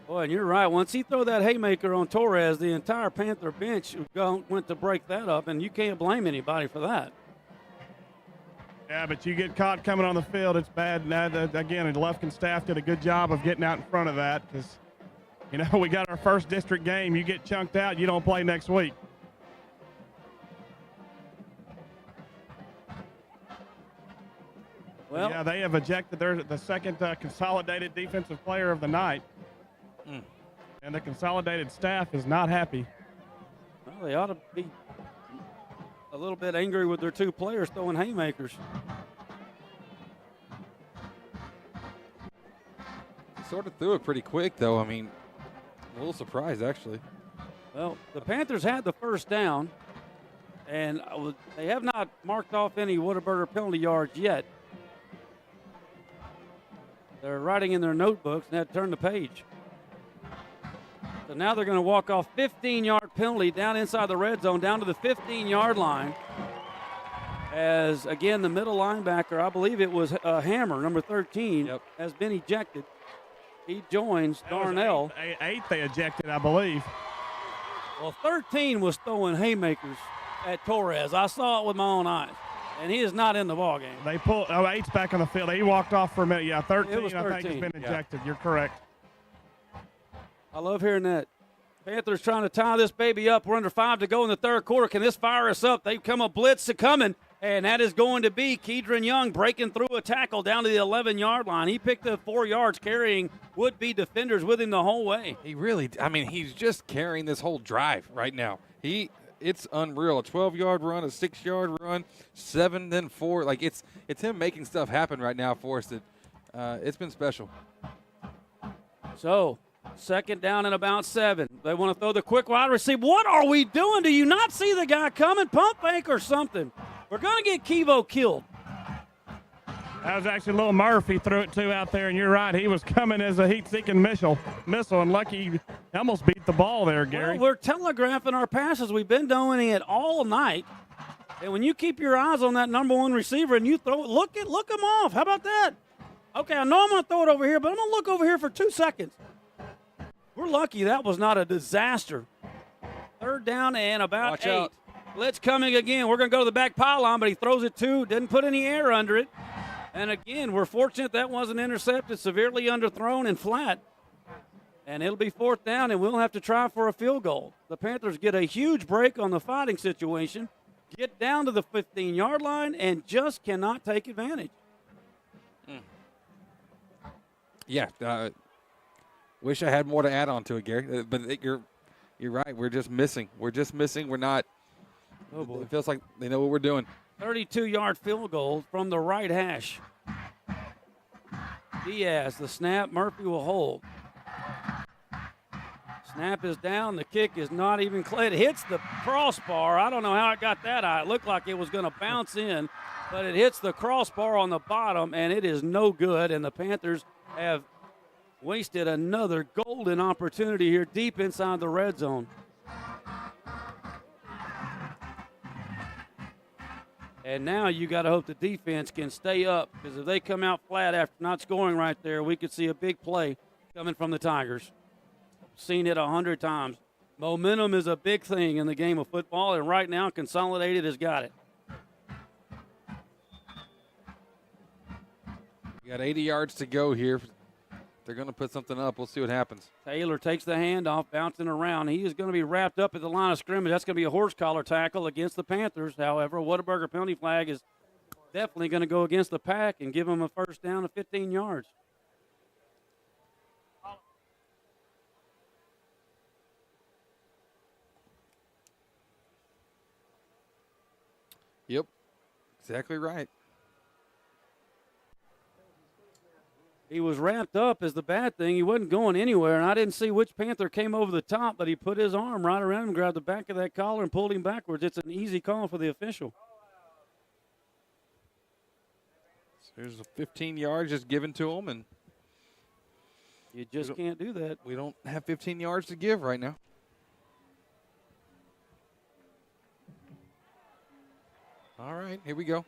Boy, and you're right. Once he threw that haymaker on Torres, the entire Panther bench went to break that up, and you can't blame anybody for that. Yeah, but you get caught coming on the field, it's bad. And again, the Lufkin staff did a good job of getting out in front of that because, we got our first district game. You get chunked out, you don't play next week. Well, yeah, they have ejected the second Consolidated defensive player of the night. And the Consolidated staff is not happy. Well, Well, they ought to be a little bit angry with their two players throwing haymakers. Sort of threw it pretty quick, though. I mean, a little surprised, actually. Well, the Panthers had the first down, and they have not marked off any Whataburger penalty yards yet. They're writing in their notebooks and had to turn the page. So now they're going to walk off 15-yard penalty down inside the red zone, down to the 15-yard line. As, again, the middle linebacker, I believe it was Hammer, number 13, has been ejected. He joins Darnell. Eight they ejected, I believe. Well, 13 was throwing haymakers at Torres. I saw it with my own eyes, and he is not in the ballgame. They pulled. 8's back on the field. He walked off for a minute. Yeah, 13. It was 13. I think has been ejected. You're correct. I love hearing that. Panthers trying to tie this baby up. We're under 5 to go in the third quarter. Can this fire us up? They've come a blitz coming, and that is going to be Kedron Young breaking through a tackle down to the 11-yard line. He picked up 4 yards, carrying would-be defenders with him the whole way. He really, I mean, he's just carrying this whole drive right now. It's unreal. A 12-yard run, a 6-yard run, 7, then 4. Like, it's him making stuff happen right now for us. That it's been special. So, second down and about 7. They want to throw the quick wide receiver. What are we doing? Do you not see the guy coming? Pump fake or something. We're going to get Kevo killed. That was actually Lil Murphy threw it to out there, and you're right. He was coming as a heat-seeking missile, and lucky he almost beat the ball there, Gary. Well, we're telegraphing our passes. We've been doing it all night. And when you keep your eyes on that number 1 receiver and you throw it, look him off. How about that? Okay, I know I'm going to throw it over here, but I'm going to look over here for 2 seconds. We're lucky that was not a disaster. Third down and about Watch 8. Out. Blitz coming again. We're going to go to the back pylon, but he throws it didn't put any air under it. And again, we're fortunate that wasn't intercepted, severely underthrown and flat. And it'll be 4th down, and we'll have to try for a field goal. The Panthers get a huge break on the fighting situation, get down to the 15-yard line, and just cannot take advantage. Yeah, wish I had more to add on to it, Gary. But you're right. We're just missing. We're not. Oh, boy. It feels like they know what we're doing. 32-yard field goal from the right hash. Diaz, the snap. Murphy will hold. Snap is down. The kick is not even clear. It hits the crossbar. I don't know how it got that high. It looked like it was going to bounce in, but it hits the crossbar on the bottom, and it is no good. And the Panthers have wasted another golden opportunity here deep inside the red zone. And now you got to hope the defense can stay up, because if they come out flat after not scoring right there, we could see a big play coming from the Tigers. Seen it 100 times. Momentum is a big thing in the game of football, and right now Consolidated has got it. We got 80 yards to go here. They're going to put something up. We'll see what happens. Taylor takes the handoff, bouncing around. He is going to be wrapped up at the line of scrimmage. That's going to be a horse collar tackle against the Panthers. However, Whataburger penalty flag is definitely going to go against the Pack and give them a first down of 15 yards. Yep, exactly right. He was wrapped up is the bad thing. He wasn't going anywhere, and I didn't see which Panther came over the top, but he put his arm right around him, grabbed the back of that collar, and pulled him backwards. It's an easy call for the official. So here's a 15 yards just given to him, and you just can't do that. We don't have 15 yards to give right now. All right, here we go.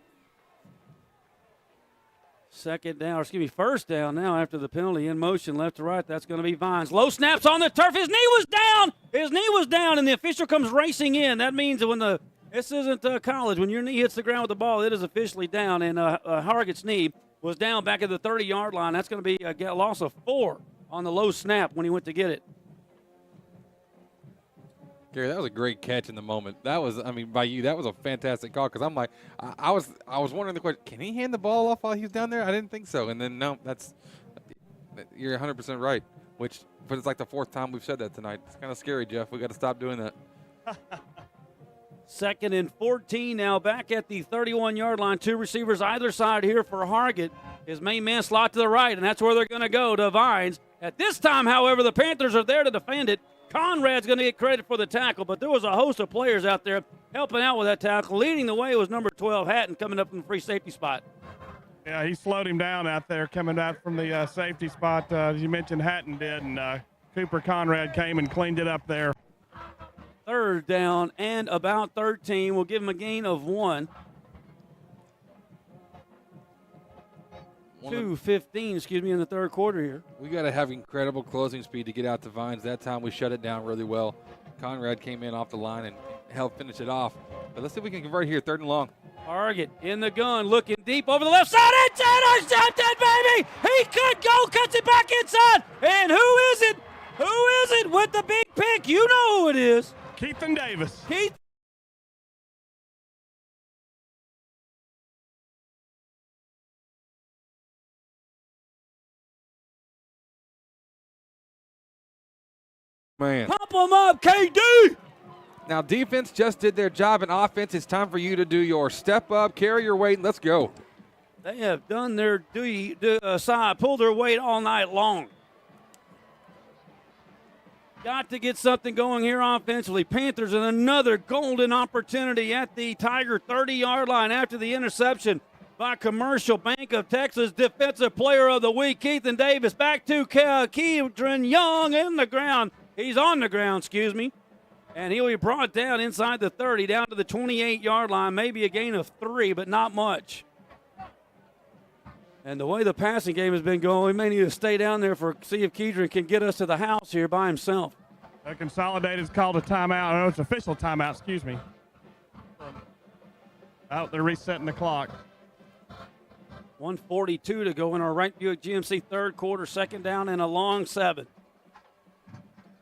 First down now after the penalty, in motion left to right. That's going to be Vines. Low snaps on the turf. His knee was down. And the official comes racing in. That means that this isn't college. When your knee hits the ground with the ball, it is officially down. And Hargett's knee was down back at the 30-yard line. That's going to be a loss of 4 on the low snap when he went to get it. Gary, that was a great catch in the moment. That was, by you, that was a fantastic call, because I'm like, I was wondering the question, can he hand the ball off while he was down there? I didn't think so. And then, no, you're 100% right, but it's like the 4th time we've said that tonight. It's kind of scary, Jeff. We got to stop doing that. 2nd and 14 now, back at the 31-yard line. 2 receivers either side here for Hargett. His main man slot to the right, and that's where they're going to go, to Vines. At this time, however, the Panthers are there to defend it. Conrad's going to get credit for the tackle, but there was a host of players out there helping out with that tackle. Leading the way was number 12, Hatton, coming up from the free safety spot. Yeah, he slowed him down out there, coming out from the safety spot, as you mentioned Hatton did, and Cooper Conrad came and cleaned it up there. 3rd down and about 13. We'll give him a gain of 1. 2:15, in the 3rd quarter here. We got to have incredible closing speed to get out to Vines. That time we shut it down really well. Conrad came in off the line and helped finish it off. But let's see if we can convert here, 3rd and long. Hargett in the gun, looking deep over the left side. It's intercepted, baby! He could go, cuts it back inside. And who is it? Who is it with the big pick? You know who it is. Keithan Davis. Keith. Man. Pop them up, KD! Now, defense just did their job, and offense, it's time for you to do your step up, carry your weight, and let's go. They have done their side, pulled their weight all night long. Got to get something going here offensively. Panthers in another golden opportunity at the Tiger 30-yard line after the interception by Commercial Bank of Texas. Defensive Player of the Week, Keithan Davis, back to Keidron Young in the ground. He's on the ground, and he'll be brought down inside the 30, down to the 28-yard line, maybe a gain of 3, but not much. And the way the passing game has been going, we may need to stay down there see if Keidron can get us to the house here by himself. Consolidated's called a timeout. Oh, it's official timeout, Out there resetting the clock. 1:42 to go in our Wright Buick GMC 3rd quarter, 2nd down and a long 7.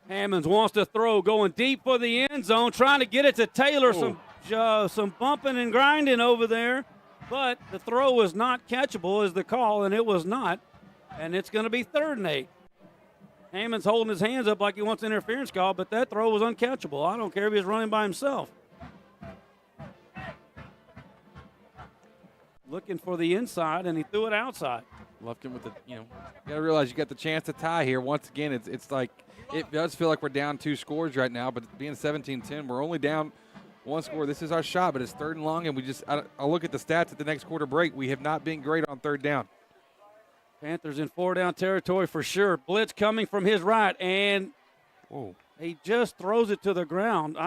Hammonds wants to throw, going deep for the end zone, trying to get it to Taylor. Some bumping and grinding over there, but the throw was not catchable is the call, and it was not, and it's going to be 3rd and 8. Hammonds holding his hands up like he wants an interference call, but that throw was uncatchable. I don't care if he was running by himself. Looking for the inside, and he threw it outside. Lufkin with you got to realize you got the chance to tie here. Once again, it's like it does feel like we're down 2 scores right now, but being 17-10, we're only down 1 score. This is our shot, but it's 3rd and long, and I'll look at the stats at the next quarter break. We have not been great on 3rd down. Panthers in 4-down territory for sure. Blitz coming from his right, and he just throws it to the ground.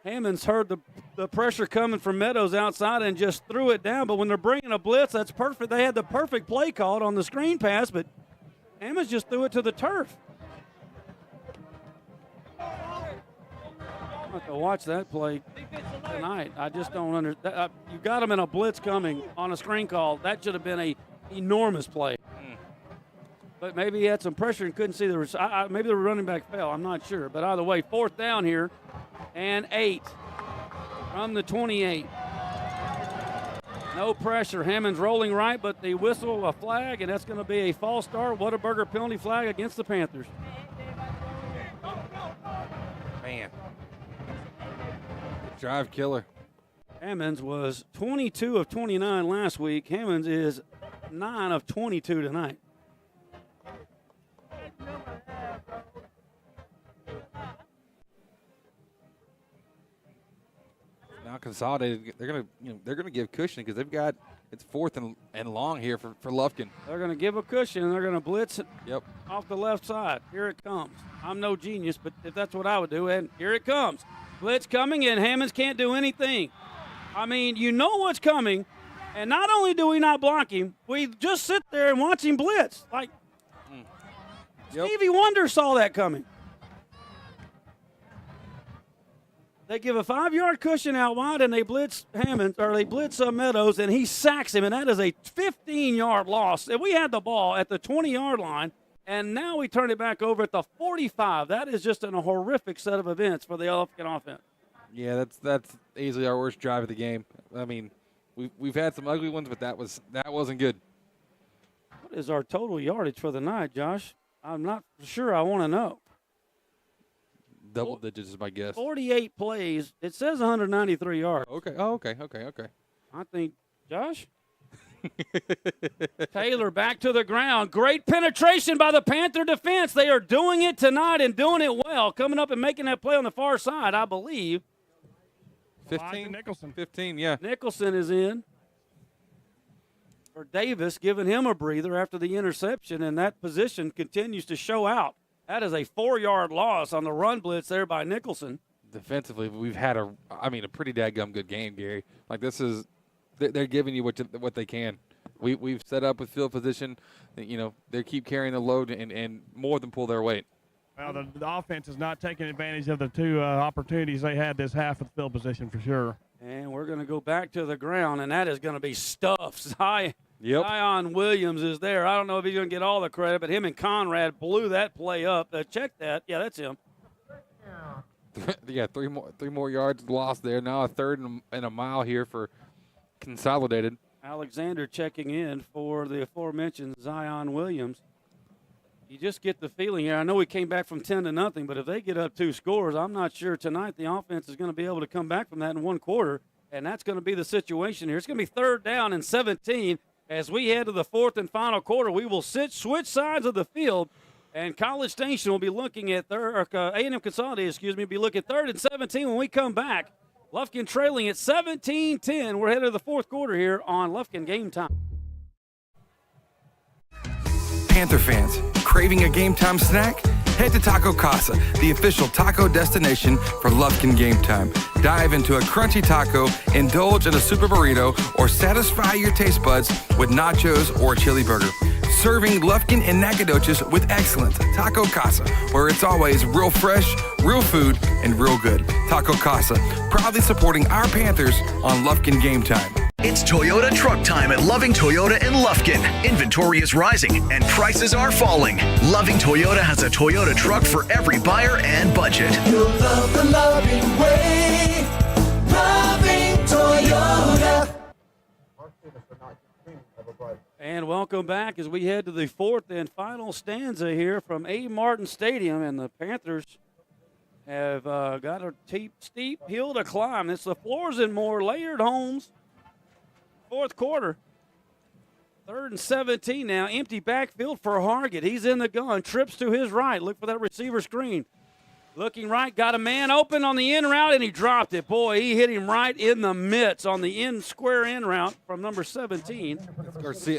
Hammonds heard the pressure coming from Meadows outside and just threw it down. But when they're bringing a blitz, that's perfect. They had the perfect play called on the screen pass, but Hammonds just threw it to the turf. I'll have to watch that play tonight. I just don't understand. You got him in a blitz coming on a screen call. That should have been an enormous play. But maybe he had some pressure and couldn't see maybe the running back fell. I'm not sure. But either way, 4th down here and 8 from the 28. No pressure. Hammonds rolling right, but they whistle a flag, and that's going to be a false start. Whataburger penalty flag against the Panthers. Man. Drive killer. Hammonds was 22 of 29 last week. Hammonds is 9 of 22 tonight. Now Consolidated, they're gonna give cushion because it's 4th and long here for Lufkin. They're gonna give a cushion and they're gonna blitz it off the left side. Here it comes. I'm no genius, but if that's what I would do, and here it comes. Blitz coming in. Hammonds can't do anything. I mean, you know what's coming, and not only do we not block him, we just sit there and watch him blitz. Like Stevie Wonder saw that coming. They give a 5-yard cushion out wide, and they blitz Hammonds, or they blitz Meadows, and he sacks him, and that is a 15-yard loss. And we had the ball at the 20-yard line, and now we turn it back over at the 45. That is just a horrific set of events for the Lufkin offense. Yeah, that's easily our worst drive of the game. I mean, we've had some ugly ones, but that wasn't good. What is our total yardage for the night, Josh? I'm not sure. I want to know. Double digits is my guess. 48 plays. It says 193 yards. Okay. Oh, okay. I think, Josh? Taylor back to the ground. Great penetration by the Panther defense. They are doing it tonight and doing it well. Coming up and making that play on the far side, I believe. 15. Nicholson. 15, yeah. Nicholson is in for Davis, giving him a breather after the interception, and that position continues to show out. That is a 4-yard loss on the run blitz there by Nicholson. Defensively, we've had a pretty dadgum good game, Gary. Like, this is they're giving you what they can. We've set up with field position. You know, they keep carrying the load and more than pull their weight. Well, the offense is not taking advantage of the two opportunities they had this half of the field position for sure. And we're going to go back to the ground, and that is going to be stuffed. Zion Williams is there. I don't know if he's going to get all the credit, but him and Conrad blew that play up. Check that. Yeah, that's him. Yeah, three more yards lost there. Now a third and a mile here for Consolidated. Alexander checking in for the aforementioned Zion Williams. You just get the feeling here. I know we came back from 10-0, but if they get up 2 scores, I'm not sure tonight the offense is going to be able to come back from that in 1 quarter, and that's going to be the situation here. It's going to be 3rd down and 17. As we head to the 4th and final quarter, we will switch sides of the field, and College Station will be looking at A&M Consolidated, will be looking at 3rd and 17 when we come back. Lufkin trailing at 17-10. We're headed to the 4th quarter here on Lufkin Game Time. Panther fans, craving a game time snack? Head to Taco Casa, the official taco destination for Lufkin Game Time. Dive into a crunchy taco, indulge in a super burrito, or satisfy your taste buds with nachos or a chili burger. Serving Lufkin and Nacogdoches with excellence. Taco Casa, where it's always real fresh, real food, and real good. Taco Casa, proudly supporting our Panthers on Lufkin Game Time. It's Toyota truck time at Loving Toyota in Lufkin. Inventory is rising and prices are falling. Loving Toyota has a Toyota truck for every buyer and budget. You'll love the loving way. Loving Toyota. And welcome back as we head to the 4th and final stanza here from Abe Martin Stadium. And the Panthers have got a steep hill to climb. It's the Floors and More Layered Homes. 4th quarter. 3rd and 17 now. Empty backfield for Hargett. He's in the gun. Trips to his right. Look for that receiver screen. Looking right. Got a man open on the in route, and he dropped it. Boy, he hit him right in the midst on the square in route from number 17.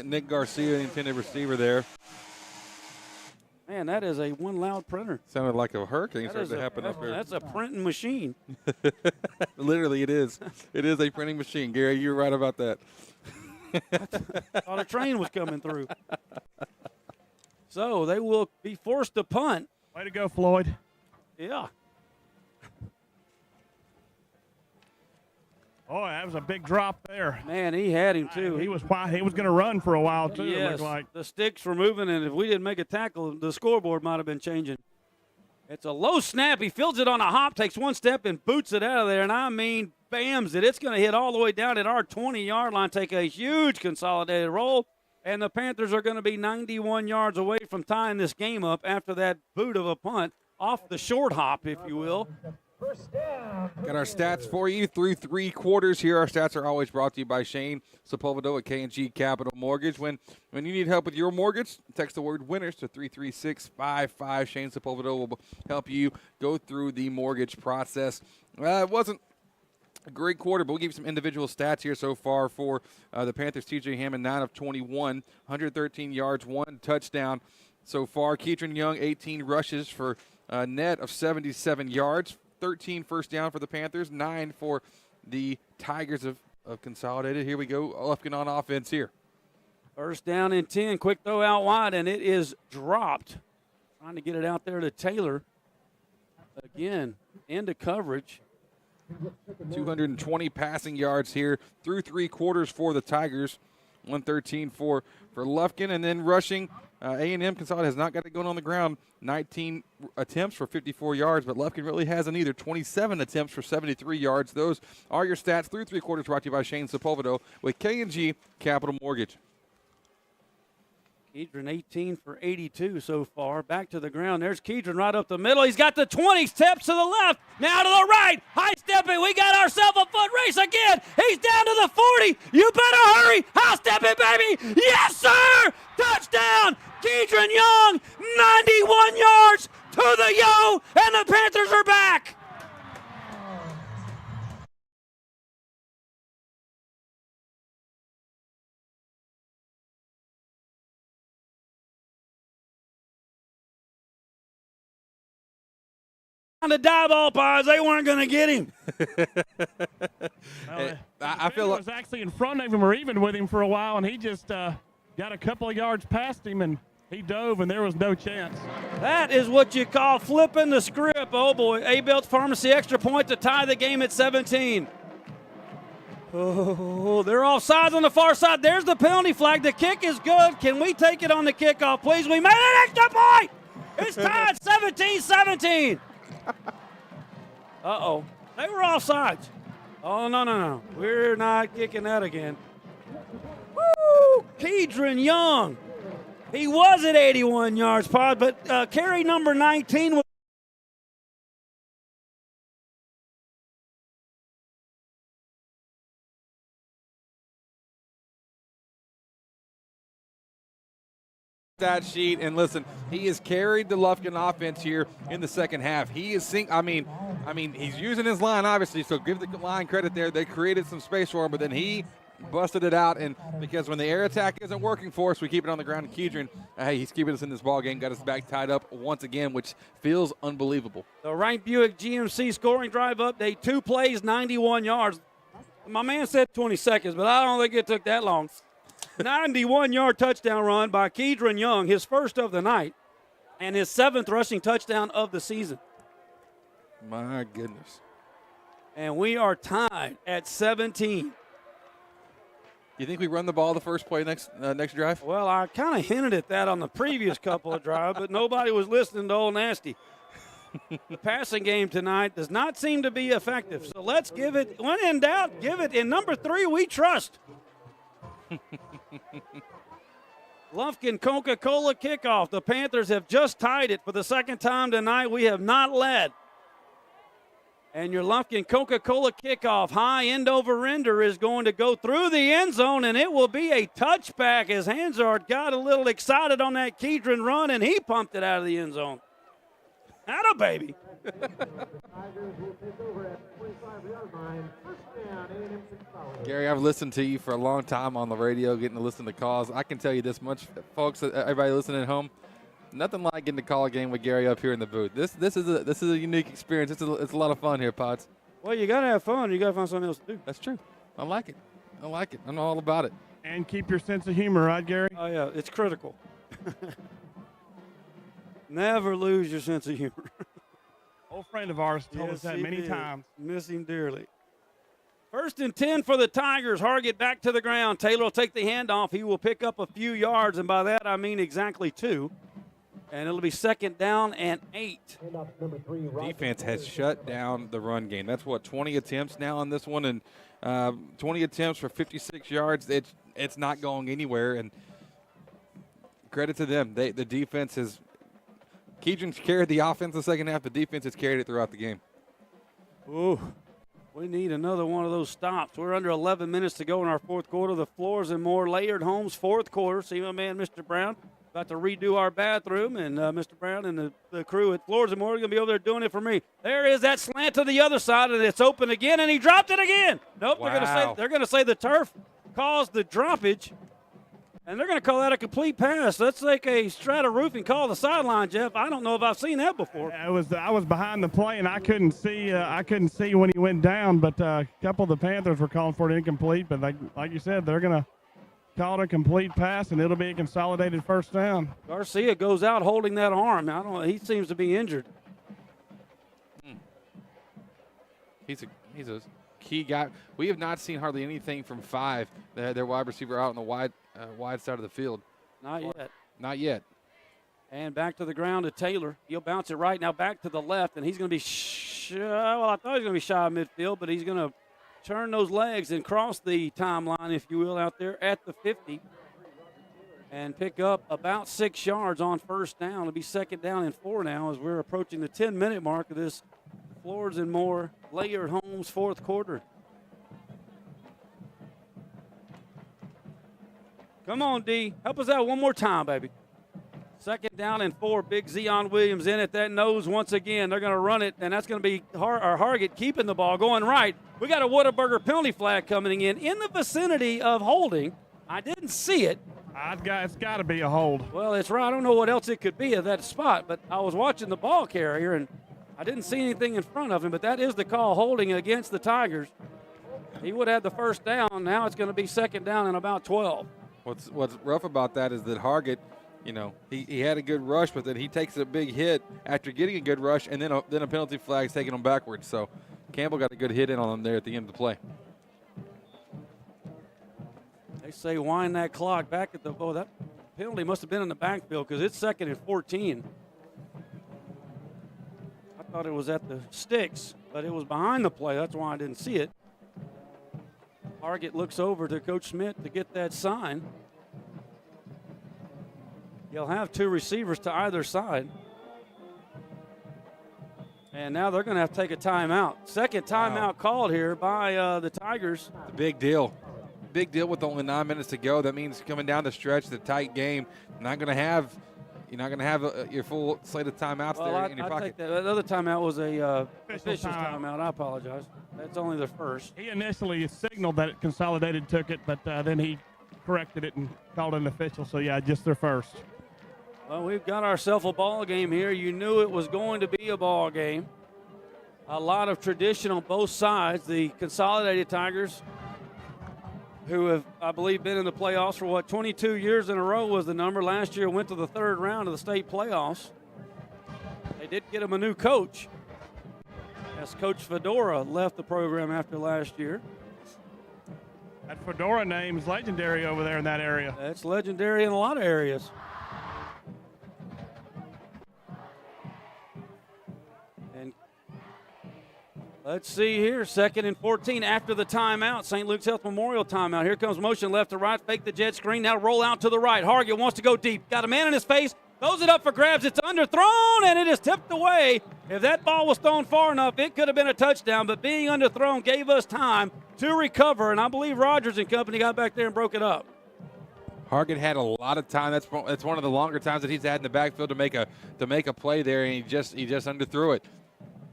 Nick Garcia, intended receiver there. Man, that is one loud printer. Sounded like a hurricane started to happen up here. That's a printing machine. Literally, it is. It is a printing machine. Gary, you're right about that. Thought a train was coming through. So they will be forced to punt. Way to go, Floyd. Yeah. Oh, that was a big drop there. Man, he had him too. He was going to run for a while too. Yes, it looked like. The sticks were moving, and if we didn't make a tackle, the scoreboard might have been changing. It's a low snap. He fields it on a hop, takes 1 step, and boots it out of there. And I mean, bams it. It's going to hit all the way down at our 20-yard line, take a huge consolidated roll. And the Panthers are going to be 91 yards away from tying this game up after that boot of a punt off the short hop, if you will. Got our stats for you through 3 quarters here. Our stats are always brought to you by Shane Sepulveda at K&G Capital Mortgage. When you need help with your mortgage, text the word winners to 33655. Shane Sepulveda will help you go through the mortgage process. It wasn't a great quarter, but we'll give you some individual stats here so far for the Panthers. TJ Hammond, 9 of 21, 113 yards, 1 touchdown so far. Keatron Young, 18 rushes for a net of 77 yards. 13 first down for the Panthers, 9 for the Tigers of Consolidated. Here we go, Lufkin on offense here. First down and 10, quick throw out wide, and it is dropped. Trying to get it out there to Taylor. Again, into coverage. 220 passing yards here through 3 quarters for the Tigers. 113 for Lufkin, and then rushing. A&M Consolidated has not got it going on the ground. 19 attempts for 54 yards, but Lufkin really hasn't either. 27 attempts for 73 yards. Those are your stats through 3 quarters, brought to you by Shane Sepulveda with K&G Capital Mortgage. Kedron 18 for 82 so far. Back to the ground. There's Kedron right up the middle. He's got the 20, steps to the left, now to the right. High stepping. We got ourselves a foot race again. He's down to the 40. You better hurry. High stepping, baby. Yes, sir. Touchdown. Kedron Young, 91 yards to the yo, and the Panthers are back. On the die ball pies, they weren't going to get him. I feel like was actually in front of him or even with him for a while, and he just got a couple of yards past him, and he dove, and there was no chance. That is what you call flipping the script. Oh, boy. A-Belt's Pharmacy extra point to tie the game at 17. Oh, they're offsides on the far side. There's the penalty flag. The kick is good. Can we take it on the kickoff, please? We made an extra point. It's tied 17-17. Uh-oh. They were offsides. Oh, no. We're not kicking that again. Woo! Kedron Young. He was at 81 yards, Pod, but carry number 19 was stat sheet, and listen, he has carried the Lufkin offense here in the second half. He is he's using his line, obviously, so give the line credit there. They created some space for him, but then he busted it out, and because when the air attack isn't working for us, we keep it on the ground. And Kedron, hey, he's keeping us in this ball game, got us back tied up once again, which feels unbelievable. The Wright Buick GMC scoring drive update, 2 plays, 91 yards. My man said 20 seconds, but I don't think it took that long. 91-yard touchdown run by Kedron Young, his first of the night, and his 7th rushing touchdown of the season. My goodness. And we are tied at 17. You think we run the ball the first play next drive? Well, I kind of hinted at that on the previous couple of drives, but nobody was listening to Old Nasty. The passing game tonight does not seem to be effective, so let's give it, when in doubt, give it. In number 3, we trust. Lufkin Coca-Cola kickoff. The Panthers have just tied it for the second time tonight. We have not led. And your Lufkin Coca-Cola kickoff, high end over ender, is going to go through the end zone, and it will be a touchback as Hansard got a little excited on that Kedron run, and he pumped it out of the end zone. Atta baby. Gary, I've listened to you for a long time on the radio, getting to listen to calls. I can tell you this much, folks, everybody listening at home, nothing like getting to call a game with Gary up here in the booth. This is a unique experience. It's a lot of fun here, Pots. Well, you got to have fun. You got to find something else to do. That's true. I like it. I'm all about it. And keep your sense of humor, right, Gary? Oh, yeah, it's critical. Never lose your sense of humor. Old friend of ours told us that many times. Miss him dearly. 1st and 10 for the Tigers. Hargett back to the ground. Taylor will take the handoff. He will pick up a few yards, and by that I mean exactly 2. And it'll be 2nd down and 8. Defense has shut down the run game. That's 20 attempts now on this one, and 20 attempts for 56 yards. It's not going anywhere, and credit to them. The defense has – Kedron's carried the offense the second half. The defense has carried it throughout the game. Ooh, we need another one of those stops. We're under 11 minutes to go in our 4th quarter. The Floors and More Layered Homes 4th quarter. See my man, Mr. Brown, about to redo our bathroom, and Mr. Brown and the crew at Floors and More are going to be over there doing it for me. There is that slant to the other side, and it's open again, and he dropped it again. Nope, wow. They're going to say the turf caused the droppage. And they're going to call that a complete pass. Let's take a Strata Roofing call the sideline, Jeff. I don't know if I've seen that before. I was behind the play, and I couldn't see when he went down. But a couple of the Panthers were calling for it incomplete. But like you said, they're going to call it a complete pass, and it'll be a consolidated 1st down. Garcia goes out holding that arm. He seems to be injured. He's a key guy. We have not seen hardly anything from 5. Their wide receiver out on the wide side of the field. Not yet. And back to the ground to Taylor. He'll bounce it right now back to the left, and he's going to be I thought he was going to be shy of midfield, but he's going to turn those legs and cross the timeline, if you will, out there at the 50. and pick up about 6 yards on first down. It'll be 2nd down and 4 now as we're approaching the 10-minute mark of this Floors and More Layered Homes fourth quarter. Come on, D. Help us out one more time, baby. 2nd down and 4. Big Zion Williams in at that nose once again. They're going to run it, and that's going to be Hargett keeping the ball going right. We got a Whataburger penalty flag coming in the vicinity of holding. I didn't see it. It's got to be a hold. Well, it's right. I don't know what else it could be at that spot, but I was watching the ball carrier, and I didn't see anything in front of him, but that is the call, holding against the Tigers. He would have the first down. Now it's going to be 2nd down and about 12. What's rough about that is that Hargett, he had a good rush, but then he takes a big hit after getting a good rush, and then a penalty flag's taking him backwards. So Campbell got a good hit in on him there at the end of the play. They say wind that clock back at the – that penalty must have been in the backfield because it's 2nd and 14. I thought it was at the sticks, but it was behind the play. That's why I didn't see it. Hargett looks over to Coach Smith to get that sign. You'll have 2 receivers to either side. And now they're going to have to take a timeout. 2nd timeout called here by the Tigers. It's a big deal. Big deal with only 9 minutes to go. That means coming down the stretch, the tight game, you're not going to have your full slate of timeouts there in your pocket. Take that other timeout was a official timeout. I apologize. That's only the first. He initially signaled that Consolidated took it, but then he corrected it and called it an official. So, yeah, just their first. Well, we've got ourselves a ball game here. You knew it was going to be a ball game. A lot of tradition on both sides. The Consolidated Tigers, who have, I believe, been in the playoffs for 22 years in a row was the number. Last year went to the 3rd round of the state playoffs. They did get him a new coach, as Coach Fedora left the program after last year. That Fedora name is legendary over there in that area. It's legendary in a lot of areas. And let's see here, 2nd and 14 after the timeout. St. Luke's Health Memorial timeout. Here comes motion left to right, fake the jet screen, now roll out to the right. Hargett wants to go deep. Got a man in his face, throws it up for grabs. It's underthrown, and it is tipped away. If that ball was thrown far enough, it could have been a touchdown, but being underthrown gave us time to recover, and I believe Rogers and company got back there and broke it up. Hargett had a lot of time. That's one of the longer times that he's had in the backfield to make a play there, and he just underthrew it.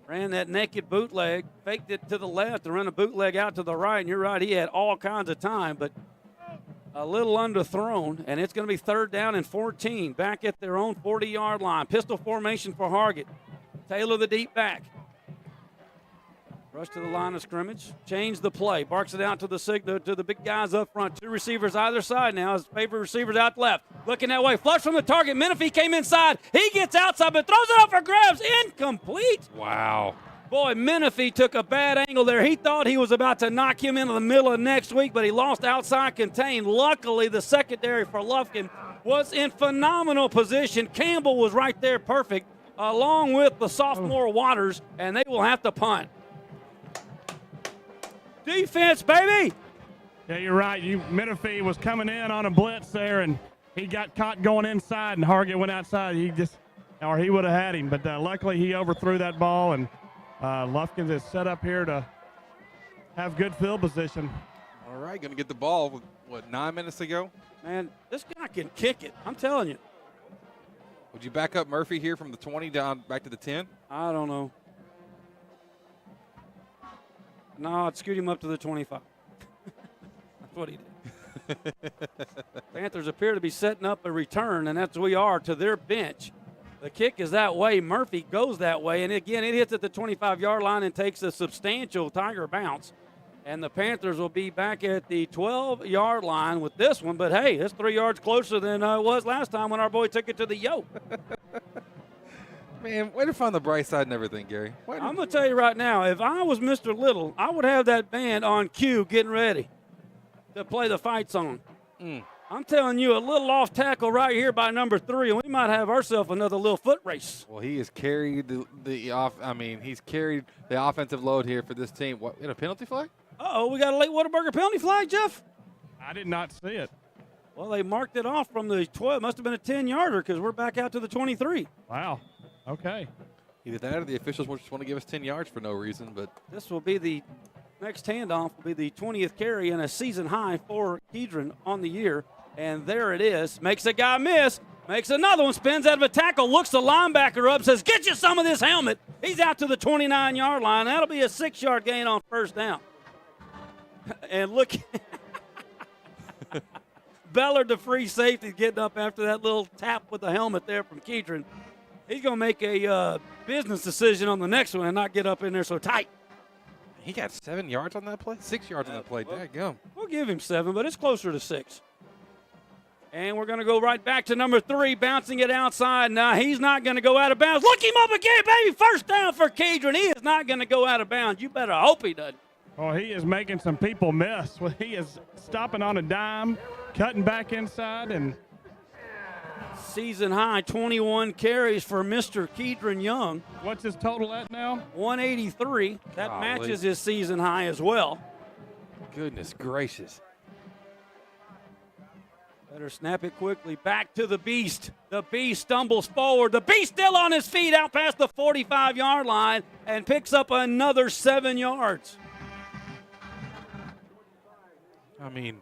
Ran that naked bootleg, faked it to the left, and ran a bootleg out to the right. And you're right, he had all kinds of time, but a little underthrown. And it's going to be 3rd down and 14, back at their own 40-yard line. Pistol formation for Hargett. Taylor the deep back. Rush to the line of scrimmage. Change the play. Barks it out to the big guys up front. 2 receivers either side now. His favorite receivers out left. Looking that way. Flush from the target. Menifee came inside. He gets outside but throws it up for grabs. Incomplete. Wow. Boy, Menifee took a bad angle there. He thought he was about to knock him into the middle of next week, but he lost outside contain. Luckily, the secondary for Lufkin was in phenomenal position. Campbell was right there perfect, along with the sophomore Waters, and they will have to punt. Defense, baby! Yeah, you're right. Menifee was coming in on a blitz there, and he got caught going inside, and Hargett went outside. He would have had him, but luckily he overthrew that ball, and Lufkin is set up here to have good field position. All right, going to get the ball with 9 minutes to go? Man, this guy can kick it. I'm telling you. Would you back up Murphy here from the 20 down back to the 10? I don't know. No, I'd scoot him up to the 25. That's what he did. Panthers appear to be setting up a return, and that's we are to their bench. The kick is that way. Murphy goes that way, and again, it hits at the 25-yard line and takes a substantial Tiger bounce. And the Panthers will be back at the 12-yard line with this one. But, hey, it's 3 yards closer than it was last time when our boy took it to the yoke. Man, way to find the bright side and everything, Gary. I'm going to tell you right now, if I was Mr. Little, I would have that band on cue getting ready to play the fight song. I'm telling you, a little off tackle right here by number 3, and we might have ourselves another little foot race. Well, he has carried he's carried the offensive load here for this team. What, in a penalty flag? Uh-oh, we got a late Whataburger penalty flag, Jeff? I did not see it. Well, they marked it off from the 12. Must have been a 10-yarder because we're back out to the 23. Wow. Okay. Either that or the officials just want to give us 10 yards for no reason. But this will be the next handoff will be the 20th carry and a season high for Kedron on the year. And there it is. Makes a guy miss. Makes another one. Spins out of a tackle. Looks the linebacker up. Says, get you some of this helmet. He's out to the 29-yard line. That'll be a 6-yard gain on first down. And look. Bellard, the free safety, getting up after that little tap with the helmet there from Kedron. He's going to make a business decision on the next one and not get up in there so tight. He got 7 yards on that play? 6 yards on that play. Dadgum. We'll give him 7, but it's closer to 6. And we're going to go right back to number 3, bouncing it outside. Now, he's not going to go out of bounds. Look him up again, baby. First down for Kedron. He is not going to go out of bounds. You better hope he doesn't. Oh, he is making some people miss. He is stopping on a dime, cutting back inside, and season high 21 carries for Mr. Kedron Young. What's his total at now? 183. That matches his season high as well. Goodness gracious. Better snap it quickly. Back to the Beast. The Beast stumbles forward. The Beast still on his feet out past the 45-yard line and picks up another 7 yards. I mean,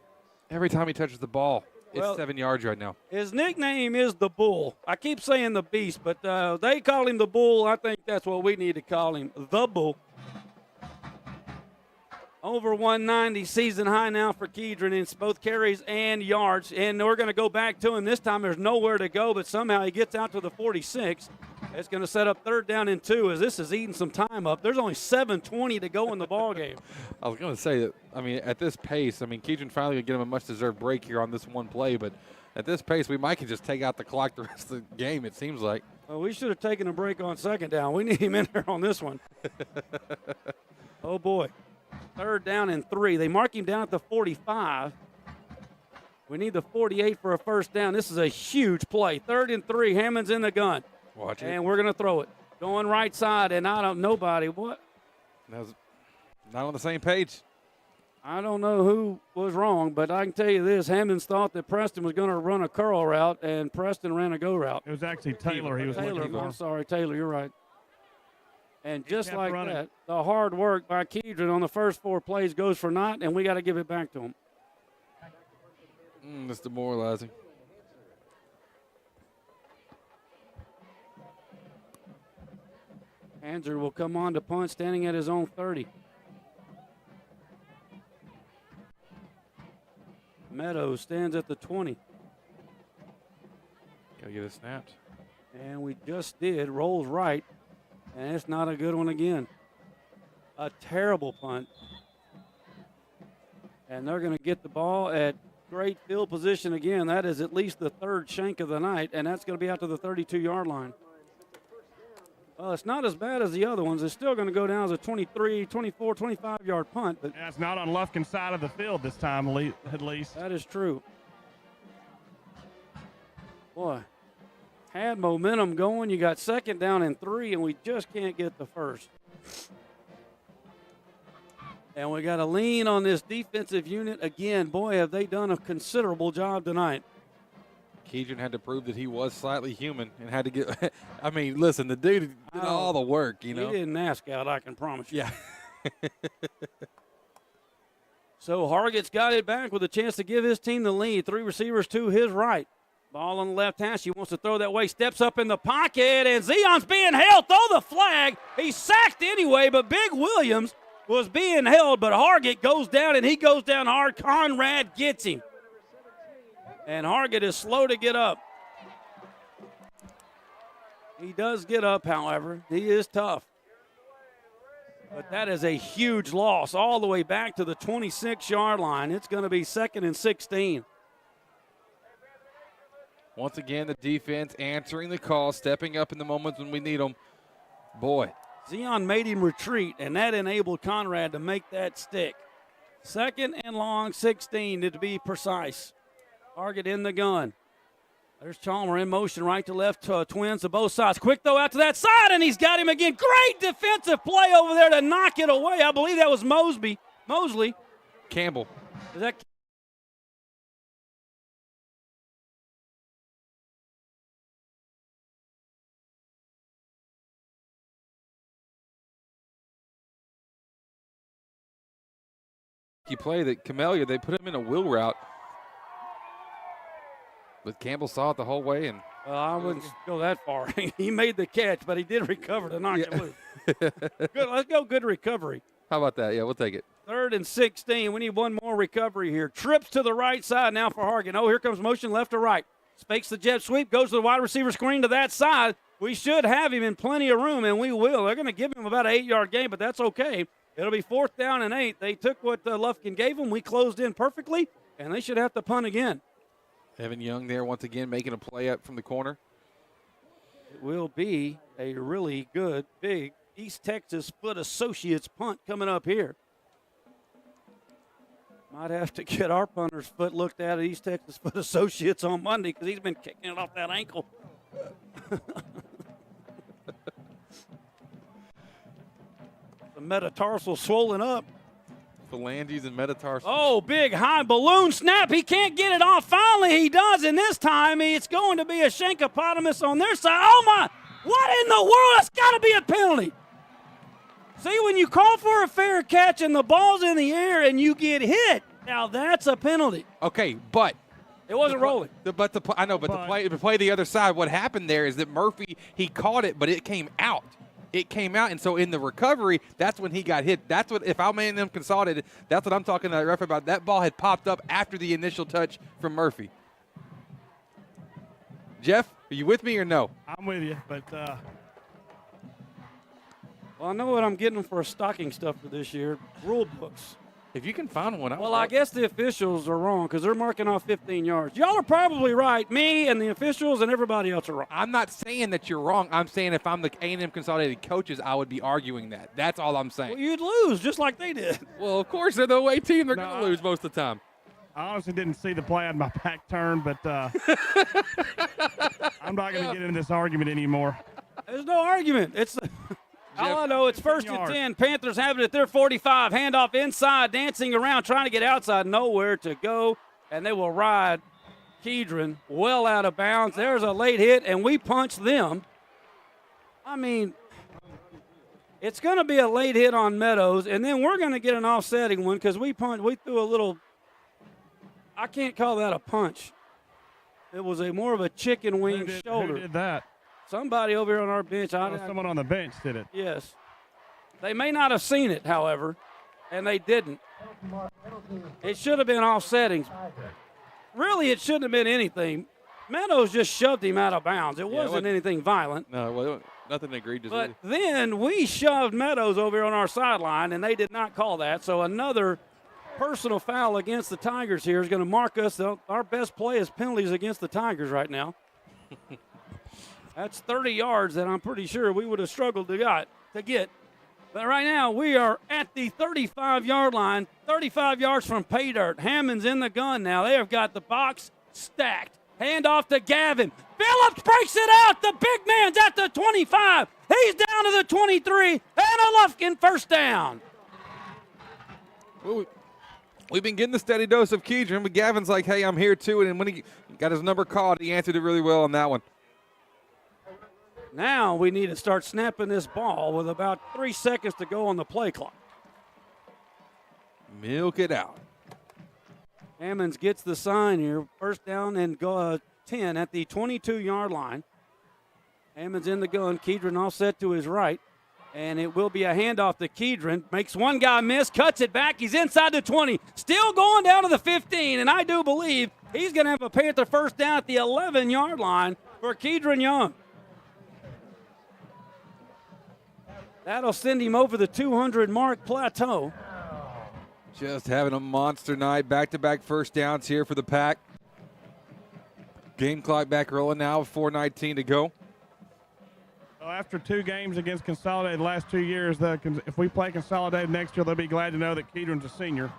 every time he touches the ball, it's 7 yards right now. His nickname is the Bull. I keep saying the Beast, but they call him the Bull. I think that's what we need to call him, the Bull. Over 190 season high now for Kedron in both carries and yards. And we're going to go back to him. This time there's nowhere to go, but somehow he gets out to the 46. It's going to set up 3rd down and 2 as this is eating some time up. There's only 7:20 to go in the ball game. I was going to say that, I mean, at this pace, I mean, Kedron finally going to get him a much-deserved break here on this one play, but at this pace, we might can just take out the clock the rest of the game, it seems like. Well, we should have taken a break on 2nd down. We need him in there on this one. Oh, boy. 3rd down and 3. They mark him down at the 45. We need the 48 for a first down. This is a huge play. 3rd and 3. Hammond's in the gun. Watch it. And we're going to throw it. Going right side, and nobody. What? That was not on the same page. I don't know who was wrong, but I can tell you this. Hammonds thought that Preston was going to run a curl route, and Preston ran a go route. It was actually Taylor he was looking for. I'm sorry, Taylor, you're right. And just like that, the hard work by Kedron on the first 4 plays goes for naught, and we got to give it back to him. That's demoralizing. Hanser will come on to punt, standing at his own 30. Meadows stands at the 20. Gotta get it snapped. And we just did. Rolls right. And it's not a good one again. A terrible punt. And they're going to get the ball at great field position again. That is at least the 3rd shank of the night, and that's going to be out to the 32-yard line. Well, it's not as bad as the other ones. It's still going to go down as a 23, 24, 25-yard punt. But it's not on Lufkin's side of the field this time, at least. That is true. Boy, had momentum going. You got 2nd down and 3, and we just can't get the first. And we got to lean on this defensive unit again. Boy, have they done a considerable job tonight. Kedron had to prove that he was slightly human and had to get – I mean, listen, the dude did all the work, you know. He didn't ask out, I can promise you. Yeah. So Hargett's got it back with a chance to give his team the lead. 3 receivers to his right. Ball on the left hash. He wants to throw that way. Steps up in the pocket, and Zion's being held. Throw the flag. He's sacked anyway, but Big Williams was being held, but Hargett goes down, and he goes down hard. Conrad gets him. And Hargett is slow to get up. He does get up, however. He is tough. But that is a huge loss all the way back to the 26-yard line. It's going to be 2nd and 16. Once again, the defense answering the call, stepping up in the moments when we need them. Boy. Zion made him retreat, and that enabled Conrad to make that stick. 2nd and long, 16 to be precise. Hargett in the gun. There's Chalmer in motion, right to left, twins to both sides. Quick throw out to that side, and he's got him again. Great defensive play over there to knock it away. I believe that was Mosley. Campbell. Is that play that Camellia, they put him in a wheel route. But Campbell saw it the whole way. And I wouldn't go that far. He made the catch, but he did recover to knock it loose. Good, let's go good recovery. How about that? Yeah, we'll take it. 3rd and 16. We need one more recovery here. Trips to the right side now for Hargan. Oh, here comes motion left to right. Fakes the jet sweep, goes to the wide receiver screen to that side. We should have him in plenty of room, and we will. They're going to give him about an 8-yard gain, but that's okay. It'll be 4th down and 8. They took what Lufkin gave them. We closed in perfectly, and they should have to punt again. Evan Young there once again making a play up from the corner. It will be a really good, big East Texas Foot Associates punt coming up here. Might have to get our punter's foot looked at East Texas Foot Associates on Monday because he's been kicking it off that ankle. The metatarsal swollen up. Phalanges and metatarsal. Oh, big high balloon snap. He can't get it off. Finally, he does, and this time it's going to be a Shankopotamus on their side. Oh, my. What in the world? It's got to be a penalty. See, when you call for a fair catch and the ball's in the air and you get hit, now that's a penalty. Okay, but it wasn't rolling. The play the other side, what happened there is that Murphy, he caught it, but it came out. It came out, and so in the recovery, that's when he got hit. That's what, if I'm A&M Consolidated, that's what I'm talking to the ref about. That ball had popped up after the initial touch from Murphy. Jeff, are you with me or no? I'm with you, but well, I know what I'm getting for stocking stuffer this year, rule books. If you can find one. Well, I guess the officials are wrong because they're marking off 15 yards. Y'all are probably right. Me and the officials and everybody else are wrong. I'm not saying that you're wrong. I'm saying if I'm the A&M Consolidated coaches, I would be arguing that. That's all I'm saying. Well, you'd lose just like they did. Well, of course, they're the away team. They're going to lose most of the time. I honestly didn't see the play. I had my back turned, but I'm not going to get into this argument anymore. There's no argument. It's all I know, it's 1st and 10. Panthers have it at their 45. Handoff inside, dancing around, trying to get outside. Nowhere to go, and they will ride Kedron well out of bounds. There's a late hit, and we punch them. I mean, it's going to be a late hit on Meadows, and then we're going to get an offsetting one because we threw a little – I can't call that a punch. It was more of a chicken wing shoulder. Who did that? Somebody over here on our bench. Someone on the bench did it. Yes. They may not have seen it, however, and they didn't. It should have been offsetting. Really, it shouldn't have been anything. Meadows just shoved him out of bounds. It wasn't anything violent. No, well, nothing egregious. But then we shoved Meadows over here on our sideline, and they did not call that. So another personal foul against the Tigers here is going to mark us. Our best play is penalties against the Tigers right now. That's 30 yards that I'm pretty sure we would have struggled to get. But right now we are at the 35-yard line, 35 yards from pay dirt. Hammond's in the gun now. They have got the box stacked. Hand off to Gavin. Phillips breaks it out. The big man's at the 25. He's down to the 23. And a Lufkin first down. Well, we've been getting the steady dose of Kedron, but Gavin's like, hey, I'm here too. And when he got his number called, he answered it really well on that one. Now we need to start snapping this ball with about 3 seconds to go on the play clock. Milk it out. Hammonds gets the sign here. First down and 10 at the 22-yard line. Hammonds in the gun. Kedron offset to his right. And it will be a handoff to Kedron. Makes one guy miss, cuts it back. He's inside the 20. Still going down to the 15. And I do believe he's going to have a Panther first down at the 11-yard line for Kedron Young. That'll send him over the 200 mark plateau. Just having a monster night. Back-to-back first downs here for the Pack. Game clock back rolling now with 4:19 to go. Well, after 2 games against Consolidated the last 2 years, if we play Consolidated next year, they'll be glad to know that Kedron's a senior.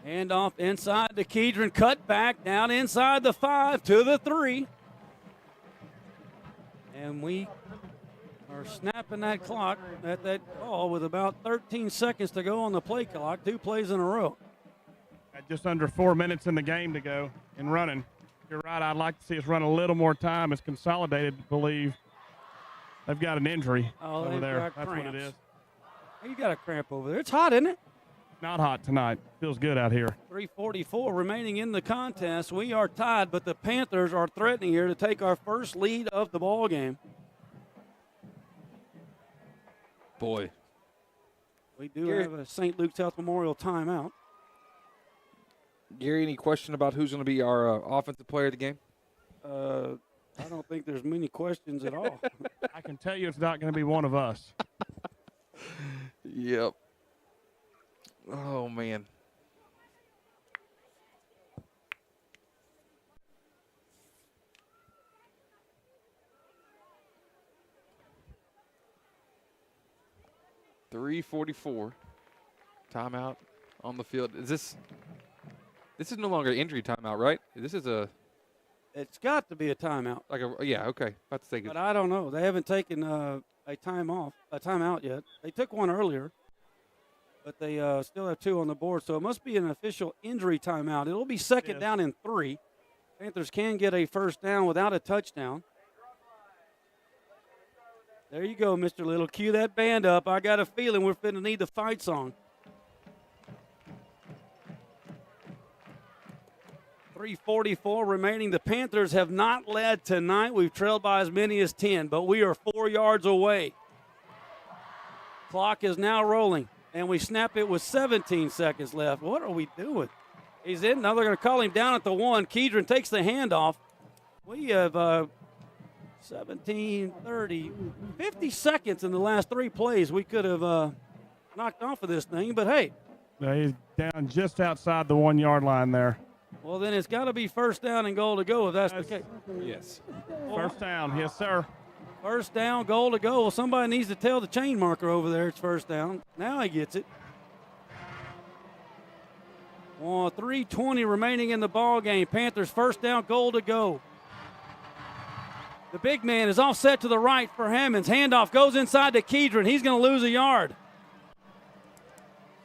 Handoff inside to Kedron. Cut back down inside the 5 to the 3. And we are snapping that clock at that call with about 13 seconds to go on the play clock. 2 plays in a row. At just under 4 minutes in the game to go and running. You're right. I'd like to see us run a little more time as Consolidated believe they've got an injury over there. That's cramps. what it is. You got a cramp over there. It's hot, isn't it? Not hot tonight. Feels good out here. 3:44 remaining in the contest. We are tied, but the Panthers are threatening here to take our first lead of the ball game. Boy. We do have a St. Luke's Health Memorial timeout. Gary, any question about who's going to be our offensive player of the game? I don't think there's many questions at all. I can tell you it's not going to be one of us. Yep. Oh, man. .344. Timeout on the field. This is no longer an injury timeout, right? This is a... It's got to be a timeout. Yeah, okay. About to say But I don't know. They haven't taken a timeout yet. They took one earlier, but they still have 2 on the board. So it must be an official injury timeout. It'll be second down and 3. Panthers can get a first down without a touchdown. There you go, Mr. Little. Cue that band up. I got a feeling we're finna need the fight song. 3:44 remaining. The Panthers have not led tonight. We've trailed by as many as 10, but we are 4 yards away. Clock is now rolling, and we snap it with 17 seconds left. What are we doing? He's in. Now they're going to call him down at the 1. Kedron takes the handoff. We have 17, 30, 50 seconds in the last 3 plays. We could have knocked off of this thing, but hey. He's down just outside the 1 yard line there. Well, then it's got to be first down and goal to go if that's the case. Yes. First down, yes, sir. First down, goal to go. Well, somebody needs to tell the chain marker over there it's first down. Now he gets it. 3:20 remaining in the ball game. Panthers first down, goal to go. The big man is offset to the right for Hammonds. Handoff goes inside to Kedron. He's going to lose a yard.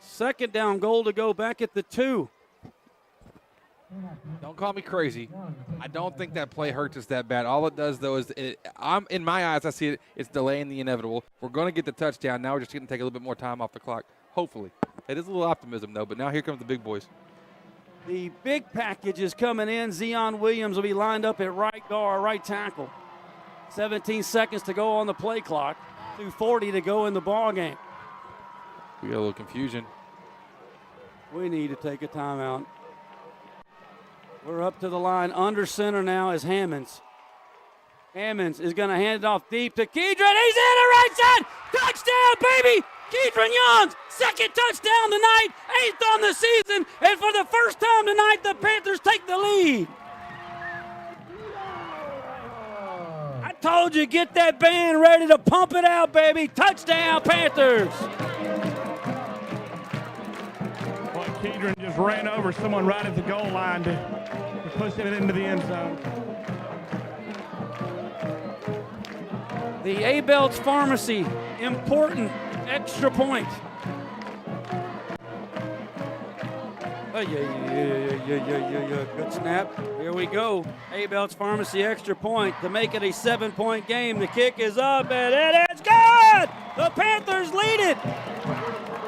Second down, goal to go back at the 2. Don't call me crazy. I don't think that play hurts us that bad. All it does, though, is in my eyes, I see it's delaying the inevitable. We're going to get the touchdown. Now we're just going to take a little bit more time off the clock, hopefully. It is a little optimism, though, but now here comes the big boys. The big package is coming in. Zion Williams will be lined up at right guard, right tackle. 17 seconds to go on the play clock. 2:40 to go in the ball game. We got a little confusion. We need to take a timeout. We're up to the line. Under center now is Hammonds. Hammonds is going to hand it off deep to Kedron. He's in the right side. Touchdown, baby. Kedron Young's second touchdown tonight. 8th on the season. And for the first time tonight, the Panthers take the lead. I told you, get that band ready to pump it out, baby. Touchdown, Panthers. Well, Kedron just ran over someone right at the goal line to push it into the end zone. The Abel's Pharmacy, important extra point. Oh, yeah. Good snap. Here we go. Abel's Pharmacy extra point to make it a 7-point game. The kick is up, and it is good! The Panthers lead it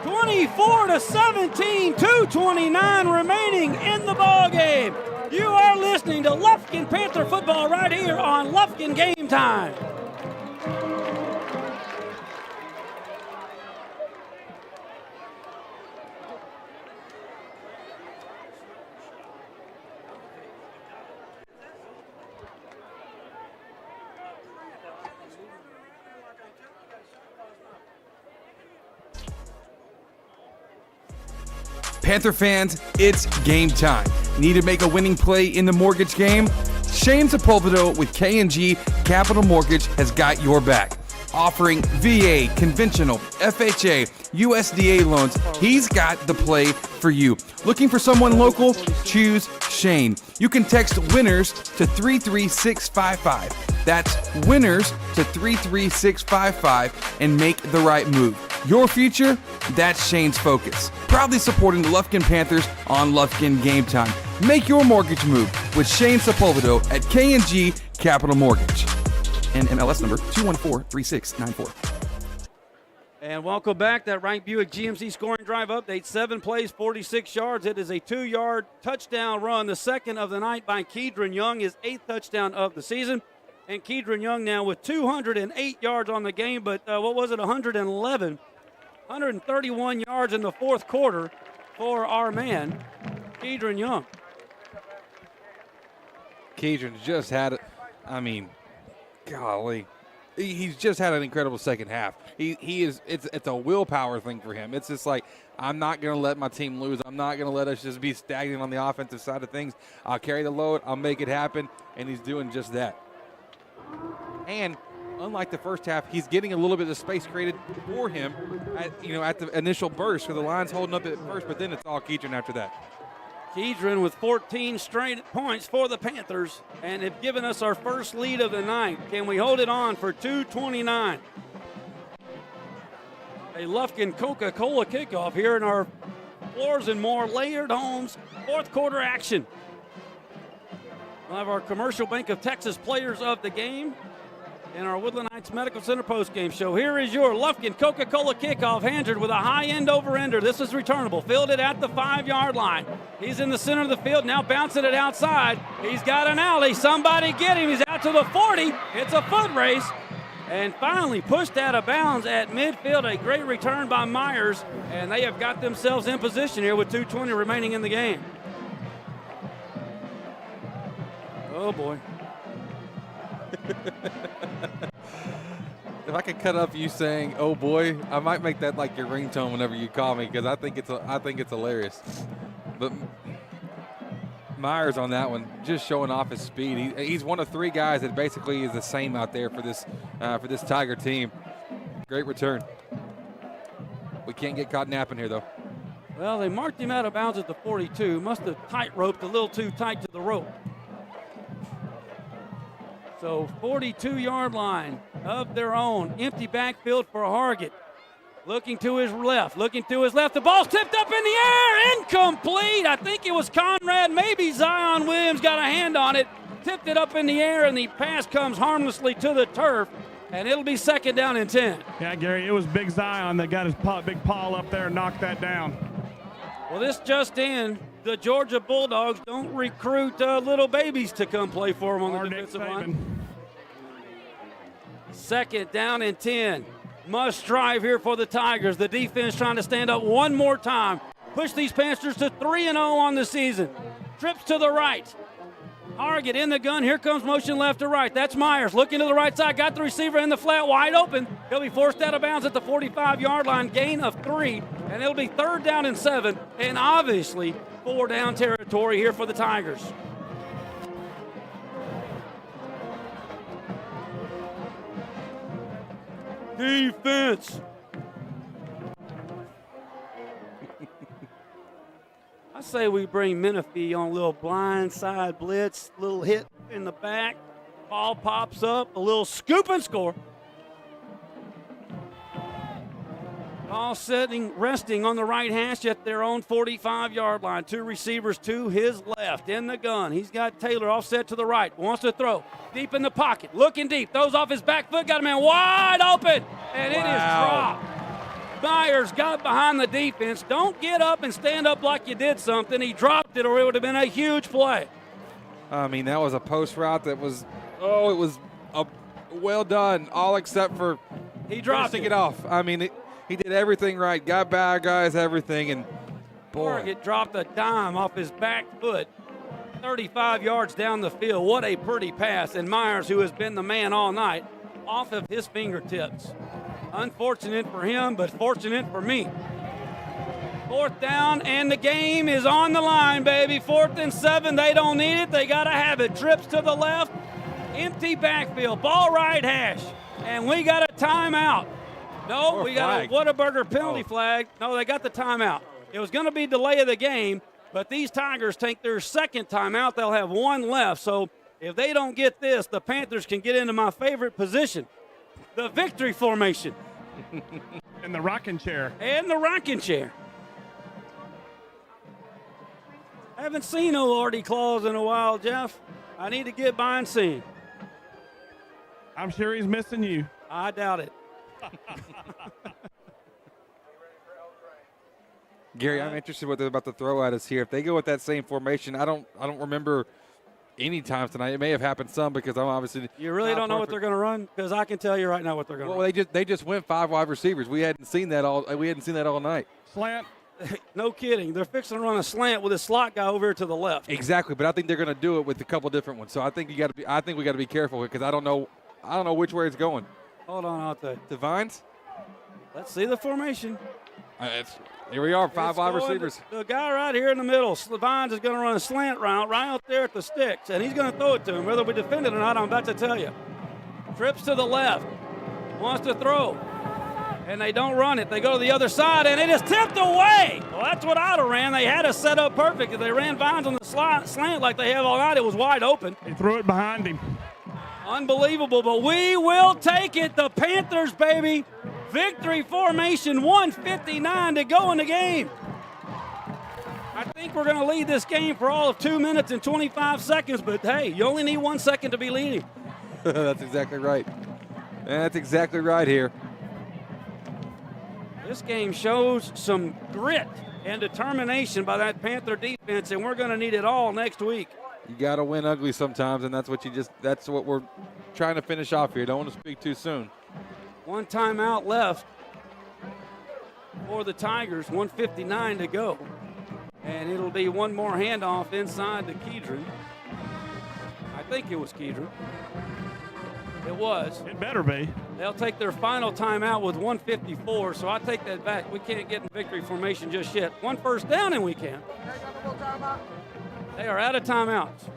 24-17, 2:29 remaining in the ball game. You are listening to Lufkin Panther football right here on Lufkin Game Time. Panther fans, it's game time. Need to make a winning play in the mortgage game? Shane Sepulveda with K&G Capital Mortgage has got your back. Offering VA, conventional, FHA, USDA loans, he's got the play for you. Looking for someone local? Choose Shane. You can text WINNERS to 33655. That's WINNERS to 33655 and make the right move. Your future? That's Shane's focus. Proudly supporting the Lufkin Panthers on Lufkin Game Time. Make your mortgage move with Shane Sepulveda at K&G Capital Mortgage. And MLS number 2143694. And welcome back. That Wright Buick GMC scoring drive update. 7 plays, 46 yards. It is a 2-yard touchdown run, the second of the night by Kedron Young, his 8th touchdown of the season. And Kedron Young now with 208 yards on the game, but 131 yards in the fourth quarter for our man, Kedron Young. Kedron's just had it. I mean, golly. He's just had an incredible second half. It's a willpower thing for him. It's just like, I'm not going to let my team lose. I'm not going to let us just be stagnant on the offensive side of things. I'll carry the load. I'll make it happen. And he's doing just that. And unlike the first half, he's getting a little bit of space created for him at the initial burst. So the line's holding up at first, but then it's all Kedron after that. Kedron with 14 straight points for the Panthers and have given us our first lead of the night. Can we hold it on for 2:29? A Lufkin Coca-Cola kickoff here in our Floors and More Layered Homes fourth quarter action. We'll have our Commercial Bank of Texas players of the game and our Woodland Heights Medical Center postgame show. Here is your Lufkin Coca-Cola kickoff, Handred with a high end over-ender. This is returnable. Fielded at the 5-yard line. He's in the center of the field, now bouncing it outside. He's got an alley. Somebody get him. He's out to the 40. It's a foot race. And finally pushed out of bounds at midfield. A great return by Myers. And they have got themselves in position here with 2:20 remaining in the game. Oh, boy. If I could cut up you saying, "Oh boy," I might make that like your ringtone whenever you call me, because I think it's hilarious. But Myers on that one, just showing off his speed. He's one of 3 guys that basically is the same out there for this Tiger team. Great return. We can't get caught napping here though. Well, they marked him out of bounds at the 42. Must have tight-roped a little too tight to the rope. So 42-yard line of their own. Empty backfield for Hargett. Looking to his left. The ball's tipped up in the air. Incomplete. I think it was Conrad. Maybe Zion Williams got a hand on it. Tipped it up in the air, and the pass comes harmlessly to the turf. And it'll be 2nd down and 10. Yeah, Gary, it was Big Zion that got his big paw up there and knocked that down. Well, this just in. The Georgia Bulldogs don't recruit little babies to come play for them on the defensive line. 2nd down and 10. Must drive here for the Tigers. The defense trying to stand up one more time. Push these Panthers to 3-0 on the season. Trips to the right. Hargett in the gun. Here comes motion left to right. That's Myers looking to the right side. Got the receiver in the flat, wide open. He'll be forced out of bounds at the 45-yard line. Gain of 3, and it'll be 3rd down and 7, and obviously 4-down territory here for the Tigers. Defense. I say we bring Menifee on a little blind side blitz, little hit in the back, ball pops up, a little scoop and score. Ball resting on the right hash at their own 45-yard line. 2 receivers to his left in the gun. He's got Taylor offset to the right, wants to throw. Deep in the pocket, looking deep, throws off his back foot, got a man wide open, and it is dropped. Myers got behind the defense. Don't get up and stand up like you did something. He dropped it, or it would have been a huge play. I mean, that was a post route that was, it was well done, all except for he dropped it off. I mean, he did everything right, got bad guys, everything, and boy. Target dropped a dime off his back foot, 35 yards down the field. What a pretty pass. And Myers, who has been the man all night, off of his fingertips. Unfortunate for him, but fortunate for me. 4th down, and the game is on the line, baby. 4th and 7. They don't need it. They got to have it. Trips to the left. Empty backfield. Ball right hash. And we got a timeout. No, we got a Whataburger penalty flag. No, they got the timeout. It was going to be delay of the game, but these Tigers take their 2nd timeout. They'll have 1 left. So if they don't get this, the Panthers can get into my favorite position, the victory formation. And the rocking chair. Haven't seen no Lordy Claus in a while, Jeff. I need to get by and see him. I'm sure he's missing you. I doubt it. Gary, I'm interested what they're about to throw at us here. If they go with that same formation, I don't remember any times tonight. It may have happened some because I'm obviously. You really don't know what they're going to run? Because I can tell you right now what they're going to run. Well, they just went 5 wide receivers. We hadn't seen that all night. Slant. No kidding. They're fixing to run a slant with a slot guy over to the left. Exactly, but I think they're going to do it with a couple different ones. So I think we got to be careful because I don't know which way it's going. Hold on, I'll tell you. Divines? Let's see the formation. Here we are, 5 wide receivers. The guy right here in the middle, Divines, is going to run a slant route right out there at the sticks, and he's going to throw it to him. Whether we defend it or not, I'm about to tell you. Trips to the left, wants to throw, and they don't run it. They go to the other side, and it is tipped away. Well, that's what I'd have ran. They had us set up perfect. If they ran Vines on the slant like they have all night, it was wide open. He threw it behind him. Unbelievable, but we will take it. The Panthers, baby. Victory formation, 1:59 to go in the game. I think we're going to lead this game for all of 2 minutes and 25 seconds, but hey, you only need 1 second to be leading. That's exactly right. That's exactly right here. This game shows some grit and determination by that Panther defense, and we're going to need it all next week. You got to win ugly sometimes, and that's what we're trying to finish off here. Don't want to speak too soon. 1 timeout left for the Tigers, 1:59 to go. And it'll be one more handoff inside to Kedron. I think it was Kedron. It was. It better be. They'll take their final timeout with 1:54, so I take that back. We can't get in victory formation just yet. 1 first down and we can. They are out of timeouts.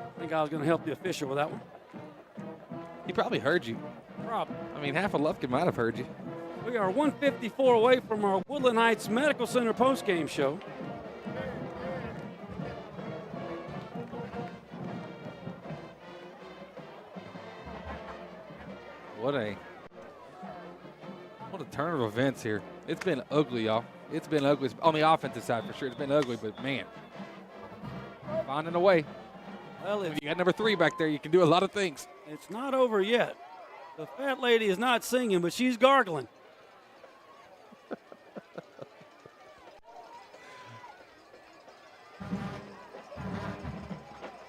I think I was going to help the official with that one. He probably heard you. Probably. I mean, half of Lufkin might have heard you. We are 1:54 away from our Woodland Heights Medical Center postgame show. What a turn of events here. It's been ugly, y'all. It's been ugly. On the offensive side, for sure, it's been ugly, but, man, finding a way. Well, if you got number 3 back there, you can do a lot of things. It's not over yet. The fat lady is not singing, but she's gargling.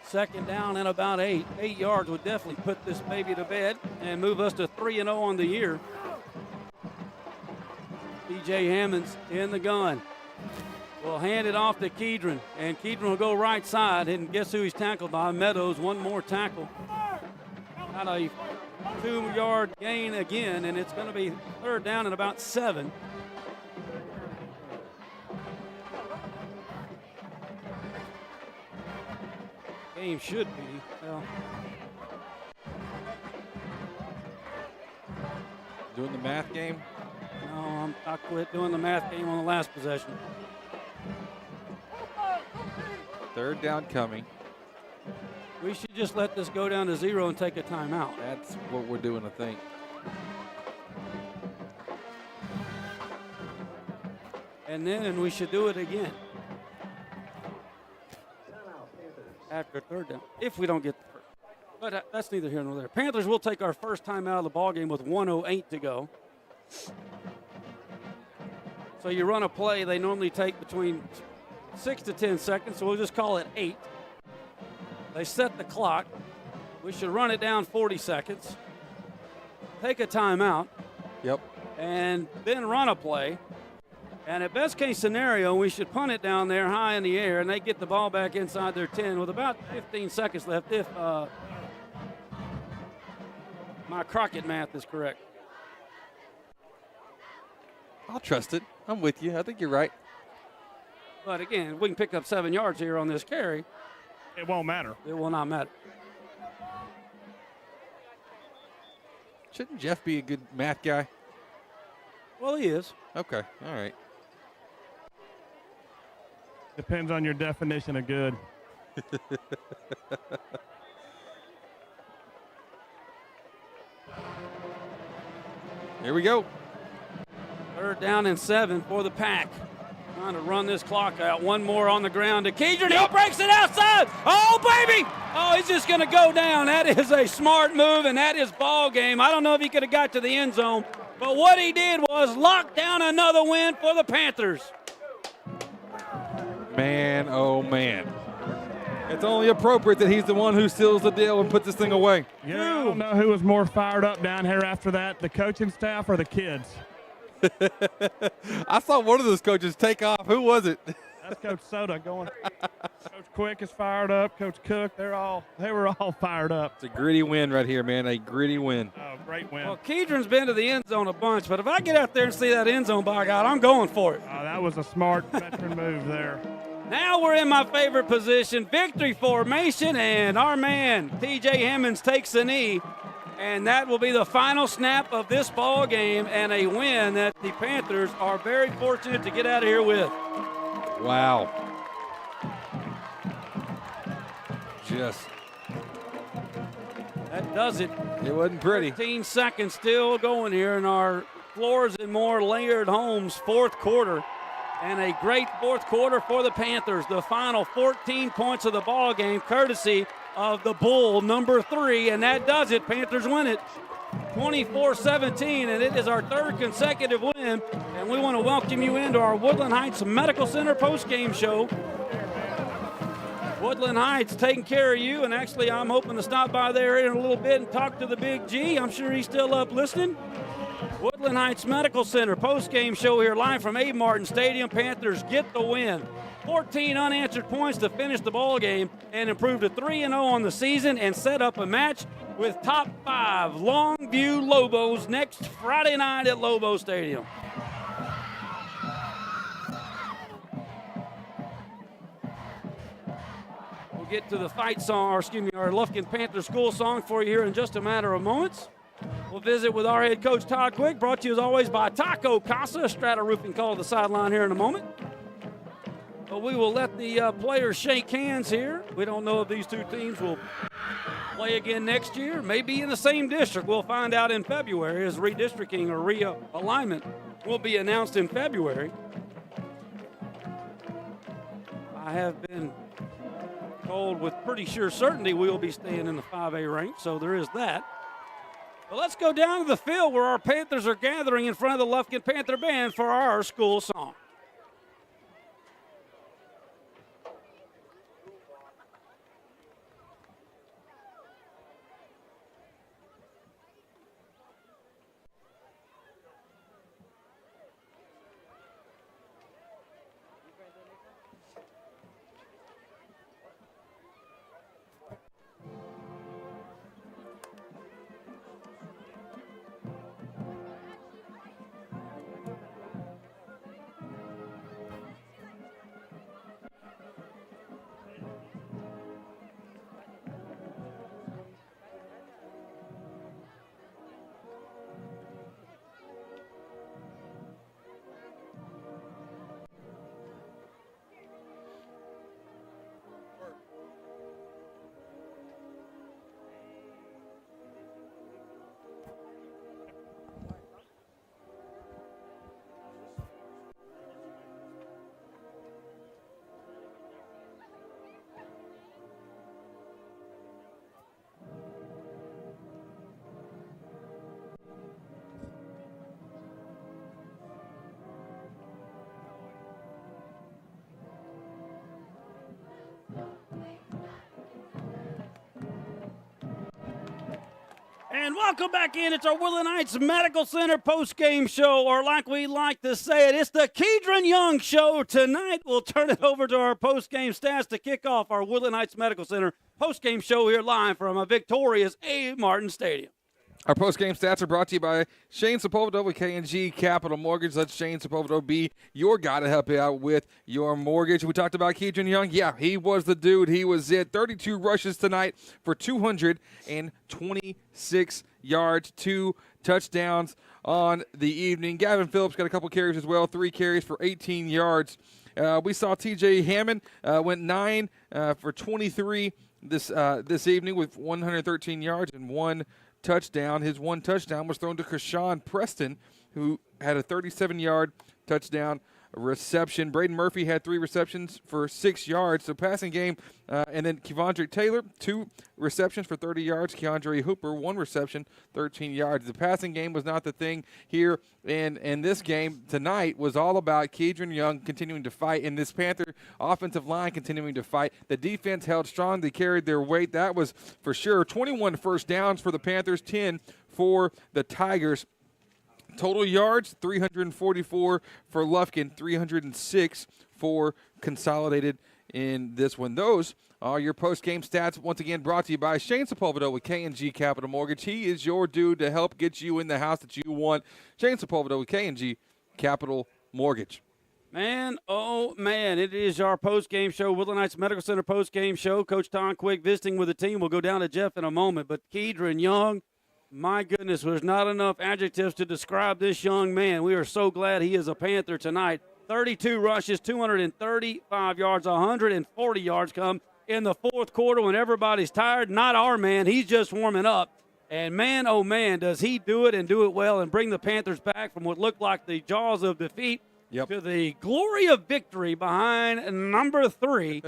Second down and about 8. 8 yards would definitely put this baby to bed and move us to 3-0 on the year. DJ Hammonds in the gun. We'll hand it off to Kedron, and Kedron will go right side, and guess who he's tackled by? Meadows. One more tackle. Got a 2-yard gain again, and it's going to be 3rd down and about 7. Game should be. Well, doing the math game? No, I quit doing the math game on the last possession. 3rd down coming. We should just let this go down to 0 and take a timeout. That's what we're doing, I think. And then we should do it again. After 3rd down, if we don't get the first. But that's neither here nor there. Panthers will take our first time out of the ballgame with 1:08 to go. So you run a play, they normally take between 6 to 10 seconds, so we'll just call it 8. They set the clock. We should run it down 40 seconds. Take a timeout. Yep. And then run a play. And at best case scenario, we should punt it down there high in the air, and they get the ball back inside their 10 with about 15 seconds left if my Crockett math is correct. I'll trust it. I'm with you. I think you're right. But again, if we can pick up 7 yards here on this carry, it won't matter. It will not matter. Shouldn't Jeff be a good math guy? Well, he is. Okay. All right. Depends on your definition of good. Here we go. 3rd down and 7 for the Pack. Trying to run this clock out. One more on the ground to Kedron. He breaks it outside. Oh, baby. Oh, he's just going to go down. That is a smart move, and that is ball game. I don't know if he could have got to the end zone, but what he did was lock down another win for the Panthers. Man, oh, man. It's only appropriate that he's the one who seals the deal and puts this thing away. Yeah, I don't know who was more fired up down here after that, the coaching staff or the kids. I saw one of those coaches take off. Who was it? That's Coach Soda going. Coach Quick is fired up. Coach Cook, they were all fired up. It's a gritty win right here, man. A gritty win. Oh, great win. Well, Kedron's been to the end zone a bunch, but if I get out there and see that end zone, by God, I'm going for it. Oh, that was a smart veteran move there. Now we're in my favorite position, victory formation, and our man, T.J. Hemmons, takes the knee. And that will be the final snap of this ball game and a win that the Panthers are very fortunate to get out of here with. Wow. Just. That does it. It wasn't pretty. 15 seconds still going here in our Floors and More Layered Homes fourth quarter. And a great fourth quarter for the Panthers. The final 14 points of the ball game, courtesy of the Bull, number 3, and that does it. Panthers win it 24-17, and it is our third consecutive win. And we want to welcome you into our Woodland Heights Medical Center post-game show. Woodland Heights taking care of you, and actually I'm hoping to stop by there in a little bit and talk to the Big G. I'm sure he's still up listening. Woodland Heights Medical Center post-game show here live from Abe Martin Stadium. Panthers get the win. 14 unanswered points to finish the ball game and improve to 3-0 on the season and set up a match with top 5 Longview Lobos next Friday night at Lobo Stadium. We'll get to the fight song, or excuse me, our Lufkin Panther school song for you here in just a matter of moments. We'll visit with our head coach, Todd Quick, brought to you as always by Taco Casa, Strata Roofing call to the sideline here in a moment. But we will let the players shake hands here. We don't know if these two teams will play again next year, maybe in the same district. We'll find out in February as redistricting or realignment will be announced in February. I have been told with pretty sure certainty we will be staying in the 5A rank, so there is that. But let's go down to the field where our Panthers are gathering in front of the Lufkin Panther Band for our school song. And welcome back in. It's our Woodland Heights Medical Center post-game show, or like we like to say it, it's the Kedron Young Show. Tonight, we'll turn it over to our post-game stats to kick off our Woodland Heights Medical Center post-game show here live from a victorious Abe Martin Stadium. Our post-game stats are brought to you by Shane Sepulveda with K&G Capital Mortgage. Let Shane Sepulveda be your guy to help you out with your mortgage. We talked about Kedron Young. Yeah, he was the dude. He was it. 32 rushes tonight for 226 yards, 2 touchdowns on the evening. Gavin Phillips got a couple carries as well, 3 carries for 18 yards. We saw T.J. Hammond went 9 for 23 this evening with 113 yards and 1 touchdown. His 1 touchdown was thrown to Kershawn Preston, who had a 37-yard touchdown reception. Braden Murphy had 3 receptions for 6 yards. So passing game, and then Kevondre Taylor, 2 receptions for 30 yards. Keandre Hooper, 1 reception, 13 yards. The passing game was not the thing here in this game. Tonight was all about Kedron Young continuing to fight, and this Panther offensive line continuing to fight. The defense held strong. They carried their weight. That was for sure. 21 first downs for the Panthers, 10 for the Tigers. Total yards, 344 for Lufkin, 306 for Consolidated in this one. Those are your post-game stats, once again brought to you by Shane Sepulveda with K&G Capital Mortgage. He is your dude to help get you in the house that you want. Shane Sepulveda with K&G Capital Mortgage. Man, oh, man, it is our post-game show, Woodland Heights Medical Center post-game show. Coach Tom Quick visiting with the team. We'll go down to Jeff in a moment. But Kedron Young, my goodness, there's not enough adjectives to describe this young man. We are so glad he is a Panther tonight. 32 rushes, 235 yards, 140 yards come in the fourth quarter when everybody's tired. Not our man. He's just warming up. And, man, oh, man, does he do it and do it well and bring the Panthers back from what looked like the jaws of defeat to the glory of victory behind number 3.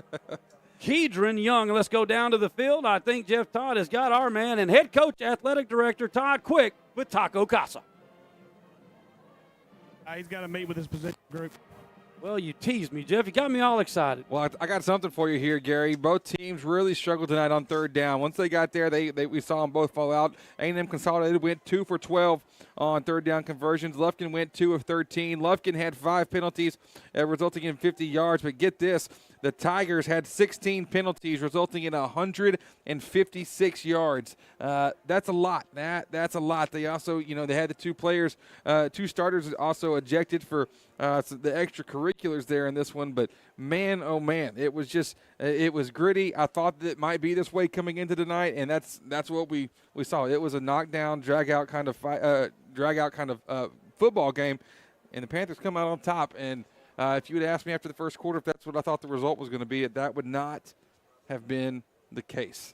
Kedron Young. Let's go down to the field. I think Jeff Todd has got our man and head coach, athletic director Todd Quick with Taco Casa. He's got to meet with his position group. Well, you teased me, Jeff. You got me all excited. Well, I got something for you here, Gary. Both teams really struggled tonight on third down. Once they got there, we saw them both fall out. A&M Consolidated went 2 for 12 on third down conversions. Lufkin went 2 of 13. Lufkin had 5 penalties, resulting in 50 yards. But get this, the Tigers had 16 penalties, resulting in 156 yards. That's a lot. That's a lot. They also, they had the 2 players, 2 starters also ejected for the extracurriculars there in this one. But man, oh man, it was just it was gritty. I thought that it might be this way coming into tonight, and that's what we saw. It was a knockdown, drag out kind of football game, and the Panthers come out on top. And if you would ask me after the first quarter if that's what I thought the result was going to be, that would not have been the case.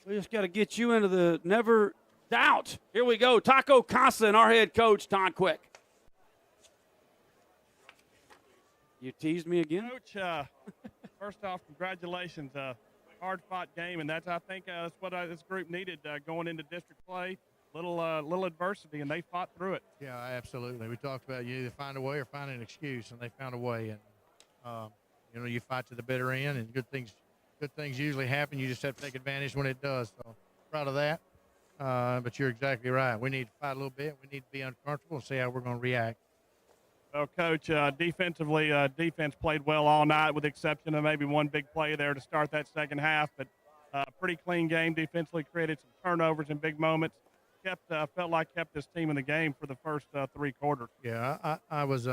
We just got to get you into the never doubt. Here we go. Taco Casa and our head coach, Todd Quick. You teased me again? Coach, first off, congratulations. Hard-fought game, and I think that's what this group needed going into district play. Little adversity, and they fought through it. Yeah, absolutely. We talked about you either find a way or find an excuse, and they found a way. And you fight to the bitter end, and good things usually happen. You just have to take advantage when it does. So proud of that. But you're exactly right. We need to fight a little bit. We need to be uncomfortable and see how we're going to react. Well, Coach, defensively, defense played well all night with the exception of maybe one big play there to start that second half. But pretty clean game. Defensively created some turnovers in big moments. Felt like kept this team in the game for the first 3 quarters. Yeah, I was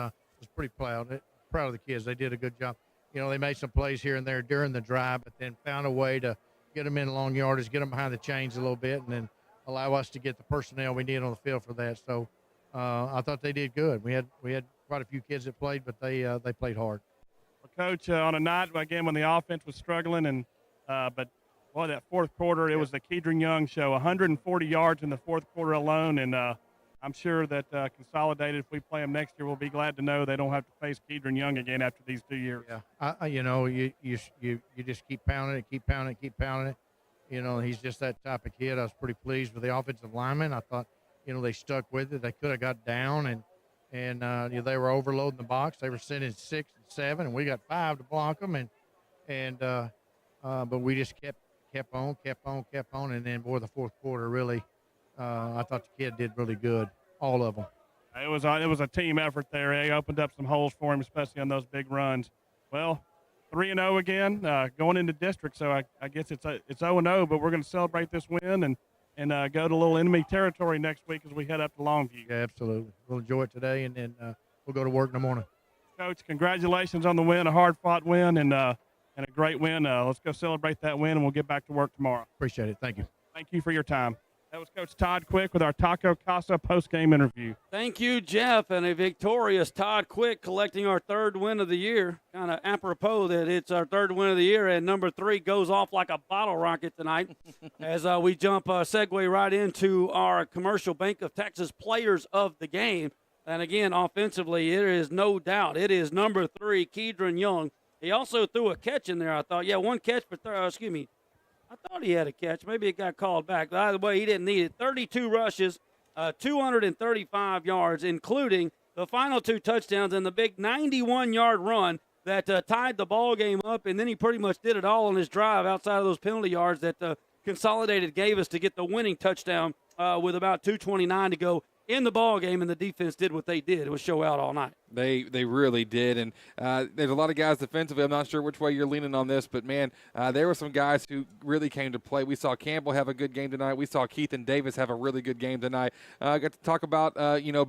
pretty proud of the kids. They did a good job. They made some plays here and there during the drive, but then found a way to get them in long yardage, get them behind the chains a little bit, and then allow us to get the personnel we need on the field for that. So I thought they did good. We had quite a few kids that played, but they played hard. Well, Coach, on a night again when the offense was struggling, and but boy, that fourth quarter, it was the Kedron Young show. 140 yards in the fourth quarter alone, and I'm sure that Consolidated, if we play them next year, we'll be glad to know they don't have to face Kedron Young again after these 2 years. Yeah, you just keep pounding it. He's just that type of kid. I was pretty pleased with the offensive linemen. I thought, they stuck with it. They could have got down, and they were overloading the box. They were sending 6 and 7, and we got 5 to block them, but we just kept on, and then the fourth quarter really, I thought the kid did really good, all of them. It was a team effort there. They opened up some holes for him, especially on those big runs. Well, 3-0 again, going into district, so I guess it's 0-0, but we're going to celebrate this win and go to a little enemy territory next week as we head up to Longview. Yeah, absolutely. We'll enjoy it today, and then we'll go to work in the morning. Coach, congratulations on the win, a hard-fought win, and a great win. Let's go celebrate that win, and we'll get back to work tomorrow. Appreciate it. Thank you. Thank you for your time. That was Coach Todd Quick with our Taco Casa post-game interview. Thank you, Jeff, and a victorious Todd Quick collecting our 3rd win of the year. Kind of apropos that it's our 3rd win of the year, and number 3 goes off like a bottle rocket tonight as we segue right into our Commercial Bank of Texas Players of the Game. And again, offensively, it is no doubt. It is number 3, Keydron Young. He also threw a catch in there, I thought. Yeah, one catch for I thought he had a catch. Maybe it got called back. But either way, he didn't need it. 32 rushes, 235 yards, including the final 2 touchdowns and the big 91-yard run that tied the ball game up. And then he pretty much did it all on his drive outside of those penalty yards that Consolidated gave us to get the winning touchdown with about 2:29 to go in the ball game, and the defense did what they did. It was show out all night. They really did, and there's a lot of guys defensively. I'm not sure which way you're leaning on this, but, man, there were some guys who really came to play. We saw Campbell have a good game tonight. We saw Keith and Davis have a really good game tonight. Got to talk about,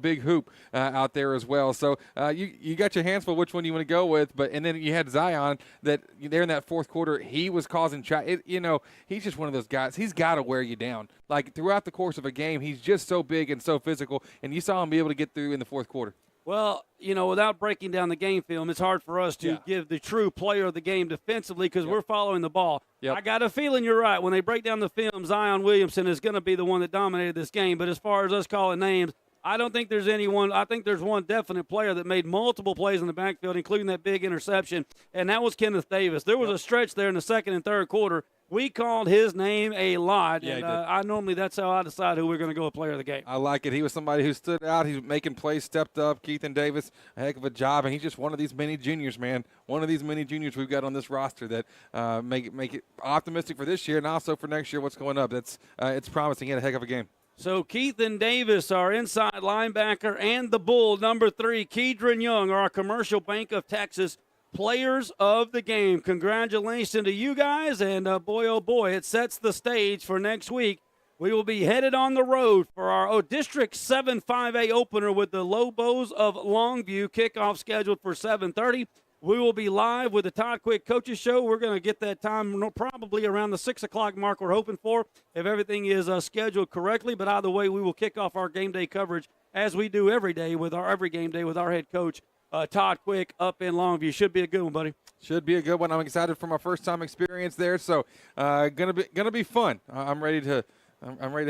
Big Hoop out there as well. So you got your hands full which one you want to go with, and then you had Zion that there in that fourth quarter, he was causing he's just one of those guys. He's got to wear you down. Like, throughout the course of a game, he's just so big and so physical, and you saw him be able to get through in the fourth quarter. Well, without breaking down the game film, it's hard for us to give the true player of the game defensively because we're following the ball. Yep. I got a feeling you're right. When they break down the film, Zion Williamson is going to be the one that dominated this game. But as far as us calling names, I don't think there's anyone. I think there's one definite player that made multiple plays in the backfield, including that big interception, and that was Kenneth Davis. There was a stretch there in the second and third quarter. We called his name a lot, and that's how I decide who we're going to go a player of the game. I like it. He was somebody who stood out. He's making plays, stepped up. Keith and Davis, a heck of a job, and he's just one of these many juniors, man. One of these many juniors we've got on this roster that make it optimistic for this year and also for next year. What's going up? It's promising. He had a heck of a game. So Keith and Davis, our inside linebacker, and the Bull, number 3, Keydron Young, our Commercial Bank of Texas players of the game. Congratulations to you guys, and boy, oh boy, it sets the stage for next week. We will be headed on the road for our District 7 5A opener with the Lobos of Longview. Kickoff scheduled for 7:30. We will be live with the Todd Quick Coaches Show. We're going to get that time probably around the 6 o'clock mark we're hoping for if everything is scheduled correctly. But either way, we will kick off our game day coverage as we do every day with every game day with our head coach, Todd Quick, up in Longview. Should be a good one, buddy. Should be a good one. I'm excited for my first time experience there, so gonna be fun. I'm ready to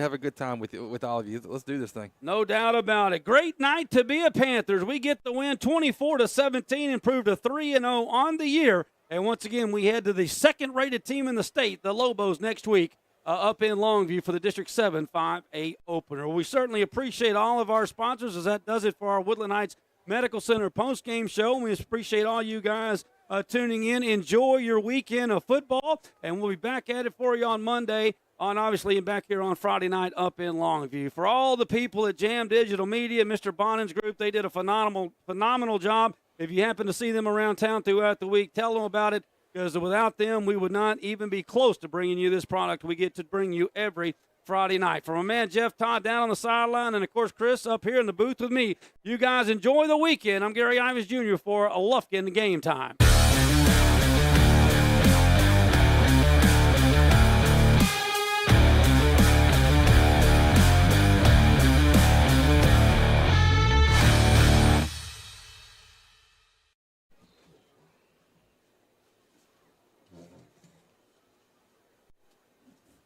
have a good time with all of you. Let's do this thing. No doubt about it. Great night to be a Panthers. We get the win 24-17, improved to 3-0 on the year. And once again, we head to the second-rated team in the state, the Lobos, next week up in Longview for the District 7 5A opener. We certainly appreciate all of our sponsors, as that does it for our Woodland Heights Medical Center post-game show. We appreciate all you guys tuning in. Enjoy your weekend of football, and we'll be back at it for you on Monday. And back here on Friday night up in Longview. For all the people at Jam Digital Media, Mr. Bonin's group, they did a phenomenal job. If you happen to see them around town throughout the week, tell them about it, because without them, we would not even be close to bringing you this product we get to bring you every Friday night. From my man Jeff Todd down on the sideline, and, of course, Chris up here in the booth with me, you guys enjoy the weekend. I'm Gary Ivins Jr. for a Lufkin Game Time.